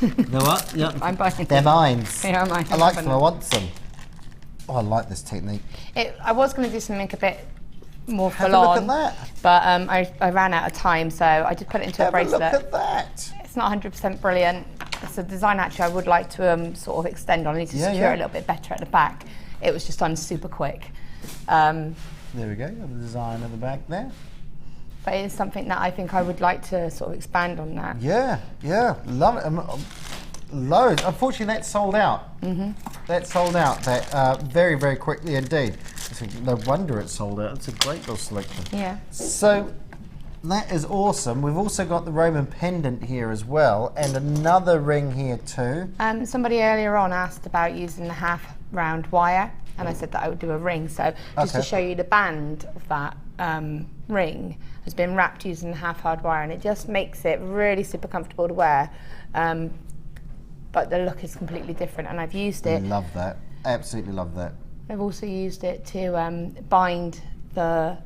They're what? Yeah. I'm buying them. They're mine. They are mine. I like them, I want some. Oh, I like this technique. I was going to do something a bit more Have full a look on, at that. but I ran out of time, so I did put it into a bracelet. Have a look at that. It's not 100% brilliant. It's a design actually I would like to sort of extend on. I need to secure it a little bit better at the back. It was just done super quick. There we go, the design at the back there. But it is something that I think I would like to sort of expand on that. Yeah, love it. Loads. Unfortunately, that's sold out. That sold out very, very quickly indeed. No wonder it's sold out. It's a great little selection. Yeah. So that is awesome. We've also got the Roman pendant here as well, and another ring here too. Somebody earlier on asked about using the half round wire, and I said that I would do a ring. So just to show you the band of that ring has been wrapped using the half hard wire, and it just makes it really super comfortable to wear. But the look is completely different, and I've used it. Love that. Absolutely love that. I've also used it to bind the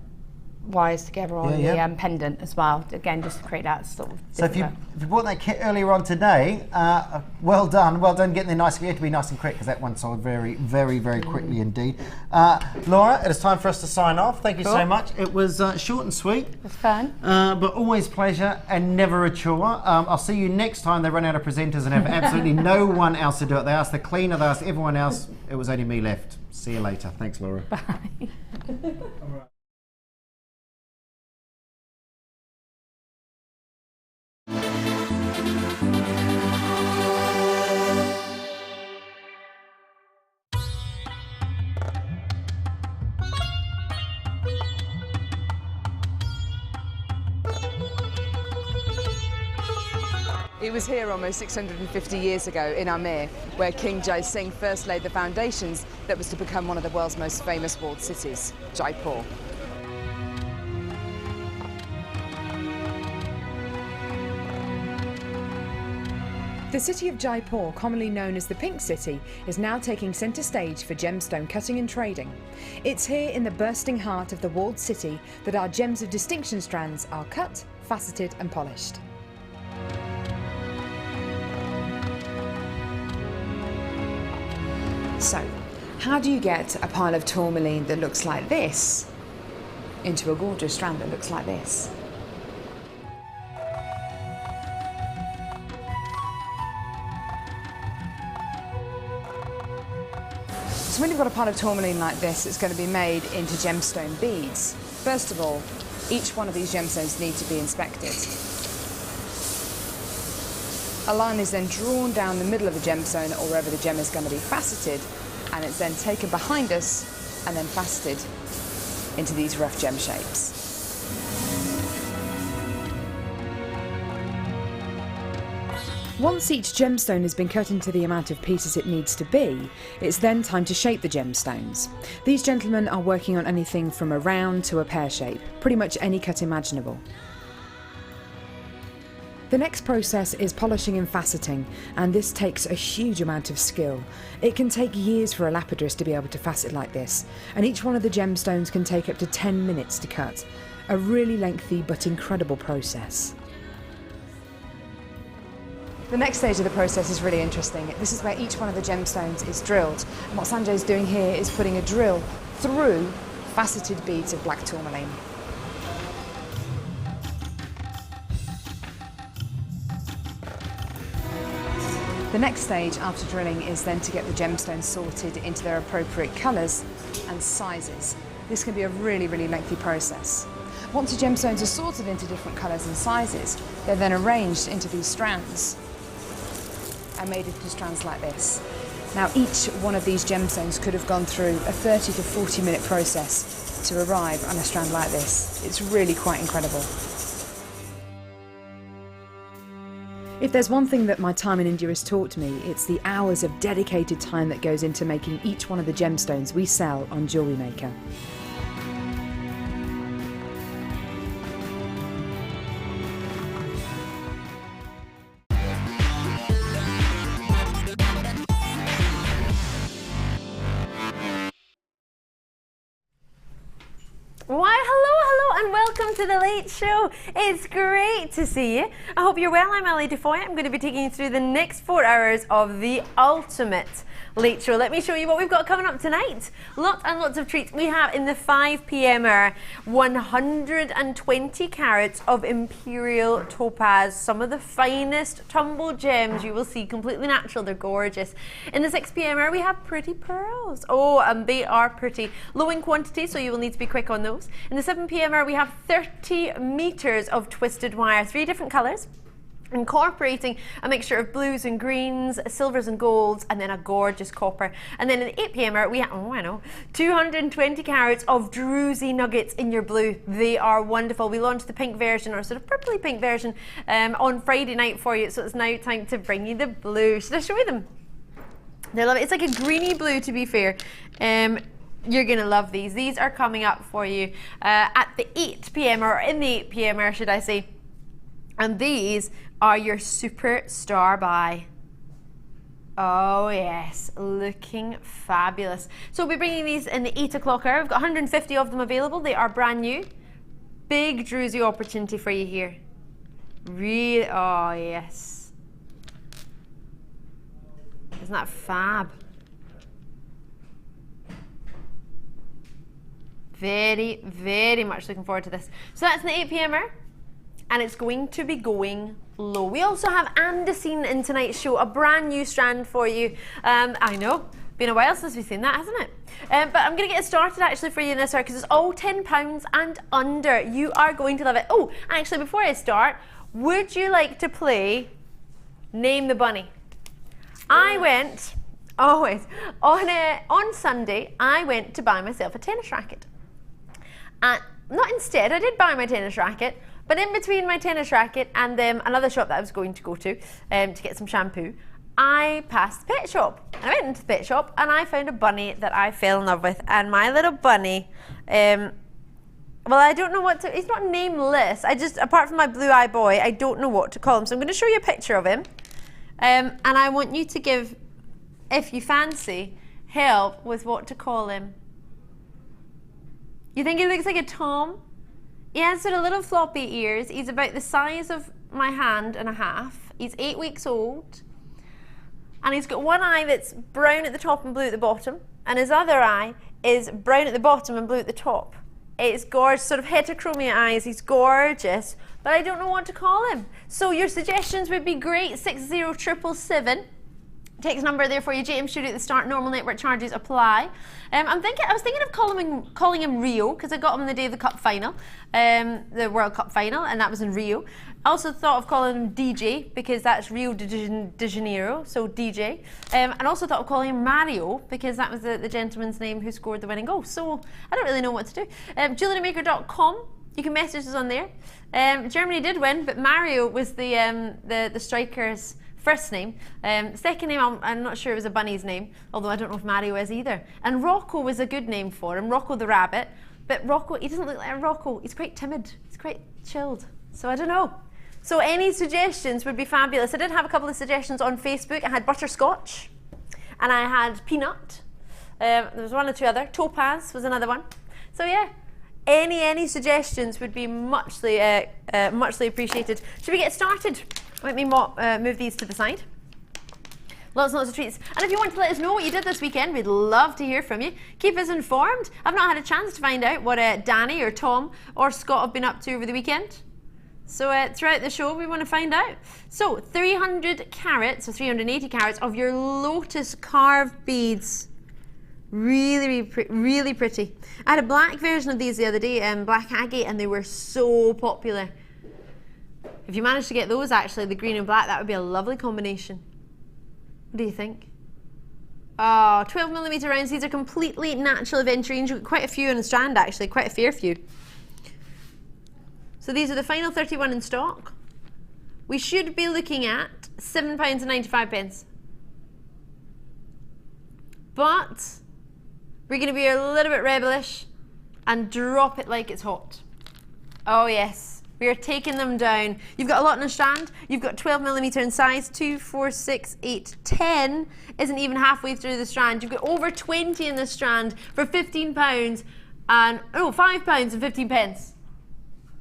wires together on the pendant as well. Again, just to create that sort of. So if you bought that kit earlier on today, well done getting there nice. You have to be nice and quick because that one sold very, very, very quickly indeed. Laura, it is time for us to sign off. Thank you so much. It was short and sweet. It was fun. But always pleasure and never a chore. I'll see you next time they run out of presenters and have absolutely no one else to do it. They asked the cleaner, they asked everyone else. It was only me left. See you later. Thanks, Laura. Bye. It was here almost 650 years ago in Amir, where King Jai Singh first laid the foundations that was to become one of the world's most famous walled cities, Jaipur. The city of Jaipur, commonly known as the Pink City, is now taking centre stage for gemstone cutting and trading. It's here in the bursting heart of the walled city that our gems of distinction strands are cut, faceted and polished. So, how do you get a pile of tourmaline that looks like this into a gorgeous strand that looks like this? So when you've got a pile of tourmaline like this, it's going to be made into gemstone beads. First of all, each one of these gemstones need to be inspected. A line is then drawn down the middle of the gemstone or wherever the gem is going to be faceted, and it's then taken behind us and then faceted into these rough gem shapes. Once each gemstone has been cut into the amount of pieces it needs to be, it's then time to shape the gemstones. These gentlemen are working on anything from a round to a pear shape, pretty much any cut imaginable. The next process is polishing and faceting, and this takes a huge amount of skill. It can take years for a lapidurist to be able to facet like this, and each one of the gemstones can take up to 10 minutes to cut. A really lengthy but incredible process. The next stage of the process is really interesting. This is where each one of the gemstones is drilled. And what Sanjay is doing here is putting a drill through faceted beads of black tourmaline. The next stage after drilling is then to get the gemstones sorted into their appropriate colours and sizes. This can be a really, really lengthy process. Once the gemstones are sorted into different colours and sizes, they're then arranged into these strands and made into strands like this. Now each one of these gemstones could have gone through a 30 to 40 minute process to arrive on a strand like this. It's really quite incredible. If there's one thing that my time in India has taught me, it's the hours of dedicated time that goes into making each one of the gemstones we sell on Jewellery Maker. Why, hello and welcome welcome to the Late Show. It's great to see you. I hope you're well. I'm Ali Defoy. I'm going to be taking you through the next 4 hours of the ultimate Late Show. Let me show you what we've got coming up tonight. Lots and lots of treats. We have in the 5 p.m. hour 120 carats of Imperial Topaz, some of the finest tumbled gems you will see, completely natural. They're gorgeous. In the 6 p.m. hour we have pretty pearls. Oh, and they are pretty. Low in quantity, so you will need to be quick on those. In the 7 p.m. hour we have 30 meters of twisted wire, 3 different colors, incorporating a mixture of blues and greens, silvers and golds, and then a gorgeous copper. And then in the 8 p.m. hour we have, 220 carats of druzy nuggets in your blue. They are wonderful. We launched the pink version, or sort of purpley pink version, on Friday night for you, so it's now time to bring you the blue. Should I show you them? They love it. It's like a greeny blue, to be fair. You're gonna love these. These are coming up for you at the 8 p.m. or in the 8 p.m. hour, should I say. And these are your superstar buy. Oh yes, looking fabulous. So we'll be bringing these in the 8 o'clock hour. We've got 150 of them available. They are brand new. Big druzy opportunity for you here. Really, oh yes. Isn't that fab? Very, very much looking forward to this. So that's in the 8 p.m. hour. And it's going to be going low. We also have Andesine in tonight's show, a brand new strand for you. I know, been a while since we've seen that, hasn't it? But I'm going to get it started actually for you in this hour, because it's all £10 and under. You are going to love it. Oh, actually, before I start, would you like to play Name the Bunny? I went, always, on Sunday, I went to buy myself a tennis racket. Not instead, I did buy my tennis racket, but in between my tennis racket and another shop that I was going to go to get some shampoo, I passed the pet shop. I went into the pet shop and I found a bunny that I fell in love with. And my little bunny, well, I don't know what to, he's not nameless. Apart from my blue eye boy, I don't know what to call him. So I'm going to show you a picture of him. And I want you to give, if you fancy, help with what to call him. You think he looks like a Tom? He has sort of little floppy ears. He's about the size of my hand and a half. He's 8 weeks old. And he's got one eye that's brown at the top and blue at the bottom. And his other eye is brown at the bottom and blue at the top. It's gorgeous, sort of heterochromia eyes. He's gorgeous. But I don't know what to call him. So your suggestions would be great. 60777. Text number there for you. JM Studio at the start. Normal network charges apply. I was thinking of calling him Rio, because I got him on the day of the Cup final, the World Cup final, and that was in Rio. I also thought of calling him DJ, because that's Rio de Janeiro, so DJ. And also thought of calling him Mario, because that was the gentleman's name who scored the winning goal. So I don't really know what to do. JewelleryMaker.com. You can message us on there. Germany did win, but Mario was the striker's first name. Second name, I'm not sure it was a bunny's name, although I don't know if Mario is either. And Rocco was a good name for him, Rocco the rabbit. But Rocco, he doesn't look like Rocco. He's quite timid. He's quite chilled. So I don't know. So any suggestions would be fabulous. I did have a couple of suggestions on Facebook. I had butterscotch, and I had peanut. There was one or two other. Topaz was another one. So yeah, any suggestions would be muchly appreciated. Should we get started? Let me move these to the side. Lots and lots of treats. And if you want to let us know what you did this weekend, we'd love to hear from you. Keep us informed. I've not had a chance to find out what Danny or Tom or Scott have been up to over the weekend. So throughout the show, we want to find out. So 300 carats, or 380 carats of your lotus carved beads. Really pretty. I had a black version of these the other day, black agate, and they were so popular. If you manage to get those, actually, the green and black, that would be a lovely combination. What do you think? Oh, 12mm rounds. These are completely natural aventurines. You've got quite a few in a strand, actually, quite a fair few. So these are the final 31 in stock. We should be looking at £7.95. But we're going to be a little bit rebellish and drop it like it's hot. Oh yes. We are taking them down. You've got a lot in a strand. You've got 12mm in size. 2, 4, 6, 8, 10 isn't even halfway through the strand. You've got over 20 in this strand for £15 and £5 and 15 pence.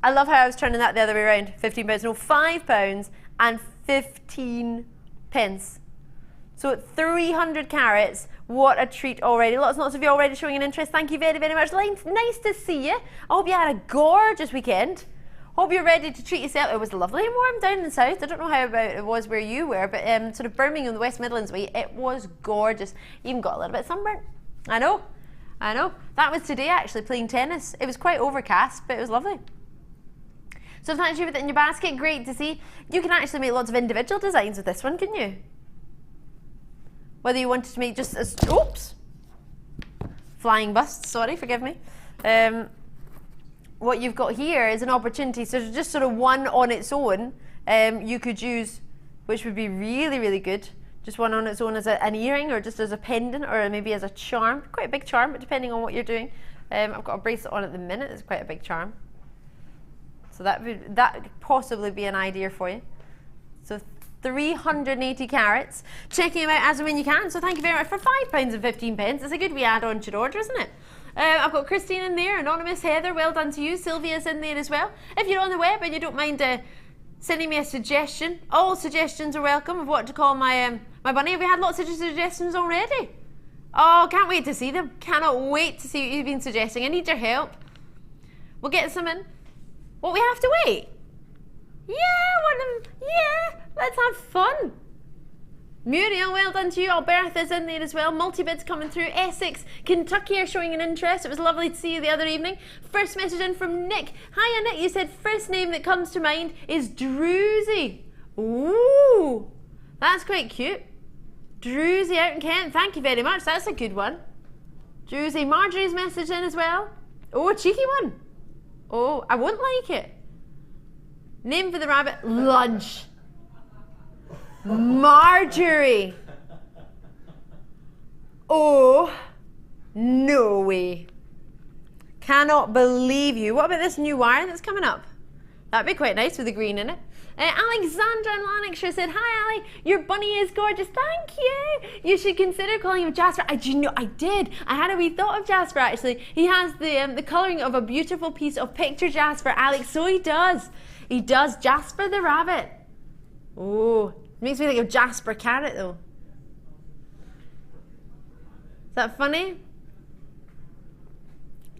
I love how I was turning that the other way around. £15. No, £5 and 15 pence. So 300 carats. What a treat already. Lots and lots of you already showing an interest. Thank you very, very much. Nice to see you. I hope you had a gorgeous weekend. Hope you're ready to treat yourself. It was lovely and warm down in the south. I don't know how about it was where you were, but sort of Birmingham, the West Midlands way, it was gorgeous. Even got a little bit sunburnt. I know. That was today actually, playing tennis. It was quite overcast, but it was lovely. So thanks for everything in your basket. Great to see. You can actually make lots of individual designs with this one, couldn't you? Whether you wanted to make just as, oops, flying busts, sorry, forgive me. What you've got here is an opportunity, so just sort of one on its own, you could use, which would be really, really good. Just one on its own as an earring, or just as a pendant, or maybe as a charm. Quite a big charm, but depending on what you're doing. I've got a bracelet on at the minute, it's quite a big charm. So that could possibly be an idea for you. So 380 carats. Checking them out as and when you can. So thank you very much for £5 and 15 pence. It's a good wee add-on to your order, isn't it? I've got Christine in there, Anonymous, Heather, well done to you. Sylvia's in there as well. If you're on the web and you don't mind sending me a suggestion, all suggestions are welcome of what to call my my bunny. Have we had lots of suggestions already? Oh, can't wait to see them. Cannot wait to see what you've been suggesting. I need your help. We'll get some in. What, we have to wait? Yeah, let's have fun. Muriel, well done to you. Albertha's in there as well. Multi-bids coming through. Essex, Kentucky are showing an interest. It was lovely to see you the other evening. First message in from Nick. Hiya Nick, you said first name that comes to mind is Druzy. Ooh, that's quite cute. Druzy out in Kent, thank you very much. That's a good one. Druzy. Marjorie's message in as well. Oh, a cheeky one. Oh, I wouldn't like it. Name for the rabbit, Lunch. Marjorie. Oh, no way. Cannot believe you. What about this new wire that's coming up? That'd be quite nice with the green in it. Alexandra in Lanarkshire said, hi Ali, your bunny is gorgeous. Thank you. You should consider calling him Jasper. I did. I had a wee thought of Jasper actually. He has the colouring of a beautiful piece of picture Jasper, Alex. So he does. He does. Jasper the rabbit. Oh, makes me think of Jasper Carrot though. Is that funny?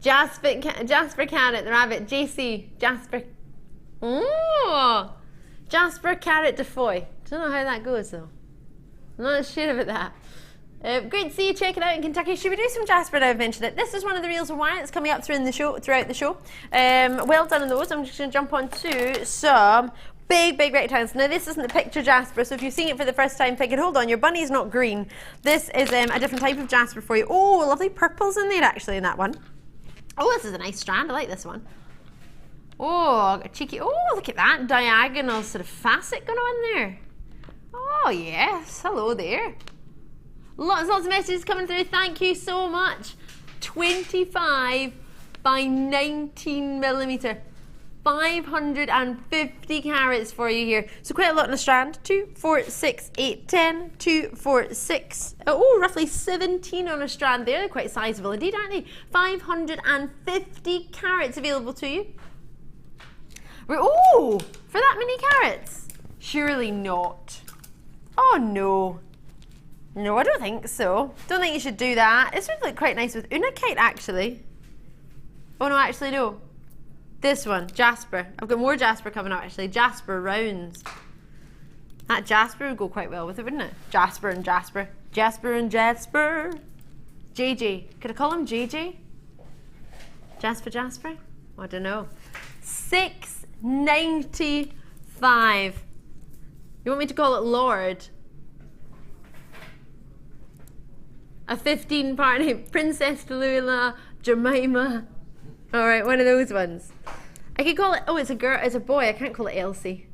Jasper Carrot the rabbit. JC. Jasper. Oh. Jasper Carrot Defoy. Don't know how that goes though. I'm not sure about that. Great to see you. Check it out in Kentucky. Should we do some Jasper now I've mentioned it? This is one of the reels of wire that's coming up throughout the show. Well done on those. I'm just going to jump on to some big rectangles. Now this isn't the picture Jasper, so if you've seen it for the first time thinking, hold on, your bunny's not green. This is a different type of Jasper for you. Oh, lovely purples in there actually in that one. Oh, this is a nice strand. I like this one. Oh, a cheeky, oh, look at that diagonal sort of facet going on there. Oh, yes, hello there. Lots of messages coming through, thank you so much. 25 by 19 millimetre. 550 carats for you here. So quite a lot in a strand. 2, 4, 6, 8, 10, 2, 4, 6. Oh, roughly 17 on a strand there. They're quite sizable indeed, aren't they? 550 carats available to you. Oh, for that many carats? Surely not. Oh no. No, I don't think so. Don't think you should do that. This would look quite nice with Unakite actually. Oh no, actually no. This one, Jasper. I've got more Jasper coming up actually. Jasper rounds. That Jasper would go quite well with it, wouldn't it? Jasper and Jasper. Jasper and Jasper. JJ. Could I call him JJ? Jasper? I don't know. 695. You want me to call it Lord? A 15-part name. Princess Lula, Jemima. Alright, one of those ones. I could call it, oh, it's a girl, it's a boy. I can't call it Elsie.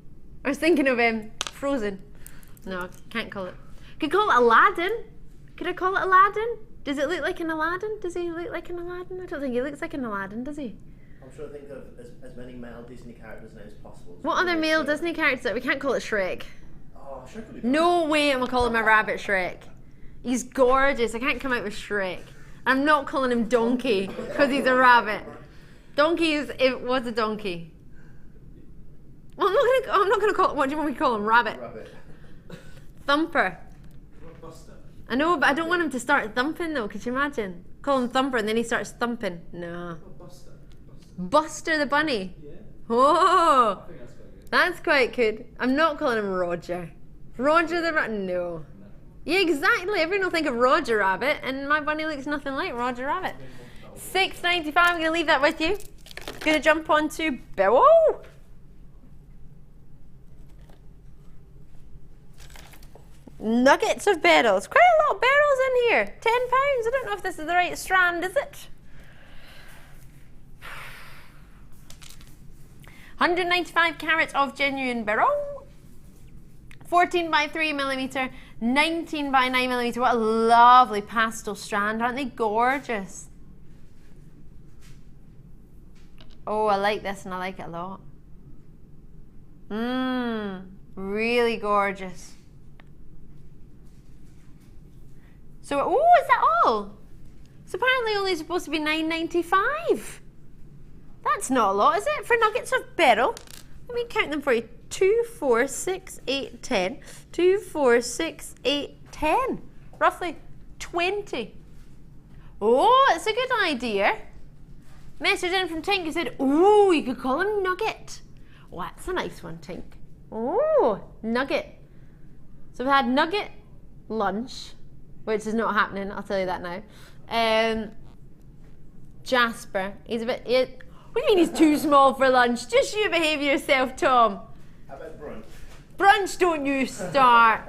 I was thinking of Frozen. No, can't call it. Could call it Aladdin. Could I call it Aladdin? Does it look like an Aladdin? Does he look like an Aladdin? I don't think he looks like an Aladdin, does he? I'm trying to think of as many male Disney characters now as possible. What other male Disney characters? We can't call it Shrek. Oh, Shrek would be No way am I calling my rabbit Shrek. He's gorgeous. I can't come out with Shrek. I'm not calling him Donkey because he's a rabbit. Donkey was a donkey. Well, I'm not gonna call it. What do you want me to call him? Rabbit. Rabbit. Thumper. Buster. I know, but I don't want him to start thumping though. Could you imagine? Call him Thumper and then he starts thumping. No. Buster. Buster the bunny. Yeah. Oh, I think that's quite good. that's quite good. I'm not calling him Roger. Roger the rabbit. No. Yeah, exactly. Everyone will think of Roger Rabbit, and my bunny looks nothing like Roger Rabbit. $6.95. I'm gonna leave that with you. Gonna jump on to Beryl. Nuggets of Beryls. Quite a lot of Beryls in here. £10. I don't know if this is the right strand, is it? 195 carats of genuine Beryl. 14 by 3mm, 19 by 9mm. What a lovely pastel strand. Aren't they gorgeous? Oh, I like this and I like it a lot. Really gorgeous. So, oh, is that all? It's apparently only supposed to be $9.95. That's not a lot, is it? For nuggets of Beryl. Let me count them for you. 2, 4, 6, 8, 10. 2, 4, 6, 8, 10. Roughly 20. Oh, it's a good idea. Message in from Tink who said, oh, you could call him Nugget. Oh, that's a nice one, Tink. Oh, Nugget. So we had Nugget lunch, which is not happening, I'll tell you that now. Jasper, he's a bit, what do you mean he's too small for lunch? Just you behave yourself, Tom. How about brunch? Brunch, don't you start.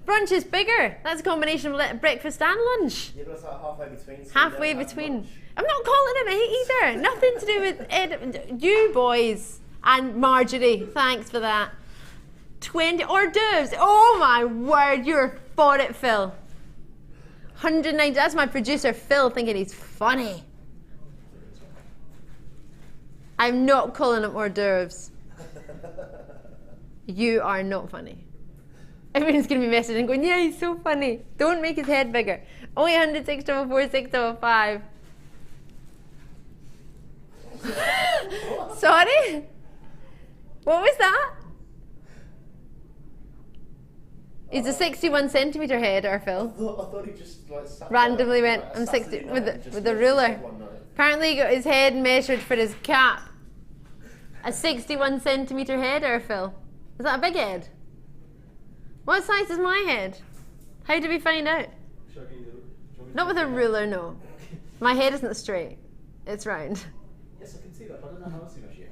Brunch is bigger. That's a combination of breakfast and lunch. Yeah, but it's like halfway between. So Halfway between. I'm not calling him either. Nothing to do with Ed, you boys and Marjorie. Thanks for that. 20 hors d'oeuvres. Oh my word, you're for it, Phil. 190. That's my producer Phil thinking he's funny. I'm not calling him hors d'oeuvres. You are not funny. Everyone's going to be messaging going, yeah, he's so funny. Don't make his head bigger. 0800 644 605. Sorry? What was that? He's a 61 centimetre head, or Phil. I thought he just like sat Randomly there, went, like, I'm 60 Saturday with night, the ruler. one night. Apparently he got his head measured for his cap. A 61 centimetre head, or Phil? Is that a big head? What size is my head? How did we find out? Not with a ruler, no. My head isn't straight. It's round. Yes, I can see that, but I don't know how else you measure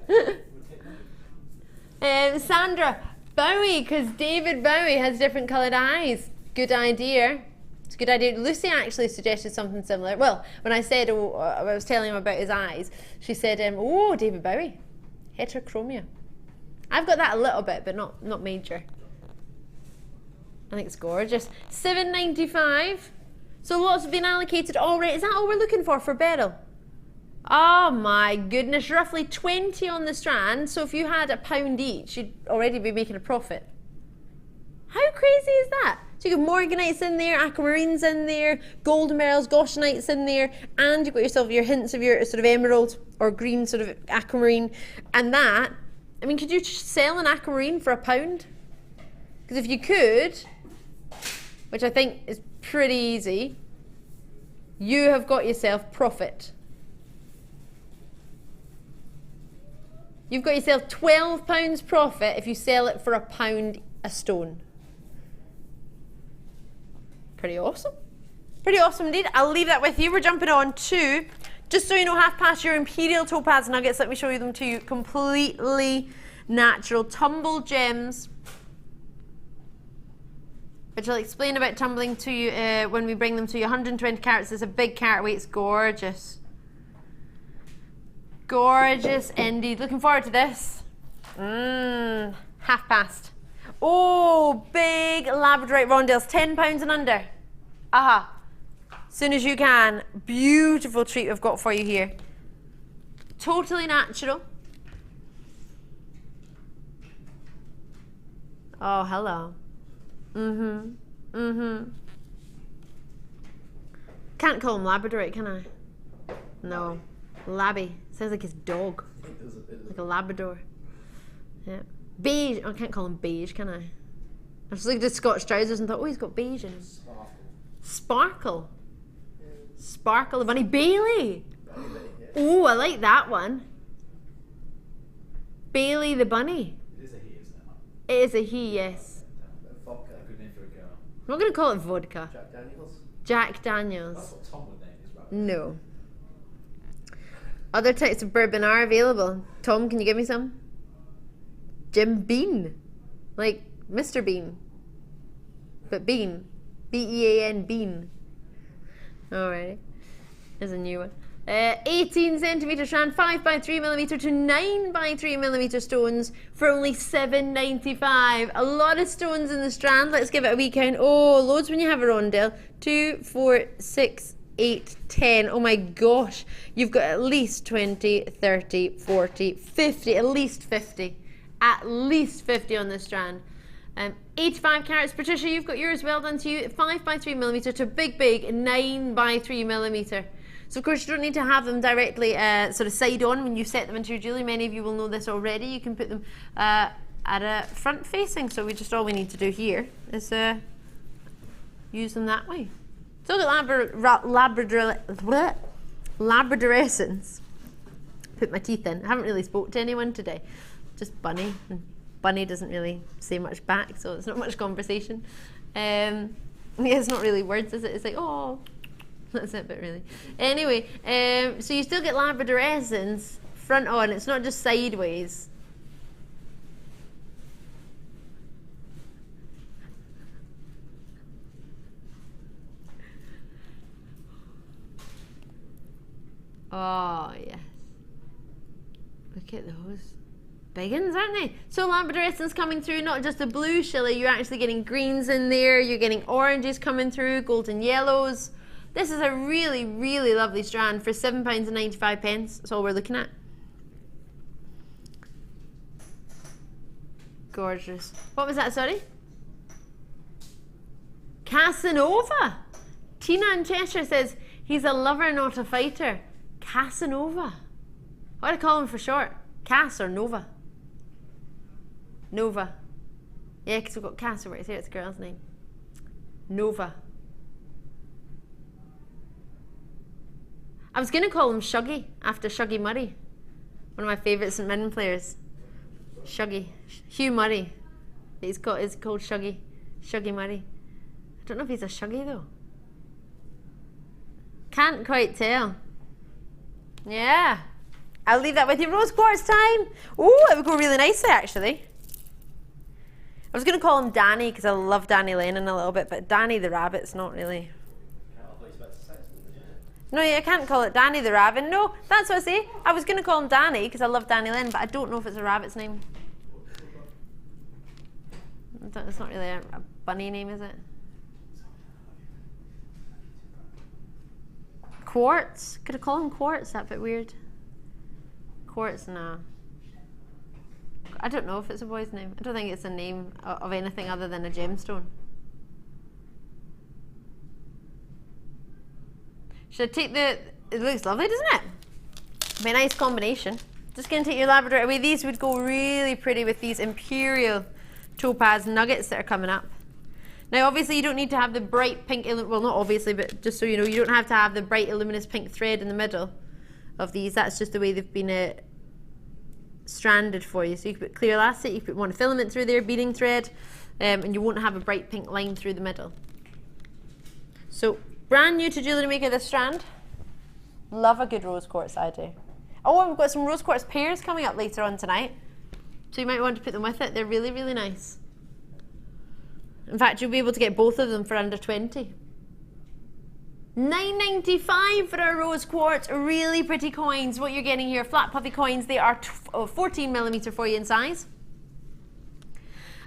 it. Sandra, Bowie, because David Bowie has different coloured eyes. Good idea. It's a good idea. Lucy actually suggested something similar. Well, when I said, I was telling him about his eyes, she said, oh, David Bowie, heterochromia. I've got that a little bit, but not major. I think it's gorgeous. $7.95. So lots have been allocated already. Is that all we're looking for Beryl? Oh my goodness, roughly 20 on the strand. So if you had £1 each, you'd already be making a profit. How crazy is that? So you got morganites in there, aquamarines in there, golden beryls, goshenite in there, and you've got yourself your hints of your sort of emerald or green sort of aquamarine. And that, I mean, could you sell an aquamarine for £1? Because if you could, which I think is pretty easy, you have got yourself profit. You've got yourself £12 profit if you sell it for £1 a stone. Pretty awesome. Pretty awesome indeed. I'll leave that with you. We're jumping on to, just so you know, half past your Imperial Topaz nuggets. Let me show you them to you. Completely natural tumble gems, which I'll explain about tumbling to you when we bring them to you. 120 carats is a big carat weight. It's gorgeous. Gorgeous indeed. Looking forward to this. Half past. Oh, big Labradorite rondelles, £10 and under. Aha. Soon as you can. Beautiful treat we've got for you here. Totally natural. Oh, hello. Can't call him Labradorite, can I? No. Labby. Sounds like his dog. Like a Labrador. Yeah. beige. I can't call him beige, can I? I just looked at Scotch trousers and thought, oh, he's got beige in him. Sparkle. Sparkle the bunny. Bailey. Oh, I like that one. Bailey the bunny. It is a he, isn't it? It is a he, yes. Vodka. A good name for a girl. I'm not going to call it vodka. Jack Daniels. Jack Daniels. That's what Tom would name his rabbit. No. Other types of bourbon are available. Tom, can you give me some? Jim Beam. Like Mr. Bean. But Bean. B-E-A-N, Bean. Alrighty. There's a new one. 18 centimetre strand, 5 by 3 millimetre to 9 by 3 millimetre stones for only $7.95. A lot of stones in the strand. Let's give it a wee count. Oh, loads when you have a rondelle. 2, 4, 6, 8, 10. Oh my gosh. You've got at least 20, 30, 40, 50, at least 50. At least 50 on this strand. 85 carats. Patricia, you've got yours. Well done to you. 5 by 3 millimetre to big 9 by 3 millimetre. So of course you don't need to have them directly sort of side on when you set them into your jewellery. Many of you will know this already. You can put them at a front facing. So all we need to do here is use them that way. So the Labradorescence. Put my teeth in. I haven't really spoke to anyone today. Just Bunny. And Bunny doesn't really say much back, so it's not much conversation. Yeah, it's not really words, is it? It's like, oh. That's it, but really. Anyway, so you still get Labradorescence front on. It's not just sideways. Oh, yes. Look at those. Big ones, aren't they? So Labradorescence coming through, not just a blue shilly, you're actually getting greens in there, you're getting oranges coming through, golden yellows. This is a really, really lovely strand for £7.95. That's all we're looking at. Gorgeous. What was that, sorry? Casanova. Tina in Cheshire says, he's a lover, not a fighter. Casanova. What do I call him for short? Cass or Nova? Nova. Yeah, because we've got Cass over here. It's a girl's name. Nova. I was going to call him Shuggy, after Shuggy Murray. One of my favourite St Mirren players. Shuggy. Hugh Murray. It's called Shuggy. Shuggy Murray. I don't know if he's a Shuggy though. Can't quite tell. Yeah. I'll leave that with you. Rose quartz time. Oh, it would go really nicely actually. I was going to call him Danny because I love Danny Lennon a little bit, but Danny the Rabbit's not really. No, I can't call it Danny the Raven. No, that's what I say. I was going to call him Danny because I love Danny Lennon, but I don't know if it's a rabbit's name. It's not really a bunny name, is it? Quartz? Could I call him Quartz? That's a bit weird. Quartz, no. I don't know if it's a boy's name. I don't think it's a name of anything other than a gemstone. Should I take the, it looks lovely, doesn't it? Be a nice combination. Just going to take your Labradorite away. These would go really pretty with these Imperial Topaz nuggets that are coming up. Now obviously you don't need to have the bright pink, well not obviously, but just so you know, you don't have to have the bright luminous pink thread in the middle of these. That's just the way they've been stranded for you. So you can put clear elastic, you can put monofilament through there, beading thread, and you won't have a bright pink line through the middle. So brand new to Jewellery Maker, this strand. Love a good rose quartz, I do. Oh, we've got some rose quartz pairs coming up later on tonight. So you might want to put them with it. They're really, really nice. In fact, you'll be able to get both of them for under 20. $9.95 for our rose quartz. Really pretty coins. What you're getting here, flat puffy coins. They are 14mm for you in size.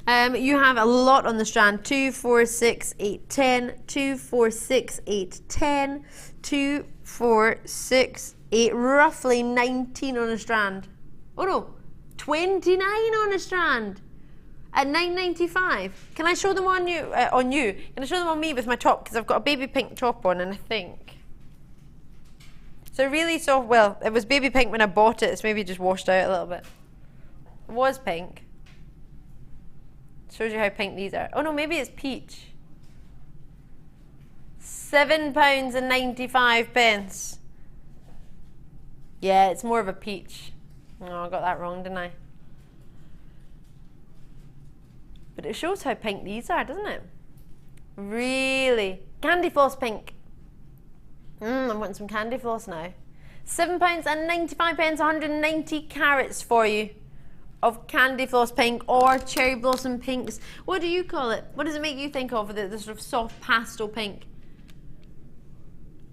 You have a lot on the strand. 2, 4, 6, 8, 10. 2, 4, 6, 8, 10. 2, 4, 6, 8. Roughly 19 on a strand. Oh no, 29 on a strand. At $9.95. Can I show them on you? Can I show them on me with my top? Because I've got a baby pink top on, and I think. So really soft. Well, it was baby pink when I bought it. It's maybe just washed out a little bit. It was pink. Shows you how pink these are. Oh no, maybe it's peach. £7.95. Yeah, it's more of a peach. Oh, I got that wrong, didn't I? But it shows how pink these are, doesn't it? Really. Candy floss pink. I'm wanting some candy floss now. £7.95, 190 carats for you of candy floss pink or cherry blossom pinks. What do you call it? What does it make you think of, the sort of soft pastel pink?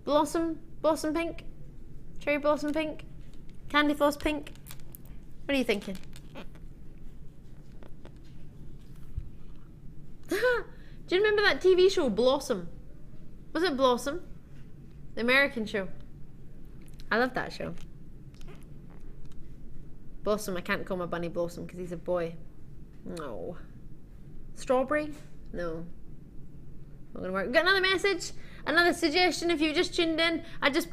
Blossom pink? Cherry blossom pink? Candy floss pink? What are you thinking? Do you remember that TV show Blossom? Was it Blossom? The American show. I love that show. Blossom, I can't call my bunny Blossom because he's a boy. No. Strawberry? No. Not gonna work. Got another message, another suggestion if you just tuned in. I just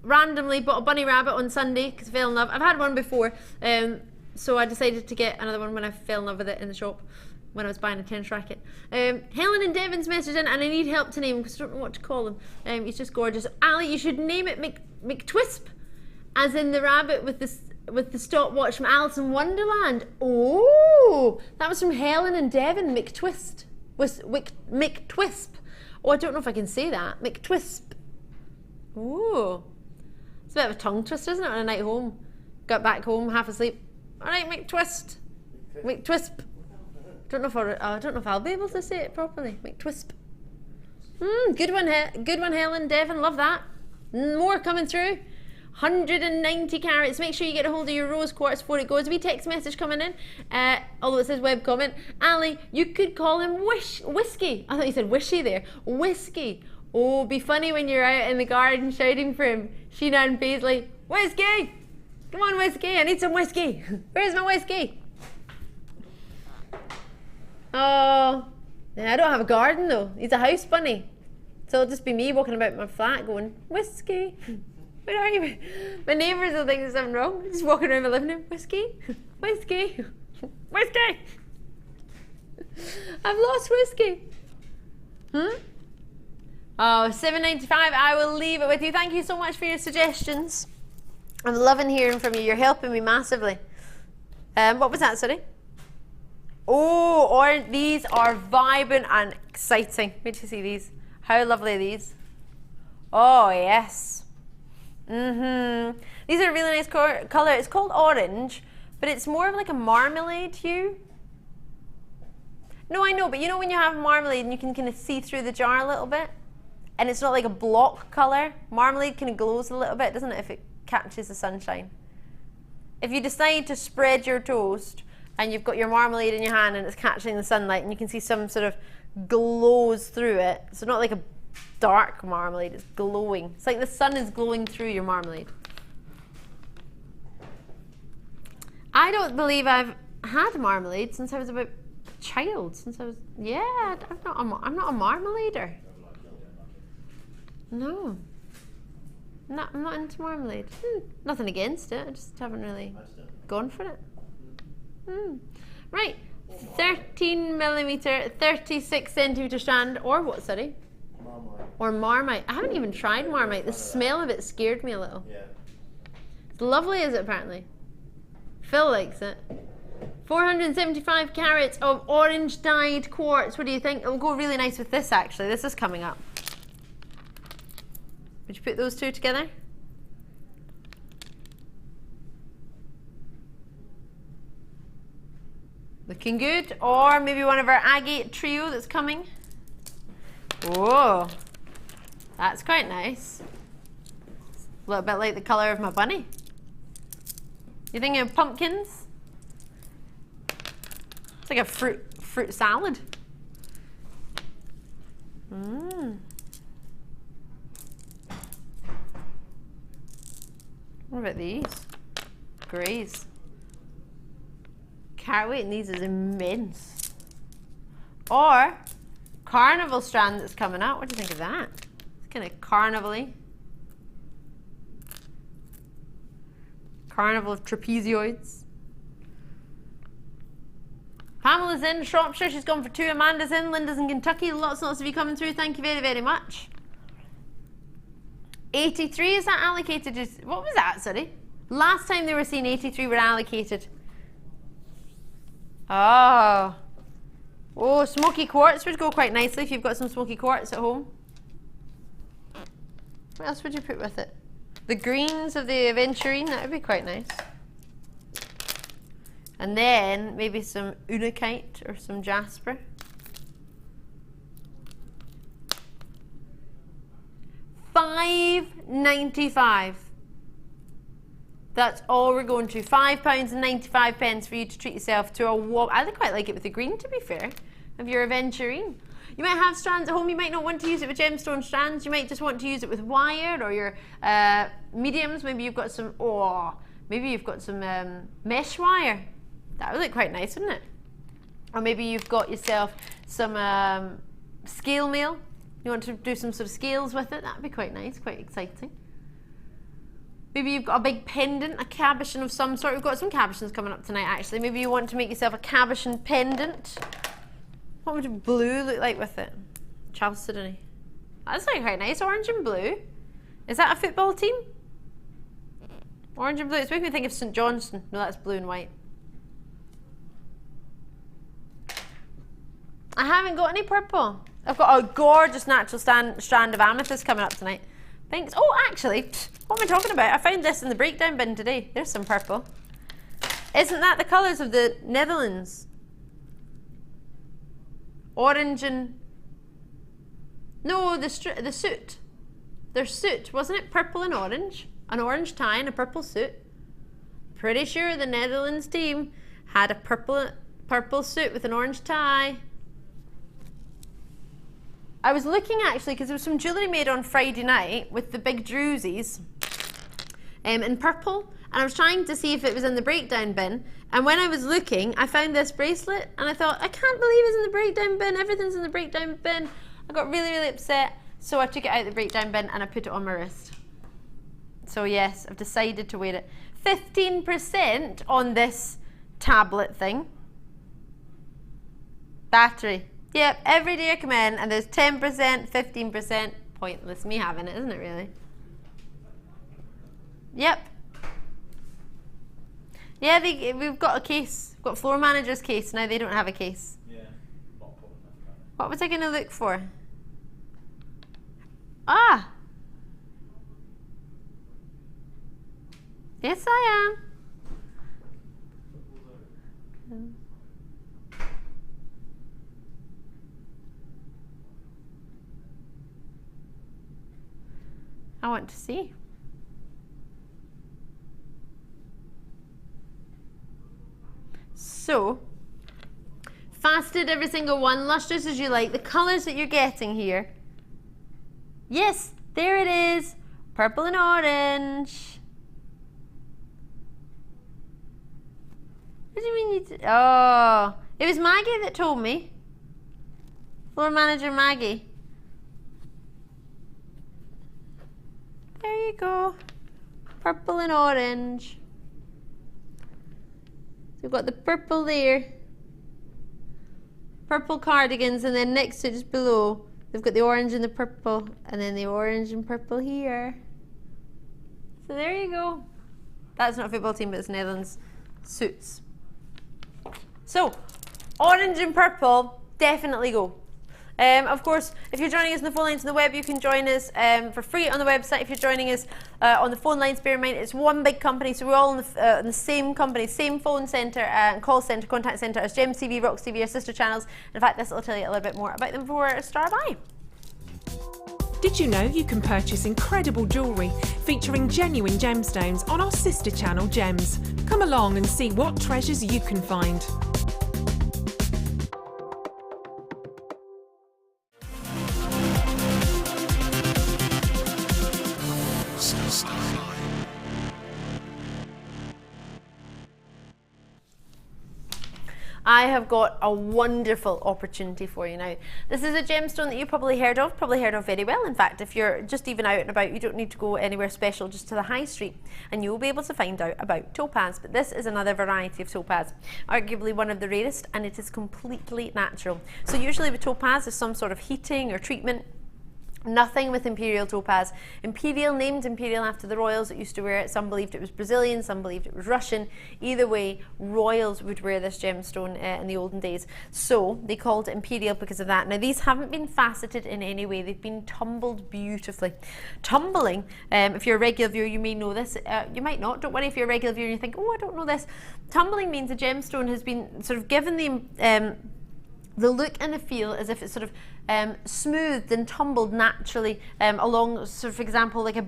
randomly bought a bunny rabbit on Sunday because I fell in love. I've had one before, so I decided to get another one when I fell in love with it in the shop when I was buying a tennis racket. Helen and Devon's message in, and I need help to name him because I don't know what to call him. He's just gorgeous. Ali, you should name it McTwisp, as in the rabbit with the stopwatch from Alice in Wonderland. Oh, that was from Helen and Devon. McTwisp. McTwisp. Oh, I don't know if I can say that. McTwisp. Oh, it's a bit of a tongue twister, isn't it? On a night home, got back home half asleep. All right, McTwisp. McTwisp. I don't know if I'll be able to say it properly. McTwisp. Good one, Helen, Devon. Love that. More coming through. 190 carats. Make sure you get a hold of your rose quartz before it goes. A wee text message coming in, although it says web comment. Ali, you could call him Whiskey. I thought you said Wishy there. Whiskey. Oh, be funny when you're out in the garden shouting for him. Sheena and Paisley. Whiskey! Come on, Whiskey. I need some whiskey. Where's my whiskey? Oh, yeah, I don't have a garden though. He's a house bunny. So it'll just be me walking about my flat going, Whiskey. Where are you? My neighbours will think there's something wrong. Just walking around my living room. Whiskey? Whiskey? Whiskey? I've lost Whiskey. Oh, $7.95. I will leave it with you. Thank you so much for your suggestions. I'm loving hearing from you. You're helping me massively. What was that, sorry? Oh, these are vibrant and exciting. Wait till you see these. How lovely are these? Oh, yes. These are a really nice colour. It's called orange, but it's more of like a marmalade hue. No, I know, but you know when you have marmalade and you can kind of see through the jar a little bit? And it's not like a block colour. Marmalade kind of glows a little bit, doesn't it, if it catches the sunshine? If you decide to spread your toast and you've got your marmalade in your hand and it's catching the sunlight and you can see some sort of glows through it. So not like a dark marmalade, it's glowing. It's like the sun is glowing through your marmalade. I don't believe I've had marmalade since I was about a child. I'm not a marmalader. No. I'm not into marmalade. Nothing against it, I just haven't really gone for it. Right, 13mm, 36 centimetre strand, or what, sorry? Marmite. Or Marmite. I haven't even tried Marmite. The smell of it scared me a little. Yeah. It's lovely, is it, apparently? Phil likes it. 475 carats of orange dyed quartz. What do you think? It'll go really nice with this, actually. This is coming up. Would you put those two together? Looking good. Or maybe one of our agate trio that's coming. Whoa, that's quite nice. A little bit like the colour of my bunny. You thinking of pumpkins? It's like a fruit salad. What about these? Greys. Caraway in these is immense. Or carnival strand that's coming out. What do you think of that? It's kind of carnival-y. Carnival of trapezoids. Pamela's in Shropshire. She's gone for 2. Amanda's in. Linda's in Kentucky. Lots and lots of you coming through. Thank you very, very much. 83, is that allocated? What was that, sorry? Last time they were seeing 83 were allocated. Oh. Oh, smoky quartz would go quite nicely if you've got some smoky quartz at home. What else would you put with it? The greens of the Aventurine, that would be quite nice. And then maybe some Unakite or some Jasper. £5.95. That's all we're going to. £5.95 for you to treat yourself to a warm. I quite like it with the green, to be fair, of your Aventurine. You might have strands at home. You might not want to use it with gemstone strands. You might just want to use it with wire or your mediums. Maybe you've got some. Oh, maybe you've got some mesh wire. That would look quite nice, wouldn't it? Or maybe you've got yourself some scale mail. You want to do some sort of scales with it. That would be quite nice, quite exciting. Maybe you've got a big pendant, a cabochon of some sort. We've got some cabochons coming up tonight, actually. Maybe you want to make yourself a cabochon pendant. What would blue look like with it? Chalcedony. That's like quite nice. Orange and blue. Is that a football team? Orange and blue. It's making me think of St. Johnstone. No, that's blue and white. I haven't got any purple. I've got a gorgeous natural strand of amethyst coming up tonight. Thanks. Oh, actually, what am I talking about? I found this in the breakdown bin today. There's some purple. Isn't that the colours of the Netherlands? Orange and... No, the suit. Their suit, wasn't it? Purple and orange. An orange tie and a purple suit. Pretty sure the Netherlands team had a purple suit with an orange tie. I was looking actually because there was some jewellery made on Friday night with the big druzies in purple, and I was trying to see if it was in the breakdown bin, and when I was looking I found this bracelet and I thought, I can't believe it's in the breakdown bin, everything's in the breakdown bin. I got really, really upset, so I took it out of the breakdown bin and I put it on my wrist. So yes, I've decided to wear it. 15% on this tablet thing. Battery. Yep, every day I come in and there's 10%, 15%. Pointless me having it, isn't it really? Yep. Yeah, we've got a case. We've got floor manager's case. Now they don't have a case. Yeah. What was I going to look for? Ah! Yes, I am. I want to see. So, faceted every single one, lustrous as you like. The colours that you're getting here. Yes, there it is. Purple and orange. What do you mean you did? Oh, it was Maggie that told me. Floor manager Maggie. There you go. Purple and orange. So we've got the purple there. Purple cardigans, and then next to it, just below, they've got the orange and the purple, and then the orange and purple here. So there you go. That's not a football team, but it's Netherlands suits. So, orange and purple, definitely go. Of course, if you're joining us on the phone lines on the web, you can join us for free on the website. If you're joining us on the phone lines, bear in mind it's one big company, so we're all in the same company, same phone centre and call centre, contact centre as Gems TV, Rocks TV, our sister channels. In fact, this will tell you a little bit more about them before I start by. Did you know you can purchase incredible jewellery featuring genuine gemstones on our sister channel Gems? Come along and see what treasures you can find. I have got a wonderful opportunity for you now. This is a gemstone that you've probably heard of very well. In fact, if you're just even out and about, you don't need to go anywhere special, just to the high street, and you'll be able to find out about topaz. But this is another variety of topaz, arguably one of the rarest, and it is completely natural. So usually with topaz, there's some sort of heating or treatment. Nothing with Imperial Topaz. Imperial, named Imperial after the royals that used to wear it. Some believed it was Brazilian, some believed it was Russian. Either way, royals would wear this gemstone in the olden days. So they called it Imperial because of that. Now these haven't been faceted in any way. They've been tumbled beautifully. Tumbling, if you're a regular viewer, you may know this. You might not. Don't worry if you're a regular viewer and you think, oh, I don't know this. Tumbling means a gemstone has been sort of given the look and the feel as if it's sort of smoothed and tumbled naturally along, sort of, for example, like a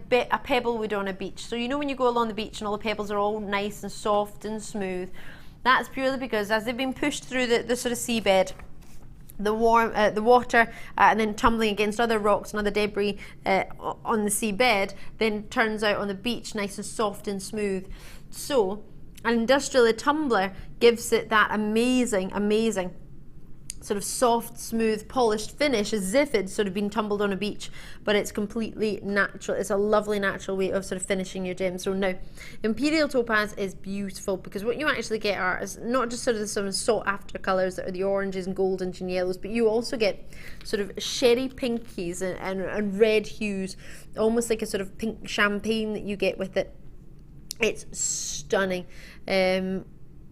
pebble would on a beach. So you know when you go along the beach and all the pebbles are all nice and soft and smooth, that's purely because as they've been pushed through the sort of seabed, the water and then tumbling against other rocks and other debris on the seabed, then turns out on the beach nice and soft and smooth. So an industrial tumbler gives it that amazing sort of soft, smooth, polished finish, as if it's sort of been tumbled on a beach, but it's completely natural. It's a lovely natural way of sort of finishing your gemstone. Now, Imperial Topaz is beautiful because what you actually get is not just sort of some sought after colours that are the oranges and goldens and yellows, but you also get sort of sherry pinkies and red hues, almost like a sort of pink champagne that you get with it. It's stunning.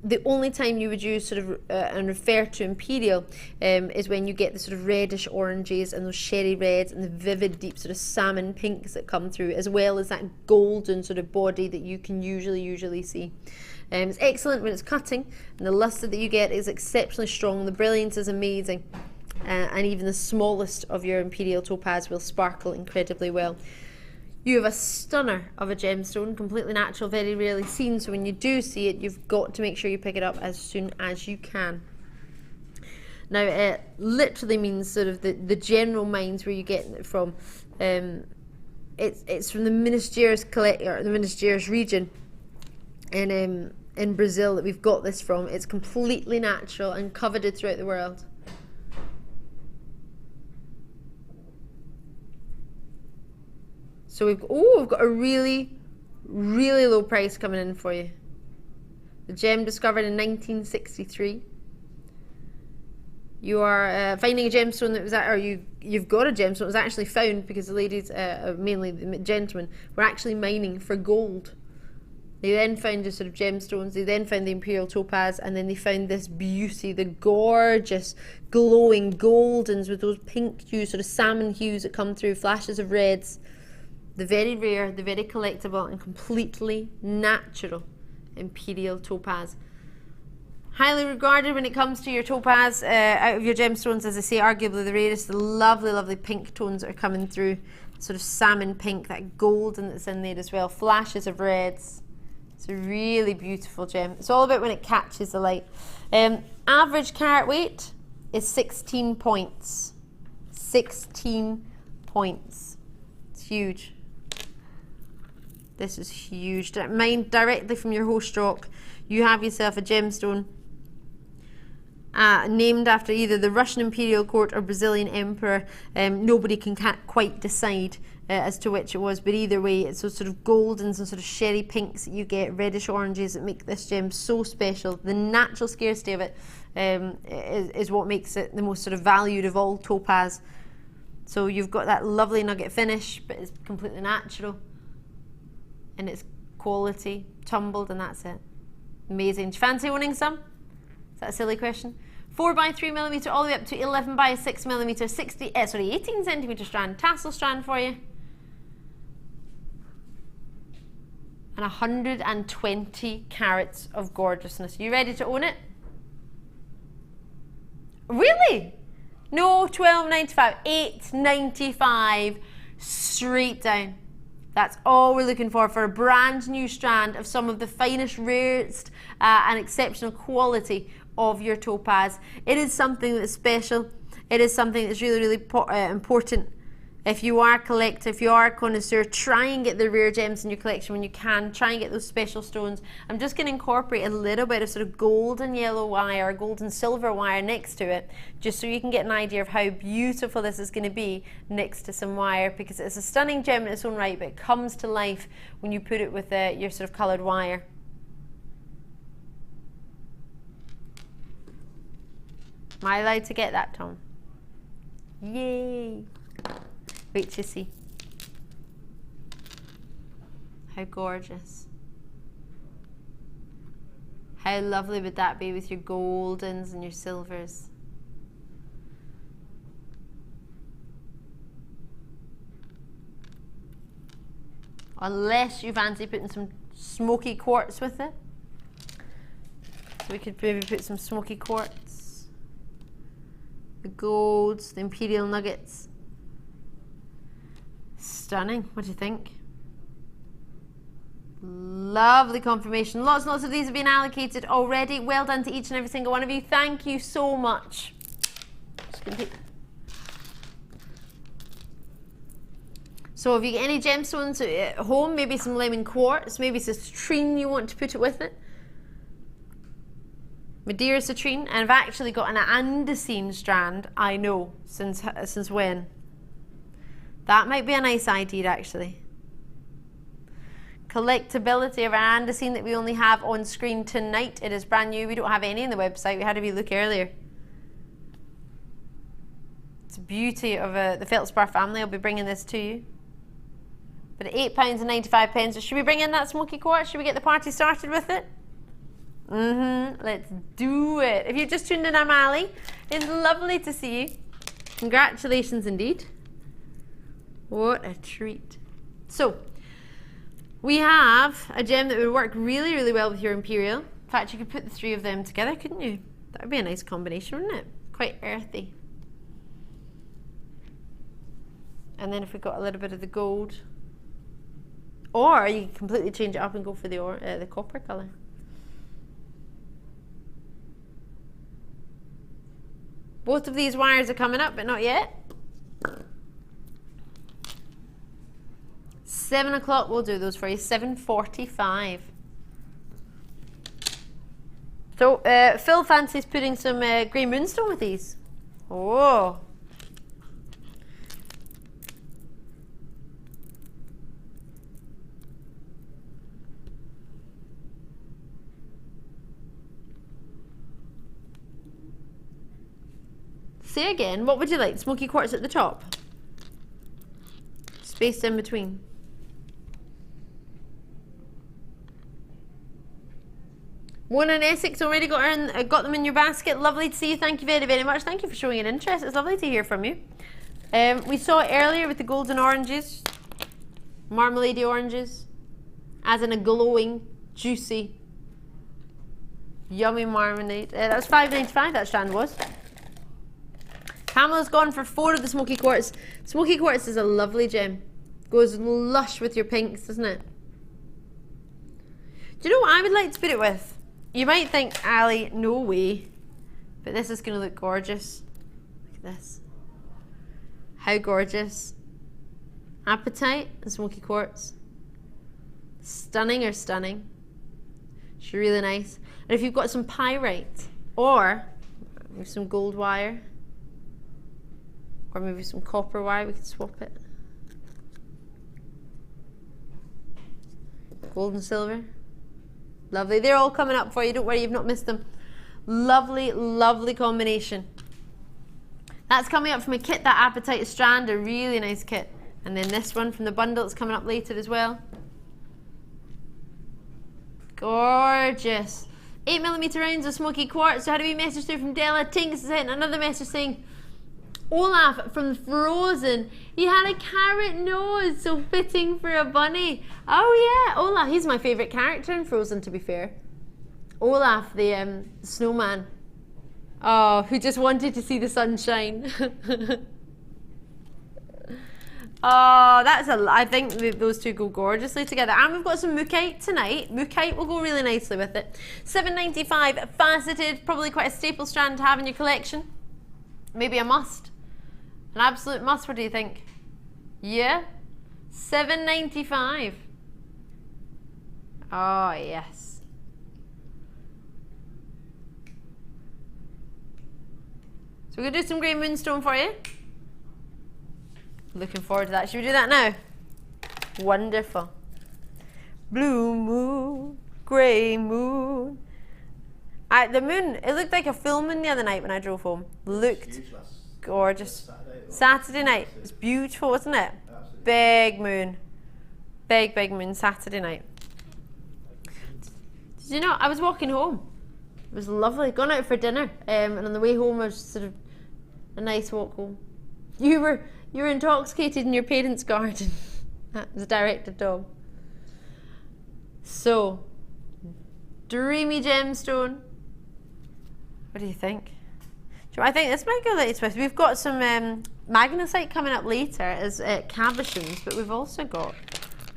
The only time you would use sort of and refer to Imperial is when you get the sort of reddish oranges and those sherry reds and the vivid deep sort of salmon pinks that come through, as well as that golden sort of body that you can usually see. It's excellent when it's cutting, and the luster that you get is exceptionally strong. The brilliance is amazing, and even the smallest of your Imperial Topaz will sparkle incredibly well. You have a stunner of a gemstone, completely natural, very rarely seen, so when you do see it, you've got to make sure you pick it up as soon as you can. Now, it literally means sort of the general mines where you get it from. It's from the Minas Gerais region in Brazil that we've got this from. It's completely natural and coveted throughout the world. So we've got a really low price coming in for you. The gem discovered in 1963. You are finding a gemstone that was, you've got a gemstone that was actually found because the ladies, mainly the gentlemen, were actually mining for gold. They then found the sort of gemstones. They then found the Imperial Topaz, and then they found this beauty, the gorgeous, glowing goldens with those pink hues, sort of salmon hues that come through, flashes of reds. The very rare, the very collectible, and completely natural Imperial Topaz. Highly regarded when it comes to your topaz out of your gemstones, as I say, arguably the rarest. The lovely pink tones that are coming through, sort of salmon pink, that golden that's in there as well, flashes of reds. It's a really beautiful gem. It's all about when it catches the light. Average carat weight is 16 points. 16 points. It's huge. This is huge. Mined directly from your host rock, you have yourself a gemstone named after either the Russian Imperial Court or Brazilian Emperor. Nobody can quite decide as to which it was, but either way, it's those sort of goldens and sort of sherry pinks that you get, reddish oranges, that make this gem so special. The natural scarcity of it is what makes it the most sort of valued of all topaz. So you've got that lovely nugget finish, but it's completely natural. And it's quality, tumbled, and that's it. Amazing. Do you fancy owning some? Is that a silly question? 4 by 3 millimeter, all the way up to 11 by 6 millimeter, 18 centimeter strand, tassel strand for you. And 120 carats of gorgeousness. You ready to own it? Really? No, $12.95, $8.95, straight down. That's all we're looking for a brand new strand of some of the finest, rarest and exceptional quality of your topaz. It is something that's special. It is something that's really important If you are a collector, if you are a connoisseur, try and get the rare gems in your collection when you can. Try and get those special stones. I'm just going to incorporate a little bit of sort of gold and yellow wire, gold and silver wire next to it, just so you can get an idea of how beautiful this is going to be next to some wire, because it's a stunning gem in its own right, but it comes to life when you put it with your sort of coloured wire. Am I allowed to get that, Tom? Yay! Wait to see. How gorgeous. How lovely would that be with your goldens and your silvers? Unless you fancy putting some smoky quartz with it. So we could maybe put some smoky quartz. The golds, the imperial nuggets. Stunning. What do you think? Lovely confirmation. Lots and lots of these have been allocated already. Well done to each and every single one of you. Thank you so much. Just gonna take... So if you get any gemstones at home, maybe some lemon quartz, maybe citrine you want to put it with it. Madeira citrine, and I've actually got an andesine strand. I know, since when? That might be a nice idea actually. Collectability of an andesine that we only have on screen tonight. It is brand new. We don't have any on the website. We had a wee look earlier. It's a beauty of the Feldspar family. I'll be bringing this to you. But at £8.95. So should we bring in that smoky quartz? Should we get the party started with it? Let's do it. If you've just tuned in, I'm Ali. It's lovely to see you. Congratulations indeed. What a treat. So, we have a gem that would work really, really well with your Imperial. In fact, you could put the three of them together, couldn't you? That would be a nice combination, wouldn't it? Quite earthy. And then if we got a little bit of the gold. Or you can completely change it up and go for the copper colour. Both of these wires are coming up, but not yet. 7 o'clock, we'll do those for you. 7:45. So, Phil fancies putting some grey moonstone with these. Oh. Say again, what would you like? Smoky quartz at the top? Spaced in between. One in Essex already got them in your basket. Lovely to see you. Thank you very, very much. Thank you for showing an interest. It's lovely to hear from you. We saw it earlier with the golden oranges, marmalade oranges, as in a glowing, juicy, yummy marmalade. That was £5.95. That strand was. Pamela's gone for 4 of the smoky quartz. Smoky quartz is a lovely gem. Goes lush with your pinks, doesn't it? Do you know what I would like to put it with? You might think, Ali, no way. But this is going to look gorgeous. Look at this. How gorgeous. Apatite and smoky quartz. Stunning or stunning. It's really nice. And if you've got some pyrite or some gold wire or maybe some copper wire, we could swap it. Gold and silver. Lovely. They're all coming up for you. Don't worry, you've not missed them. Lovely, lovely combination. That's coming up from a kit, that Apatite strand, a really nice kit. And then this one from the bundle that's coming up later as well. Gorgeous. 8mm rounds of smoky quartz. So had a wee message through from Della. Tinks sent another message saying, Olaf from Frozen, he had a carrot nose, so fitting for a bunny. Oh yeah, Olaf, he's my favourite character in Frozen, to be fair. Olaf, the snowman. Oh, who just wanted to see the sunshine. Oh, I think those two go gorgeously together. And we've got some Mookite tonight. Mookite will go really nicely with it. $7.95, faceted, probably quite a staple strand to have in your collection. Maybe a must. An absolute must, what do you think? Yeah, $7.95. Oh yes. So we're gonna do some grey moonstone for you. Looking forward to that. Should we do that now? Wonderful. Blue moon, grey moon. The moon, it looked like a full moon the other night when I drove home. Looked gorgeous. Saturday night. It's beautiful, wasn't it? Absolutely. Big moon. Big moon Saturday night. Did you know, I was walking home. It was lovely. Gone out for dinner. And on the way home, I was sort of a nice walk home. You were intoxicated in your parents' garden. That was a directed dog. So, dreamy gemstone. What do you think? I think this might go like this. We've got some magnesite coming up later as cabochons, but we've also got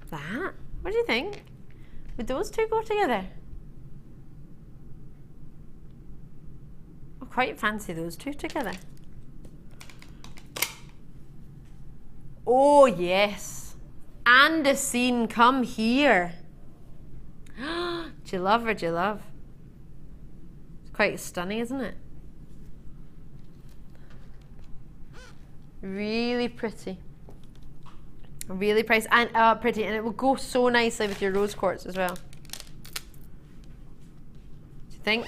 that. What do you think? Would those two go together? I quite fancy those two together. Oh yes, Andesine, come here. Do you love or do you love? It's quite stunning, isn't it? Really pretty. Really pretty, and it will go so nicely with your rose quartz as well. Do you think?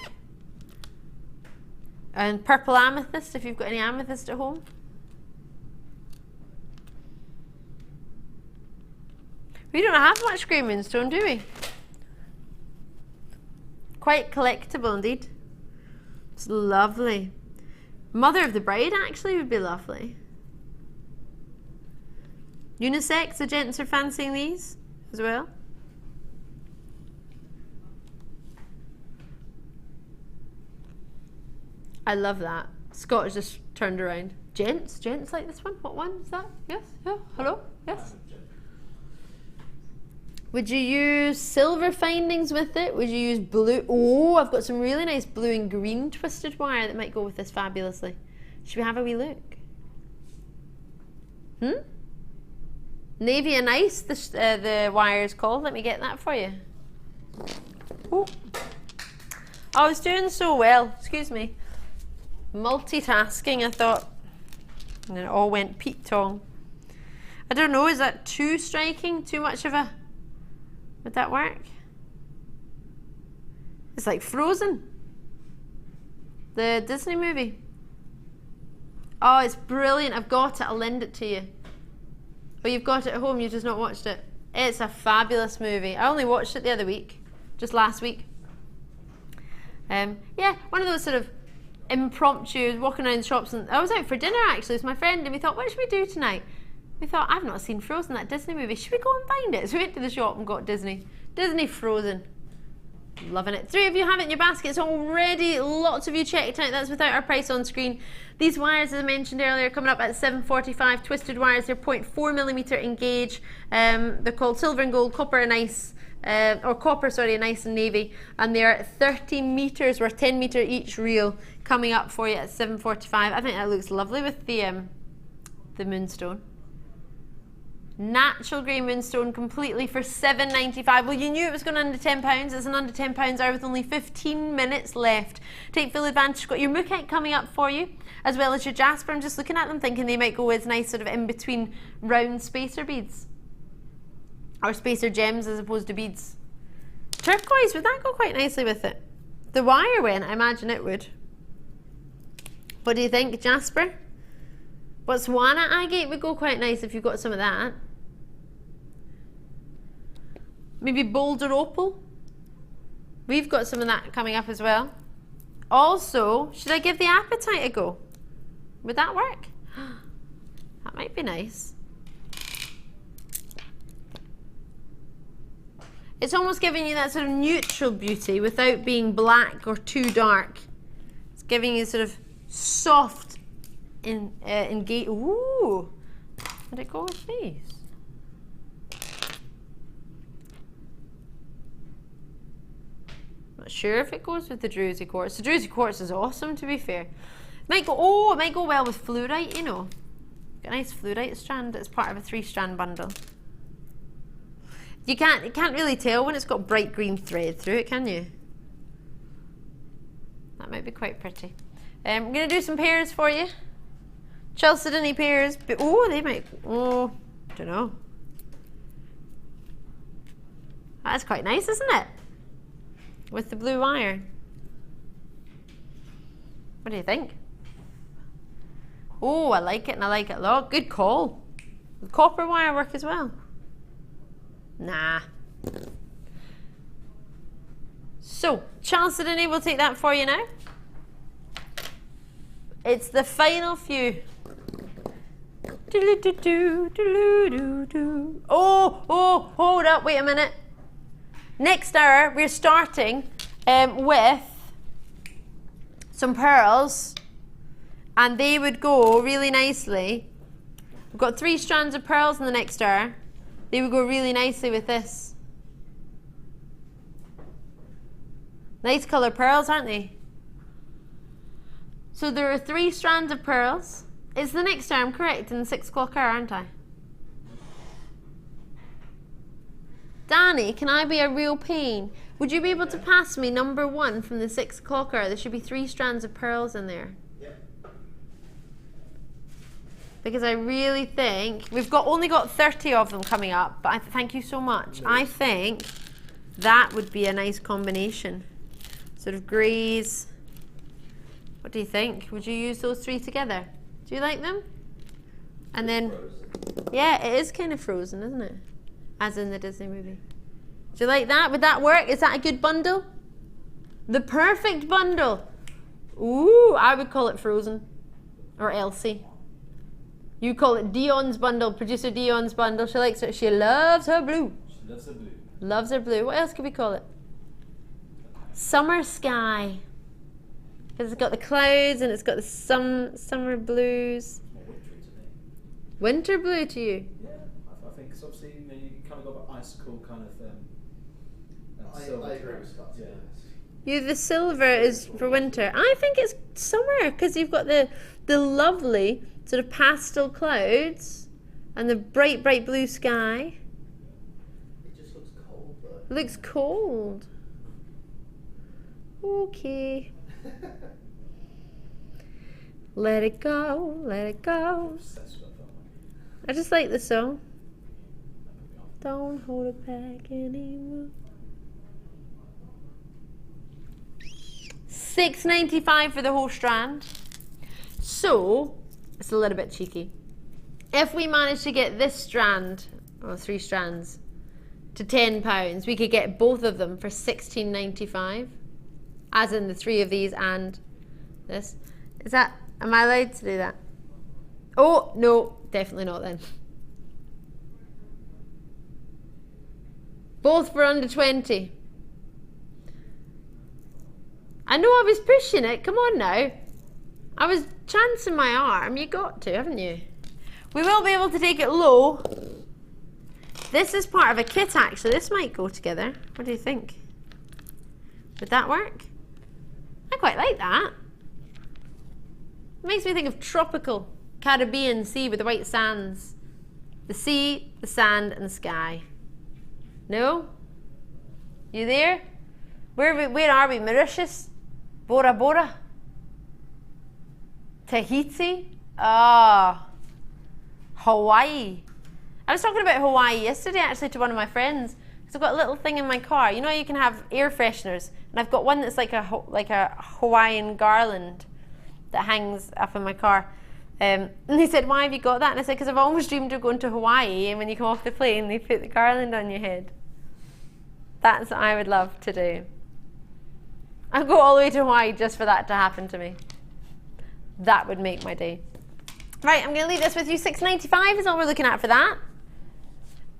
And purple amethyst, if you've got any amethyst at home. We don't have much grey moonstone, do we? Quite collectible indeed. It's lovely. Mother of the bride actually would be lovely. Unisex, the gents are fancying these as well. I love that. Scott has just turned around. Gents like this one? What one is that? Yes? Yeah? Hello? Yes? Would you use silver findings with it? Would you use blue? Oh, I've got some really nice blue and green twisted wire that might go with this fabulously. Should we have a wee look? Navy and Ice, the wire is called. Let me get that for you. Oh, I was doing so well. Excuse me. Multitasking, I thought. And then it all went Pete-tong. I don't know, is that too striking? Too much of a... Would that work? It's like Frozen. The Disney movie. Oh, it's brilliant. I've got it. I'll lend it to you. Oh, you've got it at home. You've just not watched it. It's a fabulous movie. I only watched it the other week. Just last week. Yeah, one of those sort of impromptu, walking around the shops. And I was out for dinner actually with my friend, and we thought, what should we do tonight? We thought, I've not seen Frozen, that Disney movie. Should we go and find it? So we went to the shop and got Disney Frozen. Loving it. 3 of you have it in your baskets already. Lots of you checked out. That's without our price on screen. These wires, as I mentioned earlier, coming up at $7.45. Twisted wires. They're 0.4mm in gauge. They're called silver and gold, copper and ice. Or copper, sorry, and ice and navy. And they're 30 meters, worth 10 meter each reel, coming up for you at $7.45. I think that looks lovely with the moonstone. Natural grey moonstone completely for $7.95. Well, you knew it was going under £10. It's an under £10 hour with only 15 minutes left. Take full advantage. You've got your Mookite coming up for you, as well as your Jasper. I'm just looking at them thinking they might go with nice sort of in-between round spacer beads. Or spacer gems as opposed to beads. Turquoise, would that go quite nicely with it? The wire went, I imagine it would. What do you think, Jasper? Botswana agate would go quite nice if you've got some of that. Maybe boulder opal. We've got some of that coming up as well. Also, should I give the apatite a go? Would that work? That might be nice. It's almost giving you that sort of neutral beauty without being black or too dark. It's giving you sort of soft engage. Ooh, would it go with these? Not sure if it goes with the Druzy quartz. The Druzy quartz is awesome, to be fair. It might go. Oh, it might go well with fluorite. You know, Got a nice fluorite strand. It's part of a 3-strand bundle. You can't really tell when it's got bright green thread through it, can you? That might be quite pretty. I'm going to do some pears for you. Chalcedony pears. But, oh, they might... Oh, I don't know. That's quite nice, isn't it? With the blue wire. What do you think? Oh, I like it and I like it a lot. Good call. Will copper wire work as well? Nah. So, Chalcedony, we'll take that for you now. It's the final few. Oh, hold up, wait a minute. Next hour, we're starting with some pearls, and they would go really nicely. We've got 3 strands of pearls in the next hour. They would go really nicely with this. Nice colour pearls, aren't they? So there are 3 strands of pearls. It's the next hour, I'm correct, in the 6 o'clock hour, aren't I? Danny, can I be a real pain? Would you be able to pass me number 1 from the 6 o'clock hour? There should be 3 strands of pearls in there. Because I really think we've only got 30 of them coming up, but thank you so much. I think that would be a nice combination. Sort of greys. What do you think? Would you use those 3 together? Do you like them? And then, yeah, it is kind of frozen, isn't it? As in the Disney movie. Do you like that? Would that work? Is that a good bundle? The perfect bundle. Ooh, I would call it frozen. Or Elsie. You call it Dion's bundle, producer Dion's bundle. She likes it. She loves her blue. She loves her blue. Loves her blue. What else could we call it? Summer sky. Because it's got the clouds and it's got the summer blues. It's more wintry to me. Winter blue to you? Yeah, I think it's obviously you kind of got an icicle kind of silver. I agree with Scott. Yeah. The silver is for winter. I think it's summer because you've got the lovely sort of pastel clouds and the bright blue sky. It just looks cold though. It looks cold. Okay. Let it go, let it go. I just like the song. Don't hold it back anymore. $6.95 for the whole strand. So it's a little bit cheeky. If we manage to get this strand, or 3 strands, to £10, we could get both of them for $16.95. As in the 3 of these and this. Am I allowed to do that? Oh, no, definitely not then. Both for under 20. I know I was pushing it, come on now. I was chancing my arm, you got to, haven't you? We will be able to take it low. This is part of a kit actually, this might go together. What do you think? Would that work? I quite like that. It makes me think of tropical Caribbean sea with the white sands. The sea, the sand and the sky. No? You there? Where are we? Mauritius? Bora Bora? Tahiti? Hawaii. I was talking about Hawaii yesterday actually to one of my friends. I've got a little thing in my car. You know you can have air fresheners, and I've got one that's like a Hawaiian garland that hangs up in my car. And he said, "Why have you got that?" And I said, "Because I've always dreamed of going to Hawaii, and when you come off the plane, they put the garland on your head." That's what I would love to do. I'd go all the way to Hawaii just for that to happen to me. That would make my day. Right, I'm going to leave this with you. $6.95 is all we're looking at for that.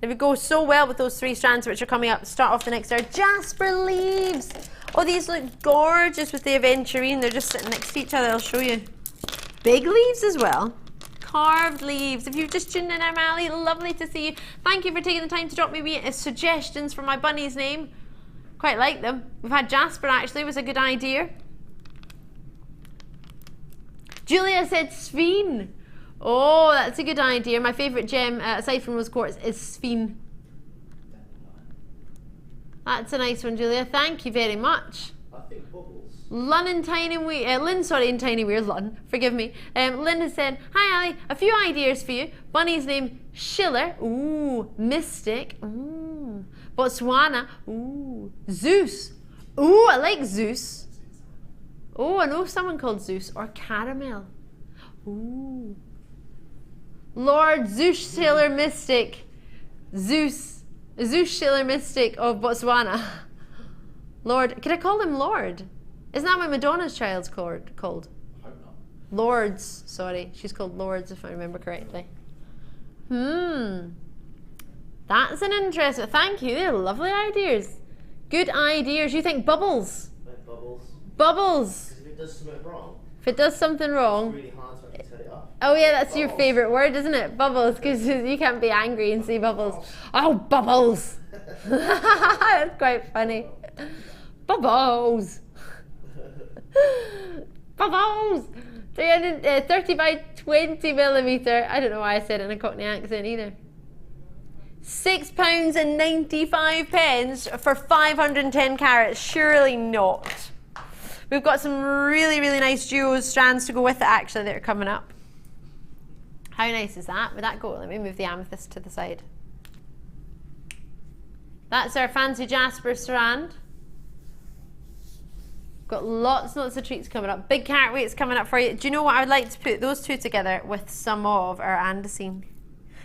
It would go so well with those 3 strands which are coming up. Start off the next hour. Jasper leaves. Oh, these look gorgeous with the Aventurine. They're just sitting next to each other. I'll show you. Big leaves as well. Carved leaves. If you've just tuned in, I'm Ali. Lovely to see you. Thank you for taking the time to drop me suggestions for my bunny's name. Quite like them. We've had Jasper actually. It was a good idea. Julia said Sveen. Oh, that's a good idea. My favourite gem, aside from rose quartz, is Sphene. That's a nice one, Julia. Thank you very much. I think bubbles. Lynn and Tiny Weir, Lynn, sorry, and Tiny Weir, Lynn, forgive me. Lynn has said, hi Ali, a few ideas for you. Bunny's name, Schiller, ooh, Mystic, ooh, Botswana, ooh, Zeus, ooh, I like Zeus. Oh, I know someone called Zeus, or Caramel, ooh. Lord Zeus Schiller Mystic, Zeus Schiller Mystic of Botswana. Lord, could I call him Lord? Isn't that what Madonna's child's called? I hope not. Lords, sorry. She's called Lords if I remember correctly. That's an interesting, thank you, they're lovely ideas. Good ideas. You think bubbles? Like bubbles. Bubbles. Because if it does something wrong, If it does something wrong. it's really hard to actually set it up. Oh yeah, that's your Bubbles. favourite word, isn't it? Bubbles, because you can't be angry and say bubbles. Oh, bubbles. That's quite funny. Bubbles. Bubbles! 30 by 20 millimetre. I don't know why I said it in a Cockney accent either. £6.95 for 510 carats. Surely not. We've got some really, really nice duos strands to go with it actually that are coming up. How nice is that? Would that go? Let me move the amethyst to the side. That's our fancy Jasper strand. Got lots and lots of treats coming up. Big carat weights coming up for you. Do you know what? I would like to put those two together with some of our andesine.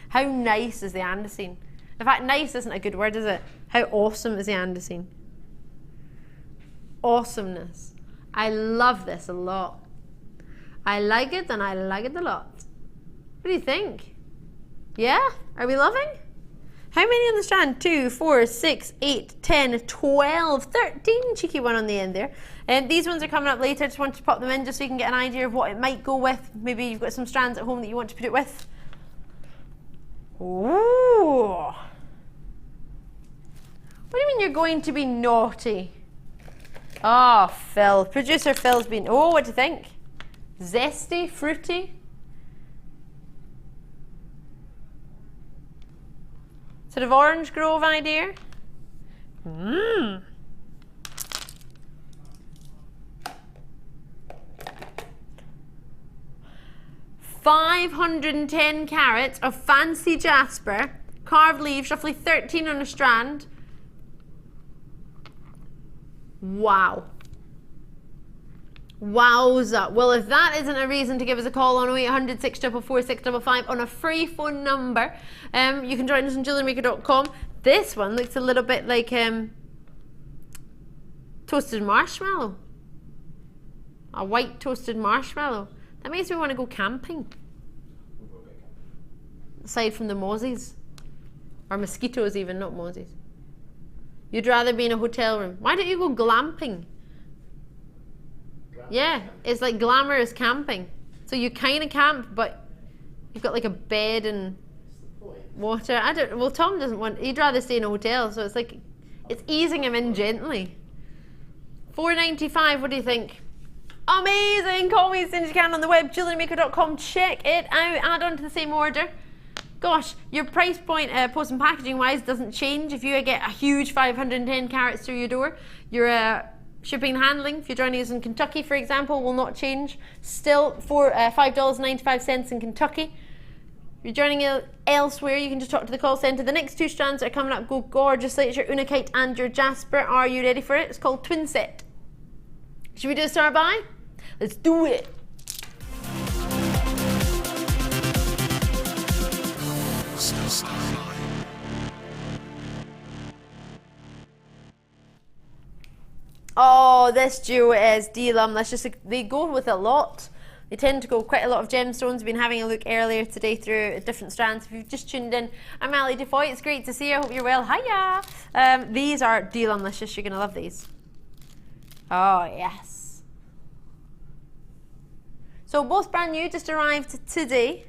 How nice is the andesine? In fact, nice isn't a good word, is it? How awesome is the andesine? Awesomeness. I love this a lot. I like it and I like it a lot. What do you think? Yeah? Are we loving? How many on the strand? 2, 4, 6, 8, 10, 12, 13. Cheeky one on the end there. These ones are coming up later. I just wanted to pop them in just so you can get an idea of what it might go with. Maybe you've got some strands at home that you want to put it with. Ooh. What do you mean you're going to be naughty? Oh, Phil. Producer Phil's been... Oh, what do you think? Zesty? Fruity? Sort of orange grove idea. Mmm. $510 carats of fancy Jasper, carved leaves, roughly 13 on a strand. Wow. Wowza. Well, if that isn't a reason to give us a call on 0800 644 655 on a free phone number, you can join us on JewelleryMaker.com. This one looks a little bit like toasted marshmallow. A white toasted marshmallow. That makes me want to go camping. Aside from the mozzies. Or mosquitoes even, not mozzies. You'd rather be in a hotel room. Why don't you go glamping? Yeah, it's like glamorous camping. So you kind of camp, but you've got like a bed and water. Well, Tom doesn't want, he'd rather stay in a hotel, so it's like, it's easing him in gently. $4.95, what do you think? Amazing! Call me as soon as you can on the web, JewelleryMaker.com. Check it out, add on to the same order. Gosh, your price point, post and packaging wise, doesn't change. If you get a huge 510 carats through your door, your shipping and handling, if you're joining us in Kentucky, for example, will not change. Still for $5.95 in Kentucky. If you're joining elsewhere, you can just talk to the call centre. The next two strands that are coming up go gorgeously. It's your Unakite and your Jasper. Are you ready for it? It's called Twin Set. Should we do a start by? Let's do it. Oh, this duo is D-Lum. That's just they go with a lot. They tend to go quite a lot of gemstones. We've been having a look earlier today through different strands. If you've just tuned in, I'm Ali Defoy. It's great to see you. I hope you're well. Hiya! These are D-Lumlicious. You're going to love these. Oh, yes. So both brand new, just arrived today.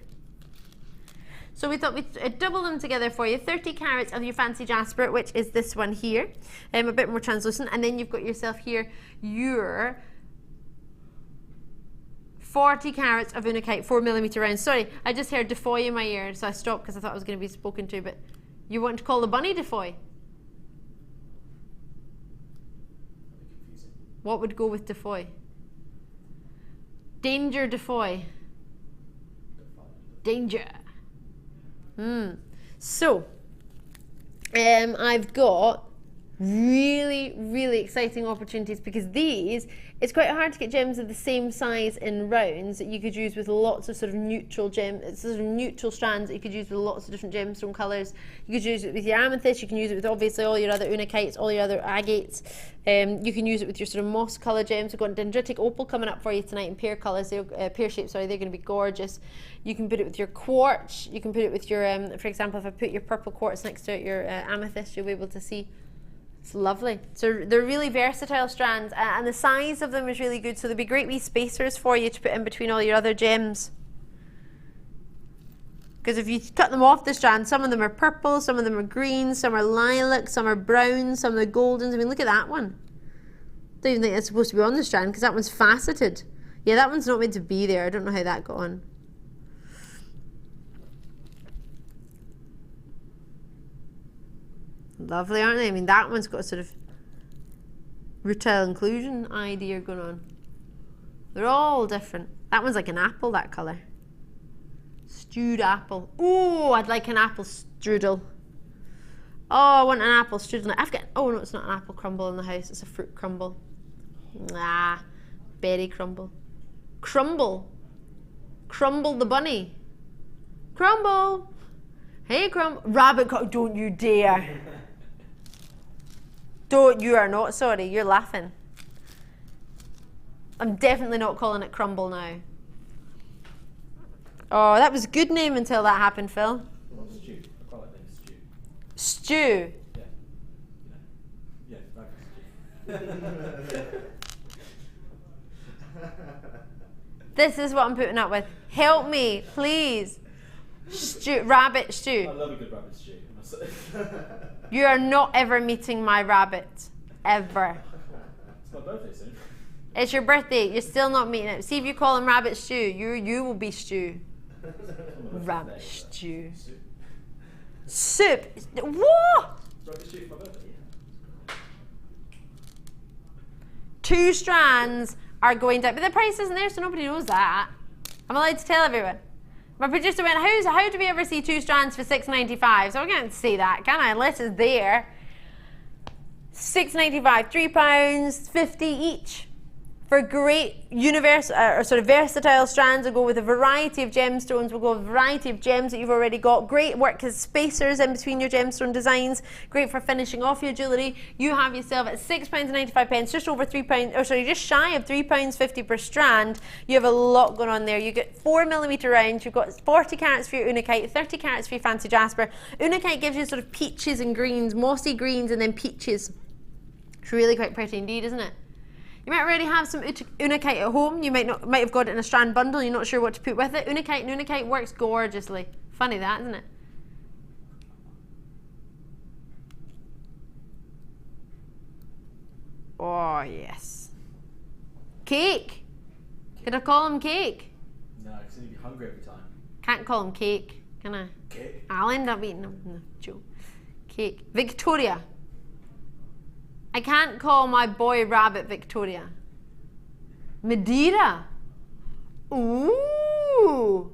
So we thought we'd double them together for you. 30 carats of your fancy Jasper, which is this one here. A bit more translucent. And then you've got yourself here your 40 carats of Unakite 4mm rounds. Sorry, I just heard Defoy in my ear, so I stopped because I thought I was going to be spoken to, but you want to call the bunny Defoy? What would go with Defoy? Danger Defoy. Danger. So, I've got really exciting opportunities because these, it's quite hard to get gems of the same size in rounds that you could use with lots of sort of neutral neutral strands that you could use with lots of different gemstone colours. You could use it with your amethyst, you can use it with obviously all your other Unakites, all your other agates. You can use it with your sort of moss colour gems. We've got dendritic opal coming up for you tonight in pear colours, pear shapes, sorry, they're going to be gorgeous. You can put it with your quartz, you can put it with your, for example, if I put your purple quartz next to your amethyst, you'll be able to see. It's lovely. So they're really versatile strands, and the size of them is really good, so there'll be great wee spacers for you to put in between all your other gems. Because if you cut them off the strand, some of them are purple, some of them are green, some are lilac, some are brown, some are goldens. I mean, look at that one. Don't even think that's supposed to be on the strand because that one's faceted. Yeah, that one's not meant to be there. I don't know how that got on. Lovely, aren't they? I mean, that one's got a sort of rutile inclusion idea going on. They're all different. That one's like an apple, that colour. Stewed apple. Oh, I'd like an apple strudel. Oh, I want an apple strudel. I've got, oh no, it's not an apple crumble in the house. It's a fruit crumble. Ah, berry crumble. Crumble. Crumble the bunny. Crumble. Hey, Crumble. Rabbit, don't you dare. Don't, you are not, sorry, you're laughing. I'm definitely not calling it Crumble now. Oh, that was a good name until that happened, Phil. Stew. I quite like the name Stew. Stew. Yeah. Yeah, stew. This is what I'm putting up with. Help me, please. Stew, rabbit stew. I love a good rabbit stew, I must say. You are not ever meeting my rabbit. Ever. It's my birthday soon. It's your birthday. You're still not meeting it. See if you call him rabbit stew. You will be stew. Rabbit stew. Soup. What? Rabbit stew for my birthday, yeah. 2 strands are going down. But the price isn't there, so nobody knows that. I'm allowed to tell everyone. My producer went, how do we ever see 2 strands for $6.95? So I can't say that, can I? Unless it's there. $6.95, £3.50 each. For great or sort of versatile strands, we'll go with a variety of gemstones, we'll go with a variety of gems that you've already got. Great work as spacers in between your gemstone designs. Great for finishing off your jewellery. You have yourself at £6.95, just over £3, or sorry, just shy of £3.50 per strand. You have a lot going on there. You get 4mm rounds, you've got 40 carats for your Unakite, 30 carats for your fancy Jasper. Unakite gives you sort of peaches and greens, mossy greens and then peaches. It's really quite pretty indeed, isn't it? You might already have some Unakite at home. You might have got it in a strand bundle. You're not sure what to put with it. Unakite and Unakite works gorgeously. Funny that, isn't it? Oh yes. Cake. Could I call him cake? No, because you'd be hungry every time. Can't call him cake, can I? Cake. I'll end up eating him. No, Joe. Cake. Victoria. I can't call my boy rabbit Victoria. Madeira. Ooh.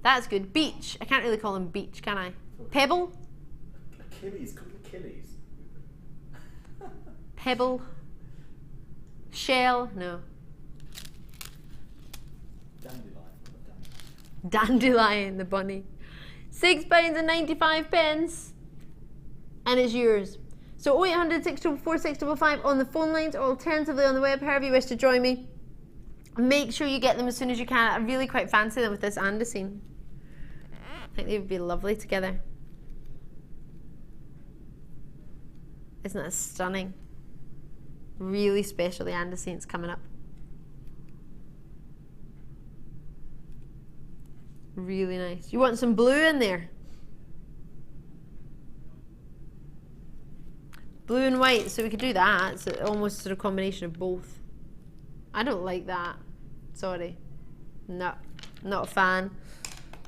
That's good. Beach. I can't really call him Beach, can I? Pebble. Achilles. Call him Achilles. Pebble. Shell. No. Dandelion. Dandelion, the bunny. £6.95. And it's yours. So 0800 644 655 on the phone lines, or alternatively on the web, however you wish to join me. Make sure you get them as soon as you can. I really quite fancy them with this andesine. I think they would be lovely together. Isn't that stunning? Really special, the andesine's coming up. Really nice. You want some blue in there? Blue and white, so we could do that. It's almost sort of combination of both. I don't like that. Sorry. No, not a fan.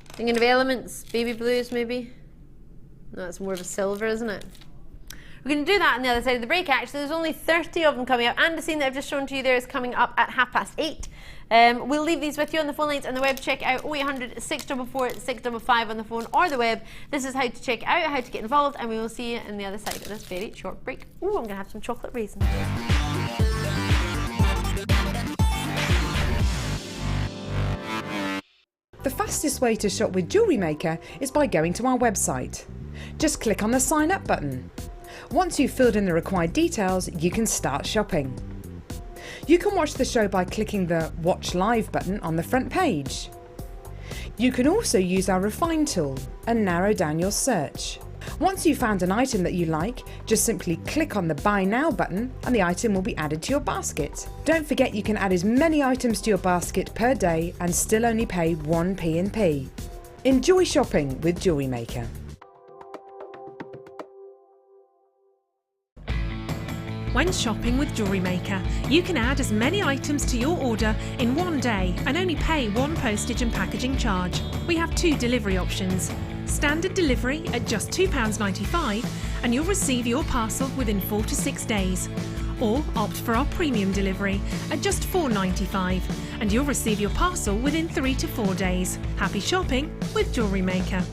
Thinking of elements, baby blues maybe. No, it's more of a silver, isn't it? We're going to do that on the other side of the break. Actually, there's only 30 of them coming up. Andesine that I've just shown to you there is coming up at 8:30. We'll leave these with you on the phone lines and the web. Check out 0800 644 655 on the phone or the web. This is how to check out, how to get involved, and we will see you on the other side of this very short break. Ooh, I'm going to have some chocolate raisins. The fastest way to shop with Jewellery Maker is by going to our website. Just click on the sign up button. Once you've filled in the required details, you can start shopping. You can watch the show by clicking the Watch Live button on the front page. You can also use our Refine tool and narrow down your search. Once you've found an item that you like, just simply click on the Buy Now button and the item will be added to your basket. Don't forget you can add as many items to your basket per day and still only pay 1 P&P. Enjoy shopping with Jewellery Maker. When shopping with Jewellery Maker, you can add as many items to your order in one day and only pay 1 postage and packaging charge. We have 2 delivery options. Standard delivery at just £2.95 and you'll receive your parcel within 4 to 6 days. Or opt for our premium delivery at just £4.95 and you'll receive your parcel within 3 to 4 days. Happy shopping with Jewellery Maker.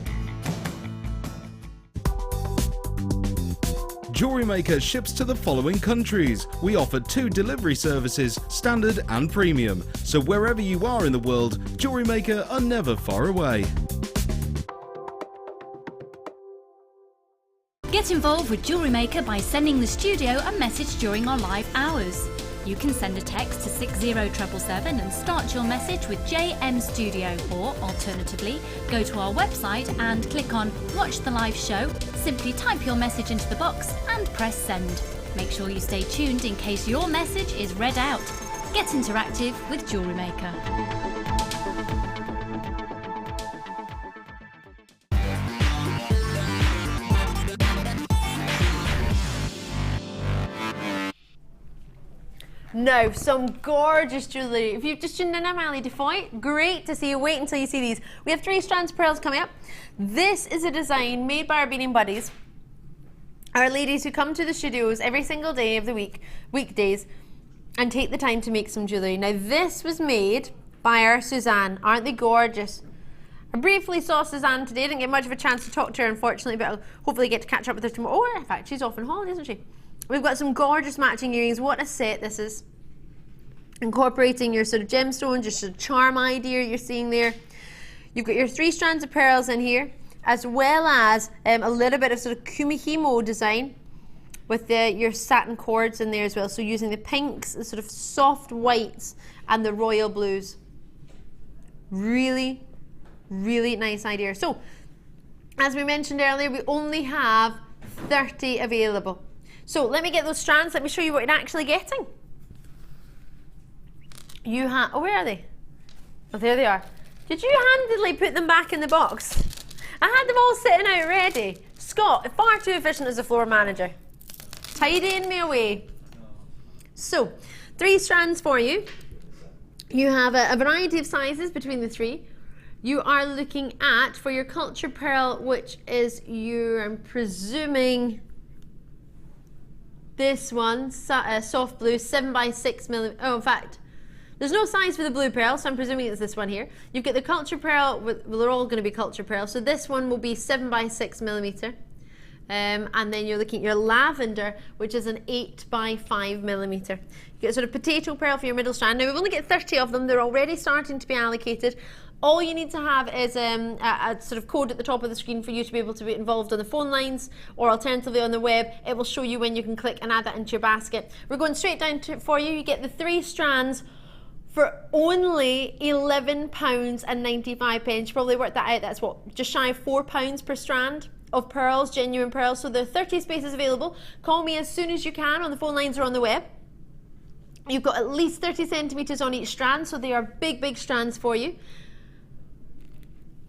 Jewellery Maker ships to the following countries. We offer 2 delivery services, standard and premium. So wherever you are in the world, Jewellery Maker are never far away. Get involved with Jewellery Maker by sending the studio a message during our live hours. You can send a text to 60777 and start your message with JM Studio, or alternatively, go to our website and click on Watch the Live Show, simply type your message into the box and press send. Make sure you stay tuned in case your message is read out. Get interactive with Jewellery Maker. Now, some gorgeous jewellery. If you've just tuned in, I'm Ali Defoy. Great to see you. Wait until you see these. We have 3 strands of pearls coming up. This is a design made by our beading buddies, our ladies who come to the studios every single day of the week, weekdays, and take the time to make some jewellery. Now, this was made by our Suzanne. Aren't they gorgeous? I briefly saw Suzanne today. I didn't get much of a chance to talk to her, unfortunately, but I'll hopefully get to catch up with her tomorrow. Or, in fact, she's off on holiday, isn't she? We've got some gorgeous matching earrings. What a set this is. Incorporating your sort of gemstones, your sort of charm idea you're seeing there. You've got your 3 strands of pearls in here, as well as a little bit of sort of kumihimo design with your satin cords in there as well. So using the pinks, the sort of soft whites, and the royal blues. Really, really nice idea. So, as we mentioned earlier, we only have 30 available. So let me get those strands. Let me show you what you're actually getting. You have, oh, where are they? Oh, there they are. Did you handedly put them back in the box? I had them all sitting out ready. Scott, far too efficient as a floor manager. Tidying me away. So, 3 strands for you. You have a variety of sizes between the 3. You are looking at, for your culture pearl, which is your, I'm presuming, this one, soft blue, 7x6mm. Oh, in fact, there's no size for the blue pearl, so I'm presuming it's this one here. You've got the culture pearl, well, they're all going to be culture pearl, so this one will be 7x6mm. And then you're looking at your lavender, which is an 8x5mm. You get a sort of potato pearl for your middle strand. Now, we've only got 30 of them. They're already starting to be allocated. All you need to have is a sort of code at the top of the screen for you to be able to be involved on the phone lines, or alternatively on the web. It will show you when you can click and add that into your basket. We're going straight down to for you. You get the 3 strands for only £11.95. You probably worked that out. That's what, just shy of £4 per strand of pearls, genuine pearls. So there are 30 spaces available. Call me as soon as you can on the phone lines or on the web. You've got at least 30 centimetres on each strand, so they are big, big strands for you.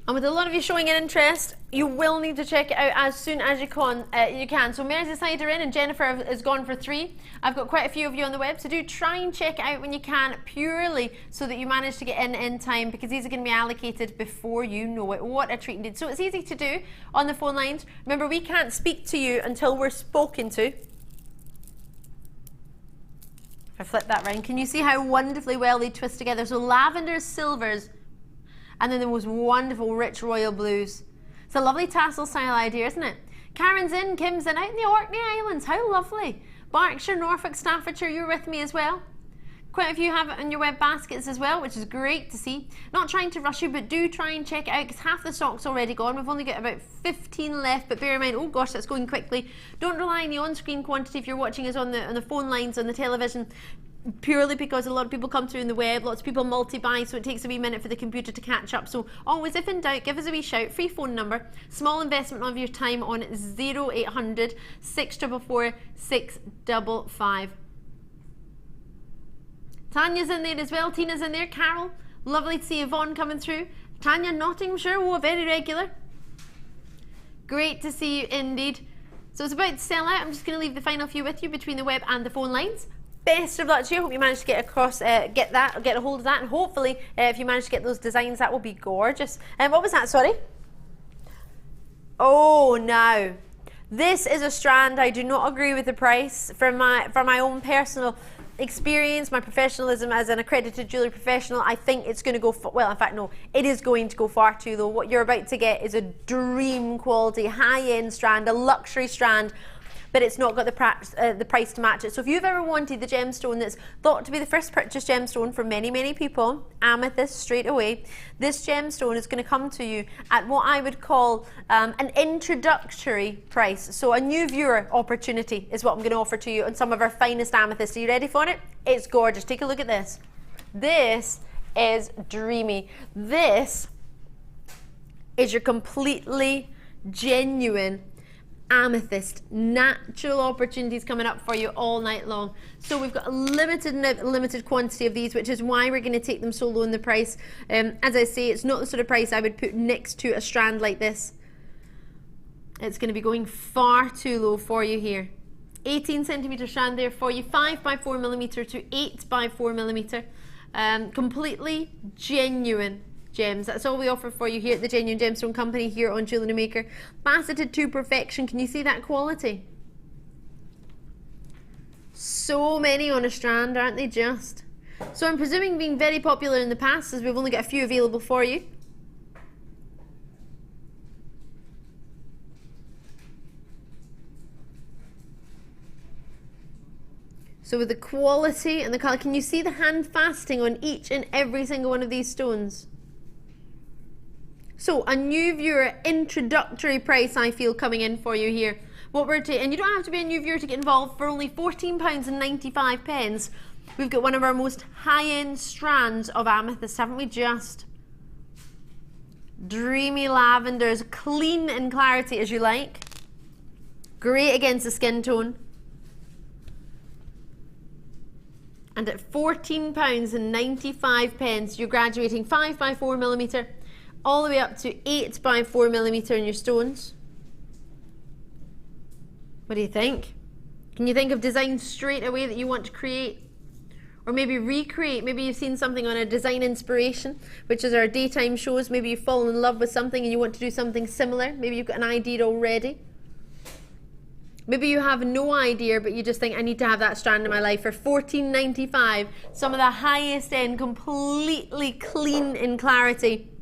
And with a lot of you showing an interest, you will need to check it out as soon as you can. So Mary's decided in and Jennifer has gone for 3. I've got quite a few of you on the web, so do try and check it out when you can, purely so that you manage to get in time, because these are going to be allocated before you know it. What a treat indeed. So it's easy to do on the phone lines. Remember, we can't speak to you until we're spoken to. If I flip that round, can you see how wonderfully well they twist together? So lavenders, silvers, and then the most wonderful rich royal blues. It's a lovely tassel style idea, isn't it? Karen's in, Kim's in, out in the Orkney Islands. How lovely. Berkshire, Norfolk, Staffordshire, you're with me as well. Quite a few have it in your web baskets as well, which is great to see. Not trying to rush you, but do try and check it out, because half the stock's already gone. We've only got about 15 left, but bear in mind, oh gosh, that's going quickly. Don't rely on the on-screen quantity if you're watching us on the phone lines, on the television, purely because a lot of people come through in the web, lots of people multi-buy, so it takes a wee minute for the computer to catch up. So always, if in doubt, give us a wee shout. Free phone number, small investment of your time on 0800 644 655. Tanya's in there as well, Tina's in there, Carol, lovely to see Yvonne coming through. Tanya, Nottinghamshire, oh, very regular. Great to see you indeed. So it's about to sell out. I'm just going to leave the final few with you between the web and the phone lines. Best of luck to you. Hope you manage to get across, get a hold of that, and hopefully, if you manage to get those designs, that will be gorgeous. And what was that? Sorry. Oh no, this is a strand. I do not agree with the price. From my own personal experience, my professionalism as an accredited jewellery professional, I think it's going to go well. In fact, no, it is going to go far too low. What you're about to get is a dream quality, high-end strand, a luxury strand, but it's not got the price to match it. So if you've ever wanted the gemstone that's thought to be the first purchase gemstone for many, many people, amethyst straight away, this gemstone is going to come to you at what I would call an introductory price. So a new viewer opportunity is what I'm going to offer to you on some of our finest amethysts. Are you ready for it? It's gorgeous. Take a look at this. This is dreamy. This is your completely genuine amethyst, natural opportunities coming up for you all night long. So we've got a limited quantity of these, which is why we're going to take them so low in the price. As I say, it's not the sort of price I would put next to a strand like this. It's going to be going far too low for you here. 18 centimetre strand there for you, 5 by 4 millimetre to 8 by 4 millimetre. Completely genuine gems. That's all we offer for you here at the Genuine Gemstone Company here on Jewellery Maker. Faceted to perfection. Can you see that quality? So many on a strand, aren't they just? So I'm presuming being very popular in the past, as we've only got a few available for you. So with the quality and the colour, can you see the hand fasting on each and every single one of these stones? So a new viewer introductory price, I feel, coming in for you here. What we're and you don't have to be a new viewer to get involved. For only £14.95, we've got one of our most high-end strands of amethyst, haven't we just? Dreamy lavenders, clean in clarity as you like. Great against the skin tone. And at £14.95, you're graduating 5 by 4 millimetre all the way up to 8 by 4 millimetre in your stones. What do you think? Can you think of designs straight away that you want to create? Or maybe recreate? Maybe you've seen something on a design inspiration, which is our daytime shows. Maybe you've fallen in love with something and you want to do something similar. Maybe you've got an idea already. Maybe you have no idea, but you just think, I need to have that strand in my life. For £14.95, some of the highest end, completely clean in clarity.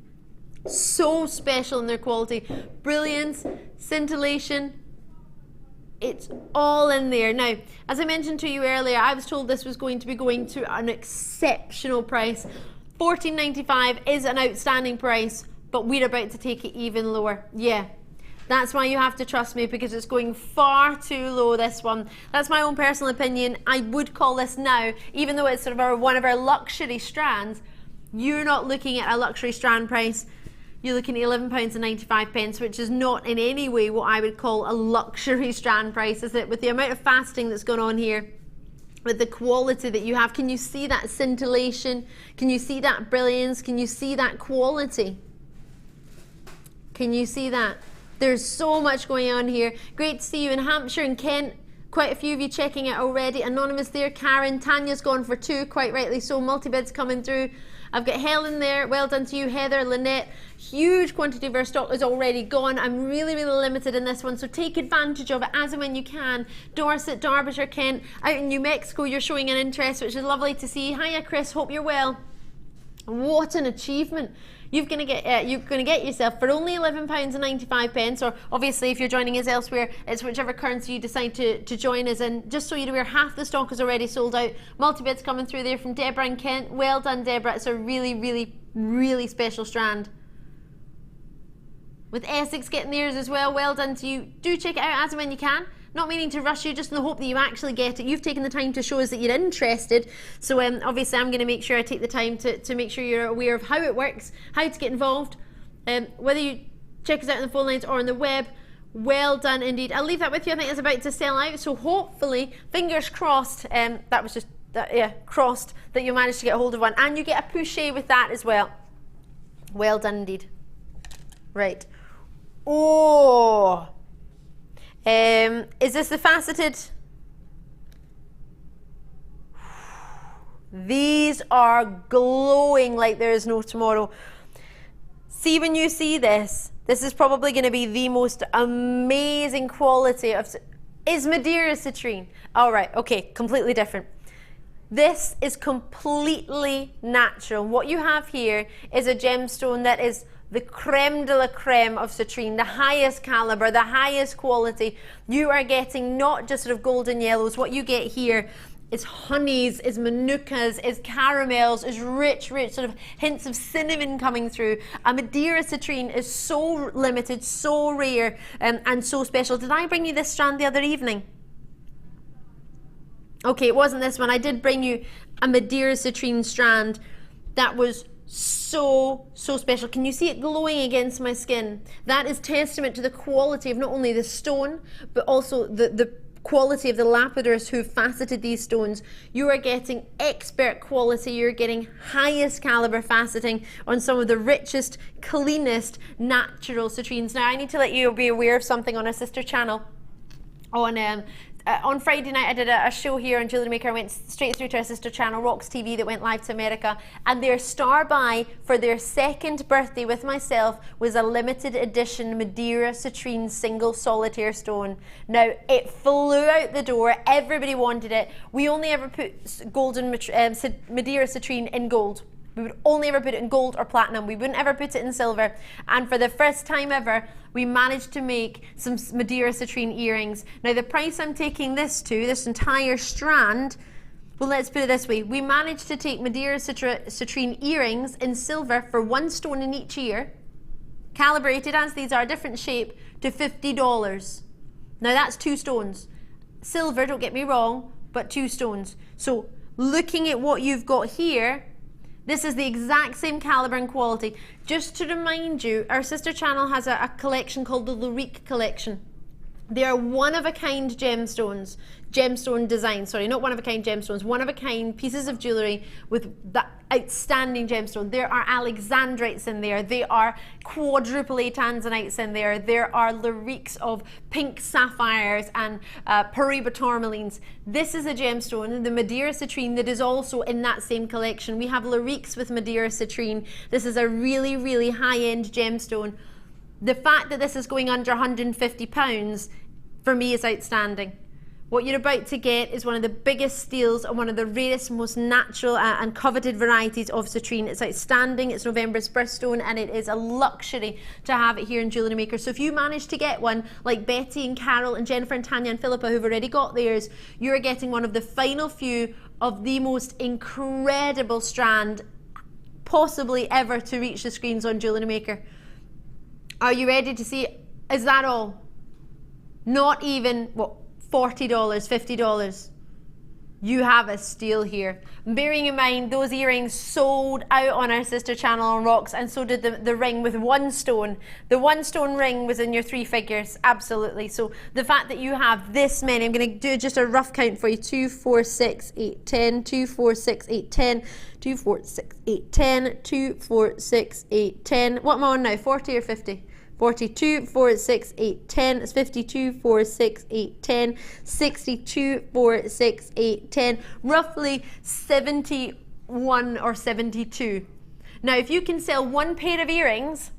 So special in their quality. Brilliance, scintillation, it's all in there. Now, as I mentioned to you earlier, I was told this was going to be going to an exceptional price. £14.95 is an outstanding price, but we're about to take it even lower. Yeah. That's why you have to trust me, because it's going far too low, this one. That's my own personal opinion. I would call this now, even though it's sort of one of our luxury strands, you're not looking at a luxury strand price. You're looking at £11.95, which is not in any way what I would call a luxury strand price, is it? With the amount of fasting that's gone on here, with the quality that you have, can you see that scintillation? Can you see that brilliance? Can you see that quality? Can you see that? There's so much going on here. Great to see you in Hampshire and Kent. Quite a few of you checking it already. Anonymous there, Karen. Tanya's gone for 2, quite rightly so. Multi-bids coming through. I've got Helen there. Well done to you, Heather, Lynette. Huge quantity of our stock is already gone. I'm really, really limited in this one, so take advantage of it as and when you can. Dorset, Derbyshire, Kent. Out in New Mexico, you're showing an interest, which is lovely to see. Hiya, Chris. Hope you're well. What an achievement. You're going to get yourself for only £11.95, or obviously if you're joining us elsewhere, it's whichever currency you decide to join us in. Just so you're aware, half the stock is already sold out. Multi-bids coming through there from Deborah and Kent. Well done, Deborah. It's a really, really, really special strand. With Essex getting theirs as well, well done to you. Do check it out as and when you can. Not meaning to rush you, just in the hope that you actually get it. You've taken the time to show us that you're interested. So obviously I'm going to make sure I take the time to make sure you're aware of how it works, how to get involved. Whether you check us out on the phone lines or on the web, well done indeed. I'll leave that with you. I think it's about to sell out. So hopefully, fingers crossed, that was just, crossed, that you managed to get a hold of one. And you get a poché with that as well. Well done indeed. Right. Oh. Is this the faceted? These are glowing like there is no tomorrow. See, when you see this is probably going to be the most amazing quality of... Is Madeira citrine? All right, okay, completely different. This is completely natural. What you have here is a gemstone that is the creme de la creme of citrine, the highest caliber, the highest quality. You are getting not just sort of golden yellows. What you get here is honeys, is manukas, is caramels, is rich sort of hints of cinnamon coming through. A Madeira citrine is so limited, so rare, and so special. Did I bring you this strand the other evening? Okay, it wasn't this one. I did bring you a Madeira citrine strand that was so special. Can you see it glowing against my skin? That is testament to the quality of not only the stone, but also the quality of the lapidarists who faceted these stones. You are getting expert quality. You're getting highest caliber faceting on some of the richest, cleanest, natural citrines. Now, I need to let you be aware of something on our sister channel. On Friday night, I did a show here on Jewellery Maker. I went straight through to our sister channel, Rocks TV, that went live to America. And their star buy for their second birthday with myself was a limited edition Madeira citrine single solitaire stone. Now, it flew out the door. Everybody wanted it. We only ever put golden Madeira citrine in gold. We would only ever put it in gold or platinum. We wouldn't ever put it in silver. And for the first time ever, we managed to make some Madeira citrine earrings. Now, the price I'm taking this to, this entire strand, well, let's put it this way. We managed to take Madeira citrine earrings in silver for 1 stone in each ear, calibrated as these are, different shape, to $50. Now, that's 2 stones. Silver, don't get me wrong, but 2 stones. So, looking at what you've got here, this is the exact same caliber and quality. Just to remind you, our sister channel has a collection called the Lorique collection. They are one-of-a-kind gemstones, gemstone designs, sorry, not one-of-a-kind gemstones, one-of-a-kind pieces of jewellery with that outstanding gemstone. There are alexandrites in there, there are quadruple A tanzanites in there, there are loriques of pink sapphires and Paraiba tourmalines. This is a gemstone, the Madeira citrine, that is also in that same collection. We have loriques with Madeira citrine. This is a really, really high-end gemstone. The fact that this is going under £150 for me is outstanding. What you're about to get is one of the biggest steals and one of the rarest, most natural and coveted varieties of citrine. It's outstanding. It's November's birthstone, and it is a luxury to have it here in Jewellery Maker. So if you manage to get one, like Betty and Carol and Jennifer and Tanya and Philippa who've already got theirs, you're getting one of the final few of the most incredible strand possibly ever to reach the screens on Jewellery Maker. Are you ready to see it? Is that all? Not even, what, $40, $50? You have a steal here. Bearing in mind, those earrings sold out on our sister channel on Rocks, and so did the ring with 1 stone. The 1 stone ring was in your 3 figures, absolutely. So the fact that you have this many, I'm going to do just a rough count for you. 2, 4, 6, 8, 10, 2, 4, 6, 8, 10, 2, 4, 6, 8, 10, 2, 4, 6, 8, 10. What am I on now, 40 or 50? 42, 4, 6, 8, 10. It's 52, 4, 6, 8, 10. 62, 4, 6, 8, 10. Roughly 71 or 72. Now, if you can sell one pair of earrings,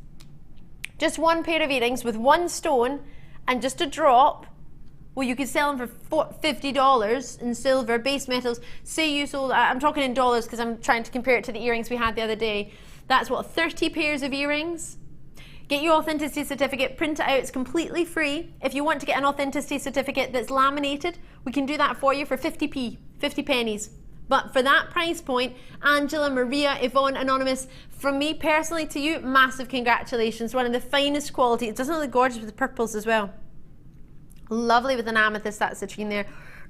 just one pair of earrings with one stone and just a drop, well, you could sell them for $50 in silver, base metals. Say you sold, I'm talking in dollars because I'm trying to compare it to the earrings we had the other day. That's what, 30 pairs of earrings? Get your authenticity certificate, print it out, it's completely free. If you want to get an authenticity certificate that's laminated, we can do that for you for 50p, 50 pennies. But for that price point, Angela, Maria, Yvonne, Anonymous, from me personally to you, massive congratulations. One of the finest quality. It doesn't look gorgeous with the purples as well. Lovely with an amethyst, that citrine there.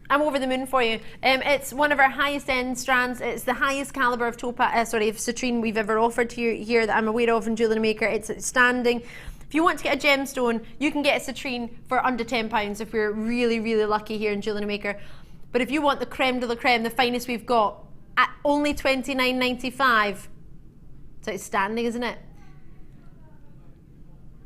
I'm over the moon for you. It's one of our highest end strands. It's the highest caliber of topaz, of citrine we've ever offered to you here that I'm aware of in Jewellery Maker. It's outstanding. If you want to get a gemstone, you can get a citrine for under £10 if we're really, really lucky here in Jewellery Maker. But if you want the creme de la creme, the finest we've got, at only $29.95, it's outstanding, isn't it?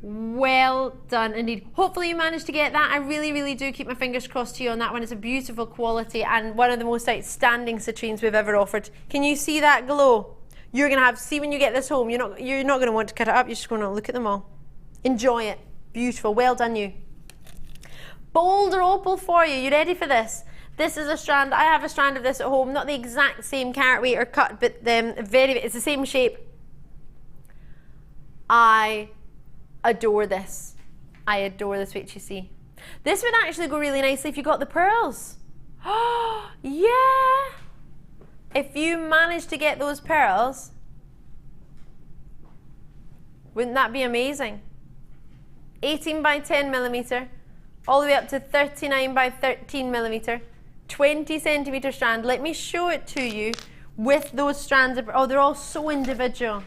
Well done indeed. Hopefully you managed to get that. I really, really do keep my fingers crossed to you on that one. It's a beautiful quality and one of the most outstanding citrines we've ever offered. Can you see that glow? You're gonna have, see when you get this home, you're not gonna want to cut it up, you're just gonna look at them all. Enjoy it. Beautiful. Well done you. Boulder opal for you. You ready for this? This is a strand. I have a strand of this at home, not the exact same carat weight or cut, but it's the same shape. I adore this. I adore this, wait till you see. This would actually go really nicely if you got the pearls. Oh, yeah. If you manage to get those pearls, wouldn't that be amazing? 18 by 10 millimeter, all the way up to 39 by 13 millimeter, 20 centimeter strand. Let me show it to you with those strands. Oh, they're all so individual.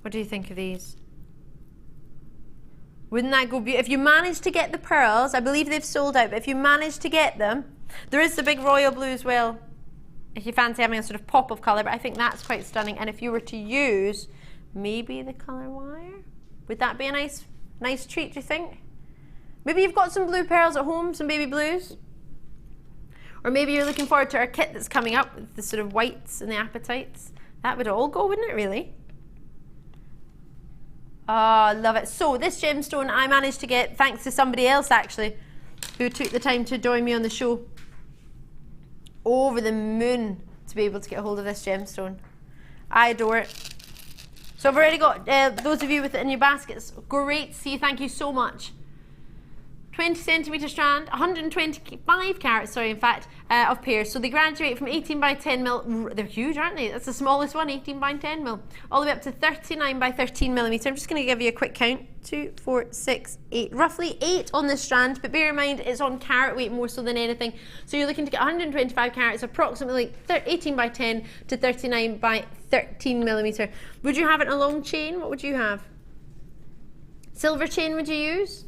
What do you think of these? Wouldn't that go beautiful? If you manage to get the pearls, I believe they've sold out, but if you manage to get them, there is the big royal blue as well, if you fancy having a sort of pop of colour, but I think that's quite stunning. And if you were to use maybe the colour wire, would that be a nice treat, do you think? Maybe you've got some blue pearls at home, some baby blues. Or maybe you're looking forward to our kit that's coming up with the sort of whites and the apatites. That would all go, wouldn't it, really? Oh, I love it. So this gemstone I managed to get thanks to somebody else actually who took the time to join me on the show. Over the moon to be able to get a hold of this gemstone. I adore it. So I've already got those of you with it in your baskets. Great to see you. Thank you so much. 20 centimeter strand, 125 carats, sorry, in fact, of pairs. So they graduate from 18 by 10 mil. They're huge, aren't they? That's the smallest one, 18 by 10 mil. All the way up to 39 by 13 millimeter. I'm just going to give you a quick count. 2, 4, 6, 8. Roughly 8 on this strand, but bear in mind it's on carat weight more so than anything. So you're looking to get 125 carats, approximately 18 by 10 to 39 by 13 millimeter. Would you have it in a long chain? What would you have? Silver chain would you use?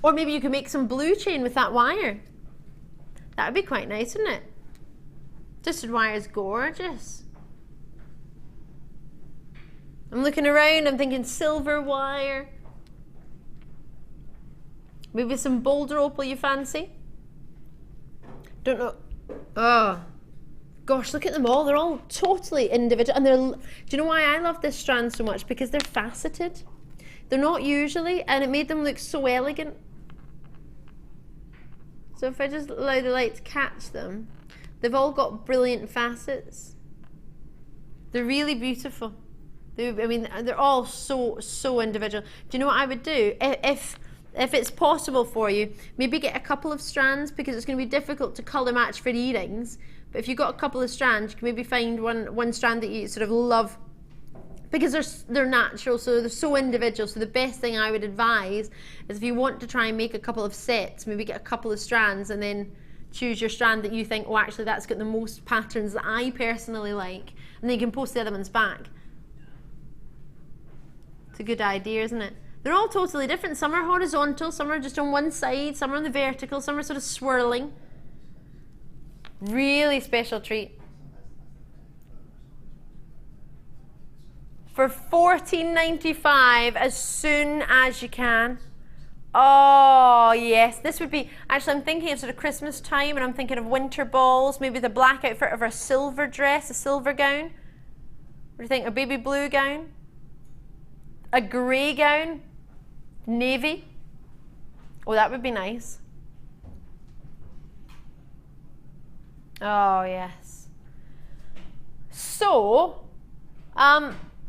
Or maybe you could make some blue chain with that wire. That would be quite nice, wouldn't it? Twisted wire is gorgeous. I'm looking around, I'm thinking silver wire. Maybe some boulder opal you fancy? Don't know. Oh, gosh, look at them all. They're all totally individual. And do you know why I love this strand so much? Because they're faceted. They're not usually, and it made them look so elegant. So if I just allow the light to catch them, they've all got brilliant facets. They're really beautiful. They're all so individual. Do you know what I would do? If it's possible for you, maybe get a couple of strands, because it's going to be difficult to colour match for earrings. But if you've got a couple of strands, you can maybe find one strand that you sort of love, because they're natural, so they're so individual. So the best thing I would advise is, if you want to try and make a couple of sets, maybe get a couple of strands and then choose your strand that you think, oh, actually that's got the most patterns that I personally like, and then you can post the other ones back. It's a good idea, isn't it? They're all totally different. Some are horizontal, some are just on one side, some are on the vertical, some are sort of swirling. Really special treat. for $14.95 as soon as you can. Oh yes, this would be, actually I'm thinking of sort of Christmas time, and I'm thinking of winter balls, maybe the black outfit of a silver dress, a silver gown. What do you think, a baby blue gown? A grey gown? Navy? Oh, that would be nice. Oh yes. So,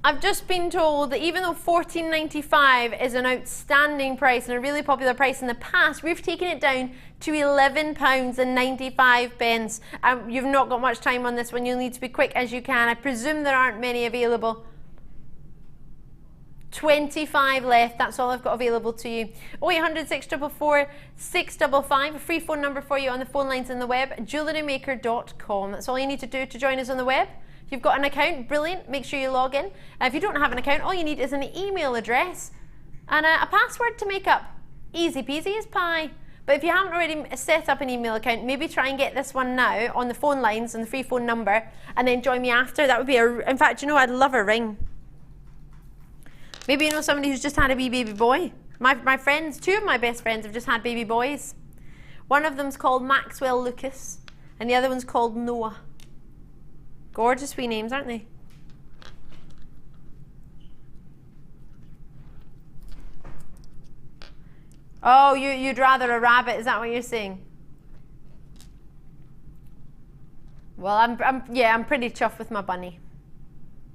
I've just been told that even though $14.95 is an outstanding price and a really popular price in the past, we've taken it down to £11.95. You've not got much time on this one. You'll need to be quick as you can. I presume there aren't many available. 25 left, that's all I've got available to you. 0800 644 655, a free phone number for you on the phone lines in the web, JewelleryMaker.com. That's all you need to do to join us on the web. If you've got an account, brilliant, make sure you log in. If you don't have an account, all you need is an email address and a password to make up. Easy peasy as pie. But if you haven't already set up an email account, maybe try and get this one now on the phone lines and the free phone number, and then join me after. That would be in fact, you know, I'd love a ring. Maybe you know somebody who's just had a wee baby boy. My friends, 2 of my best friends have just had baby boys. One of them's called Maxwell Lucas, and the other one's called Noah. Gorgeous wee names, aren't they? Oh, you'd rather a rabbit, is that what you're saying? Well, I'm pretty chuffed with my bunny.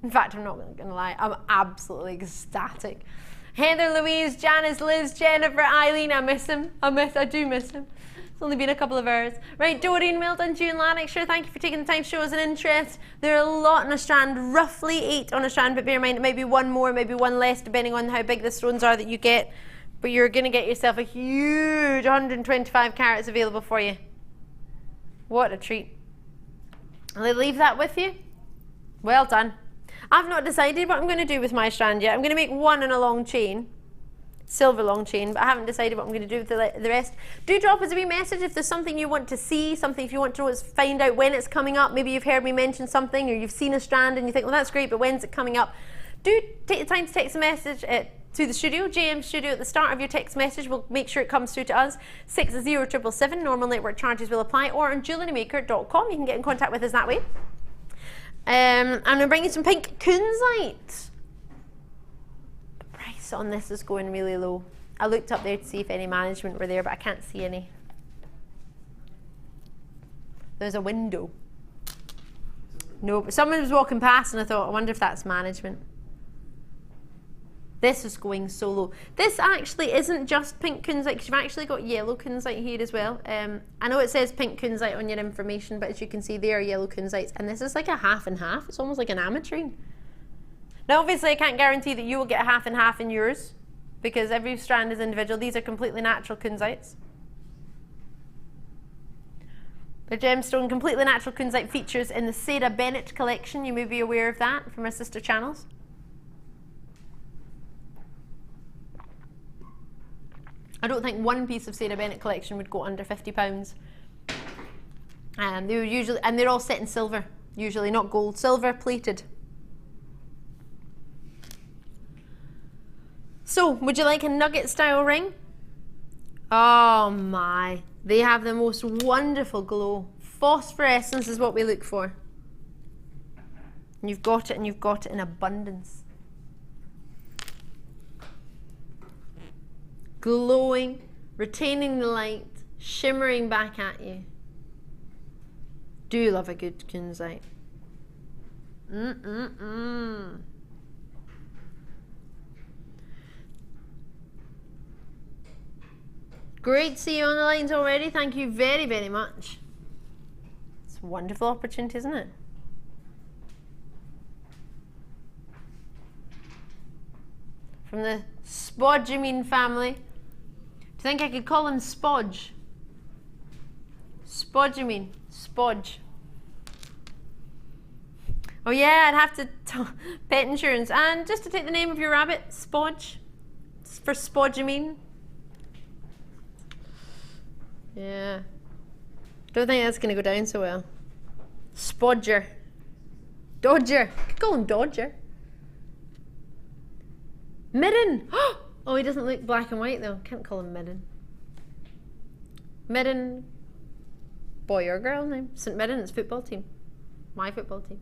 In fact, I'm not going to lie, I'm absolutely ecstatic. Heather, Louise, Janice, Liz, Jennifer, Eileen, I do miss him. It's only been a couple of hours. Right, Doreen, well done, June Lanarkshire, thank you for taking the time to show us an interest. There are a lot on a strand, roughly 8 on a strand, but bear in mind it may be 1 more, maybe 1 less, depending on how big the stones are that you get. But you're going to get yourself a huge 125 carats available for you. What a treat. I'll leave that with you. Well done. I've not decided what I'm going to do with my strand yet. I'm going to make one in a long chain, silver long chain, but I haven't decided what I'm going to do with the rest. Do drop us a wee message if there's something you want to see, something if you want to find out when it's coming up. Maybe you've heard me mention something, or you've seen a strand and you think, well, that's great, but when's it coming up? Do take the time to text a message to the studio, JM Studio, at the start of your text message. We'll make sure it comes through to us. 60777, normal network charges will apply, or on JewelleryMaker.com. You can get in contact with us that way. I'm going to bring you some pink kunzite. The price on this is going really low. I looked up there to see if any management were there, but I can't see any. There's a window. No, but someone was walking past and I thought, I wonder if that's management. This is going so low. This actually isn't just pink kunzite, because you've actually got yellow kunzite here as well. I know it says pink kunzite on your information, but as you can see, they are yellow kunzites, and this is like a half and half. It's almost like an aventurine. Now, obviously, I can't guarantee that you will get a half and half in yours, because every strand is individual. These are completely natural kunzites. The gemstone completely natural kunzite features in the Sarah Bennett collection. You may be aware of that from our sister channels. I don't think one piece of Sarah Bennett collection would go under £50. And they were usually, and they're all set in silver, usually, not gold, silver plated. So, would you like a nugget style ring? Oh my, they have the most wonderful glow. Phosphorescence is what we look for. And you've got it, and you've got it in abundance. Glowing, retaining the light, shimmering back at you. Do love a good kunzite. Great to see you on the lines already. Thank you very, very much. It's a wonderful opportunity, isn't it? From the spodumene family. Do you think I could call him Spodge? Spodumene, Spodge. Oh yeah, I'd have to pet insurance. And just to take the name of your rabbit, Spodge. It's for spodumene. Yeah. Don't think that's going to go down so well. Spodger. Dodger. Could call him Dodger. Midden! Oh, he doesn't look black and white though. Can't call him Midden. Midden, boy or girl name? St Midden, it's football team. My football team.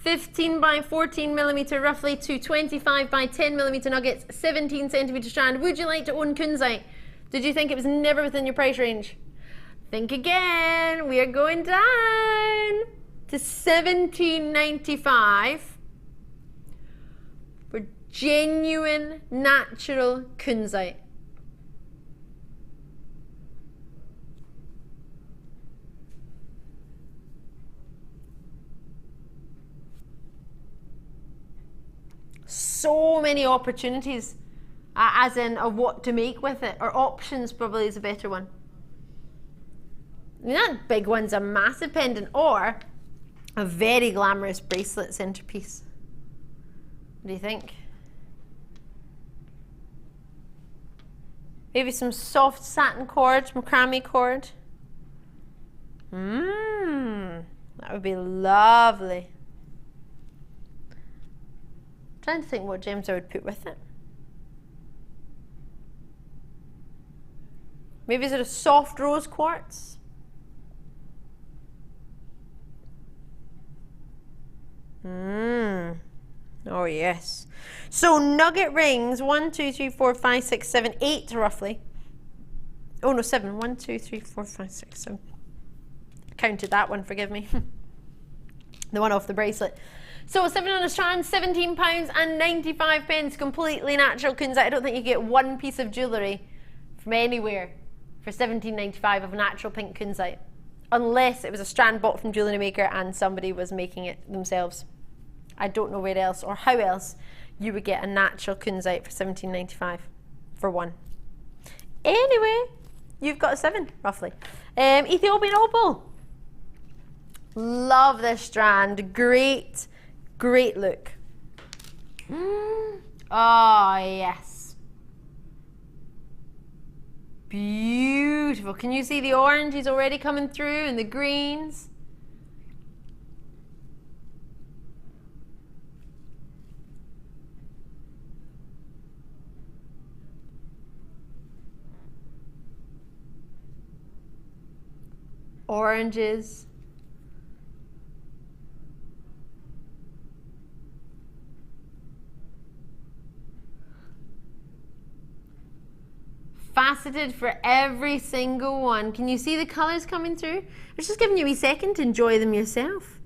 15 by 14 millimeter roughly to 25 by 10 millimeter nuggets, 17 centimeter strand. Would you like to own kunzite? Did you think it was never within your price range? Think again. We are going down to $17.95 for genuine natural kunzite. So many opportunities, as in of what to make with it, or options probably is a better one. I mean, that big one's a massive pendant or a very glamorous bracelet centerpiece. What do you think? Maybe some soft satin cord, macrame cord. That would be lovely. Trying to think what gems I would put with it. Maybe is it a soft rose quartz? Oh yes. So nugget rings, 1, 2, 3, 4, 5, 6, 7, 8 roughly. Oh no, 7. 1, 2, 3, 4, 5, 6, 7. I counted that one, forgive me. The one off the bracelet. So 7 on a strand, £17.95, completely natural kunzite. I don't think you get one piece of jewellery from anywhere for £17.95 of natural pink kunzite, unless it was a strand bought from Jewellery Maker and somebody was making it themselves. I don't know where else or how else you would get a natural kunzite for £17.95 for one. Anyway, you've got a 7 roughly. Ethiopian Opal. Love this strand. Great look. Oh yes, beautiful. Can you see the oranges already coming through and the greens? Oranges. Faceted for every single one. Can you see the colours coming through? It's just giving you a second to enjoy them yourself.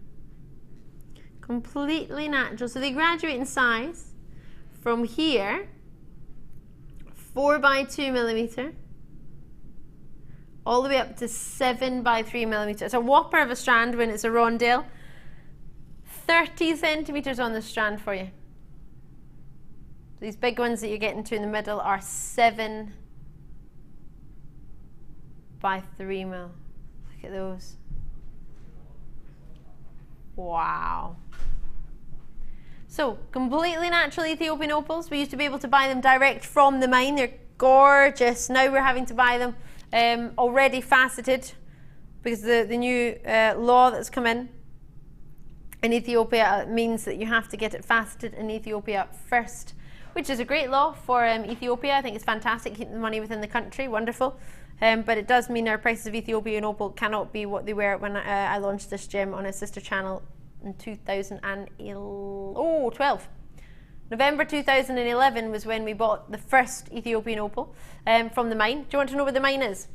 Completely natural. So they graduate in size from here, 4 by 2 millimeter, all the way up to 7 by 3 millimeter. It's a whopper of a strand when it's a rondelle. 30 centimeters on the strand for you. These big ones that you're getting to in the middle are 7 by 3 mil. Look at those. Wow. So, completely natural Ethiopian opals. We used to be able to buy them direct from the mine. They're gorgeous. Now we're having to buy them already faceted because the new law that's come in Ethiopia means that you have to get it faceted in Ethiopia first, which is a great law for Ethiopia. I think it's fantastic, keeping the money within the country, wonderful. But it does mean our prices of Ethiopian opal cannot be what they were when I launched this gem on a sister channel in 2012. November 2011 was when we bought the first Ethiopian opal from the mine. Do you want to know where the mine is?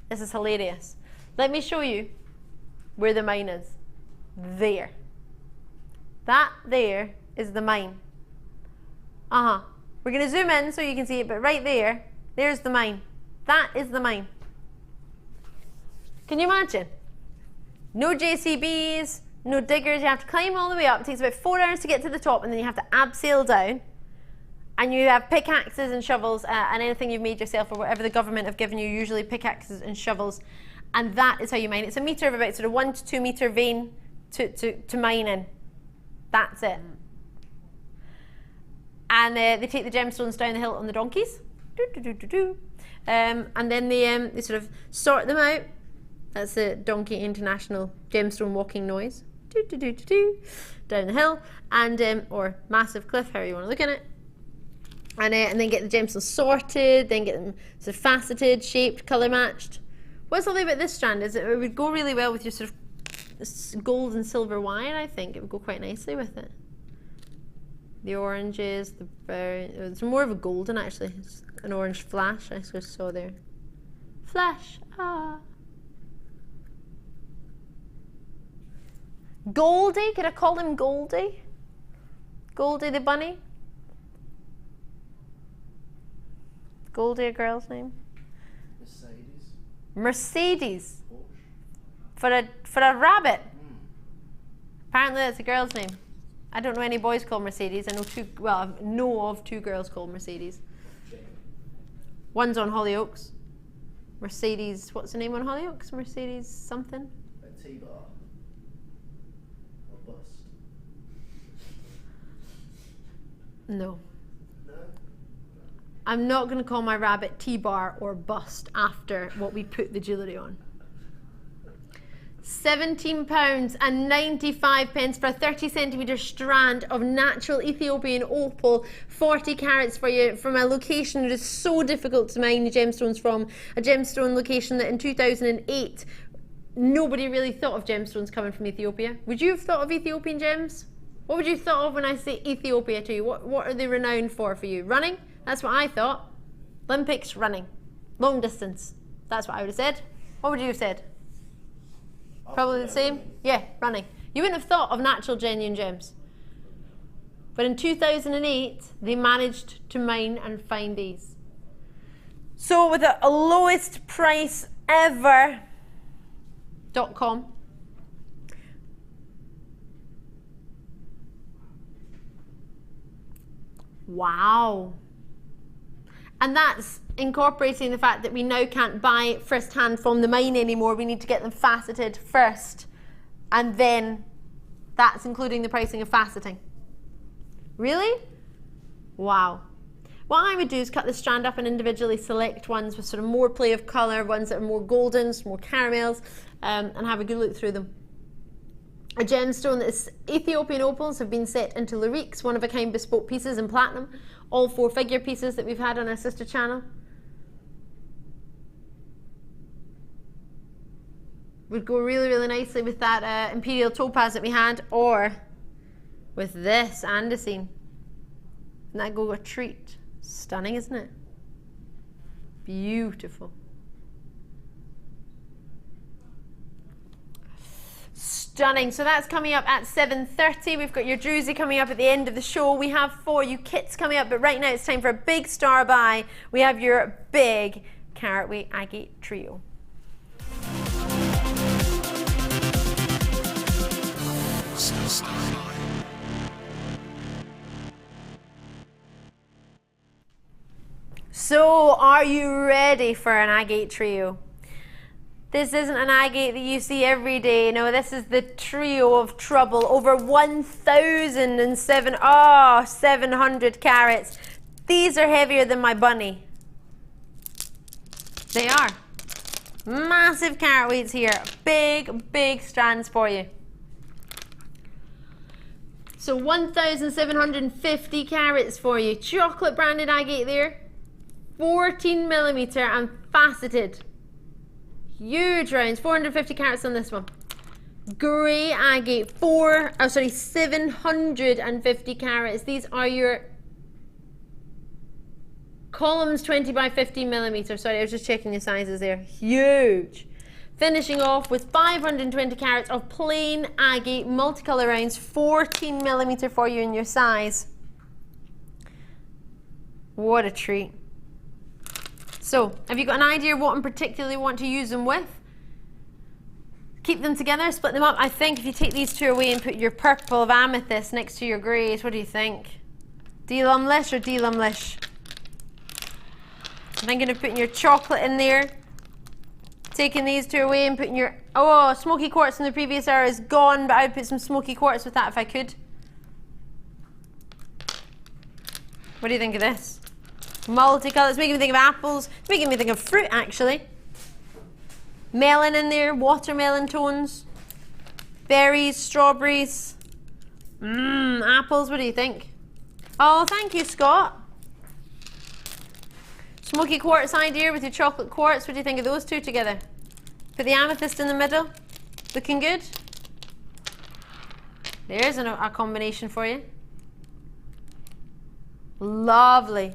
This is hilarious. Let me show you where the mine is. There. That there is the mine. We're going to zoom in so you can see it, but right there, there's the mine. That is the mine. Can you imagine? No JCBs, no diggers. You have to climb all the way up. It takes about 4 hours to get to the top, and then you have to abseil down. And you have pickaxes and shovels and anything you've made yourself or whatever the government have given you, usually pickaxes and shovels. And that is how you mine. It's a meter of about sort of 1 to 2 meter vein to mine in. That's it. And they take the gemstones down the hill on the donkeys. And then they sort of sort them out. That's the Donkey International gemstone walking noise. down the hill, and or massive cliff, however you want to look at it. And then get the gemstones sorted, then get them sort of faceted, shaped, colour matched. What's lovely about this strand is it would go really well with your sort of gold and silver wire. I think it would go quite nicely with it. The oranges, the brown, it's more of a golden actually. It's an orange flash I just saw there. Flash, ah. Goldie, could I call him Goldie? Goldie the bunny? Goldie a girl's name? Mercedes. Mercedes? Porsche. For a rabbit? Apparently that's a girl's name. I don't know any boys called Mercedes. I know of two girls called Mercedes. One's on Hollyoaks. Mercedes, what's the name on Hollyoaks? Mercedes something? A T-bar. Or bust. No. No? I'm not going to call my rabbit T-bar or bust after what we put the jewellery on. £17.95 for a 30cm strand of natural Ethiopian opal, 40 carats for you, from a location that is so difficult to mine gemstones from, a gemstone location that in 2008 nobody really thought of gemstones coming from Ethiopia. Would you have thought of Ethiopian gems? What would you thought of when I say Ethiopia to you? What are they renowned for you? Running? That's what I thought. Olympics, running. Long distance. That's what I would have said. What would you have said? Probably the same? Yeah, running. You wouldn't have thought of natural genuine gems. But in 2008, they managed to mine and find these. So with a lowest price ever .com. Wow. And that's incorporating the fact that we now can't buy first hand from the mine anymore. We need to get them faceted first, and then that's including the pricing of faceting. Really? Wow. What I would do is cut the strand up and individually select ones with sort of more play of colour, ones that are more goldens, more caramels, and have a good look through them. A gemstone that is Ethiopian opals have been set into lyriques, one-of-a-kind bespoke pieces in platinum, all 4 figure pieces that we've had on our sister channel. Would go really, really nicely with that Imperial Topaz that we had, or with this Andesine. And that go a treat. Stunning, isn't it? Beautiful. Stunning. So that's coming up at 7:30. We've got your druzy coming up at the end of the show. We have for you kits coming up, but right now it's time for a big star buy. We have your big carat weight agate trio. So, are you ready for an agate trio? This isn't an agate that you see every day. No, this is the trio of trouble. Over 700 carats. These are heavier than my bunny. They are. Massive carat weights here. Big, big strands for you. So 1,750 carats for you. Chocolate branded agate there. 14mm and faceted. Huge rounds. 450 carats on this one. Grey agate. 750 carats. These are your columns 20 by 15mm. Sorry, I was just checking the sizes there. Huge. Finishing off with 520 carats of plain agate multicolour rounds. 14mm for you in your size. What a treat. So, have you got an idea of what in particular you want to use them with? Keep them together, split them up. I think if you take these two away and put your purple of amethyst next to your greys, what do you think? D-lumlish or D-lumlish? I'm thinking of putting your chocolate in there. Taking these two away and putting your... Oh, smoky quartz from the previous hour is gone, but I would put some smoky quartz with that if I could. What do you think of this? Multicolour. It's making me think of apples. It's making me think of fruit, actually. Melon in there, watermelon tones. berries, strawberries, apples. What do you think? Oh, thank you, Scott. Smoky quartz idea with your chocolate quartz. What do you think of those two together? Put the amethyst in the middle. Looking good? There's a combination for you. Lovely.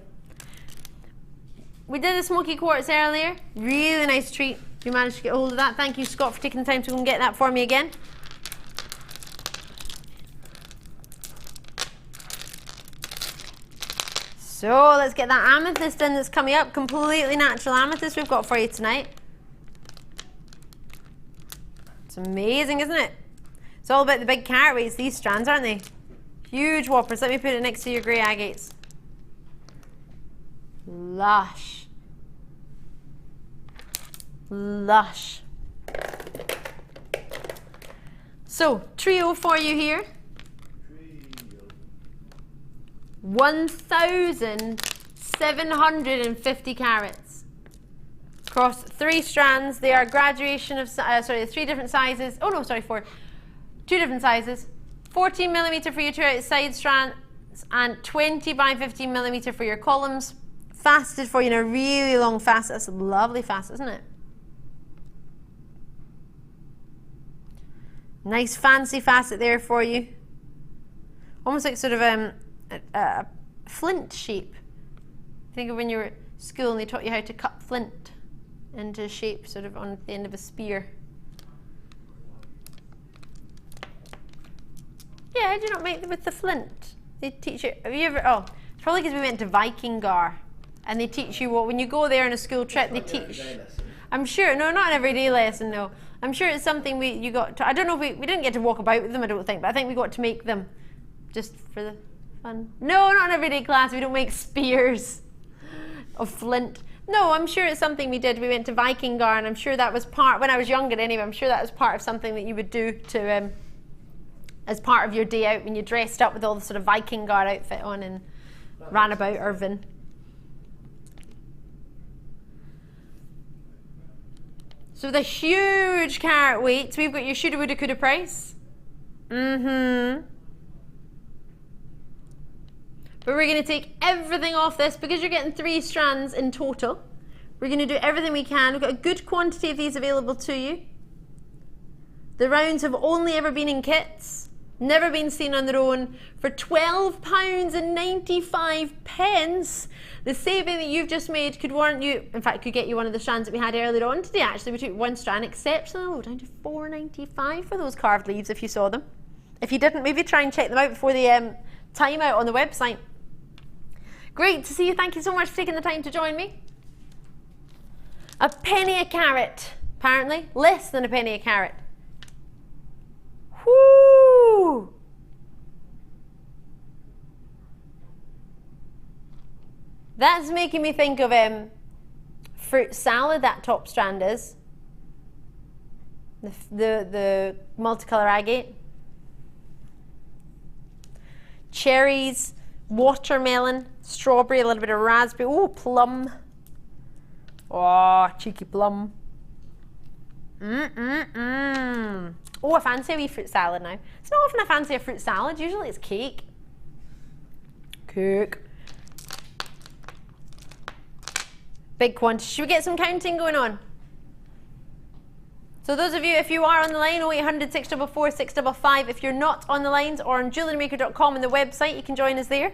We did the smoky quartz earlier. Really nice treat. You managed to get hold of that. Thank you, Scott, for taking the time to go and get that for me again. So let's get that amethyst in that's coming up. Completely natural amethyst we've got for you tonight. It's amazing, isn't it? It's all about the big carat weights, these strands, aren't they? Huge whoppers. Let me put it next to your grey agates. Lush. Lush. So, trio for you here. 1,750 carats. Across 3 strands. They are graduation of, 3 different sizes. Oh no, sorry, 4. 2 different sizes. 14mm for your 2 outside strands and 20 by 15mm for your columns. Faceted for you in a really long facet. That's a lovely facet, isn't it? Nice fancy facet there for you. Almost like sort of a flint shape. Think of when you were at school and they taught you how to cut flint into shape, sort of on the end of a spear. Yeah, do you not make them with the flint? They teach you. Have you ever? Oh, it's probably because we went to Vikingar, and they teach you what when you go there on a school trip. They teach. I'm sure. No, not an everyday lesson. No, I'm sure it's something you got to. I don't know if we didn't get to walk about with them. I don't think, but I think we got to make them, just for the fun. No, not an everyday class. We don't make spears of flint. No, I'm sure it's something we did. We went to Vikingar, and I'm sure that was part when I was younger. Anyway, I'm sure that was part of something that you would do to. As part of your day out when you dressed up with all the sort of Vikingar outfit on and ran about Irvine. So the huge carat weights, we've got your shoulda, woulda, coulda price. But we're going to take everything off this because you're getting 3 strands in total. We're going to do everything we can. We've got a good quantity of these available to you. The rounds have only ever been in kits. Never been seen on their own. For £12.95, the saving that you've just made could warrant you, in fact, could get you one of the strands that we had earlier on today. Actually, we took 1 strand exceptionally low, down to £4.95 for those carved leaves if you saw them. If you didn't, maybe try and check them out before the time out on the website. Great to see you. Thank you so much for taking the time to join me. A penny a carat, apparently. Less than a penny a carat. Whoo! That's making me think of fruit salad, that top strand is. The multicolour agate. Cherries, watermelon, strawberry, a little bit of raspberry. Oh, plum. Oh, cheeky plum. Oh, I fancy a wee fruit salad now. It's not often I fancy a fruit salad. Usually it's cake. Cake. Big quantity. Should we get some counting going on? So those of you, if you are on the line, 0800 644 655. If you're not on the lines or on JewelleryMaker.com on the website, you can join us there.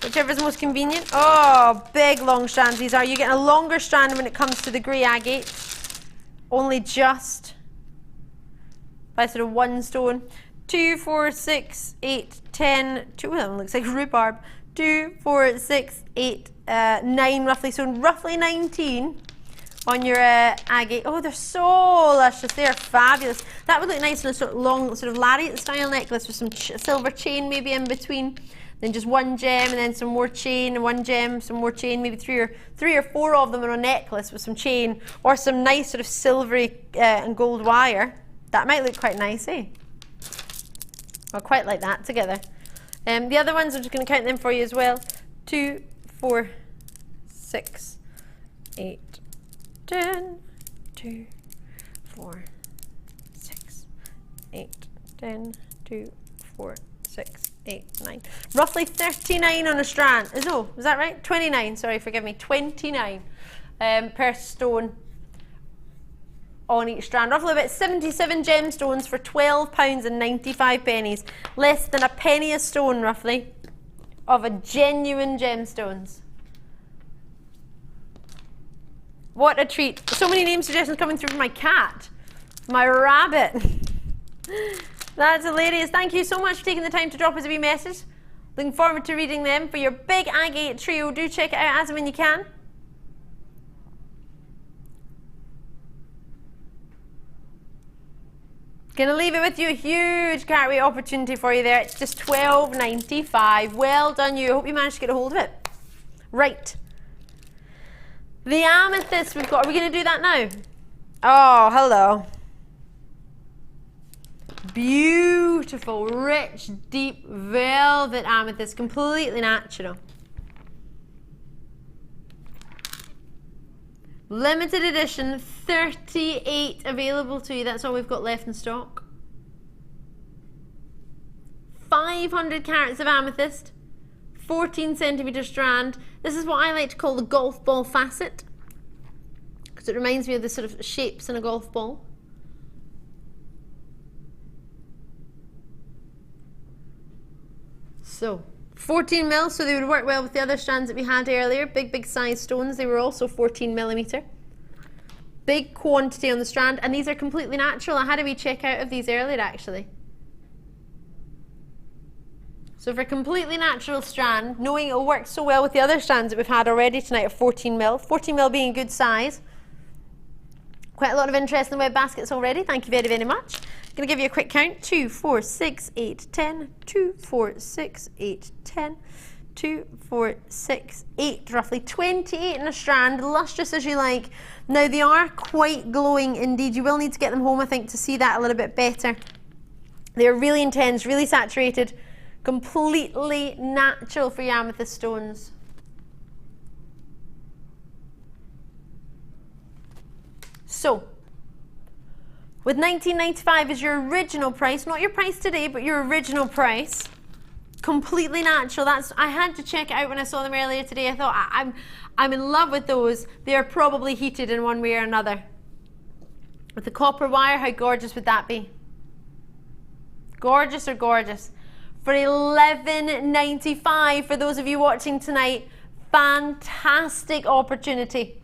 Whichever's most convenient. Oh, big long strands these are. You're getting a longer strand when it comes to the grey agate. Only just by sort of 1 stone. 2, 4, 6, 8, 10, 2, well, that one looks like rhubarb. 2, 4, 6, 8, 9 roughly, so roughly 19 on your agate. Oh, they're so luscious, they're fabulous. That would look nice in a sort of long, sort of lariat style necklace with some silver chain maybe in between. Then just 1 gem and then some more chain, and 1 gem, some more chain, maybe 3 or 4 of them on a necklace with some chain, or some nice sort of silvery and gold wire. That might look quite nice, eh? I quite like that together. The other ones, I'm just going to count them for you as well. 2, 4, 6, 8, 10, 2, 4, 6, 8, 10, 2, 4, 6, 8, 9. Roughly 39 on a strand. Is that right? 29, sorry, forgive me. 29 per stone on each strand. Roughly about 77 gemstones for £12.95. Less than a penny a stone, roughly, of a genuine gemstones. What a treat. So many name suggestions coming through from my cat, my rabbit. That's hilarious. Thank you so much for taking the time to drop us a wee message. Looking forward to reading them. For your big agate trio, do check it out as and when you can. Gonna leave it with you, a huge cartwheel opportunity for you there. It's just £12.95. Well done you. Hope you managed to get a hold of it. Right. The amethyst we've got. Are we gonna do that now? Oh, hello. Beautiful, rich, deep velvet amethyst, completely natural. Limited edition, 38 available to you. That's all we've got left in stock. 500 carats of amethyst, 14 centimetre strand. This is what I like to call the golf ball facet, because it reminds me of the sort of shapes in a golf ball. So 14 mil, so they would work well with the other strands that we had earlier. Big size stones. They were also 14 millimetre. Big quantity on the strand, and these are completely natural. I had a wee check out of these earlier actually. So for a completely natural strand, knowing it'll work so well with the other strands that we've had already tonight of 14 mil. 14 mil being a good size. Quite a lot of interest in the web baskets already. Thank you very, very much. I'm going to give you a quick count. 2, 4, 6, 8, 10. 2, 4, 6, 8, 10. 2, 4, 6, 8. Roughly 28 in a strand, lustrous as you like. Now they are quite glowing indeed. You will need to get them home, I think, to see that a little bit better. They're really intense, really saturated, completely natural for your amethyst stones. So, with $19.95 as your original price, not your price today, but your original price, completely natural. I had to check it out when I saw them earlier today. I thought, I'm in love with those. They are probably heated in one way or another. With the copper wire, how gorgeous would that be? Gorgeous or gorgeous? For $11.95 for those of you watching tonight, fantastic opportunity.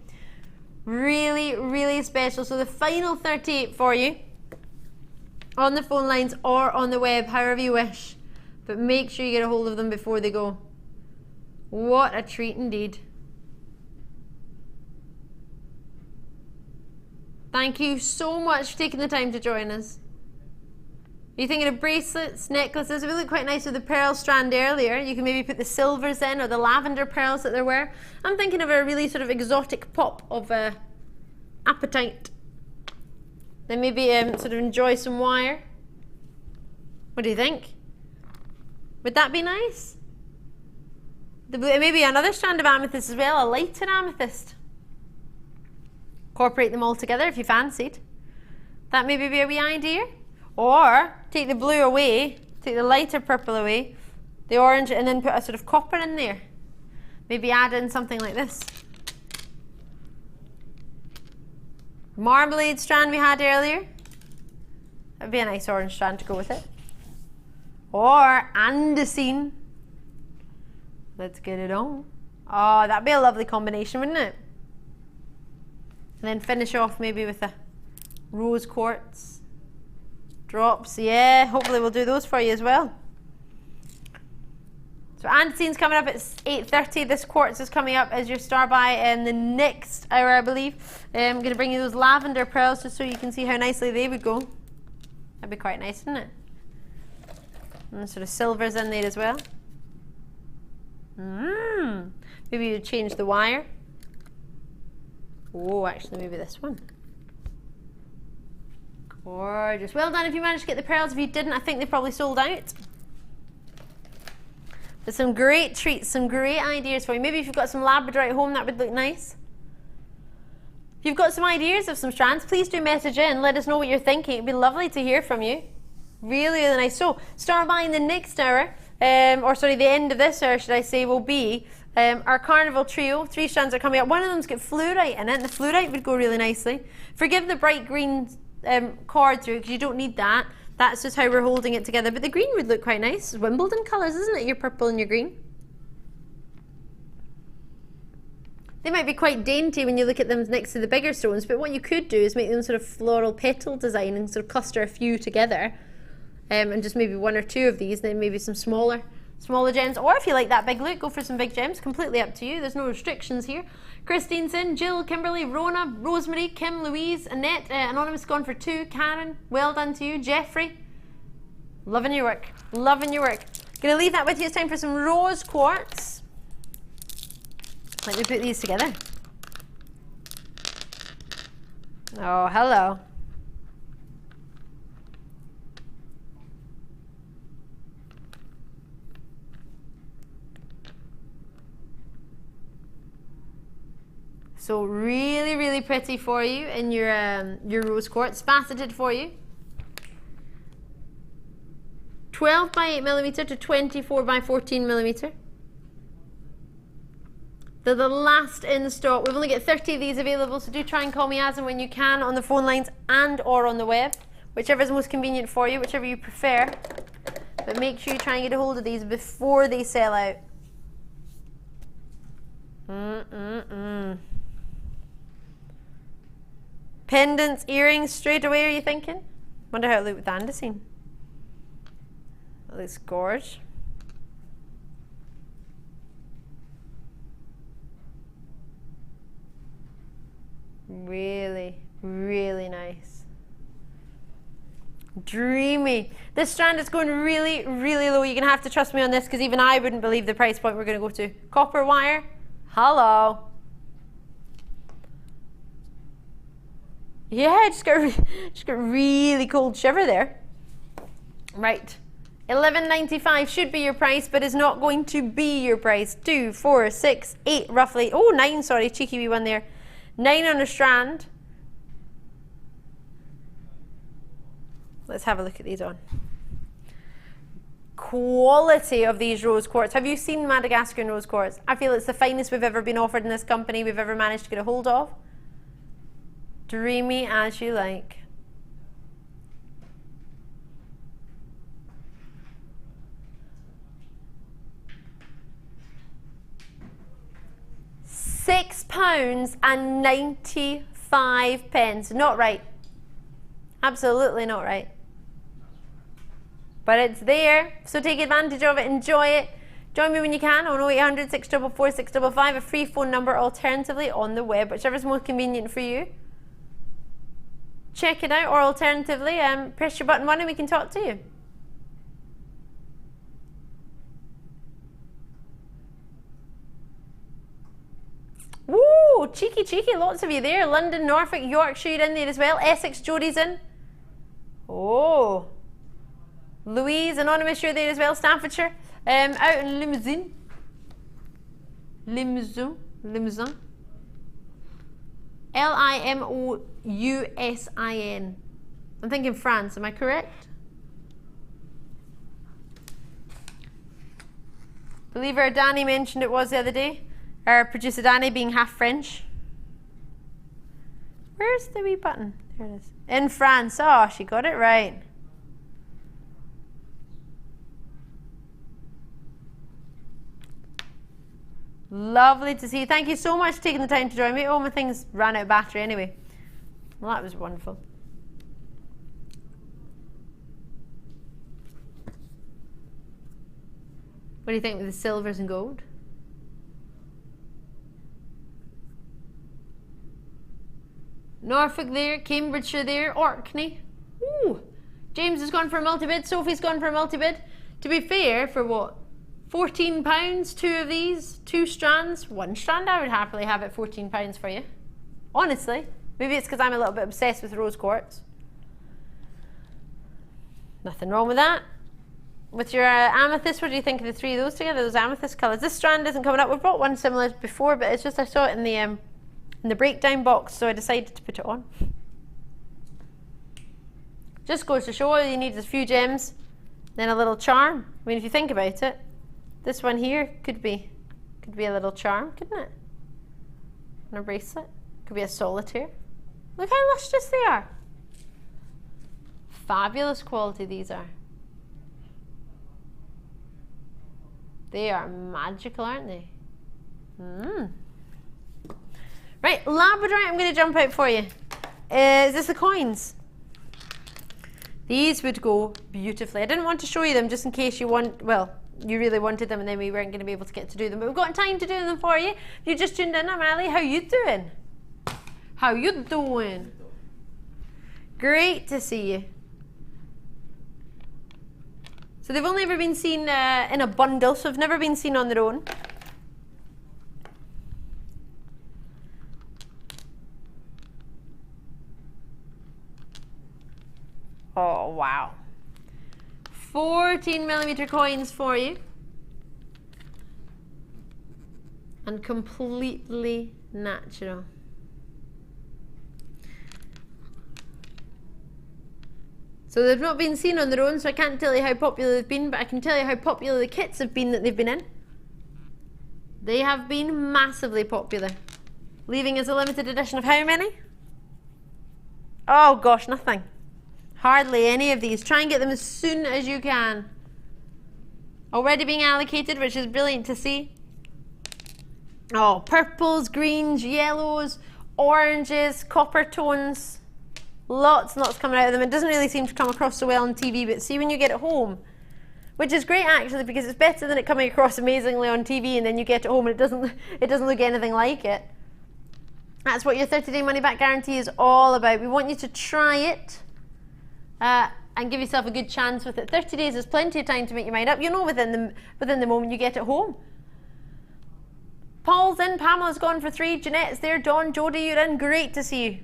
Really, really special. So the final 38 for you on the phone lines or on the web, however you wish. But make sure you get a hold of them before they go. What a treat indeed. Thank you so much for taking the time to join us. Are you thinking of bracelets, necklaces? It would look quite nice with the pearl strand earlier. You can maybe put the silvers in or the lavender pearls that there were. I'm thinking of a really sort of exotic pop of apatite. Then maybe sort of enjoy some wire. What do you think? Would that be nice? Maybe another strand of amethyst as well, a lighter amethyst. Incorporate them all together if you fancied. That maybe be a wee idea. Or take the blue away, take the lighter purple away, the orange, and then put a sort of copper in there. Maybe add in something like this. Marmalade strand we had earlier. That would be a nice orange strand to go with it. Or andesine. Let's get it on. Oh, that'd be a lovely combination, wouldn't it? And then finish off maybe with a rose quartz. Drops, yeah, hopefully we'll do those for you as well. So andesine's coming up at 8:30. This quartz is coming up as your star buy in the next hour, I believe. I'm going to bring you those lavender pearls just so you can see how nicely they would go. That'd be quite nice, wouldn't it? And sort of silvers in there as well. Maybe you change the wire. Oh, actually maybe this one. Gorgeous. Well done if you managed to get the pearls. If you didn't, I think they probably sold out. But some great treats, some great ideas for you. Maybe if you've got some Labradorite at home, that would look nice. If you've got some ideas of some strands, please do message in. Let us know what you're thinking. It'd be lovely to hear from you. Really, really nice. So start by in the next hour, or sorry, the end of this hour, should I say, will be our Carnival Trio. 3 strands are coming up. One of them's got fluorite in it, and the fluorite would go really nicely. Forgive the bright green cord through, because you don't need that. That's just how we're holding it together. But the green would look quite nice. It's Wimbledon colours, isn't it? Your purple and your green. They might be quite dainty when you look at them next to the bigger stones, but what you could do is make them sort of floral petal design and sort of cluster a few together, and just maybe 1 or 2 of these, then maybe some smaller gems. Or if you like that big look, go for some big gems. Completely up to you. There's no restrictions here. Christine Sin, Jill, Kimberly, Rona, Rosemary, Kim, Louise, Annette, Anonymous gone for 2, Karen, well done to you, Jeffrey. Loving your work. Loving your work. Gonna leave that with you. It's time for some rose quartz. Let me put these together. Oh, hello. So really, really pretty for you in your rose quartz, faceted for you. 12 by 8mm to 24 by 14mm. They're the last in stock. We've only got 30 of these available, so do try and call me as and when you can on the phone lines and or on the web, whichever is most convenient for you, whichever you prefer. But make sure you try and get a hold of these before they sell out. Pendants, earrings, straight away, are you thinking? Wonder how it looked with Andesine. It looks gorgeous. Really, really nice. Dreamy. This strand is going really, really low. You're going to have to trust me on this, because even I wouldn't believe the price point we're going to go to. Copper wire. Hello. Yeah, just got really cold shiver there. Right. $11.95 should be your price, but is not going to be your price. 2, 4, 6, 8 roughly. Oh, 9, sorry, cheeky wee one there. 9 on a strand. Let's have a look at these on. Quality of these rose quartz. Have you seen Madagascar rose quartz? I feel it's the finest we've ever been offered in this company, we've ever managed to get a hold of. Dreamy as you like. £6.95. Not right. Absolutely not right. But it's there, so take advantage of it, enjoy it. Join me when you can on 0800 644 655, a free phone number, alternatively on the web, whichever's most convenient for you. Check it out, or alternatively, press your button 1 and we can talk to you. Woo! Cheeky, cheeky, lots of you there. London, Norfolk, Yorkshire, you're in there as well. Essex, Jodie's in. Oh. Louise, Anonymous, you're there as well. Staffordshire. Out in Limousin. Limousin. Limousin. I'm thinking France, am I correct? Believe her, Danny mentioned it was the other day. Our producer Danny being half French. Where's the wee button? There it is. In France. Oh, she got it right. Lovely to see you. Thank you so much for taking the time to join me. Oh, my things ran out of battery anyway. Well, that was wonderful. What do you think with the silvers and gold? Norfolk there, Cambridgeshire there, Orkney. Ooh. James has gone for a multi-bid, Sophie's gone for a multi-bid. To be fair, for what? £14, 2 of these, 2 strands. 1 strand I would happily have at £14 for you. Honestly. Maybe it's because I'm a little bit obsessed with rose quartz. Nothing wrong with that. With your amethyst, what do you think of the 3 of those together, those amethyst colours? This strand isn't coming up. We've brought one similar before, but it's just I saw it in the breakdown box, so I decided to put it on. Just goes to show all you need is a few gems, then a little charm. I mean, if you think about it, this one here could be a little charm, couldn't it? And a bracelet. Could be a solitaire. Look how lustrous they are. Fabulous quality these are. They are magical, aren't they? Right, Labradorite, I'm going to jump out for you. Is this the coins? These would go beautifully. I didn't want to show you them just in case you you really wanted them and then we weren't going to be able to get to do them. But we've got time to do them for you. If you just tuned in, I'm Ali. How you doing? How you doing? Great to see you. So they've only ever been seen in a bundle, so they've never been seen on their own. Oh, wow. 14mm coins for you. And completely natural. So they've not been seen on their own, so I can't tell you how popular they've been, but I can tell you how popular the kits have been that they've been in. They have been massively popular. Leaving us a limited edition of how many? Oh gosh, nothing. Hardly any of these. Try and get them as soon as you can. Already being allocated, which is brilliant to see. Oh, purples, greens, yellows, oranges, copper tones. Lots and lots coming out of them. It doesn't really seem to come across so well on TV, but see when you get it home, which is great actually, because it's better than it coming across amazingly on TV and then you get it home and it doesn't look anything like it. That's what your 30-day money-back guarantee is all about. We want you to try it and give yourself a good chance with it. 30 days is plenty of time to make your mind up. You know within the moment you get it home. Paul's in, Pamela's gone for 3, Jeanette's there, Dawn, Jodie, you're in. Great to see you.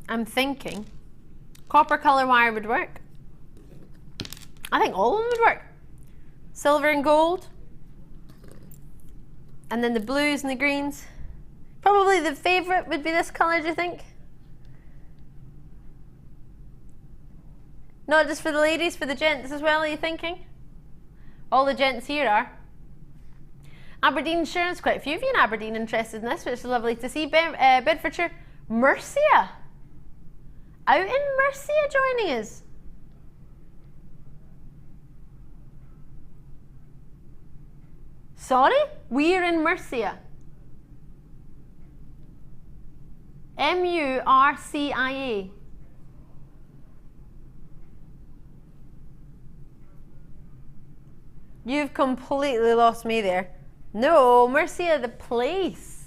I'm thinking copper colour wire would work. I think all of them would work. Silver and gold. And then the blues and the greens. Probably the favourite would be this colour, do you think? Not just for the ladies, for the gents as well, are you thinking? All the gents here are. Aberdeenshire, there's quite a few of you in Aberdeen interested in this, which is lovely to see. Bedfordshire, Mercia. Out in Mercia joining us. Sorry? We're in Mercia. M-U-R-C-I-A. You've completely lost me there. No, Mercia the place.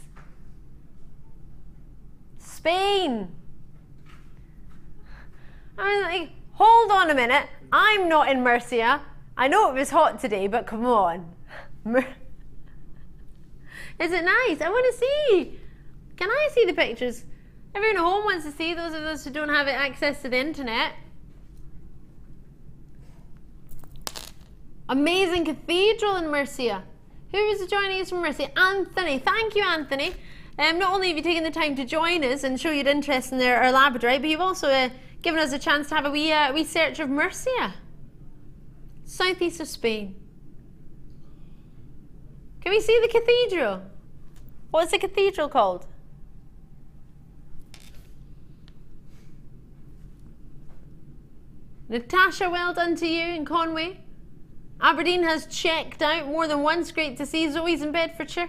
Spain. I was like, hold on a minute. I'm not in Mercia. I know it was hot today, but come on. Is it nice? I want to see. Can I see the pictures? Everyone at home wants to see, those of us who don't have access to the internet. Amazing cathedral in Mercia. Who is joining us from Mercia? Anthony. Thank you, Anthony. Not only have you taken the time to join us and show your interest in our Labradorite, but you've also given us a chance to have a wee search of Mercia. Southeast of Spain. Can we see the cathedral? What's the cathedral called? Natasha, well done to you in Conway. Aberdeen has checked out more than once. Great to see. Zoe's in Bedfordshire.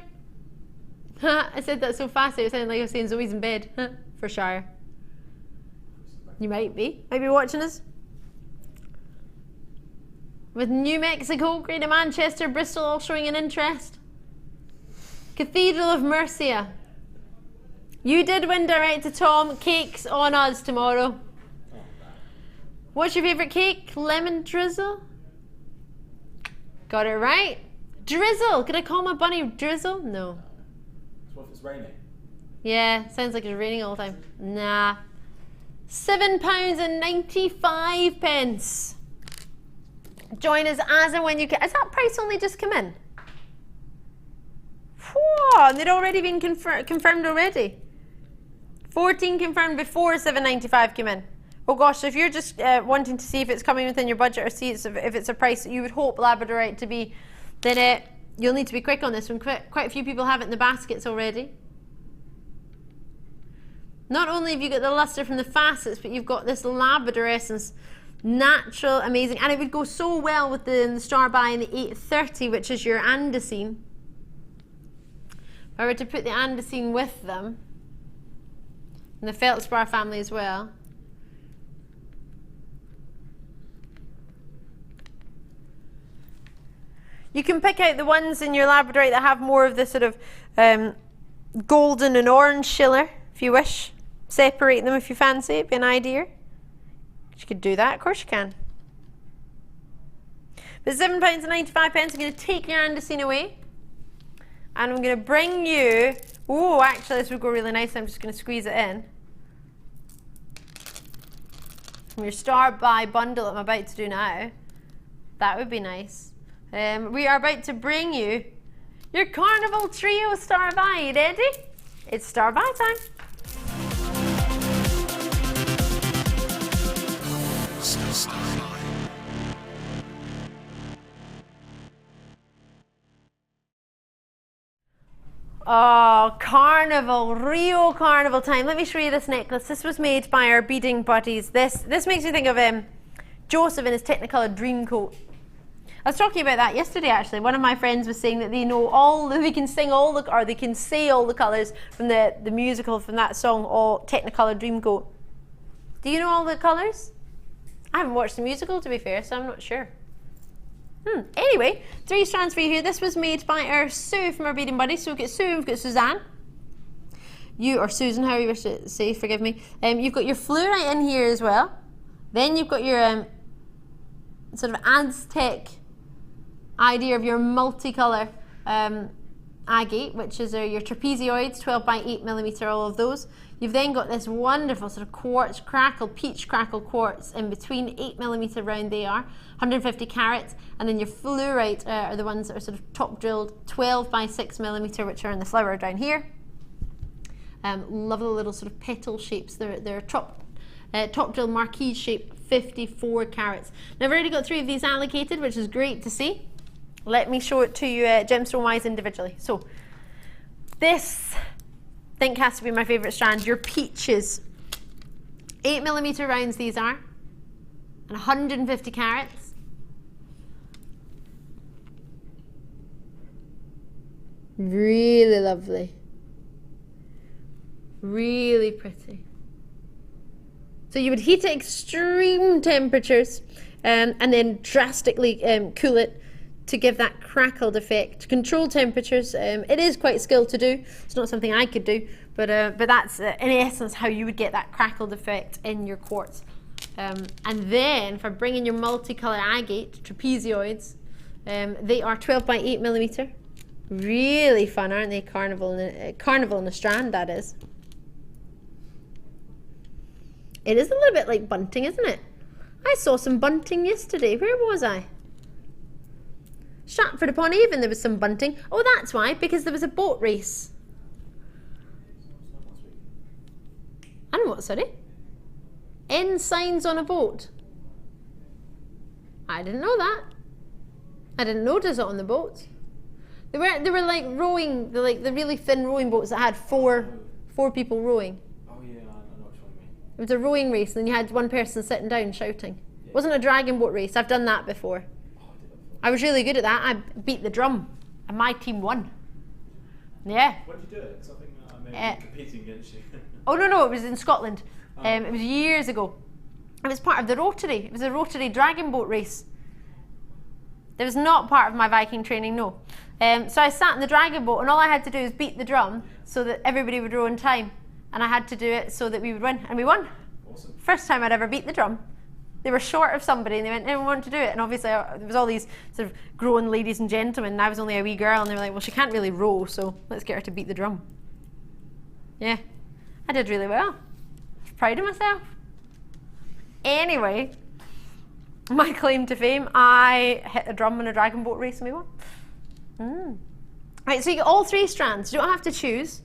I said that so fast it sounded like I was saying Zoe's in bed. For Shire. You might be watching us. With New Mexico, Greater Manchester, Bristol all showing an interest. Cathedral of Mercia. You did win direct to Tom. Cake's on us tomorrow. What's your favourite cake? Lemon drizzle? Got it right. Drizzle. Could I call my bunny Drizzle? No. What if it's raining? Yeah, sounds like it's raining all the time. Nah. £7.95. Join us as and when you can. Has that price only just come in? Whoa, and they'd already been confirmed already. 14 confirmed before 7.95 came in. Oh gosh, so if you're just wanting to see if it's coming within your budget or see if it's a price that you would hope Labradorite to be, then you'll need to be quick on this one. Quite a few people have it in the baskets already. Not only have you got the luster from the facets, but you've got this Labrador essence, natural, amazing, and it would go so well with the Star by and the 830, which is your Andesine. If I were to put the Andesine with them, and the Feldspar family as well. You can pick out the ones in your Labradorite that have more of the sort of golden and orange schiller, if you wish. Separate them if you fancy, it'd be an idea. You could do that, of course you can. But £7.95, I'm going to take your Andesine away. And I'm going to bring you, oh, actually this would go really nice, I'm just going to squeeze it in. From your Star by bundle that I'm about to do now. That would be nice. We are about to bring you your Carnival Trio Star by. You ready? It's Star by time. Oh, Carnival, Rio Carnival time. Let me show you this necklace. This was made by our beading buddies. This makes me think of Joseph in his Technicolor Dreamcoat. I was talking about that yesterday actually. One of my friends was saying that they know they can sing all the, or they can say all the colours from the musical, from that song, all Technicolor Dreamcoat. Do you know all the colours? I haven't watched the musical to be fair, so I'm not sure. Anyway, 3 strands for you here. This was made by our Sue from our beading buddies. So we've got Sue, we've got Suzanne. You, or Susan, however you wish to say, forgive me. You've got your Fluorite in here as well. Then you've got your sort of Aztec idea of your multicolour agate, which is your trapezoids, 12 by 8 millimetre, all of those. You've then got this wonderful sort of quartz crackle, peach crackle quartz in between, 8 millimetre round they are, 150 carats, and then your Fluorite are the ones that are sort of top drilled, 12 by 6 millimetre, which are in the flower down here. Lovely little sort of petal shapes. They're top drill marquise shape, 54 carats. Now I've already got 3 of these allocated, which is great to see. Let me show it to you gemstone wise individually. So this I think has to be my favourite strand, your peaches. 8 millimetre rounds these are, and 150 carats. Really lovely. Really pretty. So you would heat at extreme temperatures and then drastically cool it to give that crackled effect. To control temperatures, it is quite skilled to do. It's not something I could do, but that's in essence how you would get that crackled effect in your quartz. And then for bringing your multicolour agate, trapezoids, they are 12 by 8 millimetre. Really fun, aren't they? Carnival in a strand, that is. It is a little bit like bunting, isn't it? I saw some bunting yesterday. Where was I? Stratford upon Avon, there was some bunting. Oh, that's why, because there was a boat race. I don't know what, sorry? N signs on a boat. I didn't know that. I didn't notice it on the boats. They were like rowing, the really thin rowing boats that had four people rowing. Oh yeah, I know what you mean. It was a rowing race, and you had one person sitting down shouting. Yeah. It wasn't a dragon boat race. I've done that before. I was really good at that. I beat the drum, and my team won. Yeah. When did you do it? Because I think I may be competing against you. Oh no, it was in Scotland. It was years ago. It was part of the Rotary. It was a Rotary dragon boat race. It was not part of my Viking training, no. So I sat in the dragon boat, and all I had to do was beat the drum so that everybody would row in time, and I had to do it so that we would win, and we won. Awesome. First time I'd ever beat the drum. They were short of somebody, and they went, anyone want to do it? And obviously there was all these sort of grown ladies and gentlemen, and I was only a wee girl, and they were like, well, she can't really row, so let's get her to beat the drum. Yeah, I did really well. I was proud of myself. Anyway, my claim to fame, I hit a drum in a dragon boat race and we won. Right, so you get all 3 strands. You don't have to choose.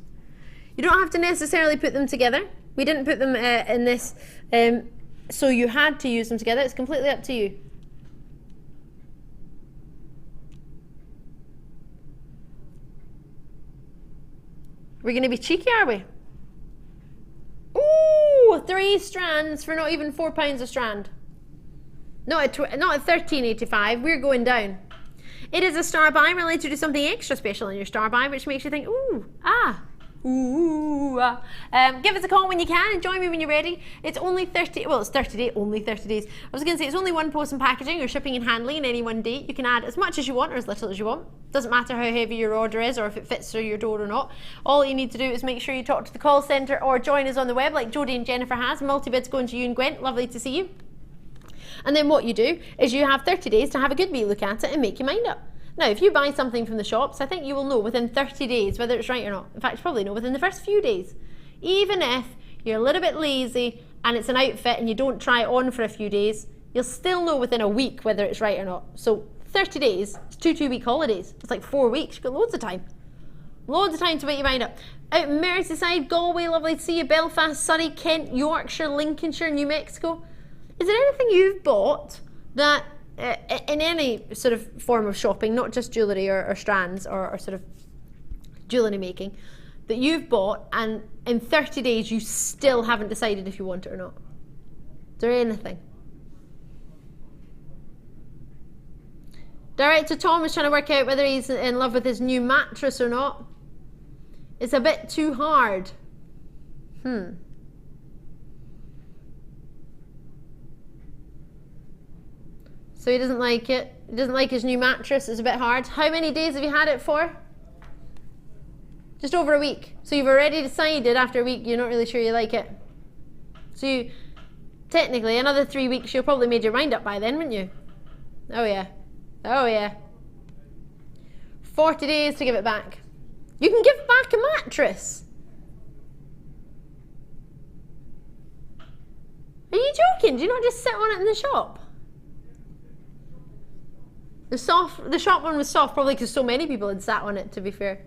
You don't have to necessarily put them together. We didn't put them in this, so you had to use them together. It's completely up to you. We're going to be cheeky, are we? Ooh, 3 strands for not even £4 a strand. Not at £13.85. We're going down. It is a star buy. We're allowed to do something extra special in your star buy, which makes you think, ooh, ah. Ooh, give us a call when you can and join me when you're ready. It's only 30, well, it's 30 days, only 30 days. I was going to say it's only 1 post and packaging or shipping and handling in any one day. You can add as much as you want or as little as you want. Doesn't matter how heavy your order is or if it fits through your door or not. All you need to do is make sure you talk to the call centre or join us on the web like Jodie and Jennifer has. Multi-bids going to you and Gwent. Lovely to see you. And then what you do is you have 30 days to have a good wee look at it and make your mind up. Now, if you buy something from the shops, I think you will know within 30 days whether it's right or not. In fact, you probably know within the first few days. Even if you're a little bit lazy and it's an outfit and you don't try it on for a few days, you'll still know within a week whether it's right or not. So 30 days, it's 2 week holidays. It's like 4 weeks. You've got loads of time. Loads of time to make your mind up. Out in Merseyside, Galway, lovely to see you. Belfast, Surrey, Kent, Yorkshire, Lincolnshire, New Mexico. Is there anything you've bought that in any sort of form of shopping, not just jewellery or strands or sort of jewellery making, that you've bought and in 30 days you still haven't decided if you want it or not? Is there anything? Director Tom is trying to work out whether he's in love with his new mattress or not. It's a bit too hard. So he doesn't like it. He doesn't like his new mattress. It's a bit hard. How many days have you had it for? Just over a week. So you've already decided after a week you're not really sure you like it. So you, technically, another 3 weeks, you'll probably made your mind up by then, wouldn't you? Oh yeah. Oh yeah. 40 days to give it back. You can give back a mattress. Are you joking? Do you not just sit on it in the shop? The shop one was soft, probably because so many people had sat on it, to be fair.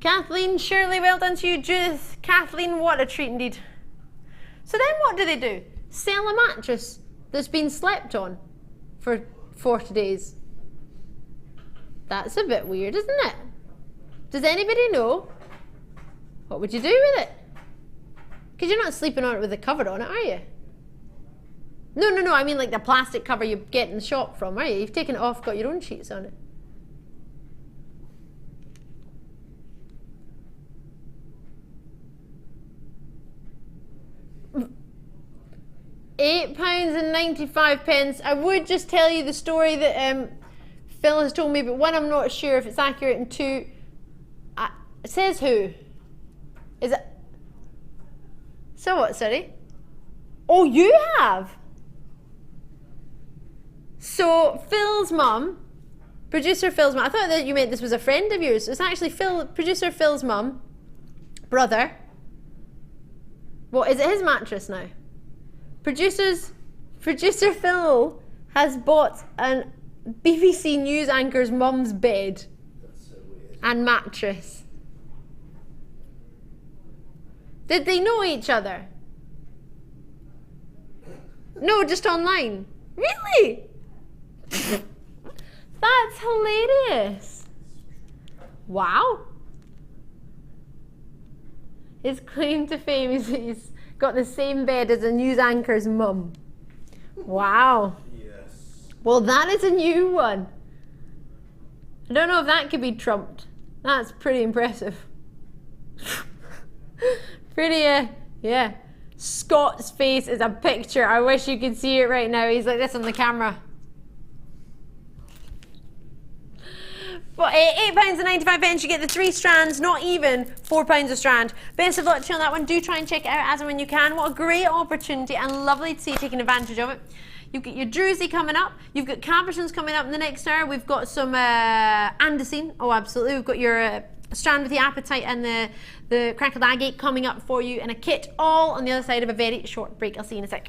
Kathleen, Shirley, well done to you. Judith, Kathleen, what a treat indeed. So then what do? Sell a mattress that's been slept on for 40 days. That's a bit weird, isn't it? Does anybody know? What would you do with it? Because you're not sleeping on it with a cover on it, are you? No, I mean like the plastic cover you get in the shop from, are you? You've taken it off, got your own sheets on it. £8.95. I would just tell you the story that Phil has told me, but one, I'm not sure if it's accurate, and two, it says who? Is it? So what, sorry? Oh, you have? So Phil's mum, producer Phil's mum, I thought that you meant this was a friend of yours. It's actually producer Phil's mum, brother. What, is it his mattress now? Producer Phil has bought a BBC News anchor's mum's bed. That's so weird. And mattress. Did they know each other? No, just online. Really? That's hilarious. Wow. His claim to fame is he's got the same bed as a news anchor's mum. Wow. Yes. Well, that is a new one. I don't know if that could be trumped. That's pretty impressive. Pretty, yeah. Scott's face is a picture. I wish you could see it right now. He's like this on the camera. But £8.95, you get the 3 strands, not even £4 a strand. Best of luck to you on that one. Do try and check it out as and when you can. What a great opportunity, and lovely to see you taking advantage of it. You've got your druzy coming up. You've got cabochons coming up in the next hour. We've got some andesine. Oh, absolutely. We've got your strand with the apatite and the crackled agate coming up for you, and a kit all on the other side of a very short break. I'll see you in a sec.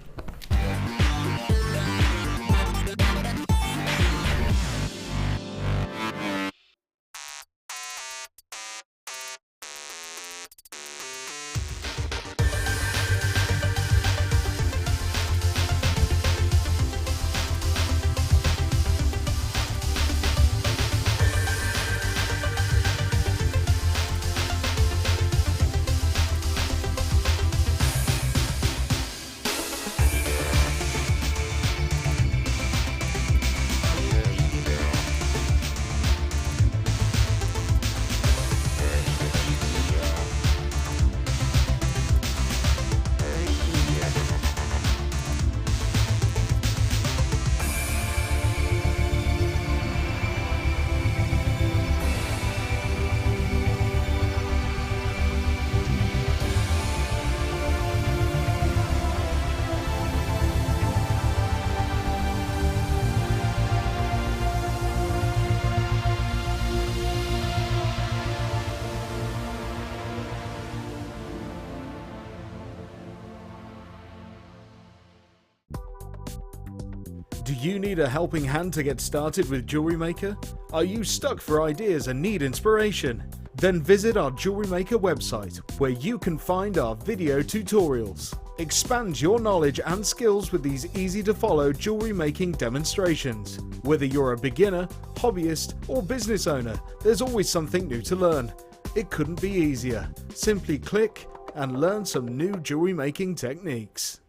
Do you need a helping hand to get started with Jewellery Maker? Are you stuck for ideas and need inspiration? Then visit our Jewellery Maker website, where you can find our video tutorials. Expand your knowledge and skills with these easy-to-follow jewellery making demonstrations. Whether you're a beginner, hobbyist, or business owner, there's always something new to learn. It couldn't be easier. Simply click and learn some new jewellery making techniques.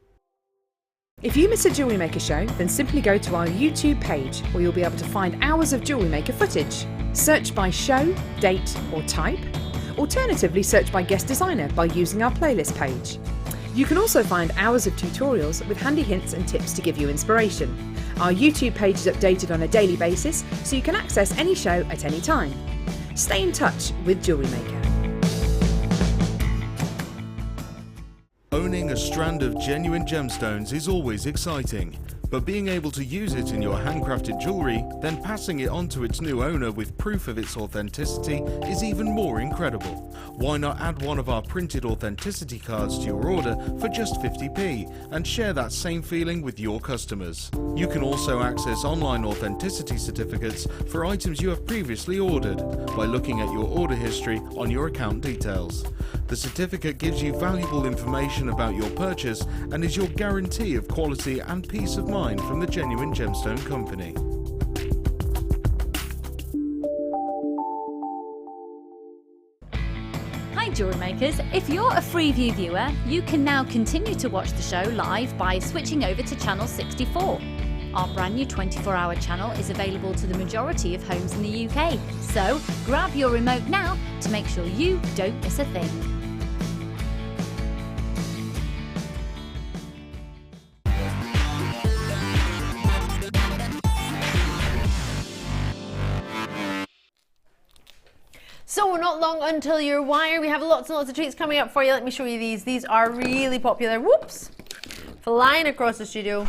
If you miss a Jewellery Maker show, then simply go to our YouTube page, where you'll be able to find hours of Jewellery Maker footage. Search by show, date, or type. Alternatively, search by guest designer by using our playlist page. You can also find hours of tutorials with handy hints and tips to give you inspiration. Our YouTube page is updated on a daily basis, so you can access any show at any time. Stay in touch with Jewellery Maker. Owning a strand of genuine gemstones is always exciting, but being able to use it in your handcrafted jewellery, then passing it on to its new owner with proof of its authenticity is even more incredible. Why not add one of our printed authenticity cards to your order for just 50p and share that same feeling with your customers? You can also access online authenticity certificates for items you have previously ordered by looking at your order history on your account details. The certificate gives you valuable information about your purchase and is your guarantee of quality and peace of mind from the genuine gemstone company. Hi Jewellery Makers, if you're a Freeview viewer, you can now continue to watch the show live by switching over to channel 64. Our brand new 24-hour channel is available to the majority of homes in the UK, so grab your remote now to make sure you don't miss a thing. So not long until your wire. We have lots and lots of treats coming up for you. Let me show you these. These are really popular. Whoops! Flying across the studio.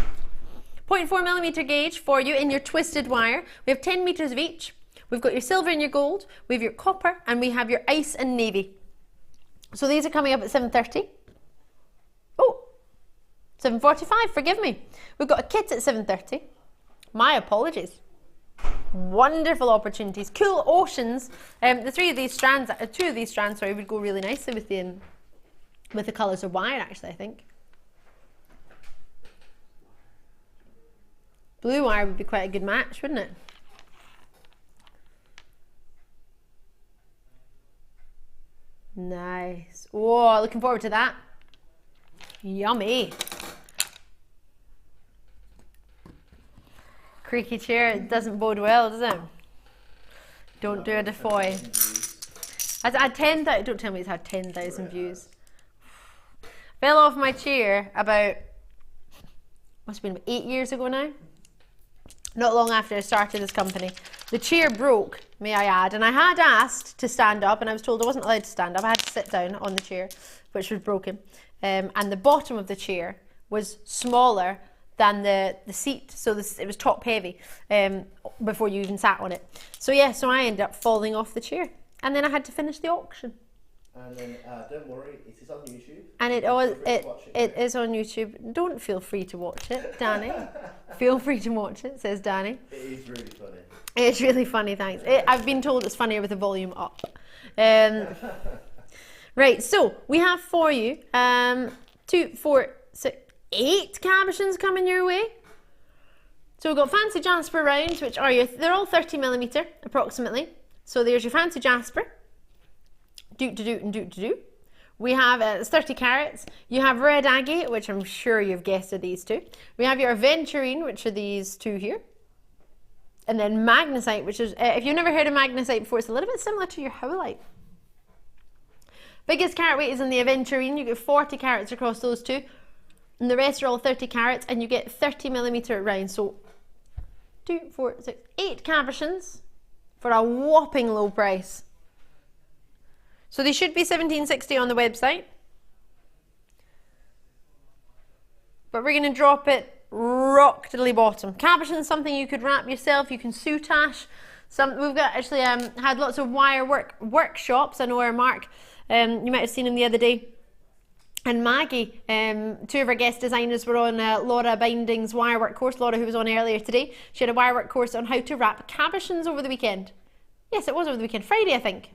0.4mm gauge for you in your twisted wire. We have 10 meters of each. We've got your silver and your gold. We have your copper, and we have your ice and navy. So these are coming up at 7:30. Oh, 7:45, forgive me. We've got a kit at 7:30. My apologies. Wonderful opportunities, cool oceans. The two of these strands, sorry, would go really nicely with the colours of wire. Actually, I think blue wire would be quite a good match, wouldn't it? Nice. Oh, looking forward to that. Yummy. Creaky chair, it doesn't bode well, does it? Don't do a Defoy. Has it had 10,000? Don't tell me it's had 10,000 views. Fell off my chair about, must have been about 8 years ago now. Not long after I started this company. The chair broke, may I add, and I had asked to stand up, and I was told I wasn't allowed to stand up. I had to sit down on the chair, which was broken. And the bottom of the chair was smaller than the seat, so it was top heavy before you even sat on it. So yeah, so I ended up falling off the chair, and then I had to finish the auction. And then don't worry, it is on YouTube. And it is on YouTube. Don't feel free to watch it, Danny. Feel free to watch it, says Danny. It is really funny. It's really funny, thanks. I've been told it's funnier with the volume up. Right, so we have for you 2, 4, 6, 8 cabochons coming your way. So we've got fancy Jasper rounds, which are they're all 30mm approximately. So there's your fancy Jasper. Doot to doot and doot to doot. We have it's 30 carats. You have red agate, which I'm sure you've guessed are these two. We have your Aventurine, which are these two here. And then magnesite, which is, if you've never heard of magnesite before, it's a little bit similar to your howlite. Biggest carat weight is in the Aventurine. You get 40 carats across those two. And the rest are all 30 carats, and you get 30mm rounds. So 2, 4, 6, 8 cabochons for a whopping low price. So they should be $17.60 on the website. But we're going to drop it rock to the bottom. Cabochon is something you could wrap yourself. You can soutache. We've got actually had lots of wire workshops. I know our Mark, you might have seen him the other day. and Maggie, two of our guest designers, were on Laura Binding's wirework course. Laura, who was on earlier today, she had a wirework course on how to wrap cabochons over the weekend. Yes, it was over the weekend, Friday I think,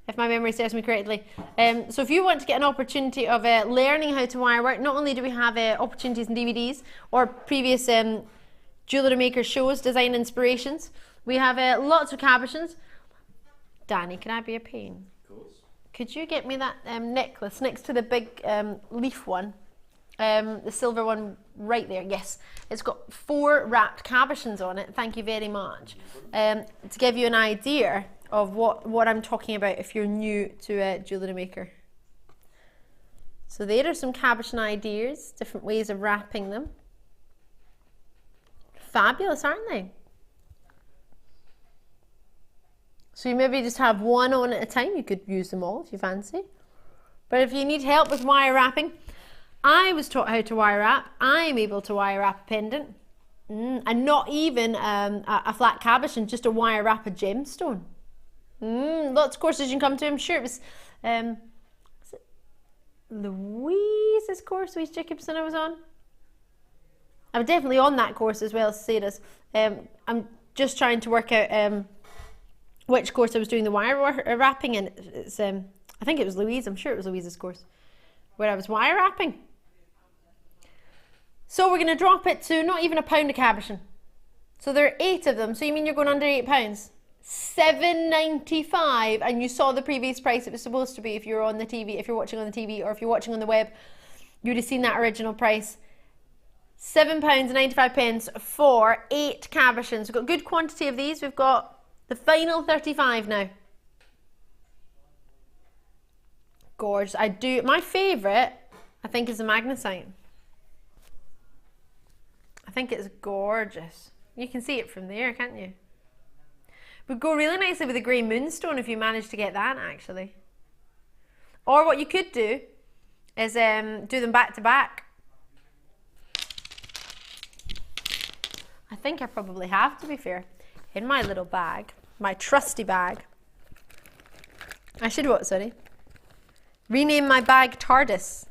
if my memory serves me correctly. So if you want to get an opportunity of learning how to wirework, not only do we have opportunities in DVDs or previous Jewellery Maker shows, design inspirations, we have lots of cabochons. Danny, can I be a pain? Of course. Could you get me that necklace next to the big leaf one? The silver one right there, yes. It's got 4 wrapped cabochons on it, thank you very much. To give you an idea of what I'm talking about if you're new to Jewellery Maker. So there are some cabochon ideas, different ways of wrapping them. Fabulous, aren't they? So you maybe just have one on at a time. You could use them all if you fancy. But if you need help with wire wrapping, I was taught how to wire wrap. I am able to wire wrap a pendant. And not even a flat cabochon, just a wire wrap a gemstone. Lots of courses you can come to. I'm sure it was Louise's course, Louise Jacobson I was on. I was definitely on that course as well as Sarah's. I'm just trying to work out which course I was doing the wire wrapping in. It's, I think it was Louise, I'm sure it was Louise's course, where I was wire wrapping. So we're going to drop it to not even £1 a cabochon. So there are 8 of them, so you mean you're going under £8? $7.95, and you saw the previous price it was supposed to be if you're on the TV, if you're watching on the TV, or if you're watching on the web, you'd have seen that original price. £7.95 for 8 cabochons. We've got a good quantity of these. We've got the final 35 now. Gorgeous. My favourite, I think, is the magnesite. I think it's gorgeous. You can see it from there, can't you? Would go really nicely with the grey moonstone if you managed to get that, actually. Or what you could do is do them back to back. I think I probably have, to be fair. In my little bag, my trusty bag. I should what, sorry? Rename my bag TARDIS.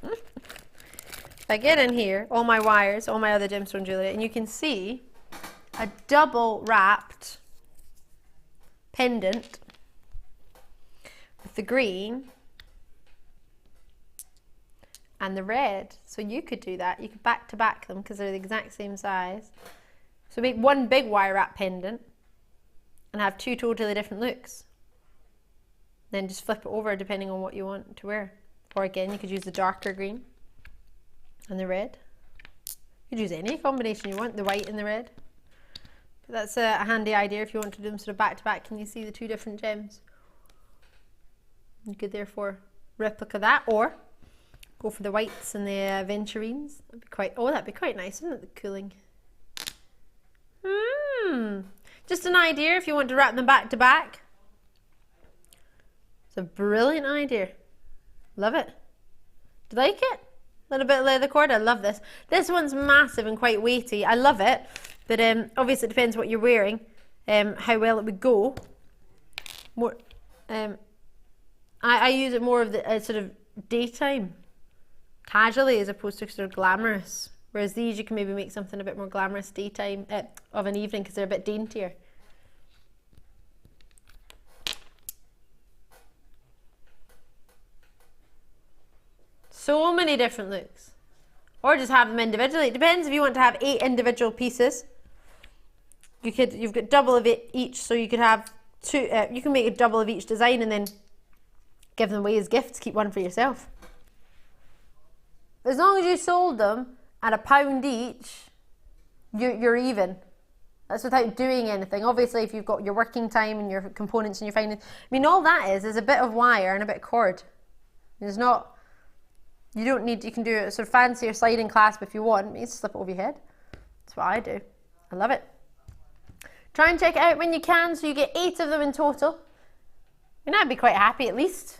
If I get in here, all my wires, all my other gemstone jewellery, and you can see a double wrapped pendant with the green and the red. So you could do that. You could back to back them because they're the exact same size. So make one big wire wrap pendant and have 2 totally different looks. Then just flip it over depending on what you want to wear. Or again, you could use the darker green and the red. You could use any combination you want, the white and the red. But that's a handy idea if you want to do them sort of back to back. Can you see the 2 different gems? You could therefore replica that, or go for the whites and the aventurines. That'd be quite nice, wouldn't it? The cooling. Just an idea if you want to wrap them back to back. It's a brilliant idea. Love it. Do you like it? A little bit of leather cord. I love this. This one's massive and quite weighty. I love it, but obviously it depends what you're wearing, how well it would go. More, I use it more of the sort of daytime, casually, as opposed to sort of glamorous. Whereas these, you can maybe make something a bit more glamorous daytime of an evening because they're a bit daintier. So many different looks. Or just have them individually. It depends if you want to have 8 individual pieces. You've got double of it each, so you could have 2. You can make a double of each design and then give them away as gifts. Keep one for yourself. As long as you sold them at £1 each, you're even. That's without doing anything. Obviously, if you've got your working time and your components and you're finding, I mean, all that is a bit of wire and a bit of cord. There's not. You don't need. You can do a sort of fancier sliding clasp if you want. You just slip it over your head. That's what I do. I love it. Try and check it out when you can. So you get 8 of them in total. And I'd be quite happy at least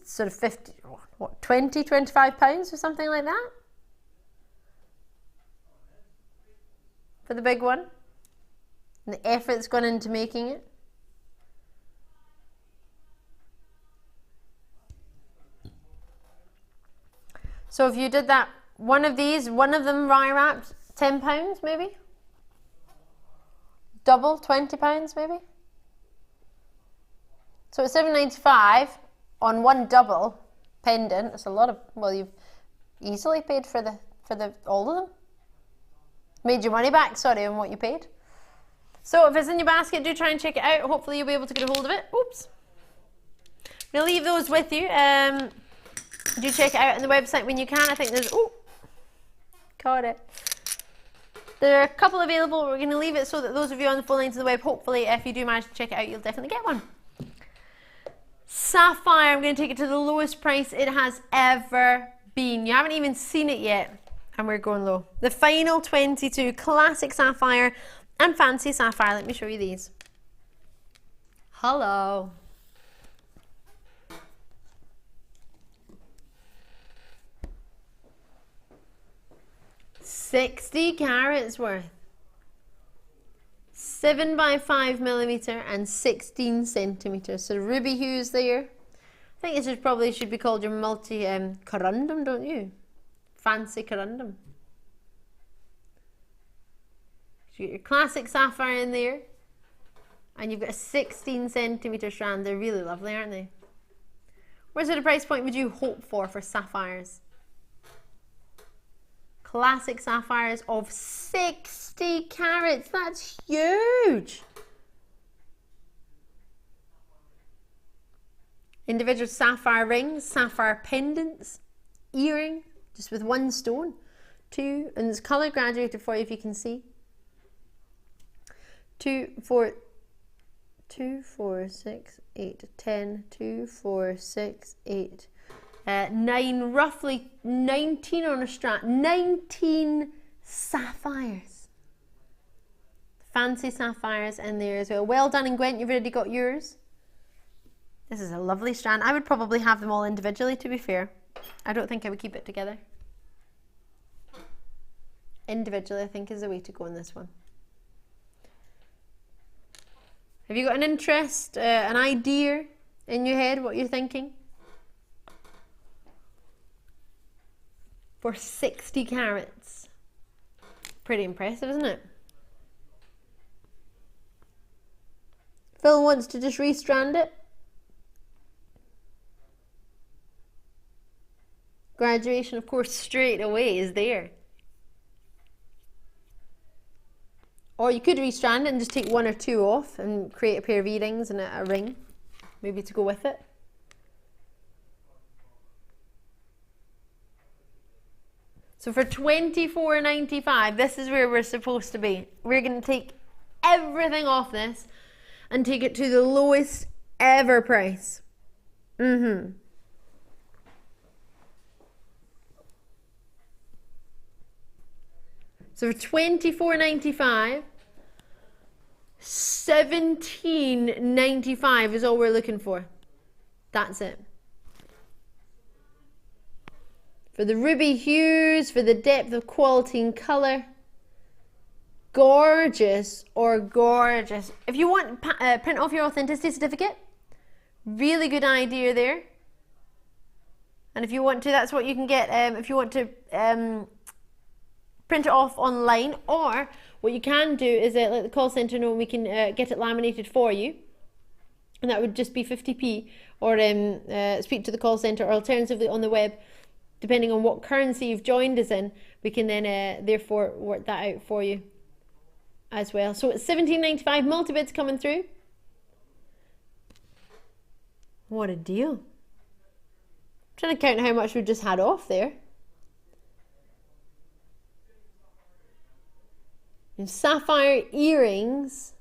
sort of 50, what, 20, 25 pounds or something like that. For the big one. And the effort that's gone into making it. So if you did that, one of these, one of them wire wrapped, £10 maybe? Double, £20 maybe? So it's £7.95 on one double pendant. It's a lot of, well, you've easily paid for the all of them. Made your money back, sorry, on what you paid. So if it's in your basket, do try and check it out. Hopefully you'll be able to get a hold of it. Oops. I'm going to leave those with you. Do check it out on the website when you can. I think there's, oh, caught it. There are a couple available. We're going to leave it so that those of you on the phone lines to the web, hopefully if you do manage to check it out, you'll definitely get one. Sapphire, I'm going to take it to the lowest price it has ever been. You haven't even seen it yet, and we're going low. The final 22, classic sapphire and fancy sapphire. Let me show you these. Hello. $60 carats worth. 7 by 5 millimeter and 16 centimeters. So ruby hues there. I think this is probably should be called your multi corundum, don't you? Fancy corundum. So you get your classic sapphire in there, and you've got a 16 centimeter strand. They're really lovely, aren't they? What sort of price point would you hope for sapphires? Classic sapphires of 60 carats. That's huge. Individual sapphire rings, sapphire pendants, earring, just with one stone. 2, and it's color graduated for you if you can see. 2, 4, 6, 8, 10, 2, 4, 6, 8. 9, roughly 19 on a strand. 19 sapphires. Fancy sapphires in there as well. Well done, and Gwent, you've already got yours. This is a lovely strand. I would probably have them all individually, to be fair. I don't think I would keep it together. Individually, I think, is the way to go in this one. Have you got an interest, an idea in your head, what you're thinking? For 60 carats. Pretty impressive, isn't it? Phil wants to just restrand it. Graduation, of course, straight away is there. Or you could restrand it and just take 1 or 2 off and create a pair of earrings and a ring, maybe to go with it. So for $24.95, this is where we're supposed to be. We're going to take everything off this and take it to the lowest ever price. So for $24.95, $17.95 is all we're looking for. That's it. For the ruby hues, for the depth of quality and colour. Gorgeous or gorgeous. If you want print off your authenticity certificate, really good idea there. And if you want to, that's what you can get. If you want to print it off online, or what you can do is let the call centre know, we can get it laminated for you, and that would just be 50p, or speak to the call centre, or alternatively on the web, depending on what currency you've joined us in, we can then therefore work that out for you as well. So it's $17.95, multi-bids coming through. What a deal. I'm trying to count how much we just had off there. And sapphire earrings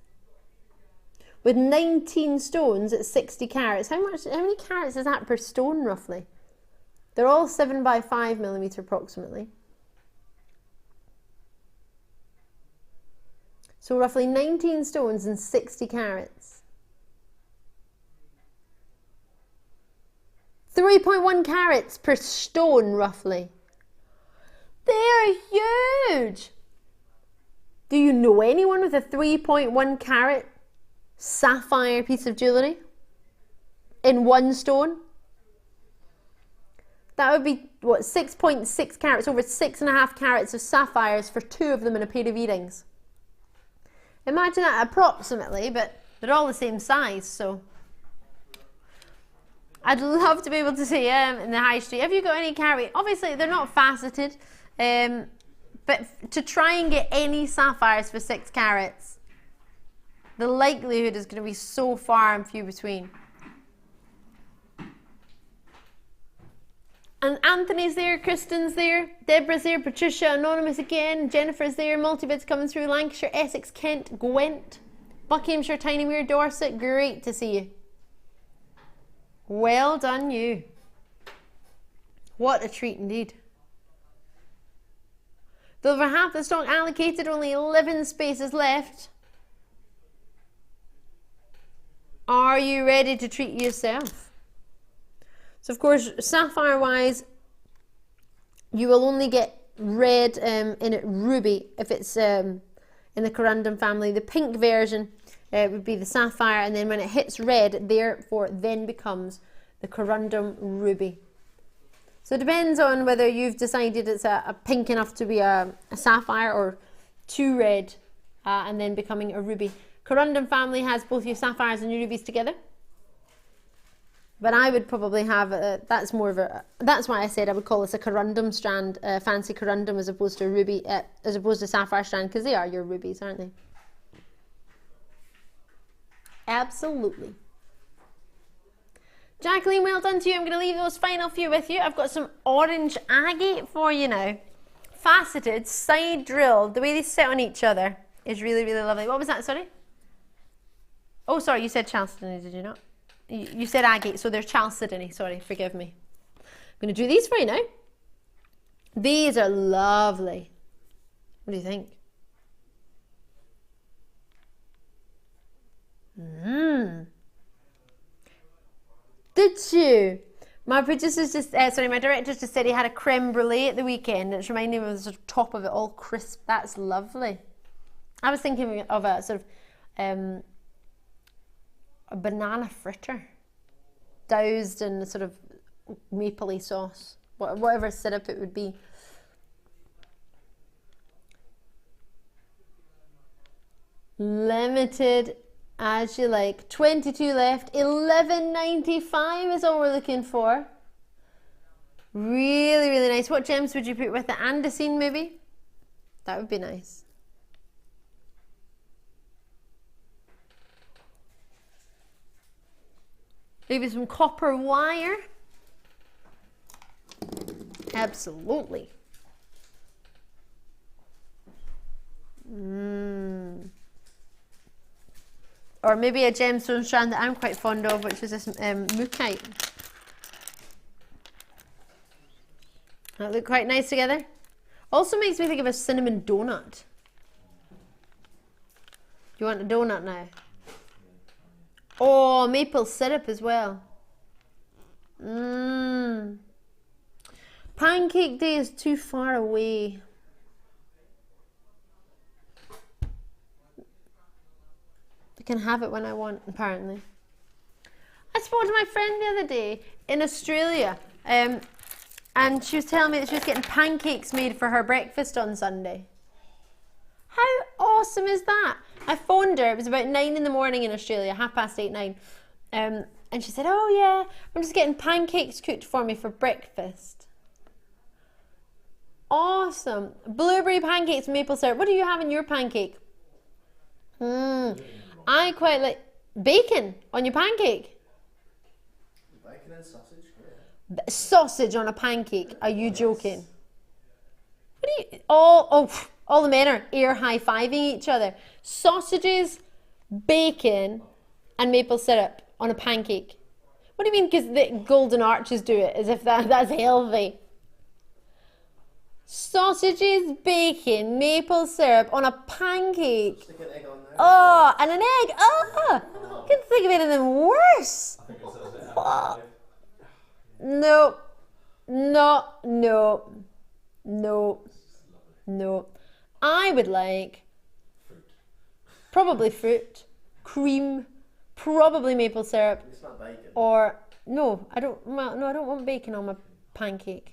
with 19 stones at 60 carats. How many carats is that per stone roughly? They're all 7 by 5 millimeter approximately. So roughly 19 stones and 60 carats. 3.1 carats per stone roughly. They're huge. Do you know anyone with a 3.1 carat sapphire piece of jewellery in one stone? That would be, what, 6.6 carats, over 6.5 carats of sapphires for 2 of them in a pair of earrings. Imagine that approximately, but they're all the same size, so. I'd love to be able to see in the high street. Have you got any carat? Obviously, they're not faceted, but to try and get any sapphires for 6 carats, the likelihood is going to be so far and few between. And Anthony's there, Kristen's there, Deborah's there, Patricia, Anonymous again, Jennifer's there, Multibid's coming through, Lancashire, Essex, Kent, Gwent, Buckinghamshire, Tinymere, Dorset, great to see you. Well done you. What a treat indeed. Though over half the stock allocated, only 11 spaces left. Are you ready to treat yourself? So of course, sapphire wise, you will only get red in it ruby if it's in the corundum family. The pink version would be the sapphire, and then when it hits red, therefore then becomes the corundum ruby. So it depends on whether you've decided it's a pink enough to be a sapphire or too red and then becoming a ruby. Corundum family has both your sapphires and your rubies together. But I would probably have, that's more of a, that's why I said I would call this a corundum strand, fancy corundum as opposed to a ruby, as opposed to sapphire strand, because they are your rubies, aren't they? Absolutely. Jacqueline, well done to you. I'm going to leave those final few with you. I've got some orange agate for you now. Faceted, side drilled. The way they sit on each other is really, really lovely. What was that, sorry? Oh, sorry, you said Chalcedony, did you not? You said agate, so they're Chalcedony. Sorry, forgive me. I'm going to do these for you now. These are lovely. What do you think? Did you? My producer's just, sorry, my director's just said he had a creme brulee at the weekend. It's reminding me of the sort of top of it all crisp. That's lovely. I was thinking of a sort of a banana fritter doused in a sort of mapley sauce, whatever syrup it would be. Limited as you like. 22 left. 11.95 is all we're looking for. Really, really nice. What gems would you put with the andesine maybe? That would be nice. Maybe some copper wire. Absolutely. Or maybe a gemstone strand that I'm quite fond of, which is this Moonstone. That look quite nice together. Also makes me think of a cinnamon donut. Do you want a donut now? Oh, maple syrup as well. Pancake day is too far away. I can have it when I want, apparently. I spoke to my friend the other day in Australia, and she was telling me that she was getting pancakes made for her breakfast on Sunday. How awesome is that? I phoned her, it was about 9 in the morning in Australia, 8:30, 9. And she said, oh yeah, I'm just getting pancakes cooked for me for breakfast. Awesome. Blueberry pancakes, maple syrup. What do you have in your pancake? I quite like bacon on your pancake. Bacon and sausage? Yeah. Sausage on a pancake? Are you joking? What do you, all the men are air high-fiving each other. Sausages, bacon, and maple syrup on a pancake. What do you mean? Because the Golden Arches do it, as if that's healthy. Sausages, bacon, maple syrup on a pancake. Stick an egg on there. Oh, and an egg. Oh, I can't think of anything worse. Oh. No, no, no, no, no. I would like probably fruit, cream, probably maple syrup, It's not bacon. or no, I don't. Well, no, I don't want bacon on my pancake.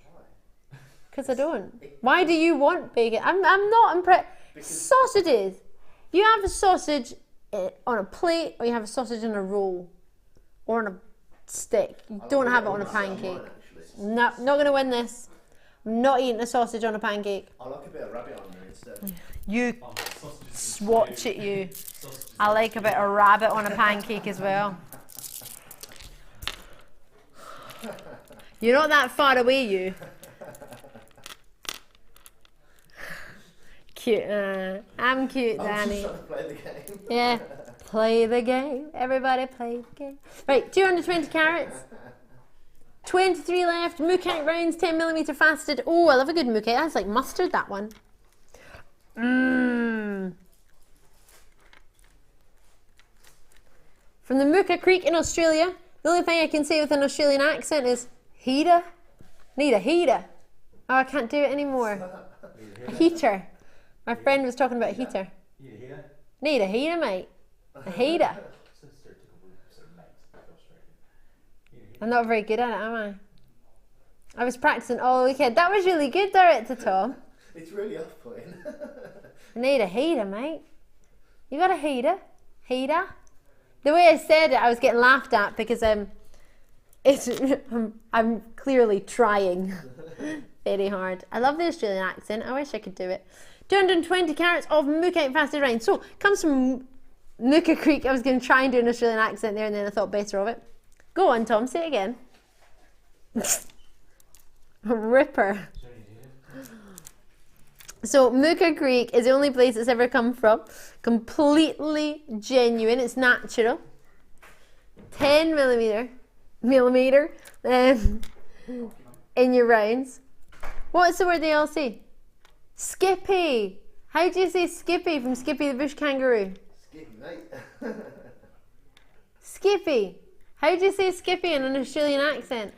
Because I don't. Why do you want bacon? I'm not impressed. Sausages. You have a sausage on a plate, or you have a sausage on a roll, or on a stick. You don't have it on a pancake. No, not going to win this. I'm not eating a sausage on a pancake. I like a bit of rabbit on there instead. You swatch it, you. I like a bit of rabbit on a pancake as well. You're not that far away, you. Cute. I'm cute, Danny. I'm just trying to play the game. Yeah. Play the game. Everybody play the game. Right, 220 carats. 23 left. Mookite rounds, 10mm faceted. Oh, I love a good mookite. That's like mustard, that one. Mmm. From the Mooka Creek in Australia. The only thing I can say with an Australian accent is heater. Need a heater. Oh, I can't do it anymore. A heater. My friend was talking about a heater. Need a heater, mate. A heater. I'm not very good at it, am I? I was practicing all weekend. That was really good, Director Tom. It's really off-putting. Need a heater, mate. You got a heater? Heater? The way I said it, I was getting laughed at because I'm clearly trying very hard. I love the Australian accent. I wish I could do it. 220 carats of Mookite faceted round. So, comes from Mooka Creek. I was going to try and do an Australian accent there, and then I thought better of it. Go on, Tom, say it again. Ripper. So, Mooka Creek is the only place it's ever come from. Completely genuine. It's natural. 10mm in your rounds. What's the word they all say? Skippy. How do you say Skippy from Skippy the Bush Kangaroo? Skippy, mate. Skippy. How do you say Skippy in an Australian accent?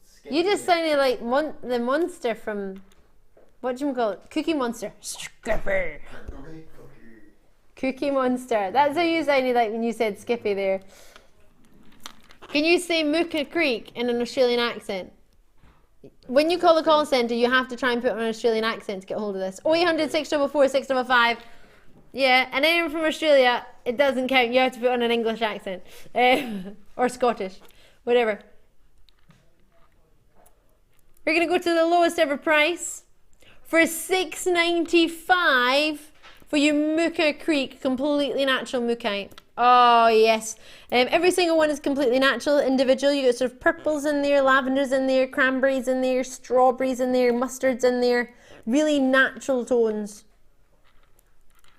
Skippy. You just sounded like the monster from, what do you call it? Cookie Monster. Skippy. Cookie Monster. That's how you sounded like when you said Skippy there. Can you say Mooka Creek in an Australian accent? When you call the call centre, you have to try and put on an Australian accent to get hold of this. 0800 644 655. Yeah, and anyone from Australia, it doesn't count. You have to put on an English accent. Or Scottish. Whatever. We're going to go to the lowest ever price. For $6.95 for your Mooka Creek completely natural mookite. Oh yes, every single one is completely natural, individual. You got sort of purples in there, lavenders in there, cranberries in there, strawberries in there, mustards in there. Really natural tones.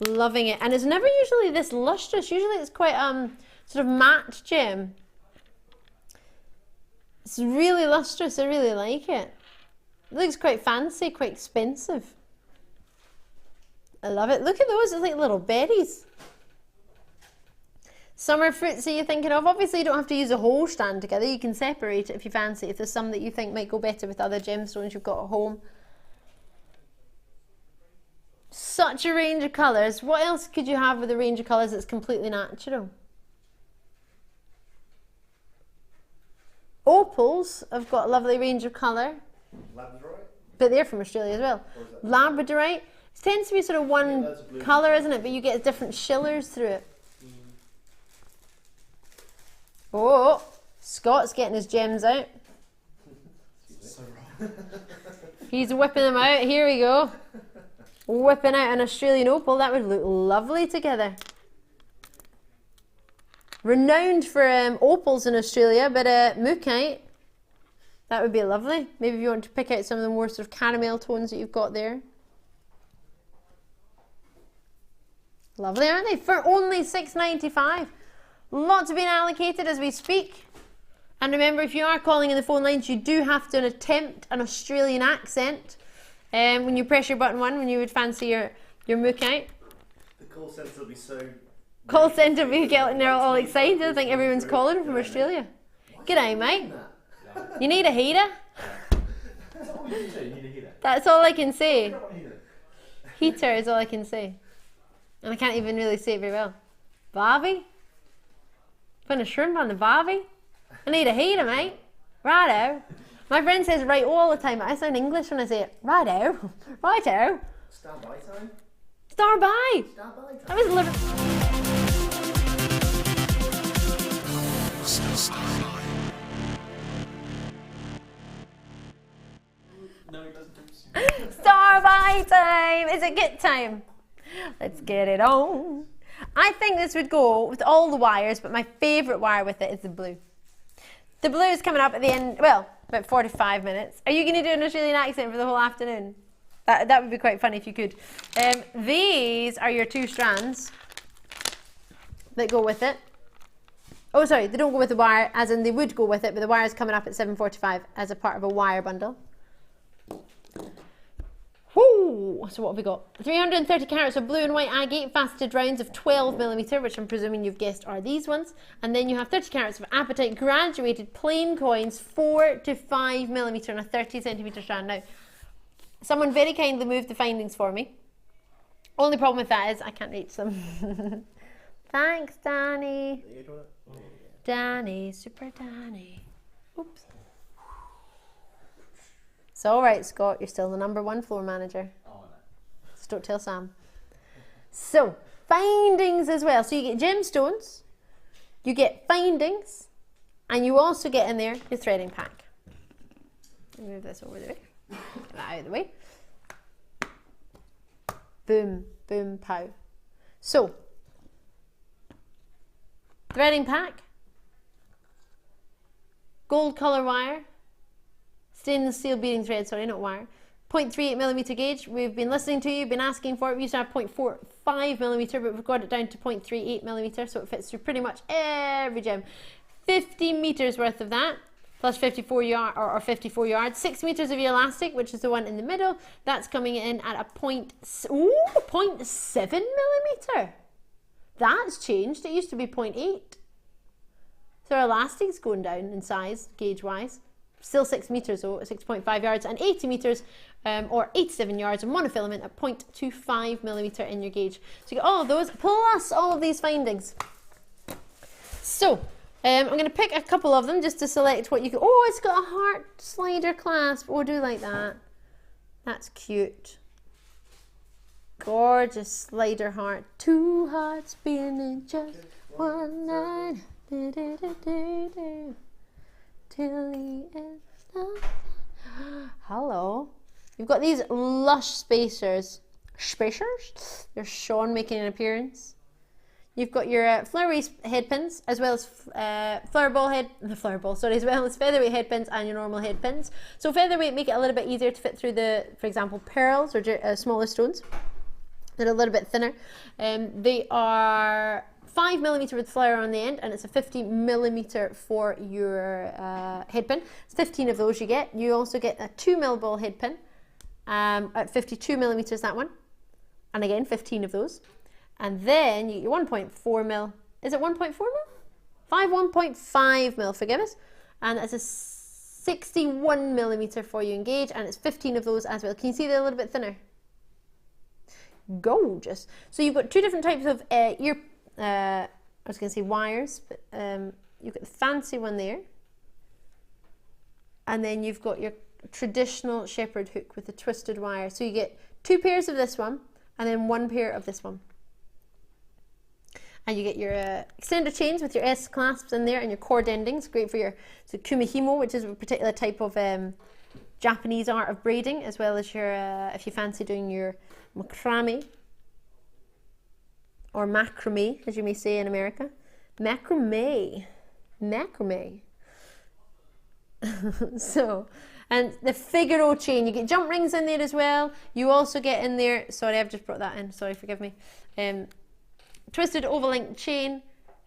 Loving it, and it's never usually this lustrous. Usually it's quite sort of matte gem. It's really lustrous. I really like it. It looks quite fancy, quite expensive. I love it. Look at those. It's like little berries. Summer fruits are you thinking of? Obviously you don't have to use a whole strand together. You can separate it if you fancy. If there's some that you think might go better with other gemstones you've got at home. Such a range of colours. What else could you have with a range of colours that's completely natural? Opals have got a lovely range of colour. Labradorite? But they're from Australia as well. Labradorite. It tends to be sort of one colour, isn't it? But you get different shillers through it. Oh, Scott's getting his gems out. He's whipping them out. Here we go. Whipping out an Australian opal. That would look lovely together. Renowned for opals in Australia, but mookite. That would be lovely. Maybe if you want to pick out some of the more sort of caramel tones that you've got there. Lovely, aren't they? For only $6.95. Lots are being allocated as we speak. And remember, if you are calling in the phone lines, you do have to attempt an Australian accent when you press your button 1, when you would fancy your mookite. The call centre will be so... Call centre will be getting they're all excited. I think everyone's calling from Australia. G'day, mate. You need a heater? That's all I can say. Heater is all I can say. And I can't even really say it very well. Barbie? Putting a shrimp on the barbie? I need a heater, mate. Righto. My friend says right all the time. I sound English when I say it. Righto. Righto. Stand by time. Star by. Stand by time. That was literally. No, it doesn't. Star by time. Is it get time? Let's get it on. I think this would go with all the wires, but my favourite wire with it is the blue. The blue is coming up at the end, well, about 45 minutes. Are you going to do an Australian accent for the whole afternoon? That would be quite funny if you could. These are your 2 strands that go with it. Oh, sorry, they don't go with the wire, as in they would go with it, but the wire is coming up at 7:45 as a part of a wire bundle. Woo! So what have we got? 330 carats of blue and white agate faceted rounds of 12mm, which I'm presuming you've guessed are these ones. And then you have 30 carats of apatite graduated plain coins, 4 to 5mm on a 30cm strand. Now, someone very kindly moved the findings for me. Only problem with that is I can't reach them. Thanks, Danny. Danny, super Danny. Oops. It's all right, Scott. You're still the #1 floor manager. Oh, no. Just don't tell Sam. So, findings as well. So you get gemstones, you get findings, and you also get in there your threading pack. Move this over there. Get that out of the way. Boom, boom, pow. So, threading pack, gold colour wire, stainless steel beading thread, sorry, not wire, 0.38mm gauge. We've been listening to you, been asking for it. We used to have 0.45mm, but we've got it down to 0.38mm, so it fits through pretty much every gem. 50 meters worth of that, plus 54 yards, 6 meters of your elastic, which is the one in the middle. That's coming in at a 0.7mm. That's changed. It used to be 0.8. So our elastic's going down in size, gauge-wise. Still 6 meters though, 6.5 yards, and 80 meters or 87 yards, and monofilament at 0.25mm in your gauge. So you get all of those, plus all of these findings. So, I'm going to pick a couple of them just to select what you can. Oh, it's got a heart slider clasp. Oh, I do like that. That's cute. Gorgeous slider heart. 2 hearts beating in just one night. Till the end of... Hello. You've got these lush spacers. There's Sean making an appearance. You've got your Fluorite head pins, as well as as well as featherweight head pins and your normal head pins. So featherweight make it a little bit easier to fit through the, for example, pearls or smaller stones. They're a little bit thinner. They are 5mm with flower on the end, and it's a 50mm for your head pin. It's 15 of those you get. You also get a 2mm ball head pin at 52mm, that one. And again, 15 of those. And then you get your 1.4mm. Is it 1.4mm? 1.5mm, forgive us. And that's a 61mm for you in gauge, and it's 15 of those as well. Can you see they're a little bit thinner? Gorgeous. So you've got 2 different types of I was going to say wires, but you've got the fancy one there, and then you've got your traditional shepherd hook with the twisted wire. So you get 2 pairs of this one, and then 1 pair of this one. And you get your extender chains with your S clasps in there, and your cord endings, great for your kumihimo, which is a particular type of Japanese art of braiding, as well as your, if you fancy doing your macrame, or macrame, as you may say in America. Macrame. So, and the Figaro chain, you get jump rings in there as well. You also get in there, sorry, I've just brought that in, sorry, forgive me. Twisted oval link chain,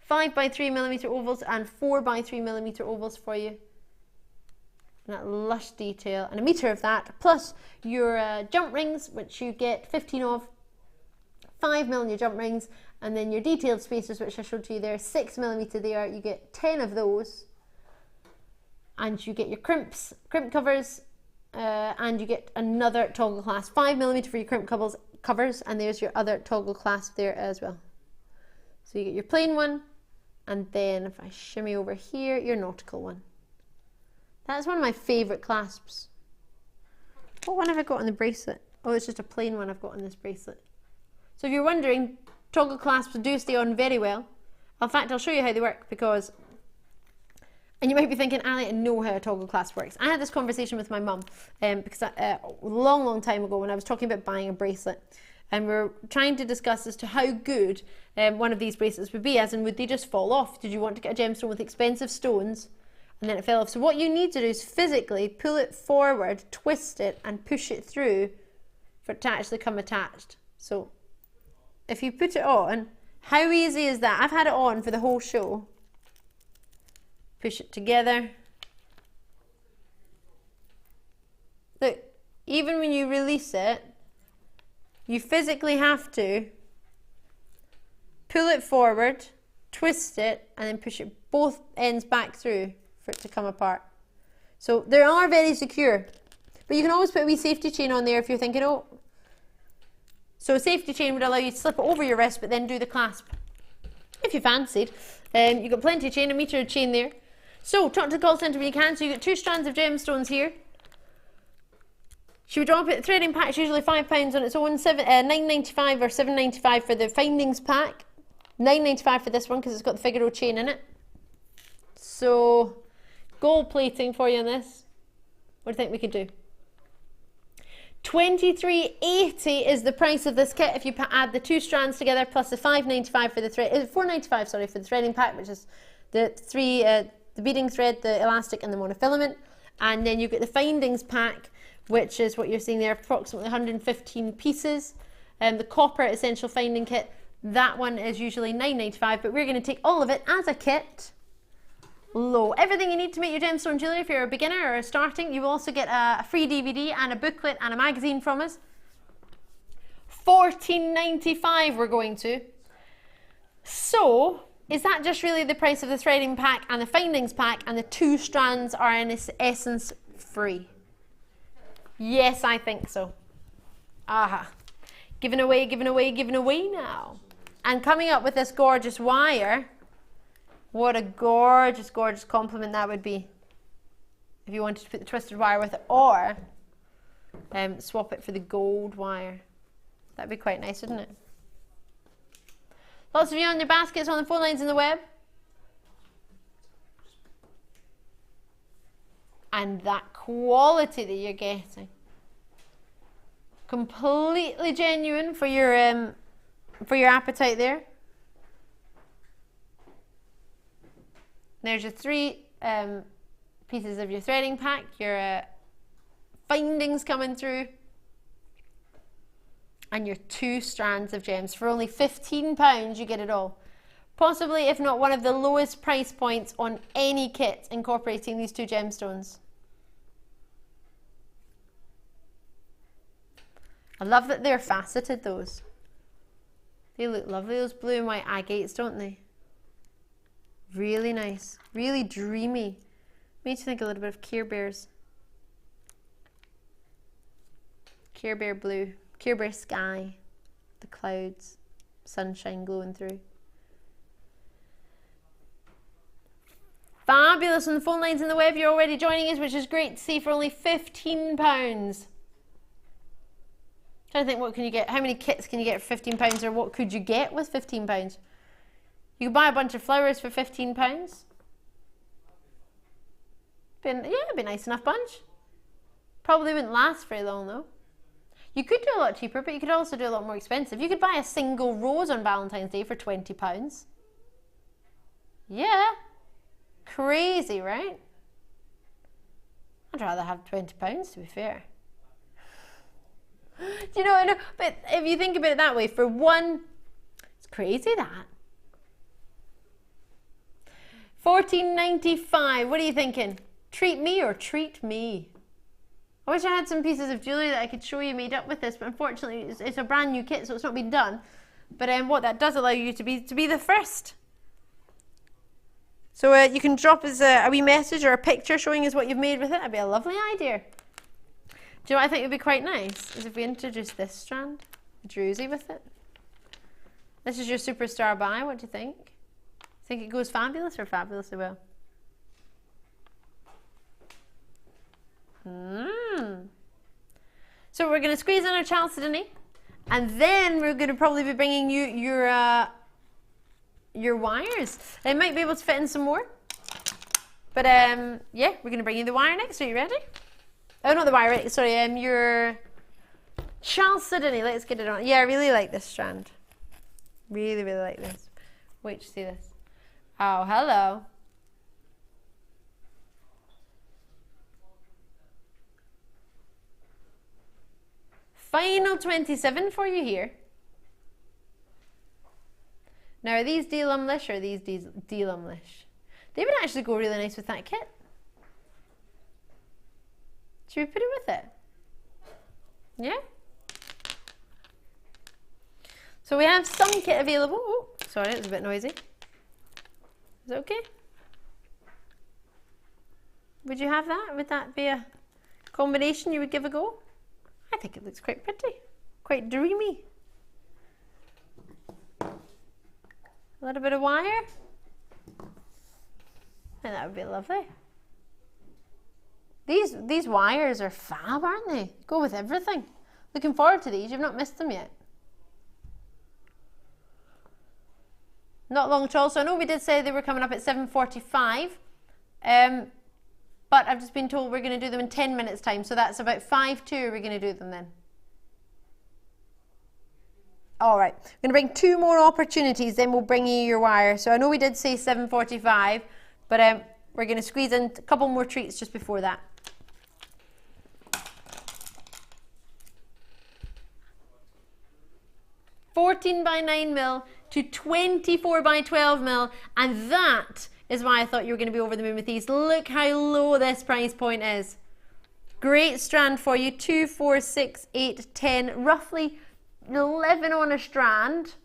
5x3mm ovals and 4x3mm ovals for you. And that lush detail, and a meter of that, plus your jump rings, which you get 15 of. 5mm in your jump rings, and then your detailed spacers, which I showed to you there, 6mm there. You get 10 of those, and you get your crimp covers, and you get another toggle clasp, 5mm for your crimp covers, and there's your other toggle clasp there as well. So you get your plain one, and then if I shimmy over here, your nautical one. That's one of my favourite clasps. What one have I got on the bracelet? Oh, it's just a plain one I've got on this bracelet. So if you're wondering, toggle clasps do stay on very well. In fact, I'll show you how they work because, and you might be thinking, Ali, I know how a toggle clasp works. I had this conversation with my mum because a long time ago when I was talking about buying a bracelet, and we were trying to discuss as to how good one of these bracelets would be, as in would they just fall off? Did you want to get a gemstone with expensive stones and then it fell off? So what you need to do is physically pull it forward, twist it and push it through for it to actually come attached. So if you put it on, how easy is that? I've had it on for the whole show. Push it together. Look, even when you release it, you physically have to pull it forward, twist it, and then push it both ends back through for it to come apart. So they are very secure, but you can always put a wee safety chain on there if you're thinking, oh. So a safety chain would allow you to slip it over your wrist, but then do the clasp if you fancied. You've got plenty of chain, 1 metre of chain there. So talk to the call centre when you can. So you've got 2 strands of gemstones here. Should we drop it? The threading pack's usually £5 on its own, £9.95 or £7.95 for the findings pack. £9.95 for this one because it's got the Figaro chain in it. So gold plating for you on this. What do you think we could do? $23.80 is the price of this kit if you add the 2 strands together plus the £5.95 for the thread, £4.95 sorry for the threading pack, which is the the beading thread, the elastic, and the monofilament. And then you get the findings pack, which is what you're seeing there, approximately 115 pieces. And the copper essential finding kit, that one is usually $9.95, but we're going to take all of it as a kit. Low. Everything you need to make your gemstone jewellery if you're a beginner or starting. You will also get a free DVD and a booklet and a magazine from us. $14.95 we're going to. So, is that just really the price of the threading pack and the findings pack, and the 2 strands are in essence free? Yes, I think so. Aha. Giving away, giving away, giving away now. And coming up with this gorgeous wire. What a gorgeous, gorgeous compliment that would be if you wanted to put the twisted wire with it, or swap it for the gold wire. That'd be quite nice, wouldn't it? Lots of you on your baskets on the phone lines in the web. And that quality that you're getting. Completely genuine for your Apatite there. There's your 3 pieces of your threading pack, your findings coming through, and your 2 strands of gems. For only £15 you get it all. Possibly, if not one of the lowest price points on any kit incorporating these 2 gemstones. I love that they're faceted, those. They look lovely, those blue and white agates, don't they? Really nice, really dreamy. Makes you think a little bit of Care Bears. Care Bear blue, Care Bear sky, the clouds, sunshine glowing through. Fabulous on the phone lines in the web. You're already joining us, which is great to see, for only £15. Trying to think, what can you get? How many kits can you get for £15, or what could you get with £15? You could buy a bunch of flowers for £15. Yeah, it'd be a nice enough bunch. Probably wouldn't last very long though. You could do a lot cheaper, but you could also do a lot more expensive. You could buy a single rose on Valentine's Day for £20. Yeah. Crazy, right? I'd rather have £20, to be fair. Do you know, I know, but if you think about it that way, for one, it's crazy that. $14.95, what are you thinking? Treat me or treat me? I wish I had some pieces of jewellery that I could show you made up with this, but unfortunately it's a brand new kit, so it's not been done. But what that does allow you to be the first. So you can drop us a wee message or a picture showing us what you've made with it. That'd be a lovely idea. Do you know what I think would be quite nice? Is if we introduce this strand, a druzy with it. This is your superstar buy, what do you think? Think it goes fabulous or fabulously well? So we're going to squeeze in our Chalcedony, and then we're going to probably be bringing you your wires. I might be able to fit in some more, but yeah, we're going to bring you the wire next. Are you ready? Oh, not the wire, sorry, your Chalcedony. Let's get it on. Yeah, I really like this strand. Really, really like this. Wait to see this. Oh, hello. Final 27 for you here. Now, are these D-Lumlish or are these D-Lumlish? They would actually go really nice with that kit. Should we put it with it? Yeah? So we have some kit available. Oh, sorry, it was a bit noisy. Is it okay? Would you have that? Would that be a combination you would give a go? I think it looks quite pretty, quite dreamy. A little bit of wire. And that would be lovely. These wires are fab, aren't they? Go with everything. Looking forward to these. You've not missed them yet. Not long at all. So I know we did say they were coming up at 7:45. But I've just been told we're going to do them in 10 minutes time. So that's about 5:02 we're going to do them then. All right. We're going to bring 2 more opportunities, then we'll bring you your wire. So I know we did say 7:45, but we're going to squeeze in a couple more treats just before that. $14 by 9mm to 24 by 12mm, and that is why I thought you were going to be over the moon with these. Look how low this price point is. Great strand for you. 2, 4, 6, 8, 10, roughly 11 on a strand.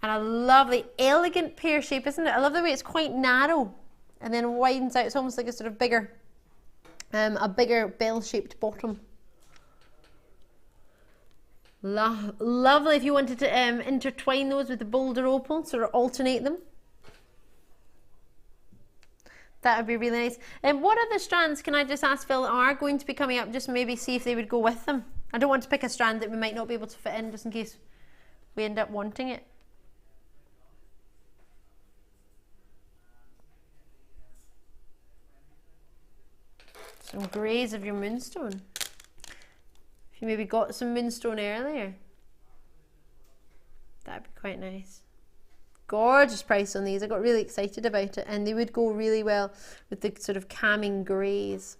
And a lovely, elegant pear shape, isn't it? I love the way it's quite narrow and then widens out. It's almost like a sort of bigger, a bigger bell-shaped bottom. Lovely if you wanted to intertwine those with the bolder opal, sort of alternate them. That would be really nice. And what other strands, can I just ask Phil, are going to be coming up? Just maybe see if they would go with them. I don't want to pick a strand that we might not be able to fit in, just in case we end up wanting it. Some greys of your Moonstone. If you maybe got some Moonstone earlier, that'd be quite nice. Gorgeous price on these. I got really excited about it, and they would go really well with the sort of calming greys.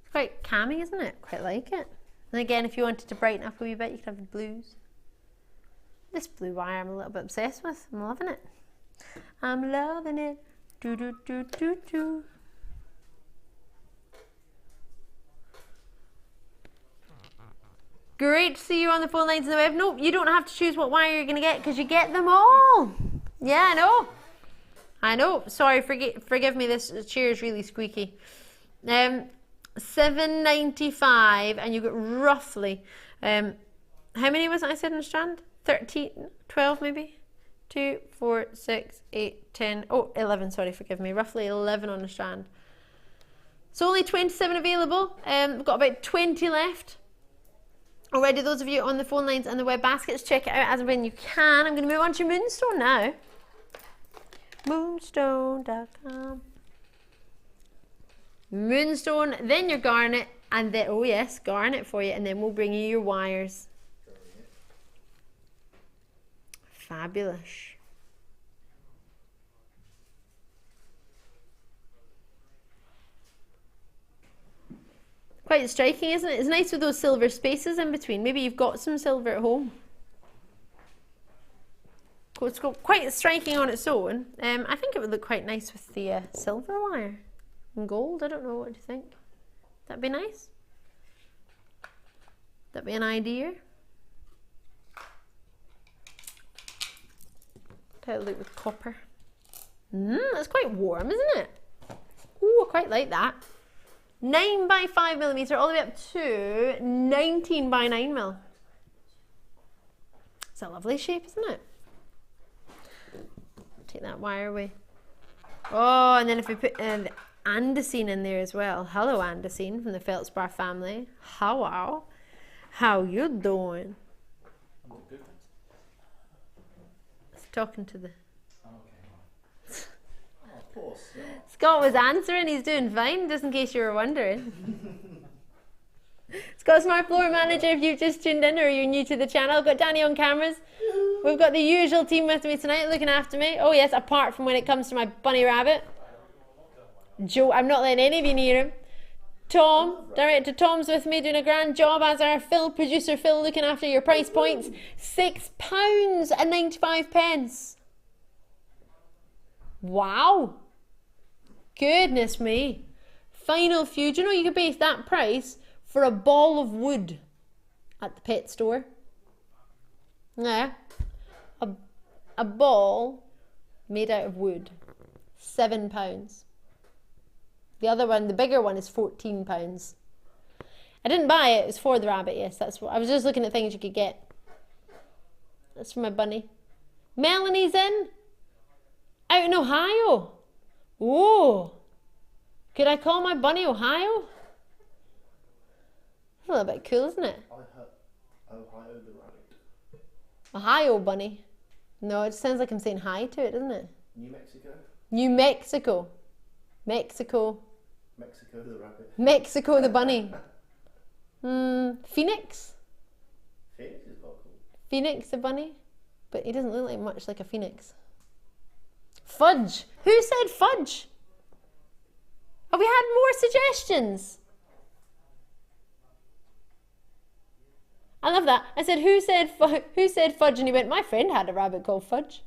It's quite calming, isn't it? Quite like it. And again, if you wanted to brighten up a wee bit, you could have the blues. This blue wire I'm a little bit obsessed with. I'm loving it. I'm loving it. Do do do do do. Great to see you on the phone lines in the web. No, you don't have to choose what wire you're going to get because you get them all. Yeah, I know. I know. Sorry, forgive me. This chair is really squeaky. $7.95, and you get roughly, how many was it I said in a strand? 13, 12 maybe? 2, 4, 6, 8, 10, oh, 11, sorry, forgive me. Roughly 11 on a strand. So only 27 available. We've got about 20 left. Already, those of you on the phone lines and the web baskets, check it out as and when you can. I'm going to move on to Moonstone now. Moonstone.com. Moonstone, then your garnet, and then, oh yes, garnet for you, and then we'll bring you your wires. Fabulous. Quite striking, isn't it? It's nice with those silver spaces in between. Maybe you've got some silver at home. It's quite striking on its own. I think it would look quite nice with the silver wire and gold. I don't know, what do you think? That'd be nice. That'd be an idea. How it look with copper. That's quite warm, isn't it? Ooh, I quite like that. 9 by 5mm, all the way up to 19 by 9mm. It's a lovely shape, isn't it? Take that wire away. Oh, and then if we put the Andesine in there as well. Hello, Andesine from the Feldspar family. How you doing? It's talking to the... Of course. Scott was answering, he's doing fine, just in case you were wondering. Scott's my floor manager if you've just tuned in or you're new to the channel. I've got Danny on cameras. We've got the usual team with me tonight looking after me. Oh yes, apart from when it comes to my bunny rabbit. Joe, I'm not letting any of you near him. Tom, director Tom's with me doing a grand job, as our Phil, producer Phil, looking after your price points. £6.95. Wow. Goodness me. Final few. Do you know you could base that price for a ball of wood at the pet store? Yeah. A ball made out of wood. £7. The other one, the bigger one, is £14. I didn't buy it. It was for the rabbit. Yes, that's what I was just looking at things you could get. That's for my bunny. Melanie's in. Out in Ohio. Whoa. Could I call my bunny Ohio? That's a little bit cool, isn't it? Ohio the rabbit. Ohio bunny. No, it sounds like I'm saying hi to it, doesn't it? New Mexico. New Mexico. Mexico. Mexico the rabbit. Mexico the bunny. Phoenix. Phoenix is not cool. Phoenix the bunny. But he doesn't look like much like a phoenix. Fudge. Who said fudge? Have we had more suggestions? I love that. I said, who said fudge? And he went, my friend had a rabbit called Fudge.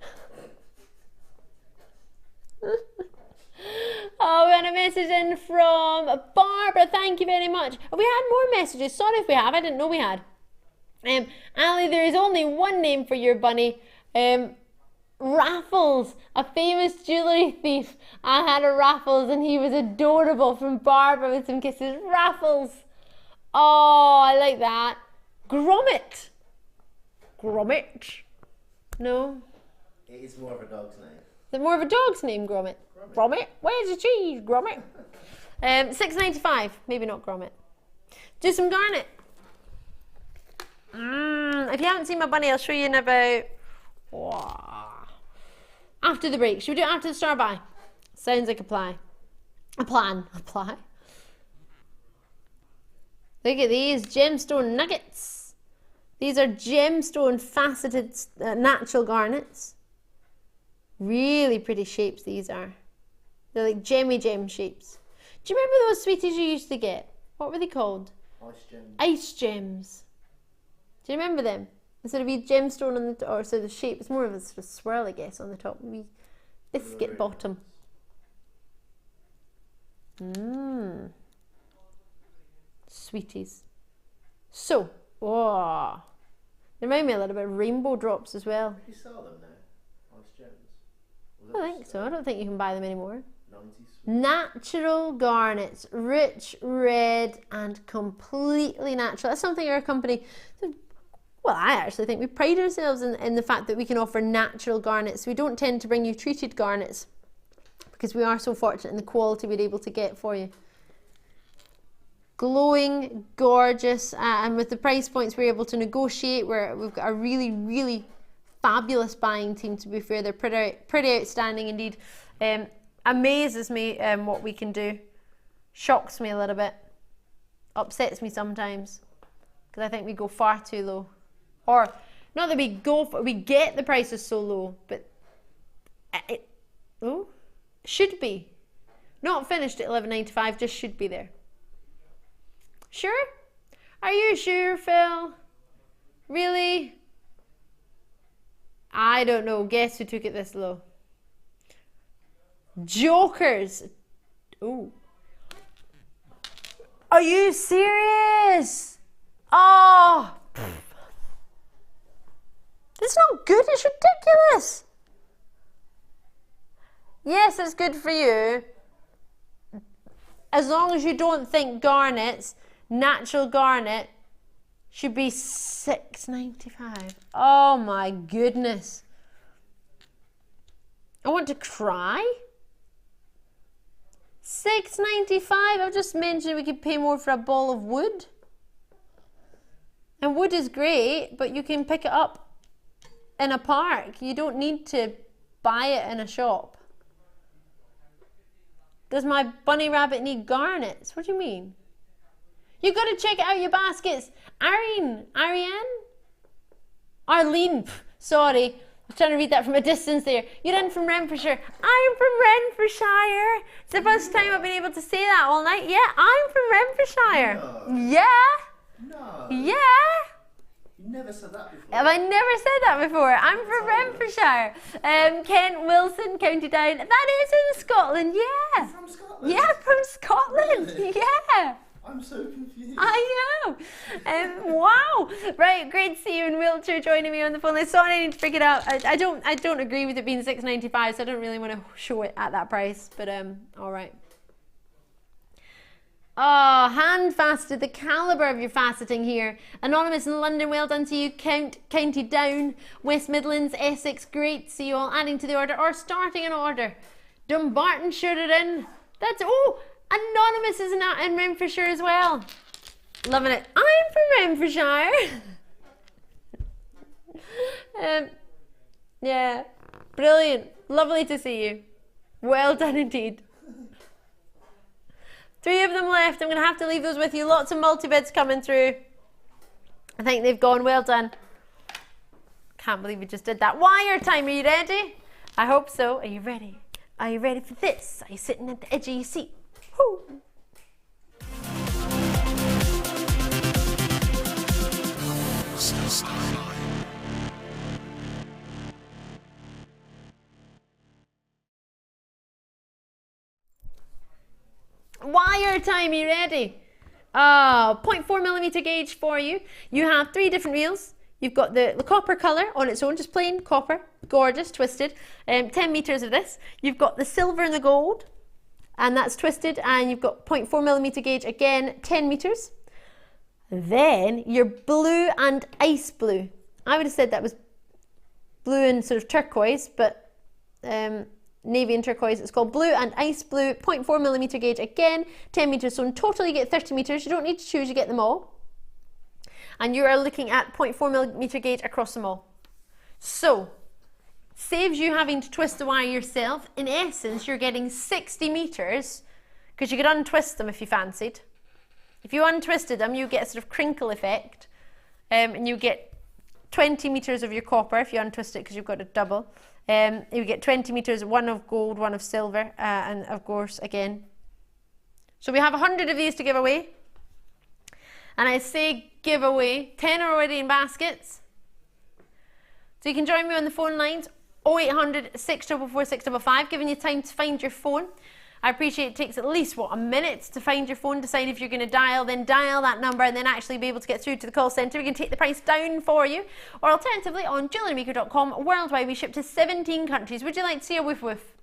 Oh, we had a message in from Barbara. Thank you very much. Have we had more messages? Sorry if we have. I didn't know we had. Ali, there is only one name for your bunny. Raffles, a famous jewellery thief. I had a Raffles and he was adorable, from Barbara with some kisses. Raffles. Oh, I like that. Gromit. Gromit. No. It is more of a dog's name. Is it more of a dog's name, Gromit? Gromit? Where's the cheese, Gromit? $6.95. Maybe not Gromit. Do some garnet. If you haven't seen my bunny, I'll show you in about... after the break. Should we do it after the star buy? Sounds like a plan. Apply. Look at these gemstone nuggets. These are gemstone faceted natural garnets. Really pretty shapes these are. They're like gem shapes. Do you remember those sweeties you used to get? What were they called? Ice gems. Ice gems. Do you remember them? Instead of a gemstone on the, or so the shape, it's more of a sort of swirl, I guess, on the top. Wee biscuit bottom. Sweeties. So, they remind me a little bit of rainbow drops as well. You sell them now? Ice gems? I think so. I don't think you can buy them anymore. 90s. Natural garnets, rich red and completely natural. That's something our company, well, I actually think we pride ourselves in the fact that we can offer natural garnets. We don't tend to bring you treated garnets because we are so fortunate in the quality we're able to get for you. Glowing, gorgeous, and with the price points we're able to negotiate. We've got a really, really fabulous buying team, to be fair. They're pretty outstanding indeed. Amazes me what we can do. Shocks me a little bit. Upsets me sometimes because I think we go far too low. Or not that we get the prices so low, but it should be. Not finished at $11.95, just should be there. Sure? Are you sure, Phil? Really? I don't know. Guess who took it this low? Jokers. Ooh. Are you serious? Oh. It's not good. It's ridiculous. Yes, it's good for you. As long as you don't think garnets, natural garnet, should be $6.95. Oh my goodness. I want to cry. $6.95. I've just mentioned we could pay more for a ball of wood. And wood is great, but you can pick it up in a park. You don't need to buy it in a shop. Does my bunny rabbit need garnets? What do you mean? You got to check out your baskets. Ariane? Arlene, sorry. I was trying to read that from a distance there. You're in from Renfrewshire. I'm from Renfrewshire. It's the first time I've been able to say that all night. Yeah, I'm from Renfrewshire. No. Yeah. No. Yeah. You never said that before. Have I never said that before? I'm from Renfrewshire. Kent Wilson, County Down. That is in Scotland, yeah. From Scotland? Yeah, from Scotland. Really? Yeah. I'm so confused. I know. Wow. Right, great to see you in Wiltshire joining me on the phone. Sorry, I need to figure it out. I don't agree with it being $6.95, so I don't really want to show it at that price. But all right. Oh, hand faceted, the calibre of your faceting here. Anonymous in London, well done to you. County Down, West Midlands, Essex, great to see you all adding to the order or starting an order. Dumbartonshire it in. That's, oh, Anonymous is in Renfrewshire as well. Loving it. I'm from Renfrewshire. Yeah, brilliant. Lovely to see you. Well done indeed. 3 of them left. I'm going to have to leave those with you. Lots of multi-bids coming through. I think they've gone. Well done. Can't believe we just did that. Wire time. Are you ready? I hope so. Are you ready? Are you ready for this? Are you sitting at the edge of your seat? Woo. Wire time, you ready? 0.4mm gauge for you. You have 3 different reels. You've got the copper colour on its own, just plain copper, gorgeous, twisted. 10 meters of this. You've got the silver and the gold, and that's twisted, and you've got 0.4mm gauge, again, 10 meters. Then your blue and ice blue. I would have said that was blue and sort of turquoise, but navy and turquoise. It's called blue and ice blue, 0.4mm gauge, again 10 meters. So in total you get 30 meters. You don't need to choose, you get them all. And you are looking at 0.4mm gauge across them all. So saves you having to twist the wire yourself. In essence, you're getting 60 meters because you could untwist them if you fancied. If you untwisted them, you get a sort of crinkle effect, and you get 20 meters of your copper if you untwist it because you've got a double. You get 20 meters, 1 of gold, 1 of silver, and of course again. So we have 100 of these to give away. And I say give away, 10 are already in baskets. So you can join me on the phone lines, 0800 644 655, giving you time to find your phone. I appreciate it takes at least, what, a minute to find your phone, decide if you're going to dial, then dial that number and then actually be able to get through to the call centre. We can take the price down for you. Or alternatively, on JewelleryMaker.com, worldwide, we ship to 17 countries. Would you like to see a woof woof?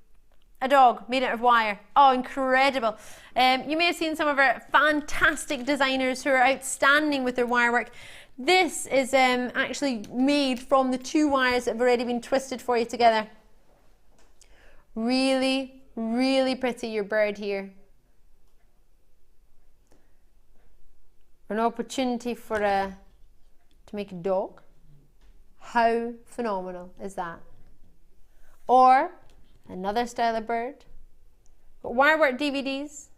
A dog made out of wire. Oh, incredible. You may have seen some of our fantastic designers who are outstanding with their wire work. This is actually made from the 2 wires that have already been twisted for you together. Really, really pretty, your bird here. An opportunity for to make a dog. How phenomenal is that? Or another style of bird. Got wirework DVDs.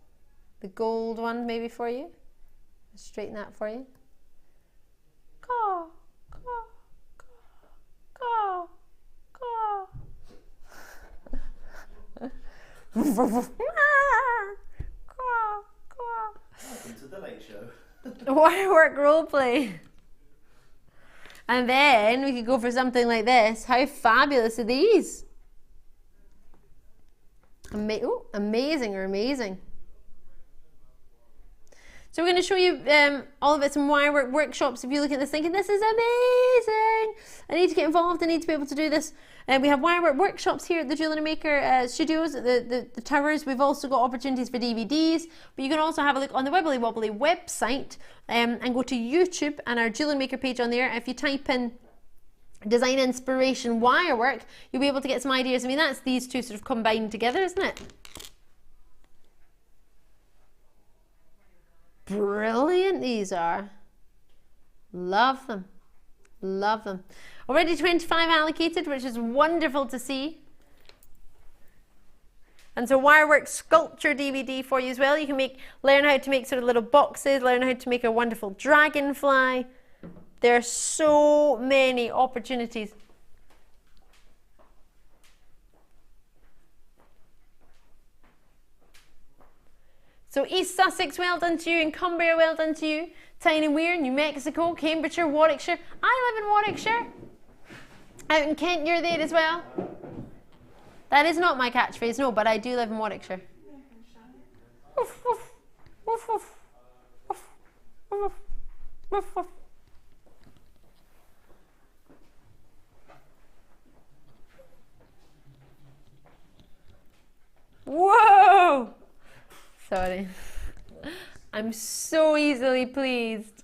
The gold one maybe for you. I'll straighten that for you. Caw, caw, caw, caw, caw. Welcome to the Late Show. Wirework roleplay. And then we could go for something like this. How fabulous are these? Amazing or amazing. So we're going to show you all of it, some wirework workshops. If you look at this thinking, this is amazing, I need to get involved, I need to be able to do this. We have wirework workshops here at the Jewellery Maker studios, at the towers. We've also got opportunities for DVDs, but you can also have a look on the Wibbly Wobbly website and go to YouTube and our Jewellery Maker page on there. If you type in design inspiration wirework, you'll be able to get some ideas. I mean, that's these two sort of combined together, isn't it? brilliant these are. Love them. Love them. Already 25 allocated, which is wonderful to see. And so Wirework sculpture DVD for you as well. You can learn how to make sort of little boxes, learn how to make a wonderful dragonfly. There are so many opportunities. So East Sussex, well done to you, and Cumbria, well done to you. Tyne and Weir, New Mexico, Cambridgeshire, Warwickshire. I live in Warwickshire. Out in Kent, you're there as well. That is not my catchphrase, no, but I do live in Warwickshire. Woof, woof, woof, woof, woof, woof, woof, woof. Whoa! Sorry. I'm so easily pleased.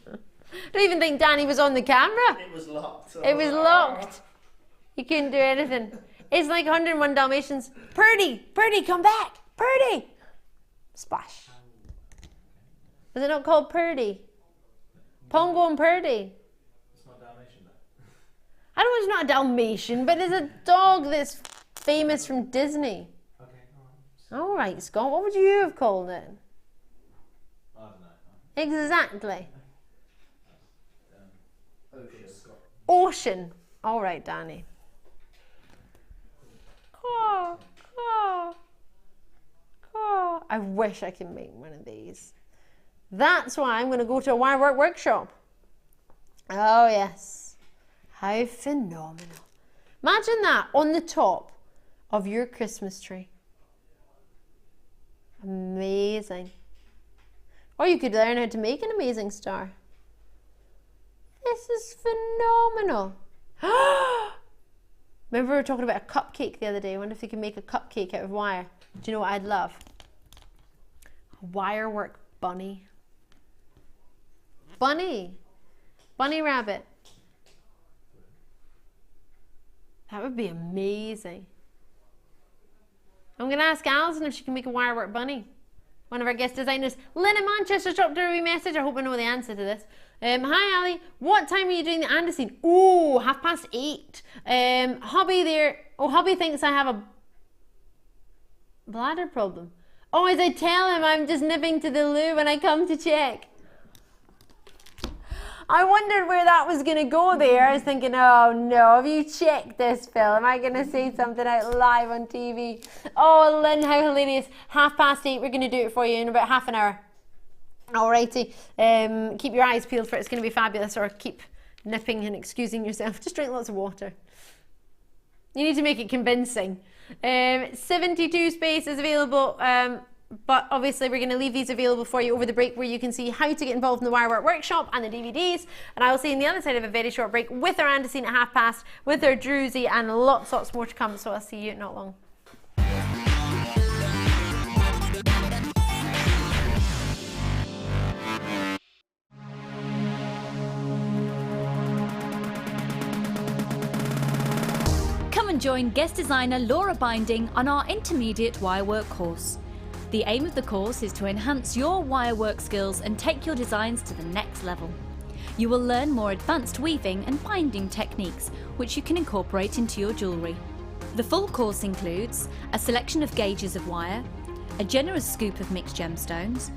Don't even think Danny was on the camera. It was locked. It was locked. You couldn't do anything. It's like 101 Dalmatians. Purdy! Purdy, come back! Purdy! Splash. Was it not called Purdy? Pongo and Purdy. It's not Dalmatian though. I know it's not a Dalmatian, but it's a dog that's famous from Disney. Okay, All right, Scott, what would you have called it? I don't know. Exactly. Ocean. Ocean. All right, Danny. Caw, caw, caw. I wish I could make one of these. That's why I'm going to go to a Wirework workshop. Oh, yes. How phenomenal. Imagine that on the top of your Christmas tree. Amazing. Or you could learn how to make an amazing star. This is phenomenal. Remember we were talking about a cupcake the other day. I wonder if you can make a cupcake out of wire. Do you know what I'd love? A Wirework bunny. Bunny. Bunny rabbit. That would be amazing. I'm going to ask Alison if she can make a Wirework bunny. One of our guest designers. Lynn in Manchester dropped her a wee message. I hope I know the answer to this. Hi Ali, what time are you doing the Andesine? Oh, 8:30. Hubby there. Oh, hubby thinks I have a bladder problem. Oh, as I tell him I'm just nipping to the loo when I come to check. I wondered where that was going to go there. I was thinking, oh no, have you checked this, Phil? Am I going to say something out live on TV? Oh, Lynn, how hilarious. 8:30, we're going to do it for you in about half an hour. Alrighty, keep your eyes peeled for it. It's going to be fabulous, or keep nipping and excusing yourself. Just drink lots of water. You need to make it convincing. 72 spaces available, but obviously we're going to leave these available for you over the break, where you can see how to get involved in the Wirework workshop and the DVDs. And I will see you on the other side of a very short break with our Andesine at past, with our Druzy, and lots more to come. So I'll see you not long. Come and join guest designer Laura Binding on our intermediate wirework course. The aim of the course is to enhance your wirework skills and take your designs to the next level. You will learn more advanced weaving and binding techniques, which you can incorporate into your jewellery. The full course includes a selection of gauges of wire, a generous scoop of mixed gemstones,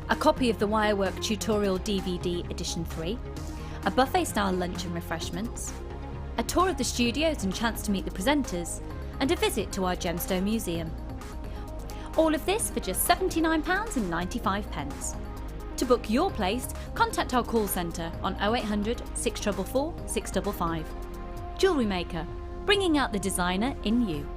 a copy of the Wirework Tutorial DVD Edition 3, a buffet-style lunch and refreshments, a tour of the studios and chance to meet the presenters, and a visit to our gemstone museum. All of this for just £79.95. To book your place, contact our call centre on 0800 644 655. Jewellery Maker, bringing out the designer in you.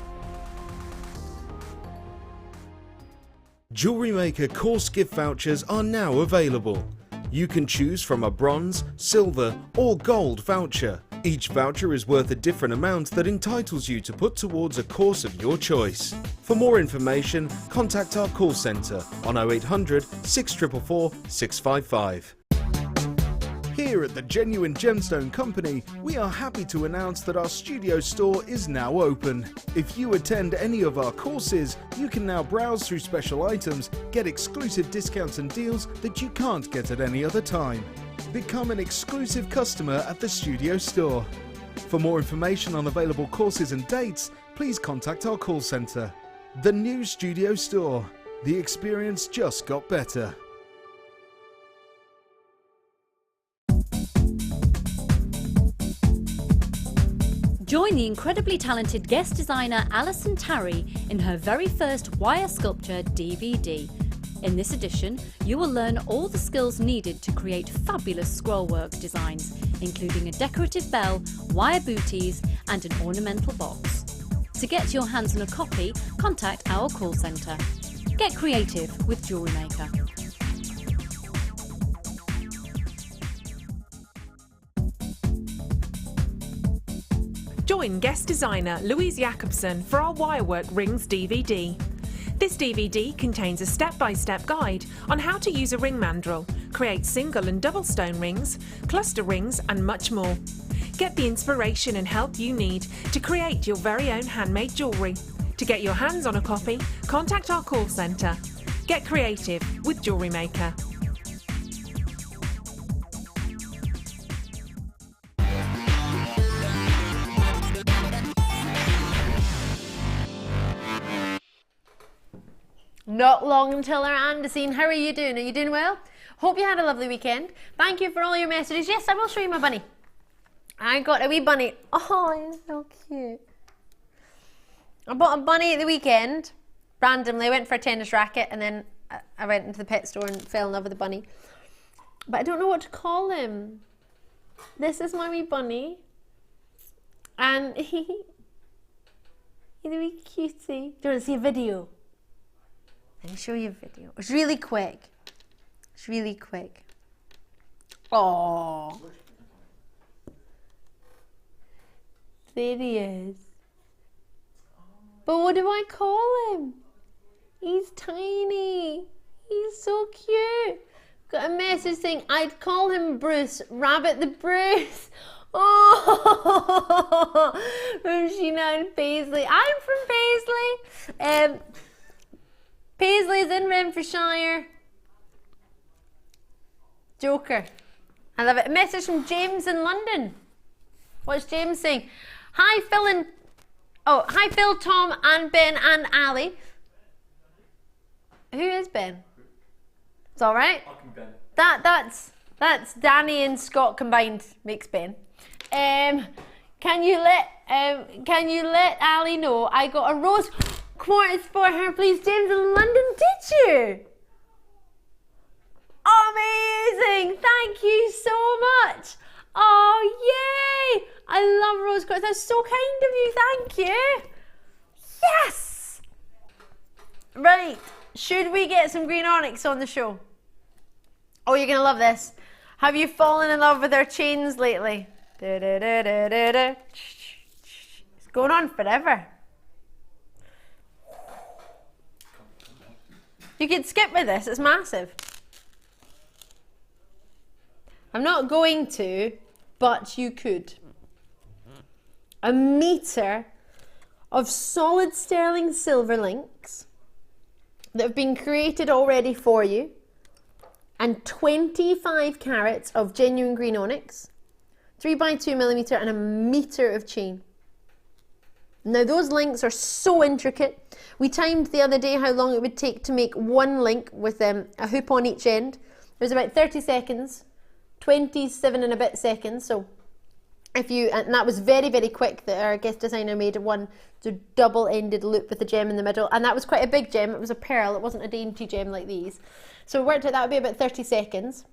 Jewellery Maker course gift vouchers are now available. You can choose from a bronze, silver or gold voucher. Each voucher is worth a different amount that entitles you to put towards a course of your choice. For more information, contact our call centre on 0800 644 655. Here at the Genuine Gemstone Company, we are happy to announce that our studio store is now open. If you attend any of our courses, you can now browse through special items, get exclusive discounts and deals that you can't get at any other time. Become an exclusive customer at the studio store. For more information on available courses and dates, please contact our call centre. The new studio store. The experience just got better. Join the incredibly talented guest designer Alison Tarry in her very first wire sculpture DVD. In this edition, you will learn all the skills needed to create fabulous scrollwork designs, including a decorative bell, wire booties and an ornamental box. To get your hands on a copy, contact our call centre. Get creative with Jewellery Maker. Join guest designer Louise Jacobson for our Wirework Rings DVD. This DVD contains a step-by-step guide on how to use a ring mandrel, create single and double stone rings, cluster rings and much more. Get the inspiration and help you need to create your very own handmade jewellery. To get your hands on a copy, contact our call centre. Get creative with Jewellery Maker. Not long until our Andesine. How are you doing? Are you doing well? Hope you had a lovely weekend. Thank you for all your messages. Yes, I will show you my bunny. I got a wee bunny. Oh, he's so cute. I bought a bunny at the weekend. Randomly, I went for a tennis racket and then I went into the pet store and fell in love with the bunny. But I don't know what to call him. This is my wee bunny. And he's a wee cutie. Do you want to see a video? Let me show you a video. It's really quick. It's really quick. Oh, there he is. But what do I call him? He's tiny. He's so cute. Got a message saying I'd call him Bruce. Rabbit the Bruce. Oh, from Sheena and Paisley. I'm from Paisley. Paisley's in Renfrewshire. Joker. I love it. A message from James in London. What's James saying? Hi Phil, Tom and Ben and Ali. Who is Ben? It's all right. I can Ben. That's Danny and Scott combined makes Ben. Can you let Ali know I got a rose quartz for her, please? James in London, did you? Amazing! Thank you so much. Oh, yay! I love rose quartz. That's so kind of you. Thank you. Yes! Right. Should we get some green onyx on the show? Oh, you're going to love this. Have you fallen in love with our chains lately? It's going on forever. You could skip with this. It's massive. I'm not going to, but you could. 1 metre of solid sterling silver links that have been created already for you, and 25 carats of genuine green onyx, 3x2mm and 1 metre of chain. Now those links are so intricate. We timed the other day how long it would take to make one link with a hoop on each end. It was about 30 seconds, 27 and a bit seconds. So and that was very, very quick that our guest designer made one double-ended loop with a gem in the middle. And that was quite a big gem. It was a pearl. It wasn't a dainty gem like these. So we worked out that would be about 30 seconds.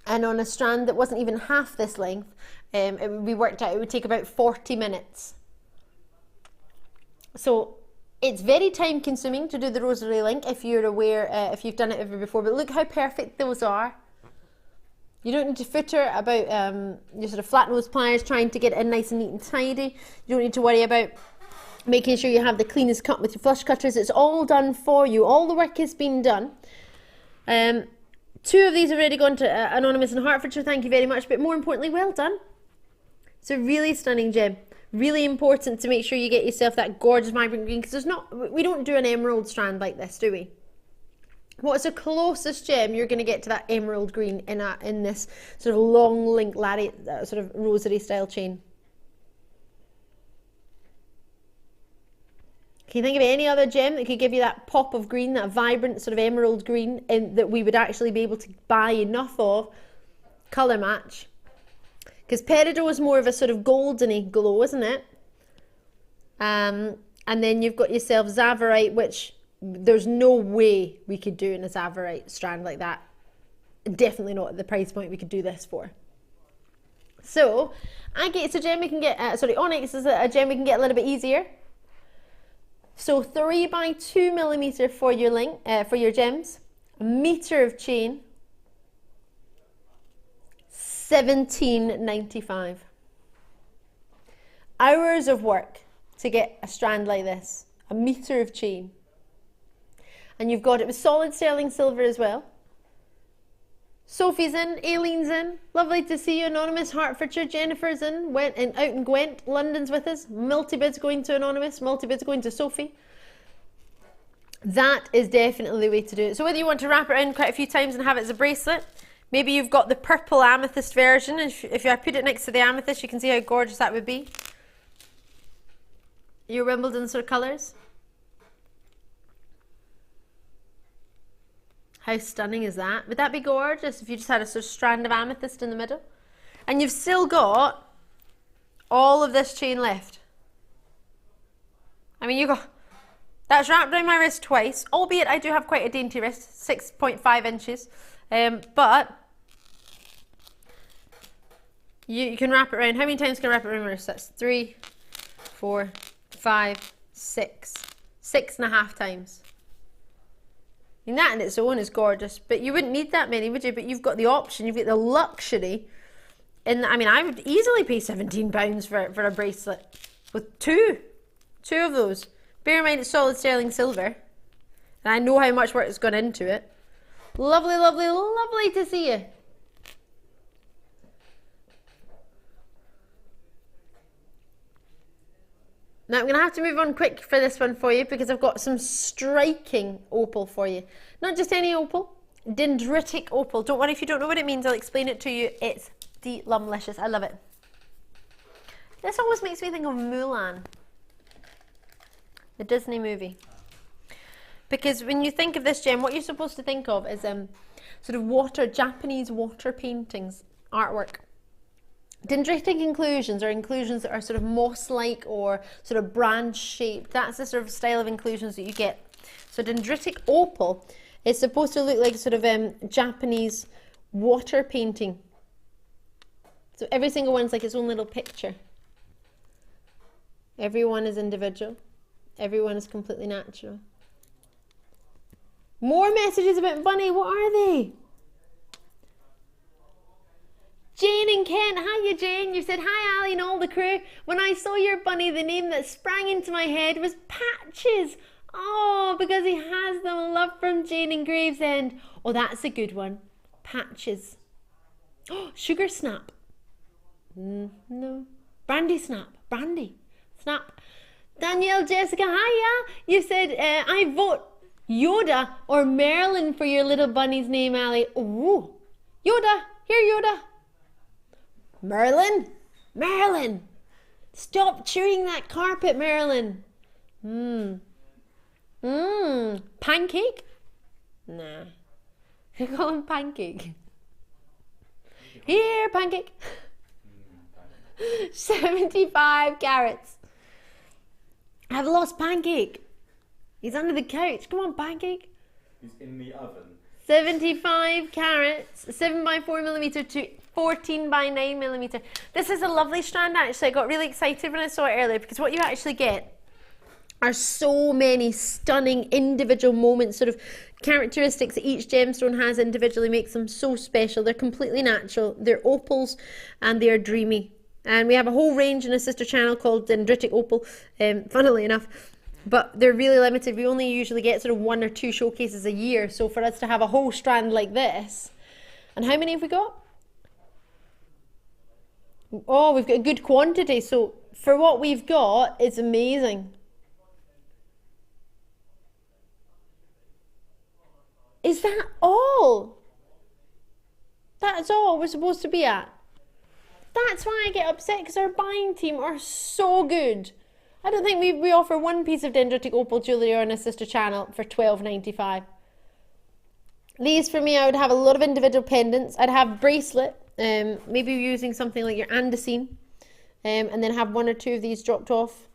And on a strand that wasn't even half this length, we worked out it would take about 40 minutes. So it's very time consuming to do the rosary link if you're aware, if you've done it ever before, but look how perfect those are. You don't need to footer about your sort of flat nose pliers trying to get it in nice and neat and tidy. You don't need to worry about making sure you have the cleanest cut with your flush cutters. It's all done for you. All the work has been done 2 of these have already gone to Anonymous in Hertfordshire, thank you very much, but more importantly, well done. It's a really stunning gem. Really important to make sure you get yourself that gorgeous vibrant green, because we don't do an emerald strand like this, do we? What's the closest gem you're going to get to that emerald green in this sort of long link sort of rosary style chain? Can you think of any other gem that could give you that pop of green, that vibrant sort of emerald green, and that we would actually be able to buy enough of, colour match? Because peridot is more of a sort of goldeny glow, isn't it? And then you've got yourself Tsavorite, which there's no way we could do in a Tsavorite strand like that. Definitely not at the price point we could do this for. So, Agate's a gem we can get, Onyx is a gem we can get a little bit easier. So 3 by 2 millimeter for your link, for your gems, a meter of chain, $17.95. Hours of work to get a strand like this, a meter of chain. And you've got it with solid sterling silver as well. Sophie's in, Aileen's in, lovely to see you. Anonymous, Hertfordshire, Jennifer's in, out in Gwent, London's with us. Multi-bid's going to Anonymous, multi-bid's going to Sophie. That is definitely the way to do it. So whether you want to wrap it around quite a few times and have it as a bracelet, maybe you've got the purple amethyst version. If I put it next to the amethyst, you can see how gorgeous that would be. Your Wimbledon sort of colours. How stunning is that? Would that be gorgeous if you just had a sort of strand of amethyst in the middle? And you've still got all of this chain left. I mean, that's wrapped around my wrist twice, albeit I do have quite a dainty wrist, 6.5 inches. But you can wrap it around. How many times can I wrap it around my wrist? That's 3, 4, 5, 6. 6.5 times. I mean, that in its own is gorgeous, but you wouldn't need that many, would you? But you've got the option, you've got the luxury. I mean, I would easily pay £17 for a bracelet with two of those. Bear in mind it's solid sterling silver, and I know how much work has gone into it. Lovely, lovely, lovely to see you. Now I'm going to have to move on quick for this one for you because I've got some striking opal for you. Not just any opal, dendritic opal. Don't worry if you don't know what it means, I'll explain it to you. It's delumlicious. I love it. This almost makes me think of Mulan, the Disney movie. Because when you think of this gem, what you're supposed to think of is sort of Japanese water paintings, artwork. Dendritic inclusions are inclusions that are sort of moss-like or sort of branch-shaped. That's the sort of style of inclusions that you get. So dendritic opal is supposed to look like sort of Japanese water painting. So every single one's like its own little picture. Everyone is individual. Everyone is completely natural. More messages about Bunny. What are they? Jane and Kent, hiya Jane. You said, hi Ali and all the crew. When I saw your bunny, the name that sprang into my head was Patches. Oh, because he has them. Love from Jane in Gravesend. Oh, that's a good one. Patches. Oh, Sugar Snap. No. Brandy Snap. Brandy Snap. Danielle, Jessica, hiya. You said, I vote Yoda or Merlin for your little bunny's name, Ali. Oh, Yoda. Here, Yoda. Merlin? Merlin! Stop chewing that carpet, Merlin! Pancake? Nah. You call him Pancake. Here, Pancake! 75 carats. I've lost Pancake. He's under the couch. Come on, Pancake. He's in the oven. 75 carats, 7 by 4 millimeter to 14 by 9 millimeter. This is a lovely strand actually. I got really excited when I saw it earlier because what you actually get are so many stunning individual moments, sort of characteristics that each gemstone has individually makes them so special. They're completely natural, they're opals and they're dreamy. And we have a whole range in a sister channel called Dendritic Opal, funnily enough. But they're really limited. We only usually get sort of 1 or 2 showcases a year. So for us to have a whole strand like this And how many have we got? Oh, we've got a good quantity. So for what we've got, it's amazing. Is that all? That's all we're supposed to be at. That's why I get upset, because our buying team are so good. I don't think we offer one piece of dendritic opal jewellery on a sister channel for $12.95. These for me, I would have a lot of individual pendants. I'd have bracelet, maybe using something like your Andesine, and then have one or two of these dropped off.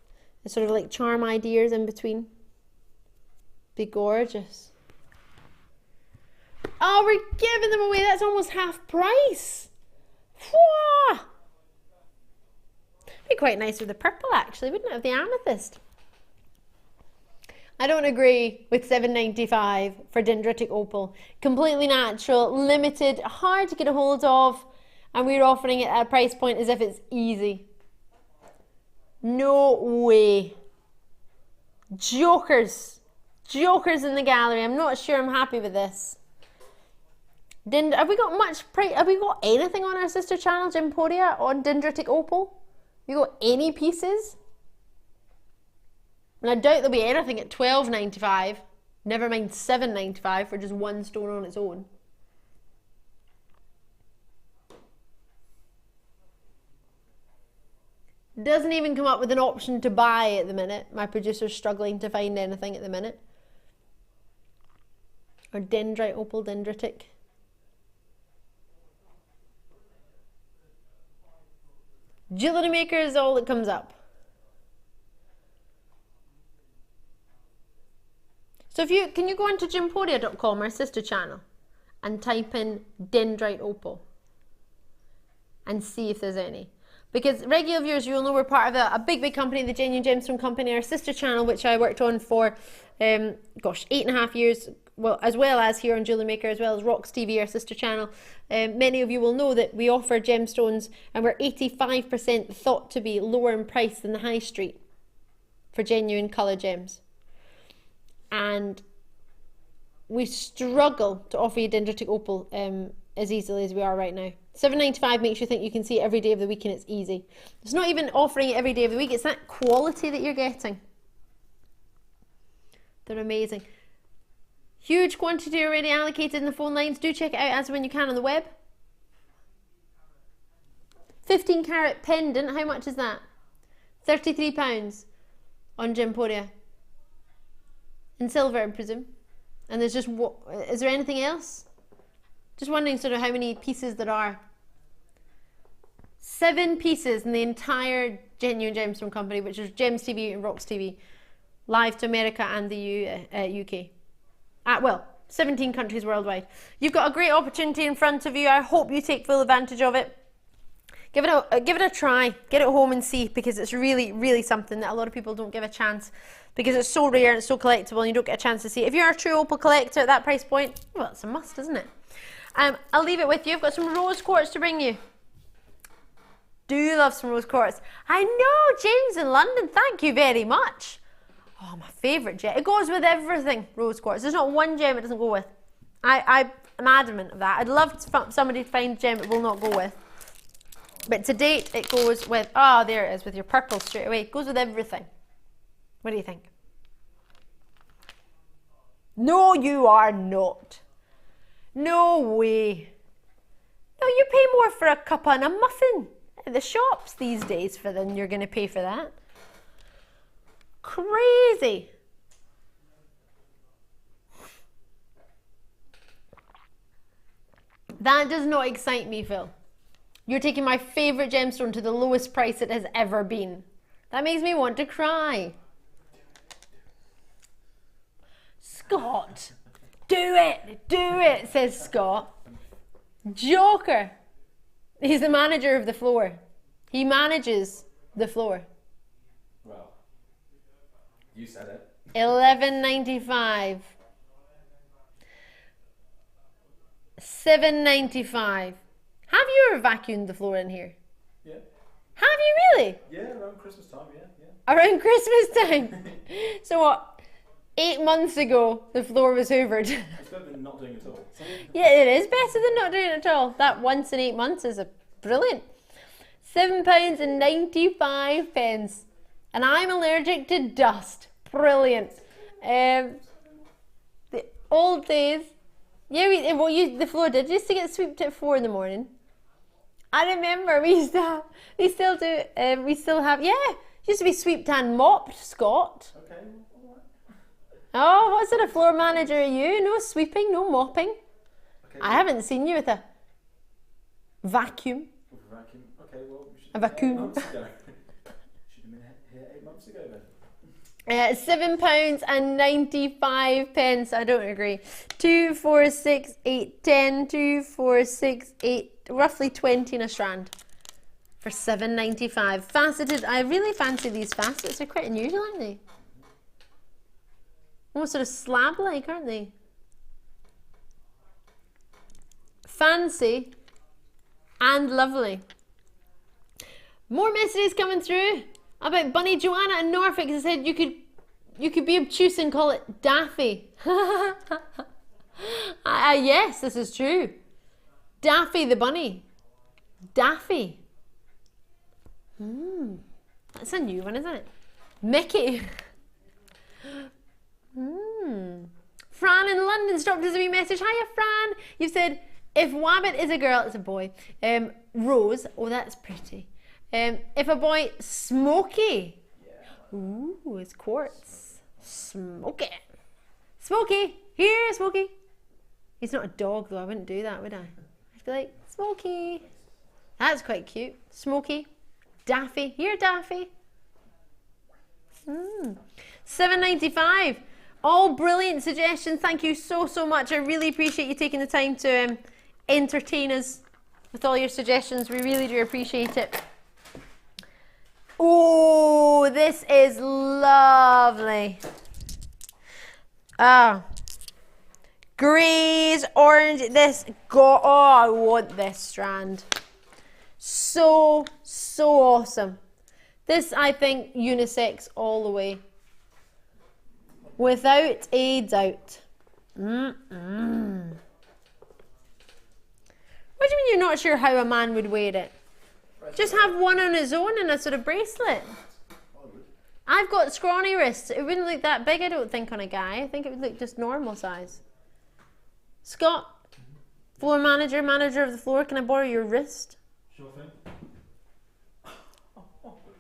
Sort of like charm ideas in between. Be gorgeous. Oh, we're giving them away. That's almost half price. Whoa! Be quite nice with the purple, actually, wouldn't it? Of the amethyst. I don't agree with $7.95 for dendritic opal. Completely natural, limited, hard to get a hold of, and we're offering it at a price point as if it's easy. No way. Jokers. Jokers in the gallery. I'm not sure I'm happy with this. Have we got much price? Have we got anything on our sister channel, Gemporia, on dendritic opal? You got any pieces? And I doubt there'll be anything at $12.95. Never mind $7.95 for just one stone on its own. Doesn't even come up with an option to buy at the minute. My producer's struggling to find anything at the minute. Or dendrite opal, dendritic. Jewellery Maker is all that comes up. So if you can you go onto Gemporia.com, our sister channel, and type in dendrite opal and see if there's any. Because regular viewers, you'll know we're part of a big company, the Genuine Gemstone Company, our sister channel, which I worked on for, 8.5 years, well, as well as here on Jewellery Maker, as well as Rocks TV, our sister channel. Many of you will know that we offer gemstones, and we're 85% thought to be lower in price than the high street for genuine colour gems. And we struggle to offer you dendritic opal as easily as we are right now. $7.95 makes you think you can see it every day of the week and it's easy. It's not even offering it every day of the week, it's that quality that you're getting. They're amazing. Huge quantity already allocated in the phone lines. Do check it out as when you can on the web. 15 carat pendant, how much is that? £33 on Gemporia. In silver, I presume. And there's just, is there anything else? Just wondering sort of how many pieces there are. 7 pieces in the entire Genuine Gemstone Company, which is Gems TV and Rocks TV, live to America and the UK. Well, 17 countries worldwide. You've got a great opportunity in front of you. I hope you take full advantage of it. Give it a try. Get it home and see, because it's really, really something that a lot of people don't give a chance, because it's so rare and it's so collectible and you don't get a chance to see it. If you're a true opal collector at that price point, well, it's a must, isn't it? I'll leave it with you. I've got some rose quartz to bring you. Do you love some rose quartz? I know, James in London, thank you very much. Oh, my favourite gem. It goes with everything, rose quartz. There's not one gem it doesn't go with. I'm adamant of that. I'd love somebody to find a gem it will not go with. But to date, it goes with, oh, there it is, with your purple straight away. It goes with everything. What do you think? No, you are not. No way. No, you pay more for a cup and a muffin at the shops these days than you're going to pay for that. Crazy. That does not excite me, Phil. You're taking my favourite gemstone to the lowest price it has ever been. That makes me want to cry. Scott, do it, says Scott. Joker. He's the manager of the floor. He manages the floor. Well, you said it. $11.95. $7.95. Have you ever vacuumed the floor in here? Yeah. Have you really? Yeah, around Christmas time, yeah. Around Christmas time? So what? 8 months ago, the floor was hoovered. It's better than not doing it at all. Yeah, it is better than not doing it at all. That once in 8 months is brilliant. £7.95. And I'm allergic to dust. Brilliant. The old days. Yeah, the floor did used to get swept at 4 in the morning. I remember we still have, used to be swept and mopped, Scott. Okay, all right. Oh, what's it, a floor manager are you? No sweeping, no mopping. Okay, I haven't seen you with a vacuum. Vacuum. Okay, well, we should A have been vacuum. 8 months ago. Should have been here 8 months ago then. £7.95. I don't agree. 2, 4, 6, 8, 10. 2, 4, 6, 8. Roughly 20 in a strand for £7.95. Faceted. I really fancy these facets. They're quite unusual, aren't they? Almost sort of slab-like, aren't they? Fancy and lovely. More messages coming through about Bunny. Joanna in Norfolk has said you could be obtuse and call it Daffy. Yes, this is true. Daffy the bunny. Daffy. That's a new one, isn't it? Mickey. Fran in London's dropped us a wee message. Hiya, Fran. You said, if Wabbit is a girl, it's a boy. Rose. Oh, that's pretty. If a boy, Smokey. Ooh, it's Quartz. Smokey. Smokey. Here, Smokey. He's not a dog, though. I wouldn't do that, would I? I'd be like, Smokey. That's quite cute. Smokey. Daffy. Here, Daffy. £7.95. All brilliant suggestions. Thank you so much. I really appreciate you taking the time to entertain us with all your suggestions. We really do appreciate it. Oh, this is lovely. Greys, orange. Oh, I want this strand. So awesome. This, I think, unisex all the way. Without a doubt. What do you mean you're not sure how a man would wear it? Just have one on his own and a sort of bracelet. I've got scrawny wrists. It wouldn't look that big, I don't think, on a guy. I think it would look just normal size. Scott, floor manager of the floor, can I borrow your wrist? Sure thing.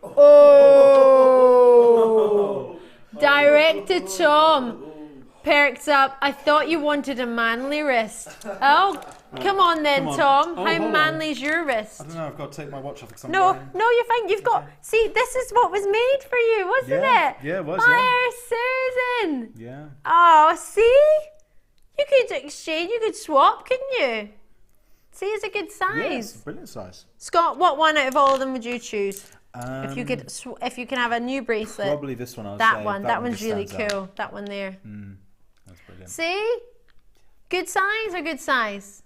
Oh! Direct to Tom. Perks up. I thought you wanted a manly wrist. Oh, come on then, Tom. Oh, How hold manly's your wrist? I don't know, I've got to take my watch off because I'm No, wearing... you're fine. You've got... See, this is what was made for you, wasn't it? Yeah, it was, Fire Susan. Yeah. Oh, see? You could exchange, you could swap, couldn't you? See, it's a good size. Yeah, it's a brilliant size. Scott, what one out of all of them would you choose? If you can have a new bracelet. Probably this one, I would that say. one. That one's just really stands cool. out. That one there. That's brilliant. See? Good size or good size?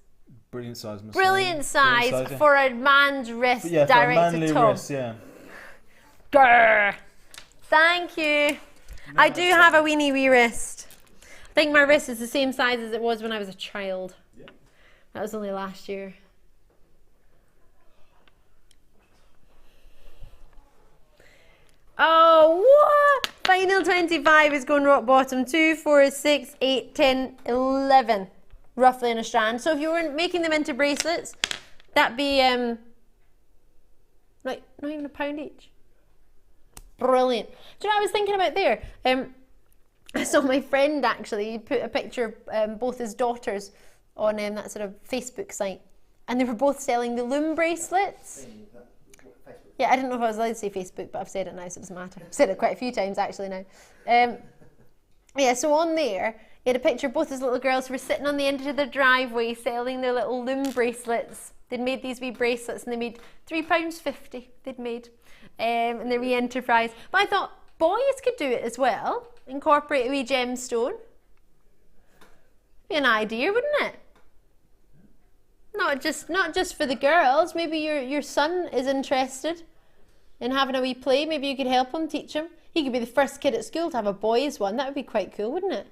Brilliant size, must Brilliant say. size Yeah. for a man's wrist, Yeah, for a direct manly to Tom. wrist, yeah. Grr. Thank you. I do have a weenie wee wrist. I think my wrist is the same size as it was when I was a child. Yeah. That was only last year. Oh, what? Final 25 is going rock bottom. 2, 4, 6, 8, 10, 11. Roughly in a strand. So if you weren't making them into bracelets, that'd be like not even £1 each. Brilliant. Do you know what I was thinking about there? I saw my friend actually put a picture of both his daughters on that sort of Facebook site, and they were both selling the loom bracelets. Yeah, I didn't know if I was allowed to say Facebook, but I've said it now, so it doesn't matter. I've said it quite a few times actually now. Yeah, so on there, he had a picture of both his little girls who were sitting on the end of their driveway selling their little loom bracelets. They'd made these wee bracelets and they made £3.50 they'd made in their wee enterprise. But I thought, boys could do it as well. Incorporate a wee gemstone. Be an idea, wouldn't it? Not just for the girls. Maybe your son is interested in having a wee play. Maybe you could help him, teach him. You could be the first kid at school to have a boys one. That would be quite cool, wouldn't it?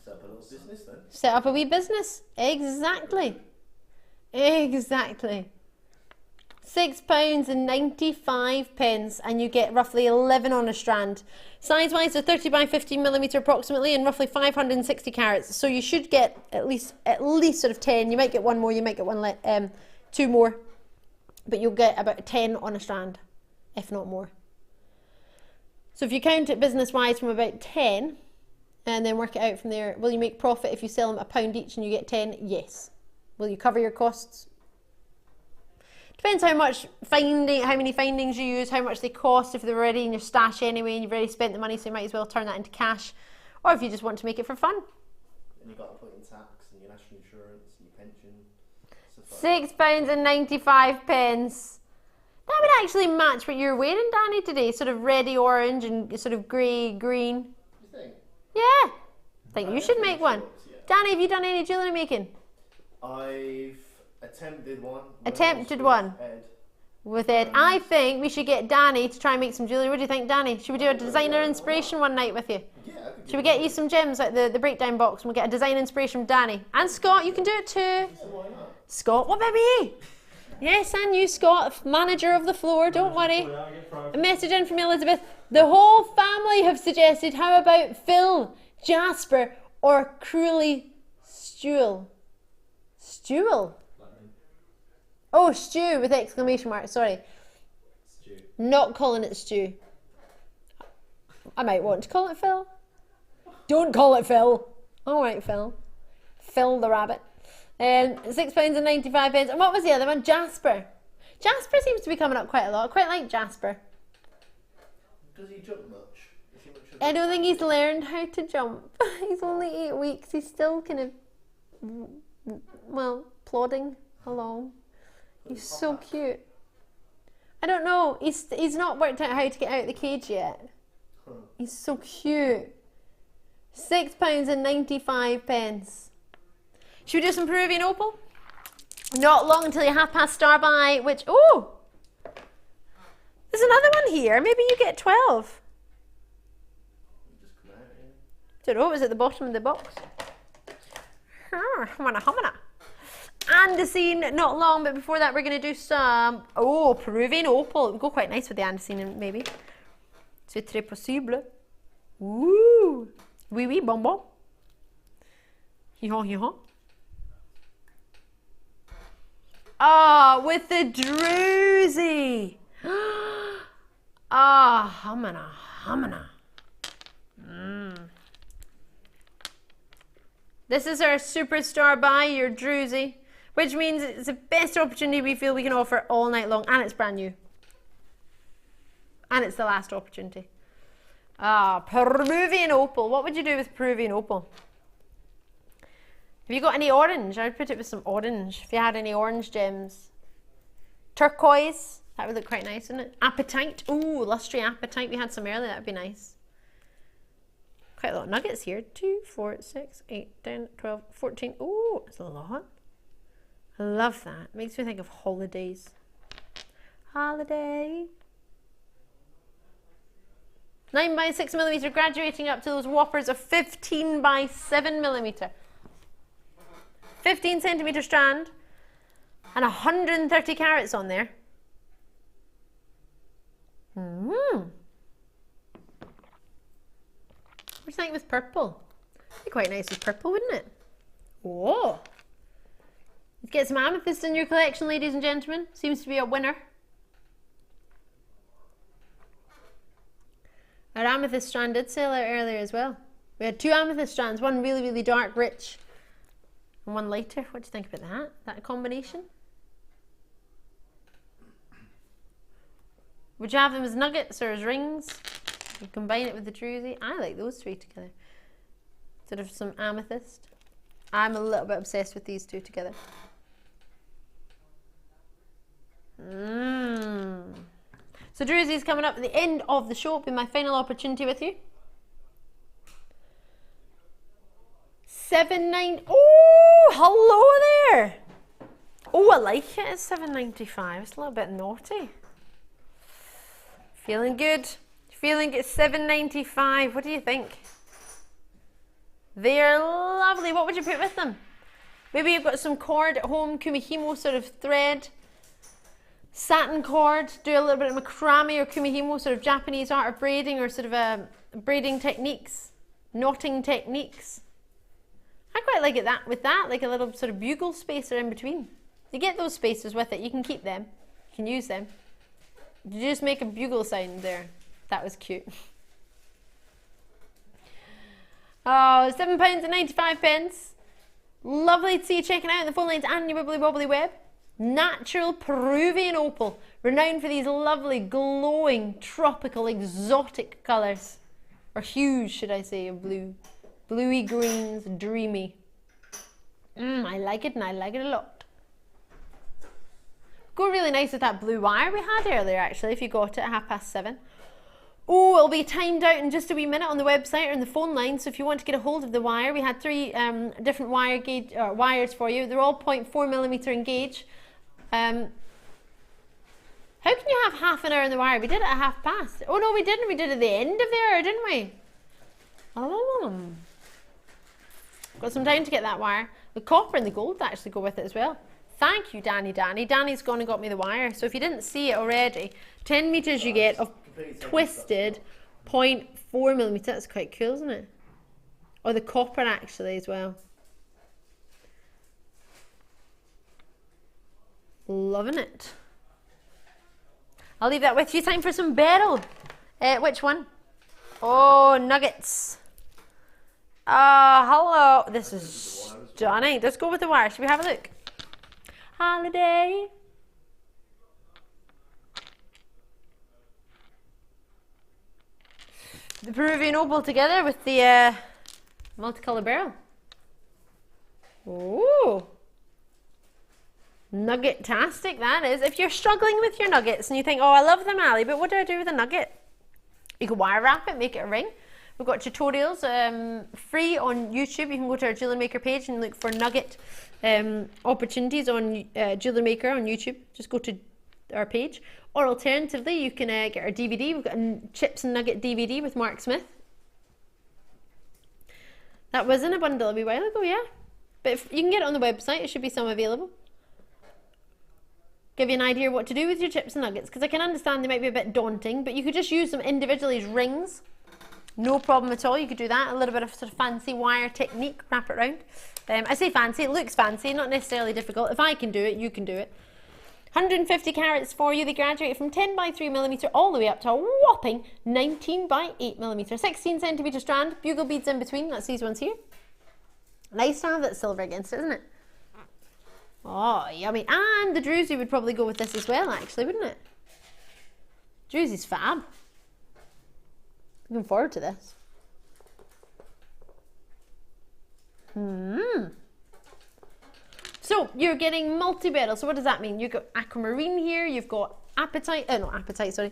Set up a little business then. Set up a wee business. Exactly. Exactly. £6.95 and you get roughly 11 on a strand. Size wise, they're 30 by 15 millimeter approximately and roughly 560 carats. So you should get at least sort of 10. You might get one more, you might get two more, but you'll get about 10 on a strand, if not more. So if you count it business wise from about 10 and then work it out from there, will you make profit if you sell them £1 each and you get 10? Yes. Will you cover your costs? Depends how many findings you use, how much they cost, if they're already in your stash anyway and you've already spent the money, so you might as well turn that into cash, or if you just want to make it for fun. And you've got to put in tax and your national insurance and your pension. £6.95. That would actually match what you're wearing, Danny, today. Sort of reddy orange and sort of grey green. You think? Yeah. I think you should make one. Yeah. Danny, have you done any jewellery making? I've attempted one. With Ed. I think we should get Danny to try and make some jewellery. What do you think, Danny? Should we do a designer inspiration one night with you? Yeah. Should we get you some gems like the breakdown box and we'll get a design inspiration from Danny? And Scott, you can do it too. So why not? Scott, what baby? Yes, and you, Scott, manager of the floor, don't worry. A message in from Elizabeth. The whole family have suggested, how about Phil, Jasper, or Cruelly Stewell? Stewell? Oh, stew with exclamation mark, sorry. Stew. Not calling it stew. I might want to call it Phil. Don't call it Phil. All right, Phil. Phil the rabbit. £6.95. And what was the other one? Jasper. Jasper seems to be coming up quite a lot. I quite like Jasper. Does he jump much? Is he much of I don't think he's learned how to jump. He's only 8 weeks. He's still kind of, well, plodding along. He's so cute. I don't know. He's not worked out how to get out of the cage yet. He's so cute. £6.95. Should we do some Peruvian opal? Not long until you half past star by, which, oh! There's another one here. Maybe you get 12. Don't know, it was at the bottom of the box. Humana. Andesine, not long, but before that we're going to do some, Peruvian opal. It would go quite nice with the andesine, maybe. C'est très possible. Ooh. Oui, bonbon. Hi-ha. With the druzy. Humana. This is our superstar buy, your druzy, which means it's the best opportunity we feel we can offer all night long, and it's brand new. And it's the last opportunity. Peruvian opal. What would you do with Peruvian opal? Have you got any orange? I'd put it with some orange. If you had any orange gems. Turquoise. That would look quite nice, wouldn't it? Apatite. Ooh, lustre apatite. We had some earlier. That would be nice. Quite a lot of nuggets here. 2, 4, 6, 8, 10, 12, 14. Ooh, that's a lot. I love that. Makes me think of holidays. Holiday. 9 by 6 millimeter, graduating up to those whoppers of 15 by 7 millimeter. 15 centimeter strand and 130 carats on there. What do you think with purple? It'd be quite nice with purple, wouldn't it? Whoa! Let's get some amethyst in your collection, ladies and gentlemen. Seems to be a winner. Our amethyst strand did sell out earlier as well. We had 2 amethyst strands, one really, really dark, rich, and one lighter. What do you think about that? That combination? Would you have them as nuggets or as rings? You combine it with the druzy. I like those 3 together. Sort of some amethyst. I'm a little bit obsessed with these 2 together. So druzy's coming up at the end of the show. It'll be my final opportunity with you. 7.9. Oh, hello there. Oh, I like it. It's $7.95. It's a little bit naughty. Feeling good. Feeling it's $7.95. What do you think? They're lovely. What would you put with them? Maybe you've got some cord at home, kumihimo sort of thread, satin cord, do a little bit of macrame or kumihimo, sort of Japanese art of braiding or sort of braiding techniques, knotting techniques. I quite like it with that, like a little sort of bugle spacer in between. You get those spacers with it, you can keep them, you can use them. Did you just make a bugle sound there? That was cute. Oh, £7.95. Lovely to see you checking out the phone lines and your wibbly wobbly web. Natural Peruvian opal, renowned for these lovely, glowing, tropical, exotic colours. Or hues, should I say, of blue. Bluey greens, dreamy. I like it, and I like it a lot. Go really nice with that blue wire we had earlier, actually, if you got it at 7:30. Oh, it'll be timed out in just a wee minute on the website or in the phone line. So if you want to get a hold of the wire, we had 3 different wires for you. They're all 0.4mm in gauge. How can you have half an hour in the wire? We did it at past. Oh no, we didn't. We did it at the end of the hour, didn't we? Oh. Got some time to get that wire. The copper and the gold actually go with it as well. Thank you, Danny. Danny's gone and got me the wire. So if you didn't see it already, 10 meters you get of twisted 0.4mm. That's quite cool, isn't it? Or the copper actually as well. Loving it. I'll leave that with you. Time for some Beryl. Which one? Oh, nuggets. Hello. This is stunning. Let's go with the wire. Should we have a look? Holiday. The Peruvian opal together with the multicolour Beryl. Ooh. Nugget-tastic that is. If you're struggling with your nuggets and you think, oh, I love them, Ali, but what do I do with a nugget? You can wire wrap it, make it a ring. We've got tutorials free on YouTube. You can go to our Jewellery Maker page and look for nugget opportunities on Jewellery Maker on YouTube. Just go to our page. Or alternatively, you can get our DVD. We've got a Chips and Nugget DVD with Mark Smith. That was in a bundle a wee while ago, yeah. But if you can get it on the website, it should be some available. Give you an idea what to do with your chips and nuggets, because I can understand they might be a bit daunting, but you could just use them individually as rings. No problem at all. You could do that. A little bit of sort of fancy wire technique, wrap it around. I say fancy, it looks fancy, not necessarily difficult. If I can do it, you can do it. 150 carats for you. They graduate from 10 by 3mm all the way up to a whopping 19 by 8mm. 16 centimetre strand, bugle beads in between. That's these ones here. Nice to have that silver against it, isn't it? Oh, yummy. And the druzy would probably go with this as well, actually, wouldn't it? Druzy's fab. Looking forward to this. So you're getting multi-beryl. So what does that mean? You've got aquamarine here. You've got apatite. Not apatite. Sorry.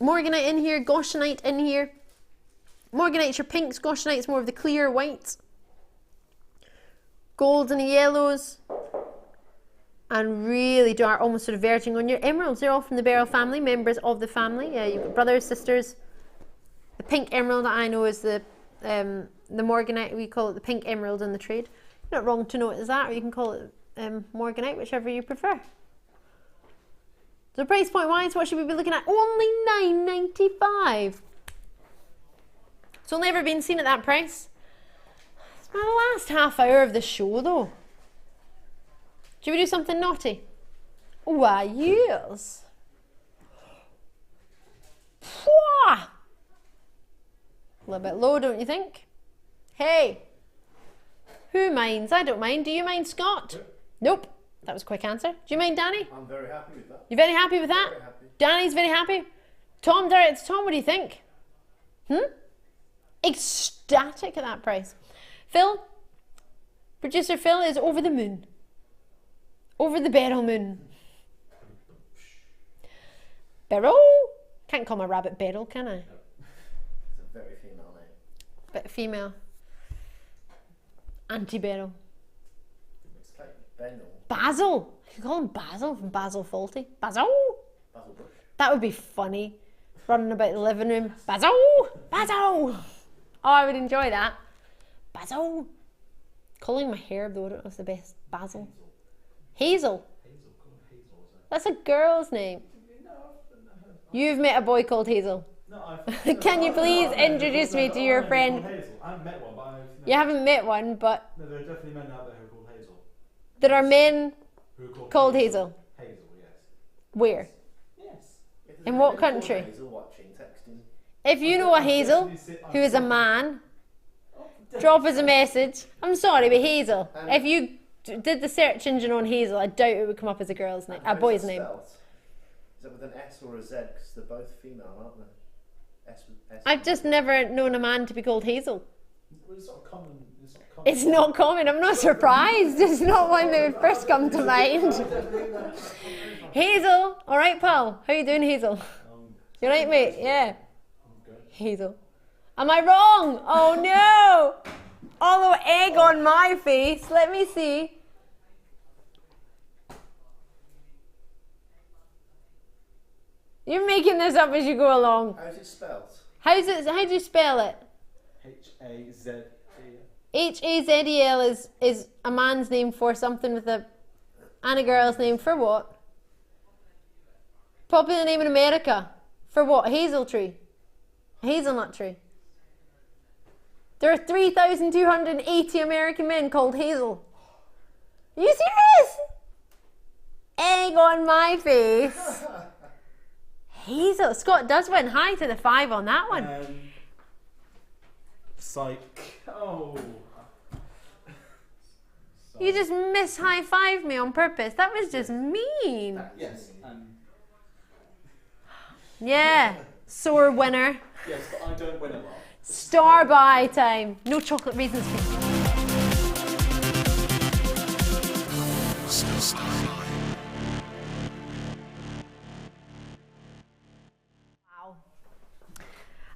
Morganite in here. Goshenite in here. Morganite's your pinks. Goshenite's more of the clear whites. Golds and yellows. And really dark, almost sort of verging on your emeralds. They're all from the Beryl family, members of the family. You've got brothers, sisters. The pink emerald that I know is the Morganite. We call it the pink emerald in the trade. You're not wrong to know it as that, or you can call it Morganite, whichever you prefer. So price point wise, what should we be looking at? Only $9.95. It's only ever been seen at that price. It's my last half hour of the show though. Should we do something naughty? Why, yes. A little bit low, don't you think? Hey, who minds? I don't mind. Do you mind, Scott? Nope. That was a quick answer. Do you mind, Danny? I'm very happy with that. You're very happy with that? Very happy. Danny's very happy. Tom, Tom, what do you think? Ecstatic at that price. Phil, producer Phil is over the moon. Over the Beryl moon. Beryl? Can't call my rabbit Beryl, can I? It's a very female name. Bit female. Anti-Beryl. It's like Benno. Basil. You call him Basil from Basil Fawlty. Basil. Basil Bush. That would be funny. running about the living room. Basil! Basil! Oh, I would enjoy that. Basil! Calling my hair though, I don't know if it's the best. Basil. Hazel. That's a girl's name. You've met a boy called Hazel. No, Can you please introduce me to your friend? I haven't met one, but I know. You haven't met one, but No, there are definitely men out there who are called Hazel. there are men Who are called Hazel. Hazel, yes. Where? Yes. In what country? Hazel watching, texting. If you know a Hazel who is a man, drop us a message. I'm sorry, but Hazel. If you did the search engine on Hazel, I doubt it would come up as a girl's name, a boy's name. Is that with an S or a Z? Because they're both female, aren't they? S. I've just never known a man to be called Hazel. Well, it's not common. It's not common. I'm not surprised. It's not one that would first come to mind. Hazel. All right, pal. How you doing, Hazel? You right, mate? Yeah. Hazel. Am I wrong? Oh no! All the egg on my face. Let me see. You're making this up as you go along. How's it spelled? How do you spell it? H-A-Z-E-L. H-A-Z-E-L is a man's name for something with a and a girl's name for what? Popular name in America. For what? Hazel tree. Hazelnut tree. There are 3,280 American men called Hazel. Are you serious? Egg on my face. Hazel. Scott does win high to the 5 on that one. Psych. Oh. You just miss high five me on purpose. That was just mean. Yes. Yeah. Sore winner. Yes, but I don't win a lot. Star buy time. No chocolate raisins for you. Wow.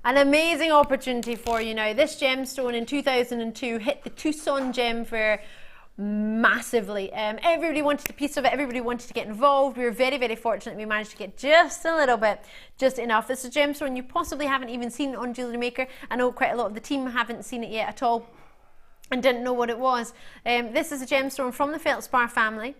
An amazing opportunity for you now. This gemstone in 2002 hit the Tucson Gem Fair massively. Everybody wanted a piece of it. Everybody wanted to get involved. We were very, very fortunate we managed to get just a little bit, just enough. This is a gemstone you possibly haven't even seen on Jewellery Maker. I know quite a lot of the team haven't seen it yet at all and didn't know what it was. This is a gemstone from the Feldspar family.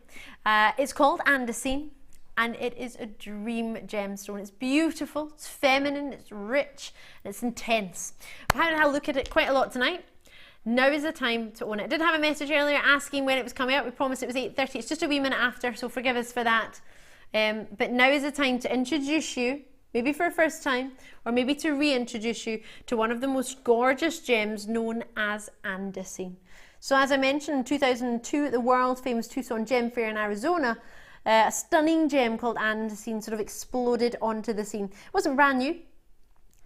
It's called Andesine, and it is a dream gemstone. It's beautiful, it's feminine, it's rich, and it's intense. I've had a look at it quite a lot tonight. Now is the time to own it. I did have a message earlier asking when it was coming out. We promised it was 8:30. It's just a wee minute after, so forgive us for that. But now is the time to introduce you, maybe for a first time, or maybe to reintroduce you to one of the most gorgeous gems known as andesine. So as I mentioned, in 2002 at the world famous Tucson Gem Fair in Arizona, a stunning gem called andesine sort of exploded onto the scene. It wasn't brand new.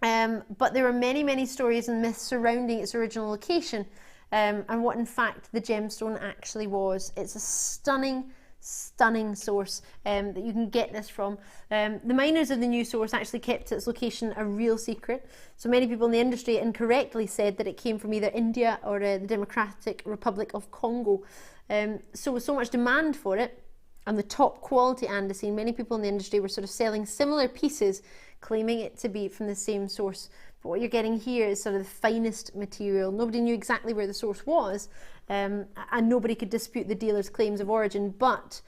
But there are many, many stories and myths surrounding its original location and what in fact the gemstone actually was. It's a stunning, stunning source that you can get this from. The miners of the new source actually kept its location a real secret. So many people in the industry incorrectly said that it came from either India or the Democratic Republic of Congo. So with so much demand for it and the top quality andesine, many people in the industry were sort of selling similar pieces, claiming it to be from the same source. But what you're getting here is sort of the finest material. Nobody knew exactly where the source was, and nobody could dispute the dealer's claims of origin. But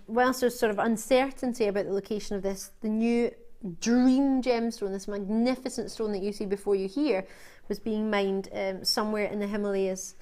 whilst there's sort of uncertainty about the location of this, the new dream gemstone, this magnificent stone that you see before you here, was being mined somewhere in the Himalayas,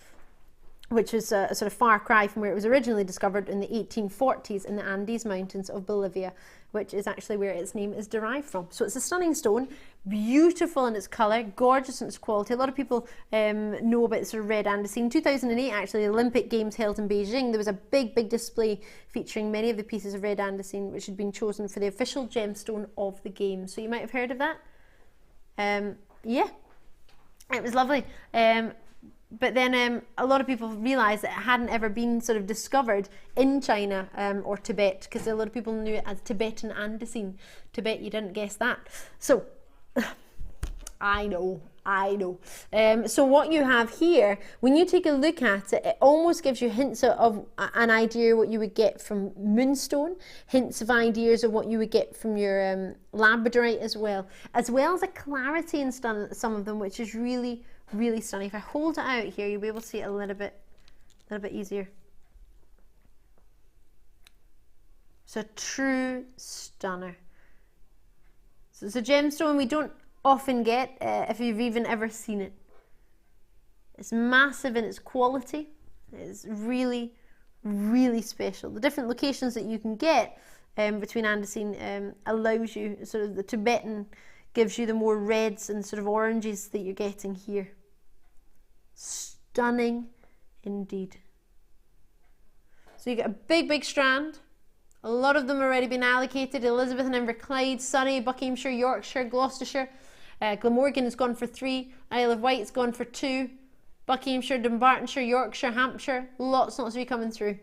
which was a sort of far cry from where it was originally discovered in the 1840s in the Andes Mountains of Bolivia, which is actually where its name is derived from. So it's a stunning stone, beautiful in its colour, gorgeous in its quality. A lot of people know about sort of red andesine. 2008, actually, the Olympic Games held in Beijing, there was a big, big display featuring many of the pieces of red andesine which had been chosen for the official gemstone of the Games. So you might have heard of that. Yeah, it was lovely. But then a lot of people realised that it hadn't ever been sort of discovered in China or Tibet, because a lot of people knew it as Tibetan andesine. Tibet, you didn't guess that. So I know. So what you have here, when you take a look at it, it almost gives you hints of an idea what you would get from Moonstone, hints of ideas of what you would get from your Labradorite as well as a clarity in some of them, which is really, really stunning. If I hold it out here, you'll be able to see it a little bit easier. It's a true stunner. So it's a gemstone we don't often get, if you've even ever seen it. It's massive in its quality. It's really, really special. The different locations that you can get between andesine allows you, sort of the Tibetan gives you the more reds and sort of oranges that you're getting here. Stunning indeed. So you get a big strand. A lot of them have already been allocated. Elizabeth and Inverclyde, Surrey, Buckinghamshire, Yorkshire, Gloucestershire. Glamorgan has gone for 3. Isle of Wight's gone for 2. Buckinghamshire, Dumbartonshire, Yorkshire, Hampshire. Lots of you coming through.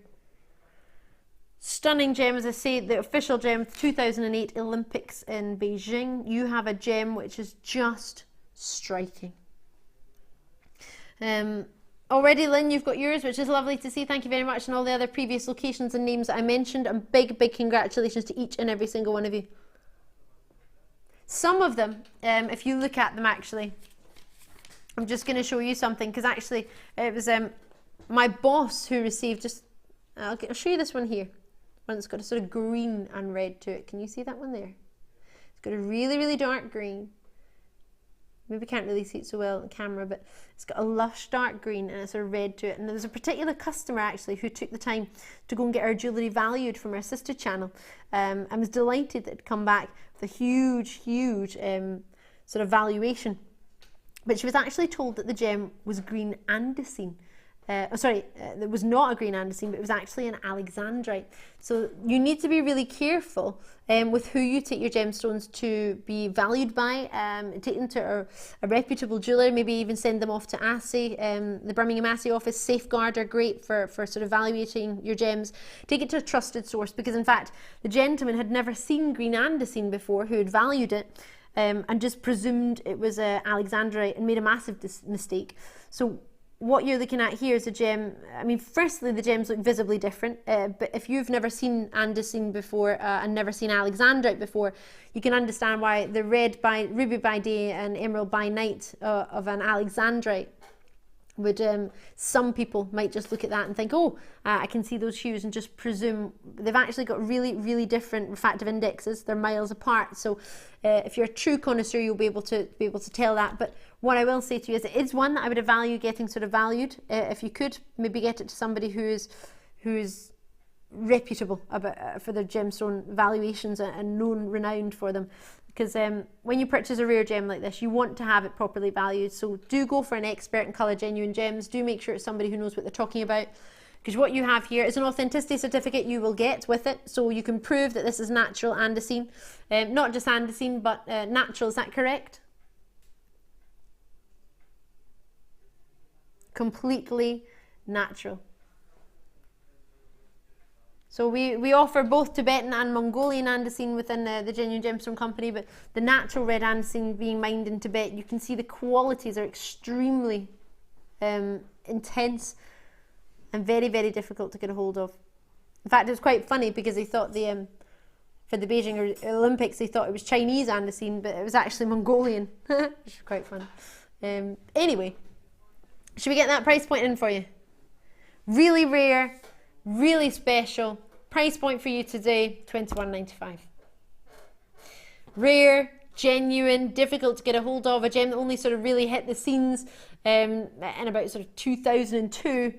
Stunning gem, as I say, the official gem, 2008 Olympics in Beijing. You have a gem which is just striking. Already, Lynn, you've got yours, which is lovely to see. Thank you very much, and all the other previous locations and names that I mentioned. And big congratulations to each and every single one of you. Some of them, if you look at them actually, I'm just going to show you something, because actually it was my boss who received I'll show you this one here. One that's got a sort of green and red to it. Can you see that one there? It's got a really dark green. Maybe can't really see it so well on the camera, but it's got a lush dark green and it's a red to it. And there's a particular customer actually who took the time to go and get our jewellery valued from our sister channel. I was delighted that it'd come back with a huge sort of valuation. But she was actually told that the gem was green andesine. It was not a green andesine, but it was actually an alexandrite. So you need to be really careful with who you take your gemstones to be valued by. Take them to a reputable jeweller, maybe even send them off to Assay. The Birmingham Assay office, Safeguard are great for sort of evaluating your gems. Take it to a trusted source, because in fact the gentleman had never seen green andesine before who had valued it and just presumed it was alexandrite and made a massive mistake. So what you're looking at here is a gem. I mean, firstly, the gems look visibly different, but if you've never seen andesine before and never seen alexandrite before, you can understand why the ruby by day and emerald by night of an alexandrite would, some people might just look at that and think, oh, I can see those hues, and just presume. They've actually got really different refractive indexes. They're miles apart. So if you're a true connoisseur, you'll be able to tell that. But what I will say to you is, it is one that I would value getting sort of valued. If you could maybe get it to somebody who is reputable for their gemstone valuations and renowned for them. Because when you purchase a rare gem like this, you want to have it properly valued. So do go for an expert in colour genuine gems. Do make sure it's somebody who knows what they're talking about. Because what you have here is an authenticity certificate you will get with it. So you can prove that this is natural andesine. Not just andesine, but natural. Is that correct? Completely natural. So we offer both Tibetan and Mongolian andesine within the Genuine Gemstone Company, but the natural red andesine being mined in Tibet, you can see the qualities are extremely intense and very difficult to get a hold of. In fact, it was quite funny because they thought for the Beijing Olympics, they thought it was Chinese andesine, but it was actually Mongolian, which is quite fun. Anyway, should we get that price point in for you? Really rare, really special. Price point for you today, $21.95. Rare, genuine, difficult to get a hold of, a gem that only sort of really hit the scenes in about sort of 2002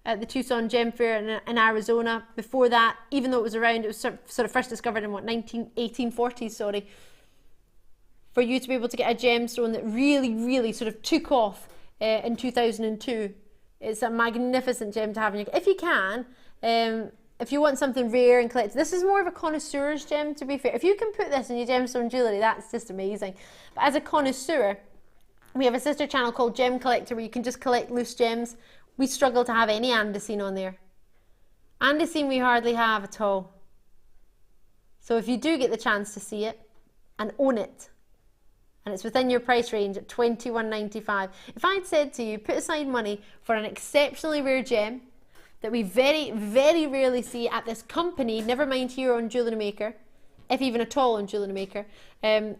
at the Tucson Gem Fair in Arizona. Before that, even though it was around, it was sort of first discovered in 1840s, sorry. For you to be able to get a gemstone that really sort of took off in 2002, it's a magnificent gem to have in your, if you can. If you want something rare and collected, this is more of a connoisseur's gem, to be fair. If you can put this in your gemstone jewellery, that's just amazing. But as a connoisseur, we have a sister channel called Gem Collector where you can just collect loose gems. We struggle to have any andesine on there. Andesine we hardly have at all. So if you do get the chance to see it and own it, and it's within your price range at $21.95. If I'd said to you, put aside money for an exceptionally rare gem that we very, very rarely see at this company, never mind here on Jewellery Maker, if even at all on Jewellery Maker, and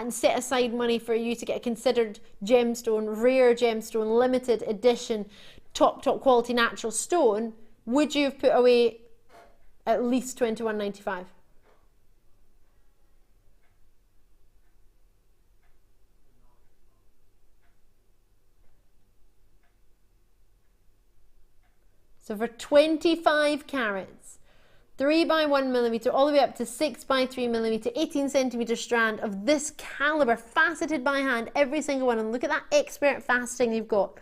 set aside money for you to get a considered gemstone, rare gemstone, limited edition, top quality natural stone, would you have put away at least $21.95? So for 25 carats, 3 by 1 millimeter, all the way up to 6 by 3 millimeter, 18 centimeter strand of this caliber, faceted by hand, every single one. And look at that expert faceting you've got.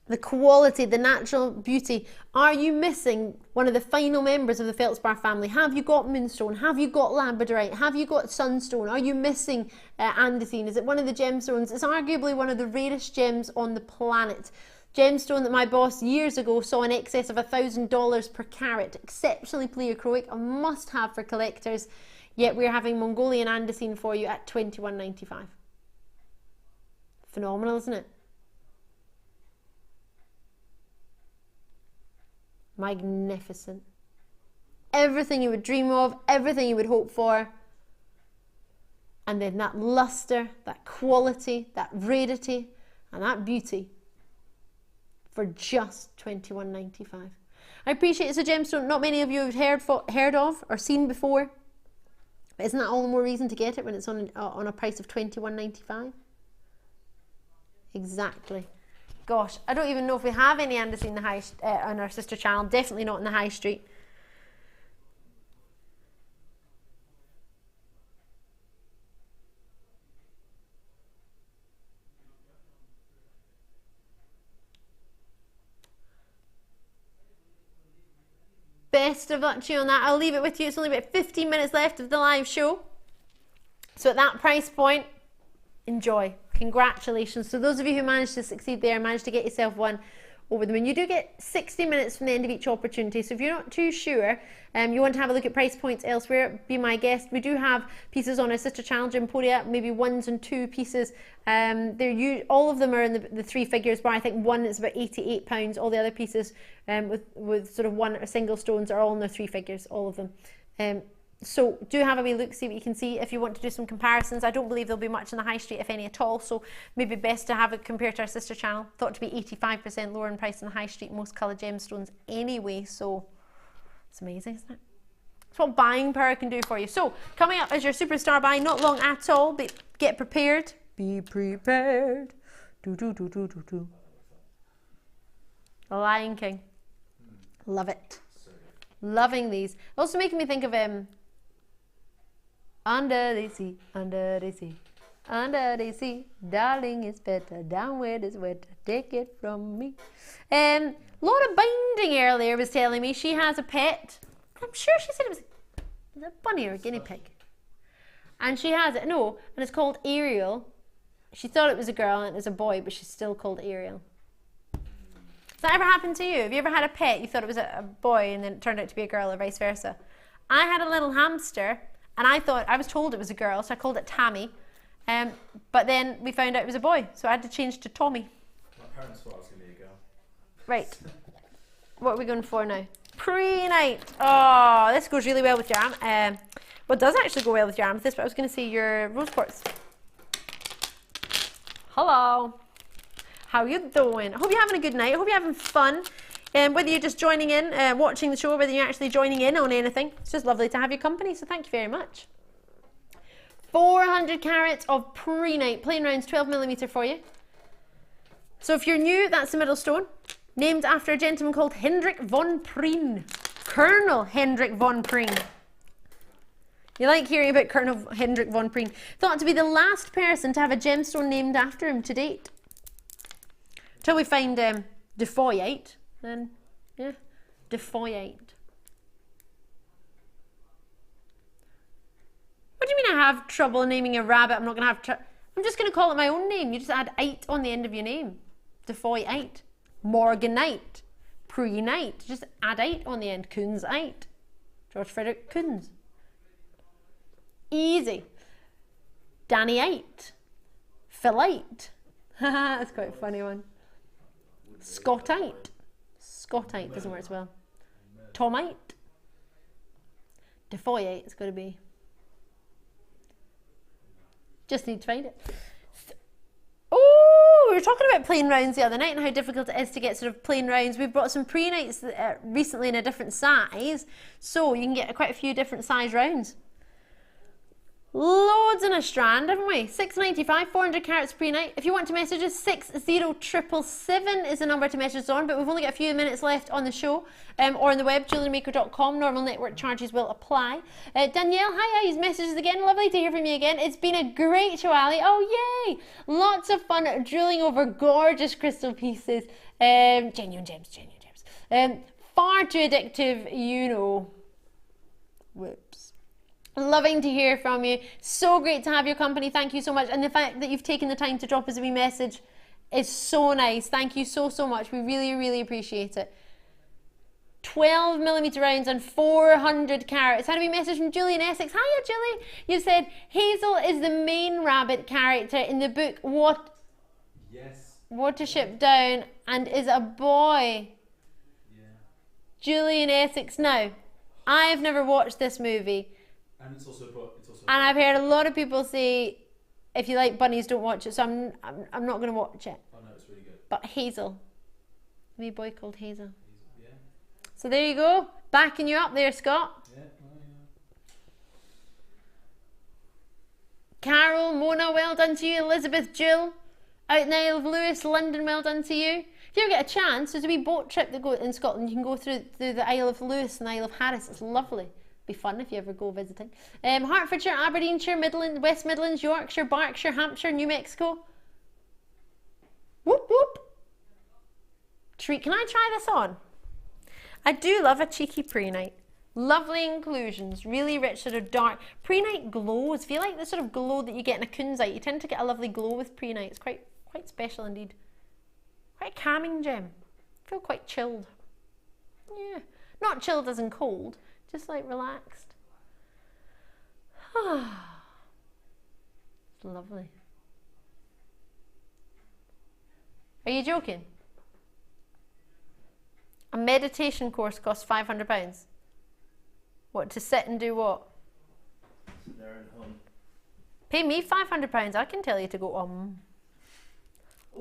The quality, the natural beauty. Are you missing one of the final members of the feldspar family? Have you got Moonstone? Have you got Labradorite? Have you got Sunstone? Are you missing Andesine? Is it one of the gemstones? It's arguably one of the rarest gems on the planet. Gemstone that my boss years ago saw in excess of $1,000 per carat. Exceptionally pleochroic, a must-have for collectors. Yet we're having Mongolian Andesine for you at $21.95. Phenomenal, isn't it? Magnificent. Everything you would dream of, everything you would hope for. And then that luster, that quality, that rarity, and that beauty for just $21.95. I appreciate it's a gemstone not many of you have heard of or seen before. But isn't that all the more reason to get it when it's on a price of $21.95? Exactly. Gosh, I don't even know if we have any Andesine on our sister channel. Definitely not in the high street. Best of luck to you on that. I'll leave it with you. It's only about 15 minutes left of the live show. So at that price point, enjoy. Congratulations. So those of you who managed to succeed there, managed to get yourself one over the moon. You do get 60 minutes from the end of each opportunity. So if you're not too sure, you want to have a look at price points elsewhere, be my guest. We do have pieces on our sister channel, Emporia, maybe 1s and 2 pieces. All of them are in the 3 figures, but I think one is about £88. All the other pieces with sort of one or single stones are all in their 3 figures, all of them. So do have a wee look, see what you can see. If you want to do some comparisons, I don't believe there'll be much in the high street, if any at all, so maybe best to have it compared to our sister channel. Thought to be 85% lower in price in the high street, most coloured gemstones anyway, so it's amazing, isn't it? It's what buying power can do for you. So coming up is your superstar buy, not long at all, but get prepared. Be prepared. The Lion King. Love it. Loving these. Also making me think of Under the sea, under the sea, under the sea, darling, it's better down where it's wetter, take it from me. Lot of binding earlier was telling me she has a pet. I'm sure she said it was a bunny or a guinea pig. And she has it, no, and it's called Ariel. She thought it was a girl and it was a boy, but she's still called Ariel. Has that ever happened to you? Have you ever had a pet, you thought it was a boy and then it turned out to be a girl or vice versa? I had a little hamster and I was told it was a girl, so I called it Tammy. But then we found out it was a boy, so I had to change to Tommy. My parents thought I was going to be a girl. Right. What are we going for now? Pre-night. Oh, this goes really well with your well, it does actually go well with your amethyst, but I was going to say your rose quartz. Hello. How you doing? I hope you're having a good night. I hope you're having fun. Whether you're just joining in, watching the show, whether you're actually joining in on anything, it's just lovely to have your company, so thank you very much. 400 carats of pre-night, plain rounds, 12mm for you. So if you're new, that's the middle stone, named after a gentleman called Hendrik von Prien. Colonel Hendrik von Prien. You like hearing about Colonel Hendrik von Prien. Thought to be the last person to have a gemstone named after him to date. Till we find Defoyite, then, yeah, Defoyite. What do you mean I have trouble naming a rabbit? I'm not going to have trouble. I'm just going to call it my own name. You just add "ite" on the end of your name. Defoyite. Morganite. Pre-night. Just add "ite" on the end. Kunzite. George Frederick Kunz. Easy. Dannyite, Phyllite, that's quite a funny one. Scottite, Scottite doesn't work as well. Tomite, Defoyite, it's got to be. Just need to find it. Oh, we were talking about plain rounds the other night and how difficult it is to get sort of plain rounds. We've brought some pre-nights recently in a different size, so you can get quite a few different size rounds. Loads in a strand, haven't we? $6.95, 400 carats pre-night. If you want to message us, 60777 is the number to message us on, but we've only got a few minutes left on the show, or on the web, JewelleryMaker.com. Normal network charges will apply. Danielle, hi, he's messages again. Lovely to hear from you again. It's been a great show, Ali. Oh, yay! Lots of fun drilling over gorgeous crystal pieces. Genuine gems, genuine gems. Far too addictive, you know. Whoops. Loving to hear from you. So great to have your company. Thank you so much. And the fact that you've taken the time to drop us a wee message is so nice. Thank you so, so much. We really, really appreciate it. 12mm rounds and 400 carats. Had a wee message from Julie in Essex. Hiya, Julie. You said Hazel is the main rabbit character in the book Watership Down and is a boy. Yeah. Julie in Essex. Now, I've never watched this movie. And it's also and I've heard a lot of people say, if you like bunnies, don't watch it. So I'm not going to watch it. Oh no, it's really good. But Hazel, a wee boy called Hazel. Yeah. So there you go, backing you up there, Scott. Yeah. Oh, yeah. Carol, Mona, well done to you. Elizabeth, Jill, out in the Isle of Lewis, London, well done to you. If you ever get a chance, there's a wee boat trip that go in Scotland. You can go through the Isle of Lewis and the Isle of Harris. It's lovely. Be fun if you ever go visiting. Hertfordshire, Aberdeenshire, Midlands, West Midlands, Yorkshire, Berkshire, Hampshire, New Mexico. Whoop whoop. Treat. Can I try this on? I do love a cheeky pre-night. Lovely inclusions, really rich sort of dark. Pre-night glows. Feel like the sort of glow that you get in a kunzite. You tend to get a lovely glow with pre-night. It's quite special indeed. Quite a calming gem. I feel quite chilled. Yeah, not chilled as in cold. Just like relaxed. It's lovely. Are you joking? A meditation course costs £500. What, to sit and do what? Sit there and hum. Pay me £500. I can tell you to go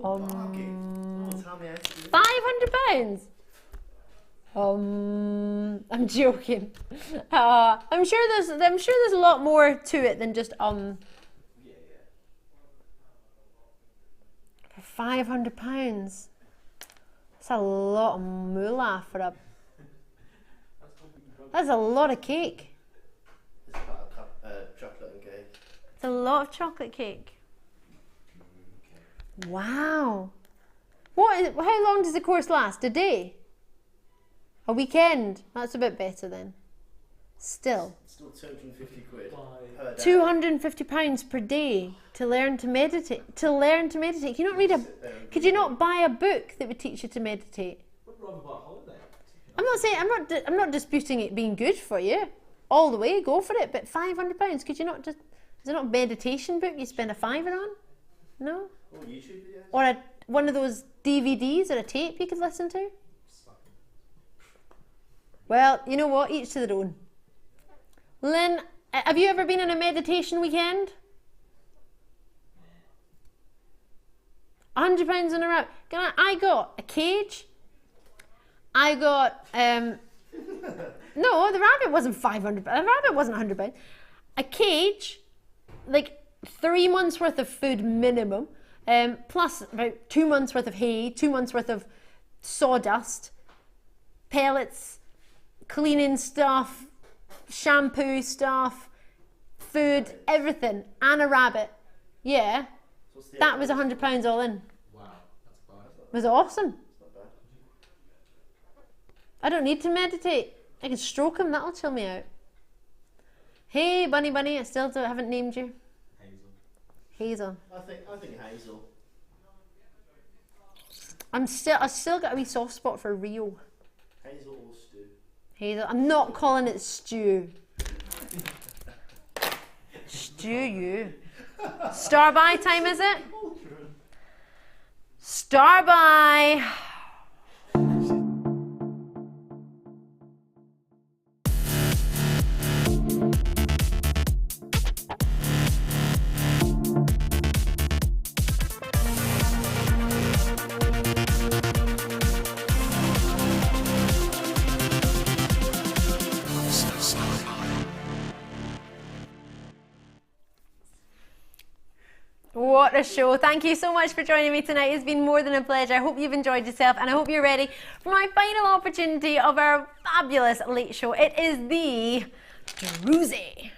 Oh, tell me how to do it. £500. I'm joking. I'm sure there's a lot more to it than just Yeah. For £500. That's a lot of moolah for a. That's a lot of cake. It's about a cup chocolate and cake. It's a lot of chocolate cake. Wow. How long does the course last? A day? A weekend? That's a bit better then. Still. Still 250 quid per day. £250 per day to learn to meditate. Can you not read a? Could you not buy a book that would teach you to meditate? I'd rather buy a holiday. I'm not saying I'm not disputing it being good for you. All the way, go for it. But £500, could you not just? Is it not a meditation book you spend a £5 on? No. Or YouTube videos. Or one of those DVDs or a tape you could listen to. Well, you know what? Each to their own. Lynn, have you ever been in a meditation weekend? £100 in a row. I got a cage. I got no, the rabbit wasn't £500. The rabbit wasn't £100. A cage, like 3 months worth of food minimum, plus about 2 months worth of hay, 2 months worth of sawdust, pellets, cleaning stuff, shampoo stuff, food, everything, and a rabbit. Yeah, that was £100 all in. Wow, that's bad. It was awesome. It's not bad. I don't need to meditate. I can stroke him, that'll chill me out. Hey, Bunny, I still haven't named you. Hazel. I think Hazel. I've still got a wee soft spot for Rio. Hazel or Stu. Hazel. I'm not calling it stew. Stew you. Star by time, is it? Star by. What a show. Thank you so much for joining me tonight. It's been more than a pleasure. I hope you've enjoyed yourself and I hope you're ready for my final opportunity of our fabulous late show. It is the druzy.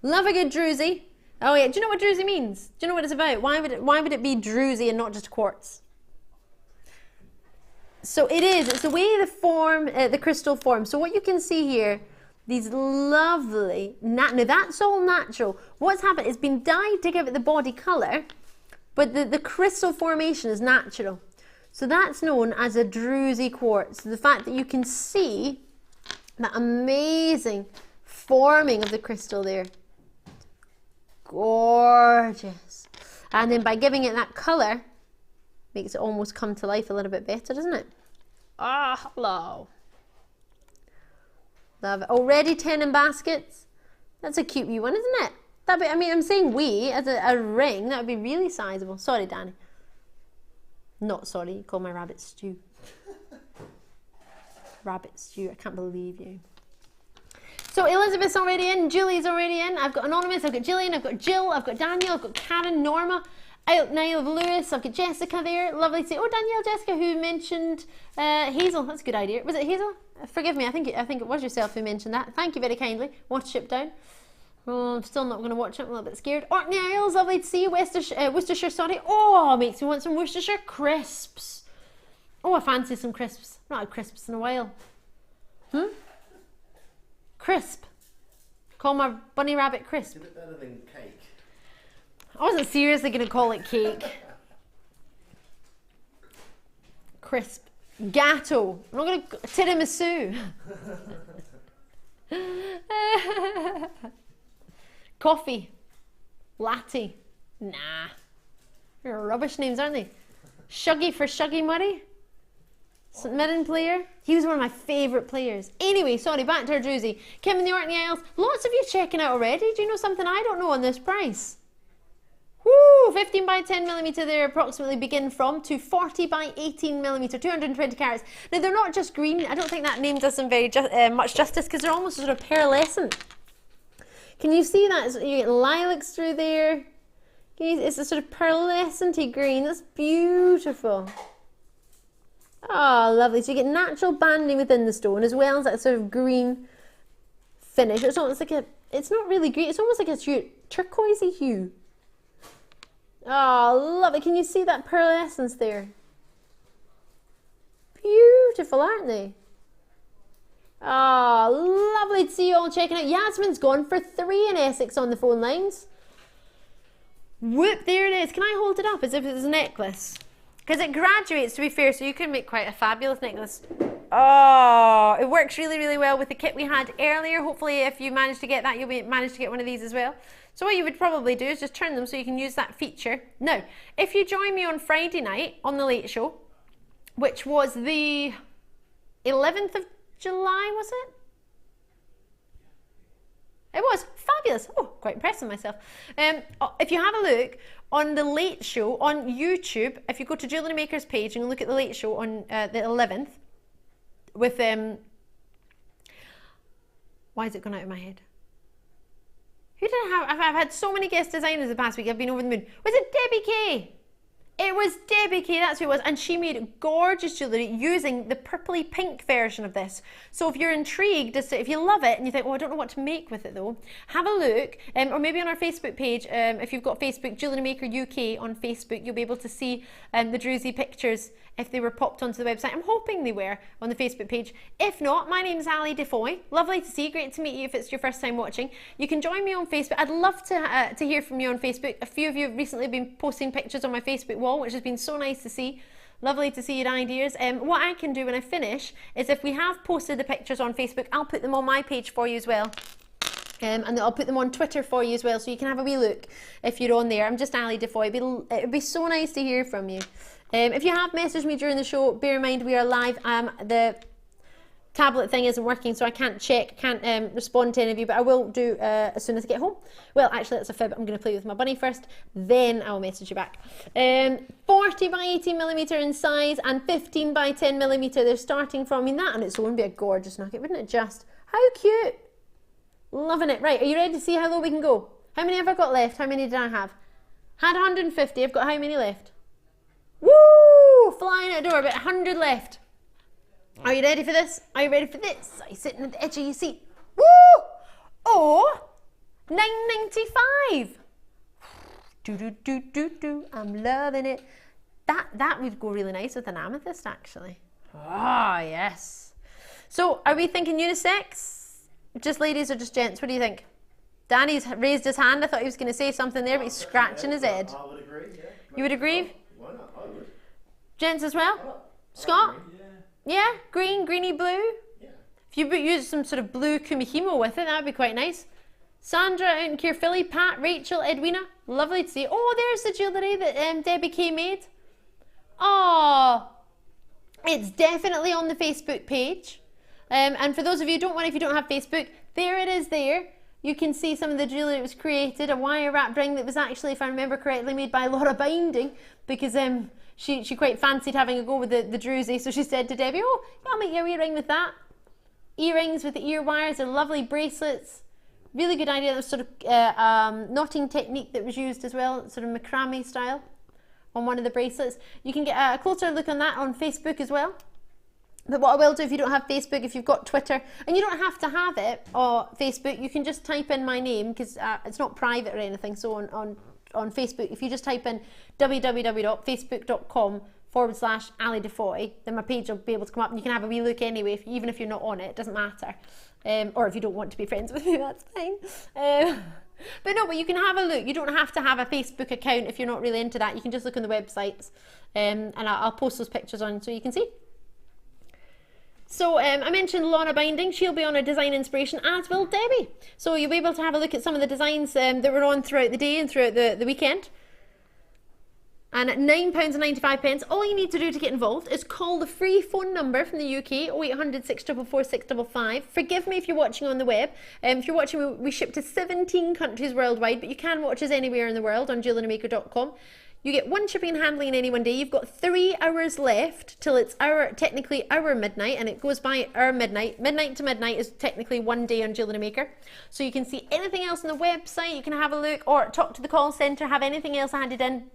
Love a good druzy. Oh yeah, do you know what druzy means? Do you know what it's about? Why would it be druzy and not just quartz? So it's the way the crystal forms. So what you can see here, these lovely, now that's all natural. What's happened, it's been dyed to give it the body colour, but the crystal formation is natural. So that's known as a druzy quartz. The fact that you can see that amazing forming of the crystal there. Gorgeous. And then by giving it that colour, makes it almost come to life a little bit better, doesn't it? Ah, hello. Love it. Already 10 in baskets. That's a cute wee one, isn't it? That'd be, I mean, I'm saying wee as a ring. That would be really sizable. Sorry, Danny. Not sorry. You call my rabbit stew. Rabbit stew. I can't believe you. So Elizabeth's already in. Julie's already in. I've got Anonymous. I've got Gillian. I've got Jill. I've got Daniel. I've got Karen, Norma, Niall of Lewis. I've got Jessica there. Lovely to see. Oh, Danielle, Jessica, who mentioned Hazel. That's a good idea. Was it Hazel? Forgive me, I think it was yourself who mentioned that. Thank you very kindly. Watership down. Oh, I'm still not going to watch it. I'm a little bit scared. Orkney Isles, lovely to see you. Worcestershire, sorry. Oh, makes me want some Worcestershire crisps. Oh, I fancy some crisps. Not had crisps in a while. Crisp. Call my bunny rabbit crisp. Is it better than cake? I wasn't seriously going to call it cake. Crisp. Gatto. I'm not going to... Tiramisu. Coffee. Latte. Nah. They're rubbish names, aren't they? Shuggy for Shuggy Murray. St Mirren player. He was one of my favourite players. Anyway, sorry, back to our druzy. Kim in the Orkney Isles. Lots of you checking out already. Do you know something I don't know on this price? Woo! 15 by 10 millimetre there approximately begin from to 40 by 18 millimetre, 220 carats. Now they're not just green. I don't think that name does them very much justice because they're almost sort of pearlescent. Can you see that? You get lilacs through there. It's a sort of pearlescent-y green. That's beautiful. Oh, lovely. So you get natural banding within the stone as well as that sort of green finish. It's almost like it's not really green. It's almost like a turquoisey hue. Oh, love it. Can you see that pearlescence there? Beautiful, aren't they? Oh, lovely to see you all checking out. Yasmin's gone for 3 in Essex on the phone lines. Whoop, there it is. Can I hold it up as if it was a necklace? Because it graduates, to be fair, so you can make quite a fabulous necklace. Oh, it works really, really well with the kit we had earlier. Hopefully, if you manage to get that, you'll manage to get one of these as well. So what you would probably do is just turn them so you can use that feature. Now, if you join me on Friday night on the Late Show, which was the 11th of July, was it? It was fabulous. Oh, quite impressed with myself. If you have a look on the Late Show on YouTube, if you go to Jewellery Maker's page and look at the Late Show on the 11th with why is it gone out of my head? Who did I have? I've had so many guest designers the past week. I've been over the moon. Was it Debbie Kay? It was Debbie Kay, that's who it was, and she made gorgeous jewellery using the purpley pink version of this. So if you're intrigued, if you love it and you think, oh, I don't know what to make with it though, have a look, or maybe on our Facebook page, if you've got Facebook, Jewellery Maker UK on Facebook, you'll be able to see the druzy pictures if they were popped onto the website. I'm hoping they were on the Facebook page. If not, my name's Ali Defoy. Lovely to see you, great to meet you if it's your first time watching. You can join me on Facebook. I'd love to hear from you on Facebook. A few of you have recently been posting pictures on my Facebook wall, which has been so nice to see. Lovely to see your ideas. What I can do when I finish is if we have posted the pictures on Facebook, I'll put them on my page for you as well. And I'll put them on Twitter for you as well, so you can have a wee look if you're on there. I'm just Ali Defoy. It'd be so nice to hear from you. If you have messaged me during the show, bear in mind we are live. The tablet thing isn't working, so I can't respond to any of you, but I will do as soon as I get home. Well, actually, that's a fib. I'm going to play with my bunny first, then I'll message you back. 40 by 18mm in size and 15 by 10mm. They're starting from, I mean, that on its own would be a gorgeous nugget, wouldn't it just? How cute. Loving it. Right, are you ready to see how low we can go? How many have I got left? How many did I have? Had 150. I've got how many left? Woo! Flying out the door, about 100 left. Are you ready for this? Are you ready for this? Are you sitting at the edge of your seat? Woo! Oh, $9.95. I'm loving it. That would go really nice with an amethyst, actually. Ah, yes. So, are we thinking unisex? Just ladies or just gents? What do you think? Danny's raised his hand. I thought he was going to say something there, but he's scratching his head. I would agree, yeah. You would agree? Why not? I would. Gents as well? Scott? Yeah, green, greeny blue. Yeah. If you use some sort of blue kumihimo with it, that would be quite nice. Sandra out in Caerphilly, Pat, Rachel, Edwina, lovely to see. Oh, there's the jewellery that Debbie K made. Oh, it's definitely on the Facebook page. And for those of you who don't worry if you don't have Facebook, there it is there. You can see some of the jewellery that was created, a wire wrap ring that was actually, if I remember correctly, made by Laura Binding, because she quite fancied having a go with the druzy, so she said to Debbie, oh, yeah, I'll make you a wee ring with that. Earrings with the ear wires, they're lovely bracelets. Really good idea. That was sort of knotting technique that was used as well, sort of macrame style on one of the bracelets. You can get a closer look on that on Facebook as well. But what I will do, if you don't have Facebook, if you've got Twitter, and you don't have to have it, or Facebook, you can just type in my name, because it's not private or anything. So on Facebook, if you just type in www.facebook.com/Ali Defoy, then my page will be able to come up, and you can have a wee look anyway, even if you're not on it, it doesn't matter. Or if you don't want to be friends with me, that's fine. But you can have a look. You don't have to have a Facebook account if you're not really into that. You can just look on the websites, and I'll post those pictures on so you can see. So I mentioned Laura Binding. She'll be on a design inspiration, as will Debbie. So you'll be able to have a look at some of the designs that were on throughout the day and throughout the weekend. And at £9.95, all you need to do to get involved is call the free phone number from the UK, 0800 644 655. Forgive me if you're watching on the web. If you're watching, we ship to 17 countries worldwide, but you can watch us anywhere in the world on JewelleryMaker.com. You get one shipping and handling in any one day. You've got 3 hours left till it's technically our midnight, and it goes by our midnight. Midnight to midnight is technically one day on Jewellery Maker. So you can see anything else on the website, you can have a look, or talk to the call centre, have anything else handed in.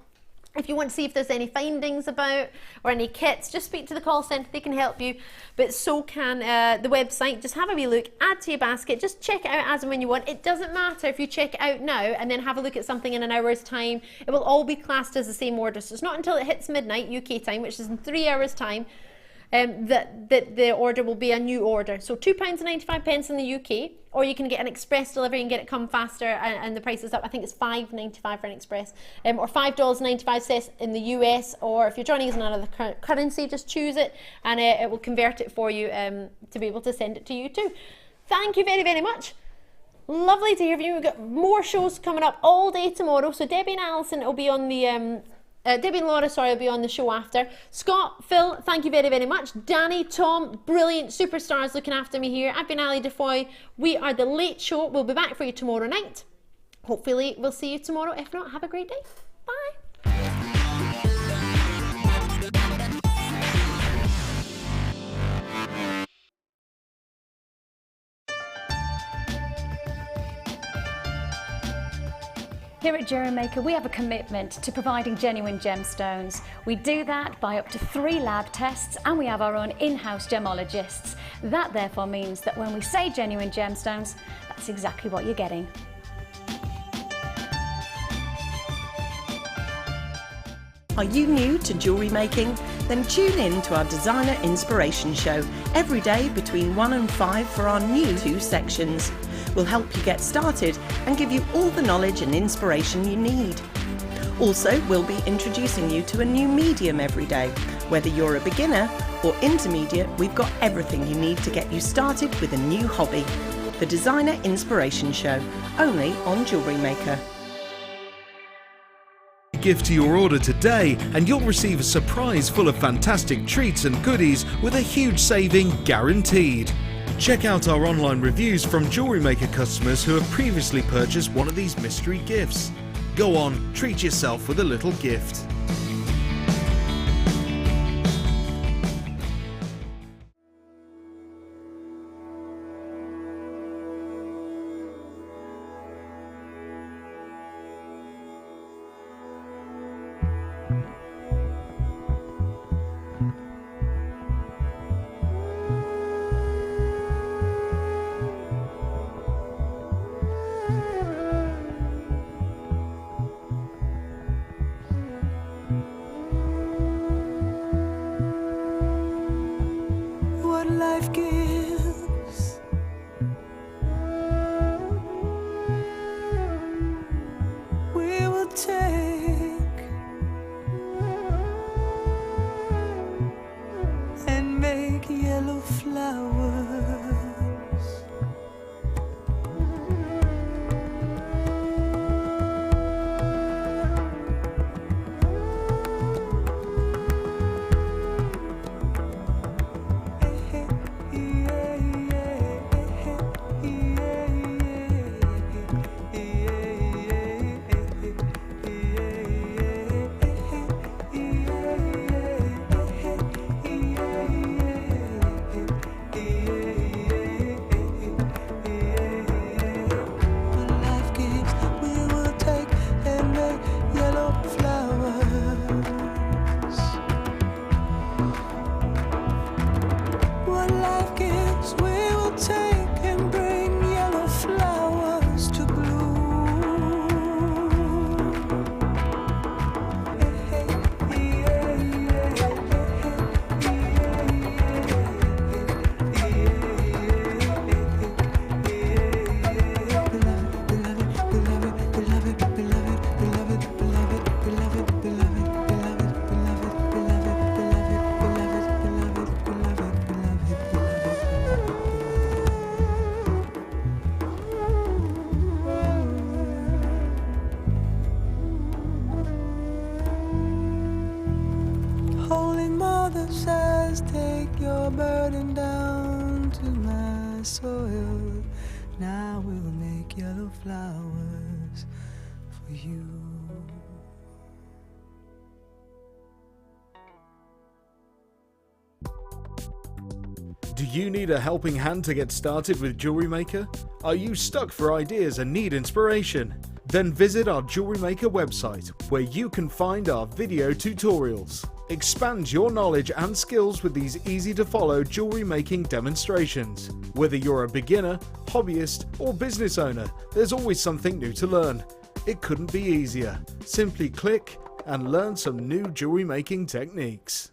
If you want to see if there's any findings about or any kits, just speak to the call centre, they can help you. But so can the website. Just have a wee look, add to your basket, just check it out as and when you want. It doesn't matter if you check it out now and then have a look at something in an hour's time. It will all be classed as the same order. So it's not until it hits midnight UK time, which is in 3 hours time, that the order will be a new order. So £2.95 in the UK, or you can get an express delivery and get it come faster, and the price is up. I think it's $5.95 for an express, or $5.95 in the US, or if you're joining us in another currency, just choose it and it will convert it for you to be able to send it to you too. Thank you very, very much. Lovely to hear from you. We've got more shows coming up all day tomorrow. So Debbie and Alison will be on the Debbie and Laura, sorry, will be on the show after. Scott, Phil, thank you very, very much. Danny, Tom, brilliant superstars looking after me here. I've been Ali Defoy. We are The Late Show. We'll be back for you tomorrow night. Hopefully, we'll see you tomorrow. If not, have a great day. Bye. Here at Jewellery Maker, we have a commitment to providing genuine gemstones. We do that by up to 3 lab tests, and we have our own in-house gemologists. That therefore means that when we say genuine gemstones, that's exactly what you're getting. Are you new to jewellery making? Then tune in to our Designer Inspiration Show every day between 1 and 5 for our new 2 sections. We'll help you get started and give you all the knowledge and inspiration you need. Also, we'll be introducing you to a new medium every day. Whether you're a beginner or intermediate, we've got everything you need to get you started with a new hobby. the Designer Inspiration Show, only on Jewellery Maker. Gift to your order today and you'll receive a surprise full of fantastic treats and goodies with a huge saving guaranteed. Check out our online reviews from Jewellery Maker customers who have previously purchased one of these mystery gifts. Go on, treat yourself with a little gift. Now we'll make yellow flowers for you. Do you need a helping hand to get started with Jewellery Maker? Are you stuck for ideas and need inspiration? Then visit our Jewellery Maker website where you can find our video tutorials. Expand your knowledge and skills with these easy to follow jewellery making demonstrations. Whether you're a beginner, hobbyist or business owner, there's always something new to learn. It couldn't be easier. Simply click and learn some new jewellery making techniques.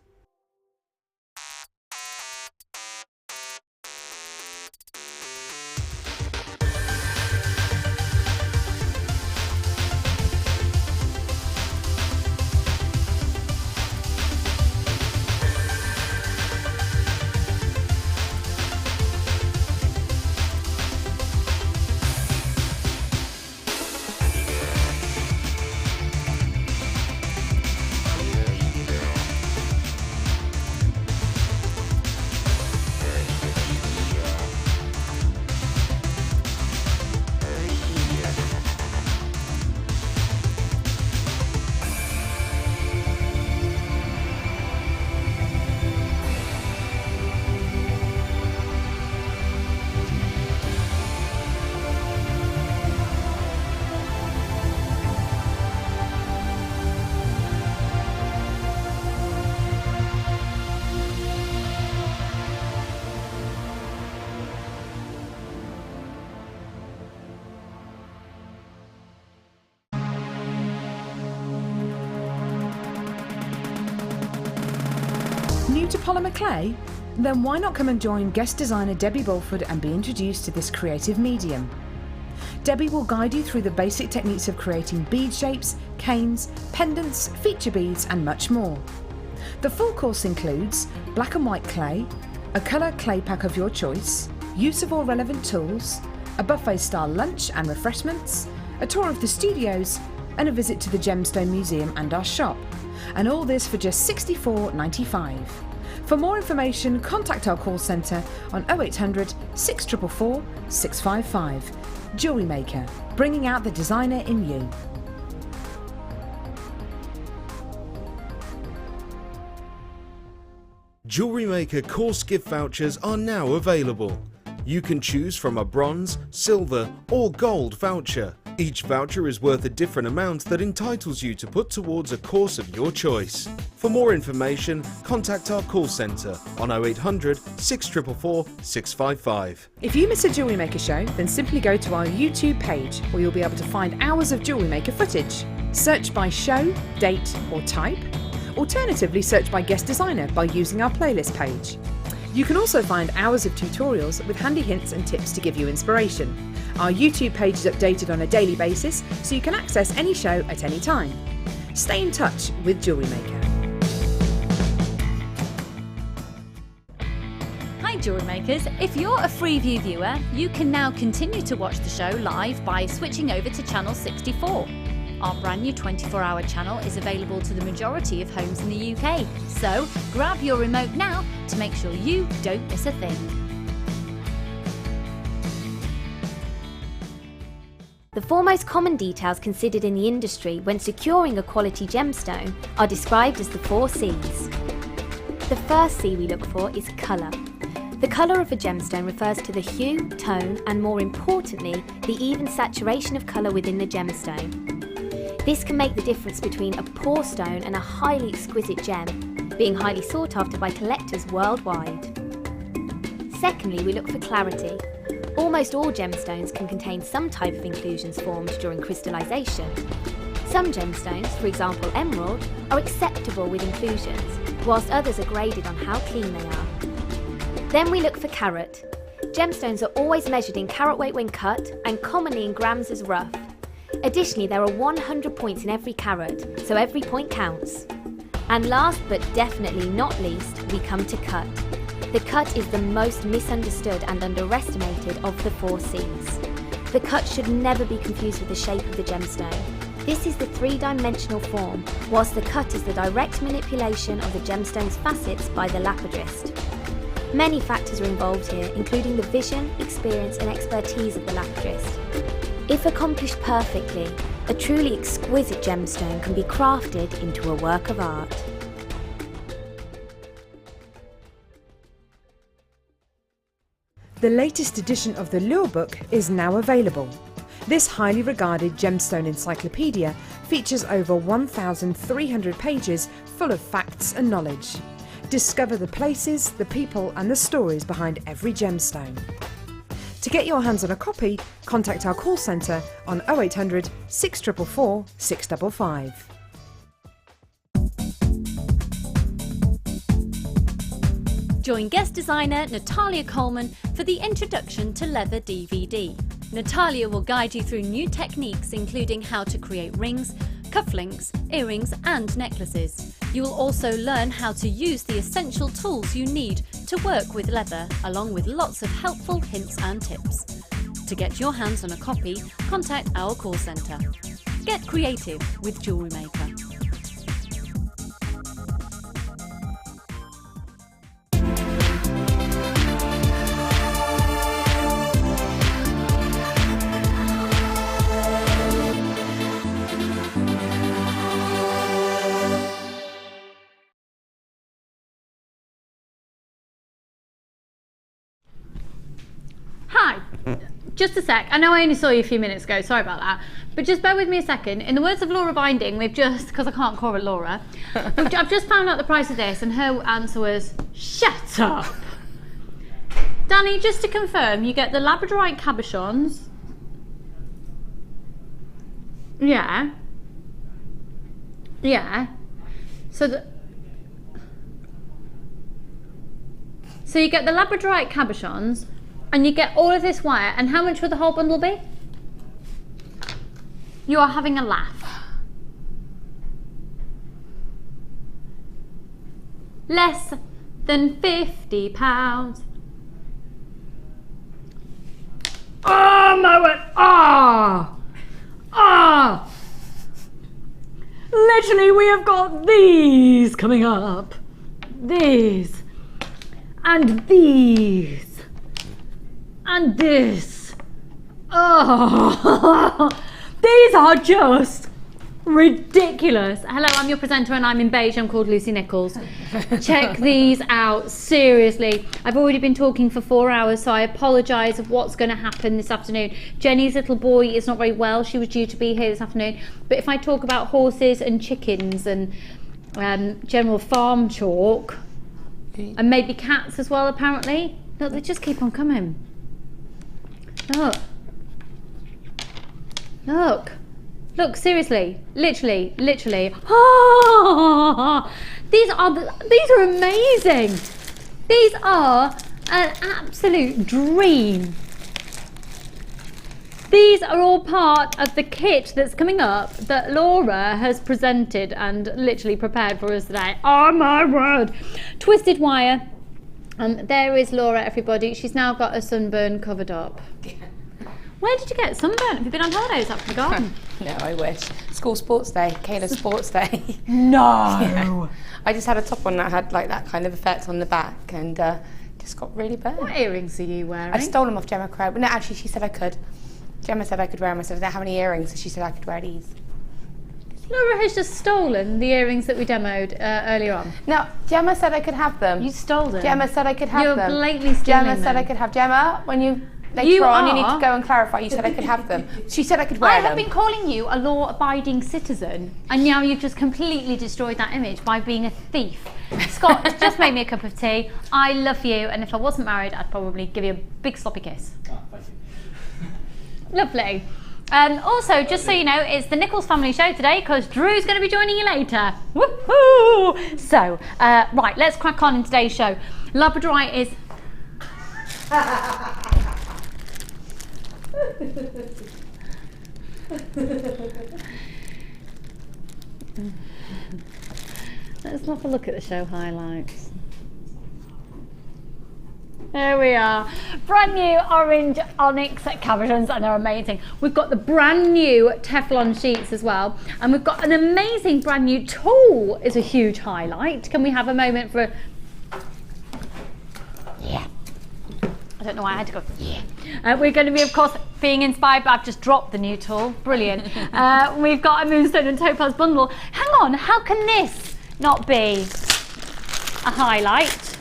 New to polymer clay? Then why not come and join guest designer Debbie Bulford and be introduced to this creative medium? Debbie will guide you through the basic techniques of creating bead shapes, canes, pendants, feature beads and much more. The full course includes black and white clay, a colour clay pack of your choice, use of all relevant tools, a buffet-style lunch and refreshments, a tour of the studios, and a visit to the Gemstone Museum and our shop. And all this for just $64.95. For more information, contact our call centre on 0800 644 655. Jewellery Maker, bringing out the designer in you. Jewellery Maker course gift vouchers are now available. You can choose from a bronze, silver or gold voucher. Each voucher is worth a different amount that entitles you to put towards a course of your choice. For more information, contact our call centre on 0800 644 655. If you miss a Jewellery Maker show, then simply go to our YouTube page where you'll be able to find hours of Jewellery Maker footage. Search by show, date or type. Alternatively, search by guest designer by using our playlist page. You can also find hours of tutorials with handy hints and tips to give you inspiration. Our YouTube page is updated on a daily basis, so you can access any show at any time. Stay in touch with Jewellery Maker. Hi Jewellery Makers, if you're a Freeview viewer, you can now continue to watch the show live by switching over to channel 64. Our brand new 24-hour channel is available to the majority of homes in the UK, so grab your remote now to make sure you don't miss a thing. The four most common details considered in the industry when securing a quality gemstone are described as the 4 C's. The first C we look for is colour. The colour of a gemstone refers to the hue, tone, and more importantly, the even saturation of colour within the gemstone. This can make the difference between a poor stone and a highly exquisite gem, being highly sought after by collectors worldwide. Secondly, we look for clarity. Almost all gemstones can contain some type of inclusions formed during crystallization. Some gemstones, for example emerald, are acceptable with inclusions, whilst others are graded on how clean they are. Then we look for carat. Gemstones are always measured in carat weight when cut and commonly in grams as rough. Additionally, there are 100 points in every carat, so every point counts. And last but definitely not least, we come to cut. The cut is the most misunderstood and underestimated of the 4 C's. The cut should never be confused with the shape of the gemstone. This is the 3-dimensional form, whilst the cut is the direct manipulation of the gemstone's facets by the lapidrist. Many factors are involved here, including the vision, experience and expertise of the lapidrist. If accomplished perfectly, a truly exquisite gemstone can be crafted into a work of art. The latest edition of the Lure Book is now available. This highly regarded gemstone encyclopedia features over 1,300 pages full of facts and knowledge. Discover the places, the people and the stories behind every gemstone. To get your hands on a copy, contact our call centre on 0800 644 655. Join guest designer Natalia Coleman for the Introduction to Leather DVD. Natalia will guide you through new techniques including how to create rings, cufflinks, earrings and necklaces. You will also learn how to use the essential tools you need to work with leather, along with lots of helpful hints and tips. To get your hands on a copy, contact our call centre. Get creative with Jewellery Maker. Hi, just a sec. I know I only saw you a few minutes ago, sorry about that. But just bear with me a second. In the words of Laura Binding, we've just, because I can't call her Laura, I've just found out the price of this and her answer was, shut up. Danny, just to confirm, you get the Labradorite cabochons. Yeah. Yeah. So you get the Labradorite cabochons, and you get all of this wire, and how much would the whole bundle be? You are having a laugh. Less than £50. my word! Literally, we have got these coming up. These. And these. And this. Oh, these are just ridiculous. Hello, I'm your presenter and I'm in beige. I'm called Lucy Nichols. Check these out, seriously. I've already been talking for 4 hours, so I apologise of what's going to happen this afternoon. Jenny's little boy is not very well. She was due to be here this afternoon. But if I talk about horses and chickens and general farm talk, and maybe cats as well, apparently. Look, they just keep on coming. Look. Look. Look, seriously, literally. Oh, these are amazing. These are an absolute dream. These are all part of the kit that's coming up that Laura has presented and literally prepared for us today. Oh my word. Twisted wire. There is Laura, everybody. She's now got a sunburn covered up. Where did you get sunburn? Have you been on holidays up in the garden? No, I wish. School sports day, Kayla's sports day. No! Yeah. I just had a top on that had like that kind of effect on the back and just got really burnt. What earrings are you wearing? I stole them off Gemma Crowd. No, actually she said I could. Gemma said I could wear them. I said I don't have any earrings, so she said I could wear these. Laura has just stolen the earrings that we demoed earlier on. No, Gemma said I could have them. You stole them? Gemma said I could have them. You're blatantly stealing Gemma said I could have. Gemma, when you... Later on, you need to go and clarify. You said I could have them. She said I could wear them. I have been calling you a law-abiding citizen, and now you've just completely destroyed that image by being a thief. Scott, just made me a cup of tea. I love you, and if I wasn't married, I'd probably give you a big sloppy kiss. Oh, thank you. Lovely. Also, just so you know, it's the Nichols family show today because Drew's going to be joining you later. Woohoo! So, right, let's crack on in today's show. Labradorite is... Let's have a look at the show highlights. There we are. Brand new orange onyx cabochons, and they're amazing. We've got the brand new Teflon sheets as well, and we've got an amazing brand new tool is a huge highlight. Can we have a moment for yeah. I don't know why I had to go, yeah. We're going to be, of course, being inspired, but I've just dropped the new tool. Brilliant. We've got a Moonstone and Topaz bundle. Hang on, how can this not be a highlight?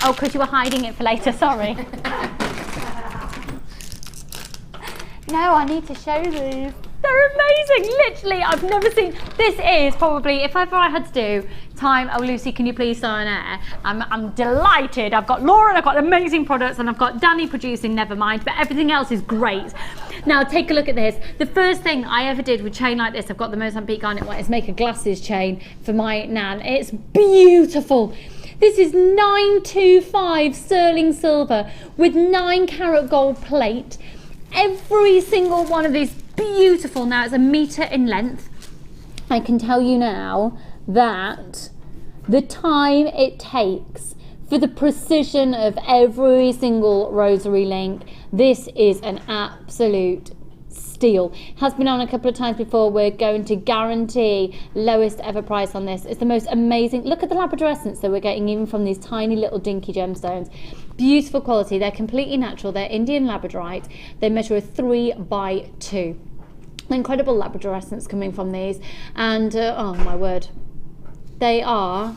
Oh, because you were hiding it for later, sorry. No, I need to show these. They're amazing, literally, I've never seen, this is probably, if ever I had to do time, oh Lucy, can you please stay on air? I'm delighted, I've got Laura and I've got amazing products and I've got Danny producing Nevermind, but everything else is great. Now take a look at this. The first thing I ever did with chain like this, I've got the Mozambique Garnet one, is make a glasses chain for my nan. It's beautiful. This is 925 sterling silver with 9 carat gold plate. Every single one of these beautiful. Now it's 1 metre in length. I can tell you now that the time it takes for the precision of every single rosary link, this is an absolute steal. Has been on a couple of times before. We're going to guarantee lowest ever price on this. It's the most amazing. Look at the labradorescence that we're getting even from these tiny little dinky gemstones. Beautiful quality. They're completely natural. They're Indian labradorite. They measure a 3x2. Incredible labradorescence coming from these, and oh my word, they are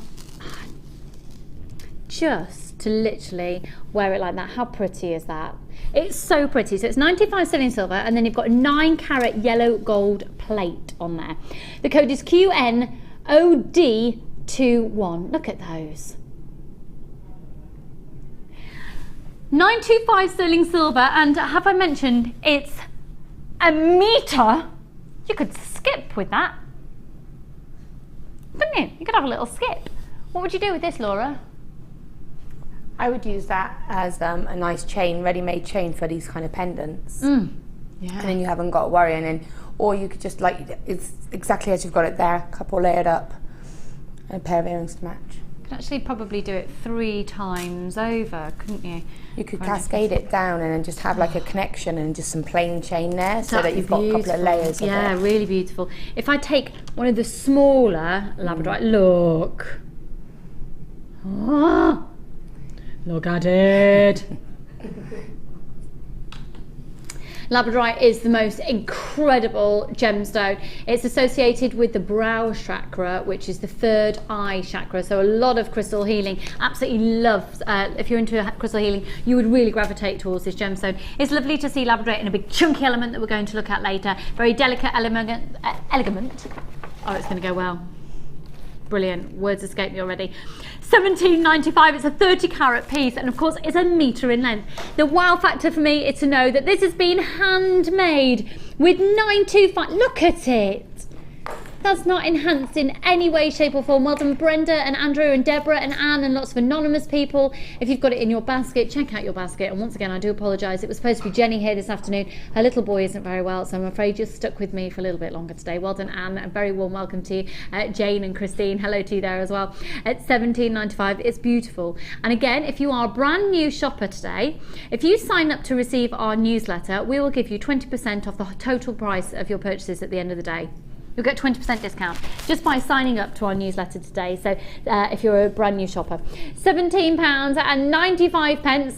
just to literally wear it like that. How pretty is that? It's so pretty. So it's 95 sterling silver, and then you've got a 9 carat yellow gold plate on there. The code is QNOD21. Look at those. 925 sterling silver, and have I mentioned it's 1 metre? You could skip with that, couldn't you? You could have a little skip. What would you do with this, Laura? I would use that as a nice chain, ready-made chain for these kind of pendants. Yeah. And then you haven't got to worry. And then, or you could just it's exactly as you've got it there, a couple layered up, and a pair of earrings to match. could actually probably do it 3 times over, couldn't you? You could cascade it down and then just have like a connection and just some plain chain there, so that you've got a couple of layers of it. Yeah, really beautiful. If I take one of the smaller Labradorite, look. Oh, look at it. Labradorite is the most incredible gemstone. It's associated with the brow chakra, which is the 3rd eye chakra. So a lot of crystal healing. Absolutely loves, if you're into crystal healing, you would really gravitate towards this gemstone. It's lovely to see Labradorite in a big chunky element that we're going to look at later. Very delicate elegant. Oh, it's going to go well. Brilliant. Words escape me already. $17.95. It's a 30 carat piece, and of course it's a metre in length. The wow factor for me is to know that this has been handmade with 925. Look at it. That's not enhanced in any way, shape or form. Well done, Brenda and Andrew and Deborah and Anne and lots of anonymous people. If you've got it in your basket, check out your basket. And once again, I do apologise. It was supposed to be Jenny here this afternoon. Her little boy isn't very well, so I'm afraid you're stuck with me for a little bit longer today. Well done, Anne. A very warm welcome to you. Jane and Christine, hello to you there as well. At $17.95, it's beautiful. And again, if you are a brand new shopper today, if you sign up to receive our newsletter, we will give you 20% off the total price of your purchases at the end of the day. You'll get 20% discount just by signing up to our newsletter today. So if you're a brand new shopper, £17.95.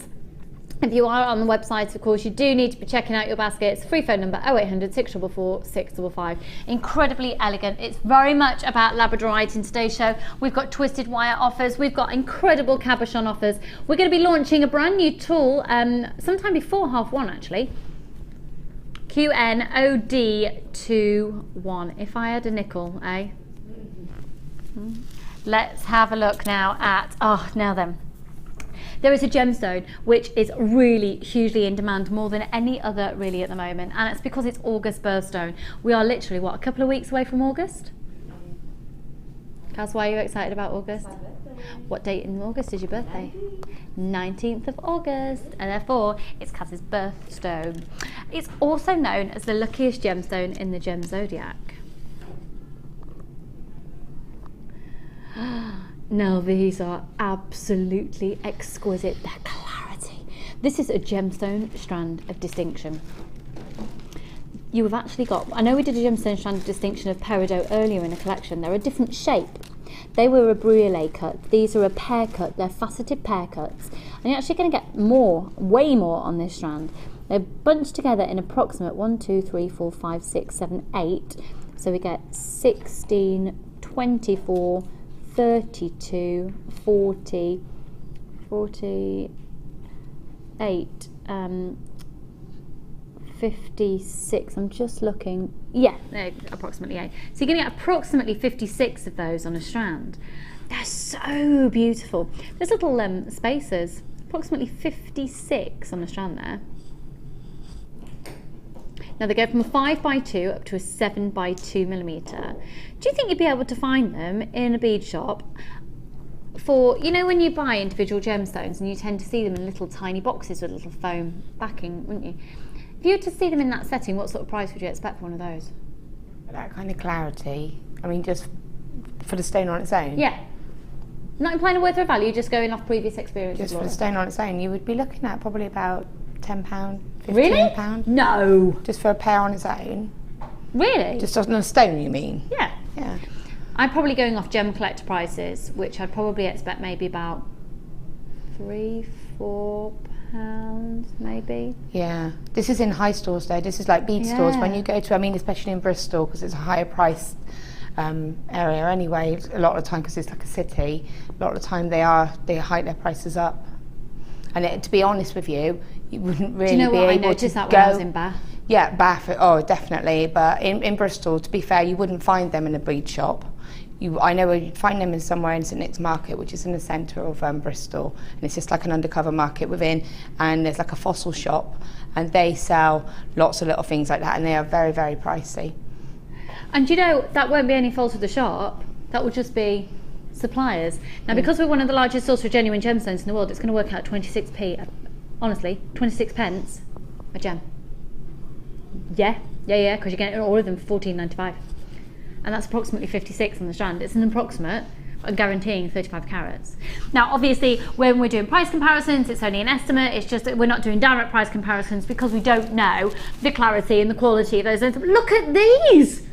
If you are on the website, of course, you do need to be checking out your basket. It's a free phone number, 0800 644 655. Incredibly elegant. It's very much about Labradorite in today's show. We've got twisted wire offers. We've got incredible cabochon offers. We're going to be launching a brand new tool sometime before 1:30 actually. QNOD21. If I had a nickel, eh? Let's have a look now at, now then. There is a gemstone which is really hugely in demand, more than any other really at the moment, and it's because it's August birthstone. We are literally, what, a couple of weeks away from August? Kaz, why are you excited about August? What date in August is your birthday? 19th of August, and therefore it's Kaz's birthstone. It's also known as the luckiest gemstone in the gem zodiac. Now these are absolutely exquisite. Their clarity. This is a gemstone strand of distinction. You have actually got, I know we did a gemstone strand of distinction of peridot earlier in a collection. They're a different shape. They were a brûlée cut. These are a pear cut. They're faceted pear cuts. And you're actually going to get more, way more on this strand. They're bunched together in approximate 1, 2, 3, 4, 5, 6, 7, 8. So we get 16, 24, 32, 40, 48, 56. I'm just looking. Yeah, approximately 8. So you're going to get approximately 56 of those on a strand. They're so beautiful. There's little spacers. Approximately 56 on a strand there. Now they go from a 5x2 up to a 7x2mm. Do you think you'd be able to find them in a bead shop for, you know, when you buy individual gemstones and you tend to see them in little tiny boxes with little foam backing, wouldn't you? If you were to see them in that setting, what sort of price would you expect for one of those? That kind of clarity. I mean, just for the stone on its own? Yeah. Not implying a worth of value, just going off previous experience. Just for the stone on its own, you would be looking at probably about £10, £15. Really? No. Just for a pair on its own? Really? Just on a stone, you mean? Yeah. Yeah. I'm probably going off gem collector prices, which I'd probably expect maybe about £3, £4 maybe. Yeah. This is in high stores though. This is like bead stores. When you go to, I mean, especially in Bristol, because it's a higher priced area anyway, a lot of the time, because it's like a city, a lot of the time they hike their prices up. And to be honest with you, you wouldn't really be able to go. I noticed that when I was in Bath. Yeah, Bath, oh definitely, but in Bristol, to be fair, you wouldn't find them in a bead shop. I know you'd find them in somewhere in St Nick's Market, which is in the centre of Bristol, and it's just like an undercover market within, and there's like a fossil shop, and they sell lots of little things like that, and they are very, very pricey. And you know, that won't be any fault of the shop, that will just be suppliers. Now, because we're one of the largest sources of genuine gemstones in the world, it's going to work out 26p, honestly, 26 pence a gem. Yeah, because you're getting all of them for £14.95. And that's approximately 56 on the strand. It's an approximate, guaranteeing 35 carats. Now, obviously, when we're doing price comparisons, it's only an estimate. It's just that we're not doing direct price comparisons because we don't know the clarity and the quality of those. Look at these!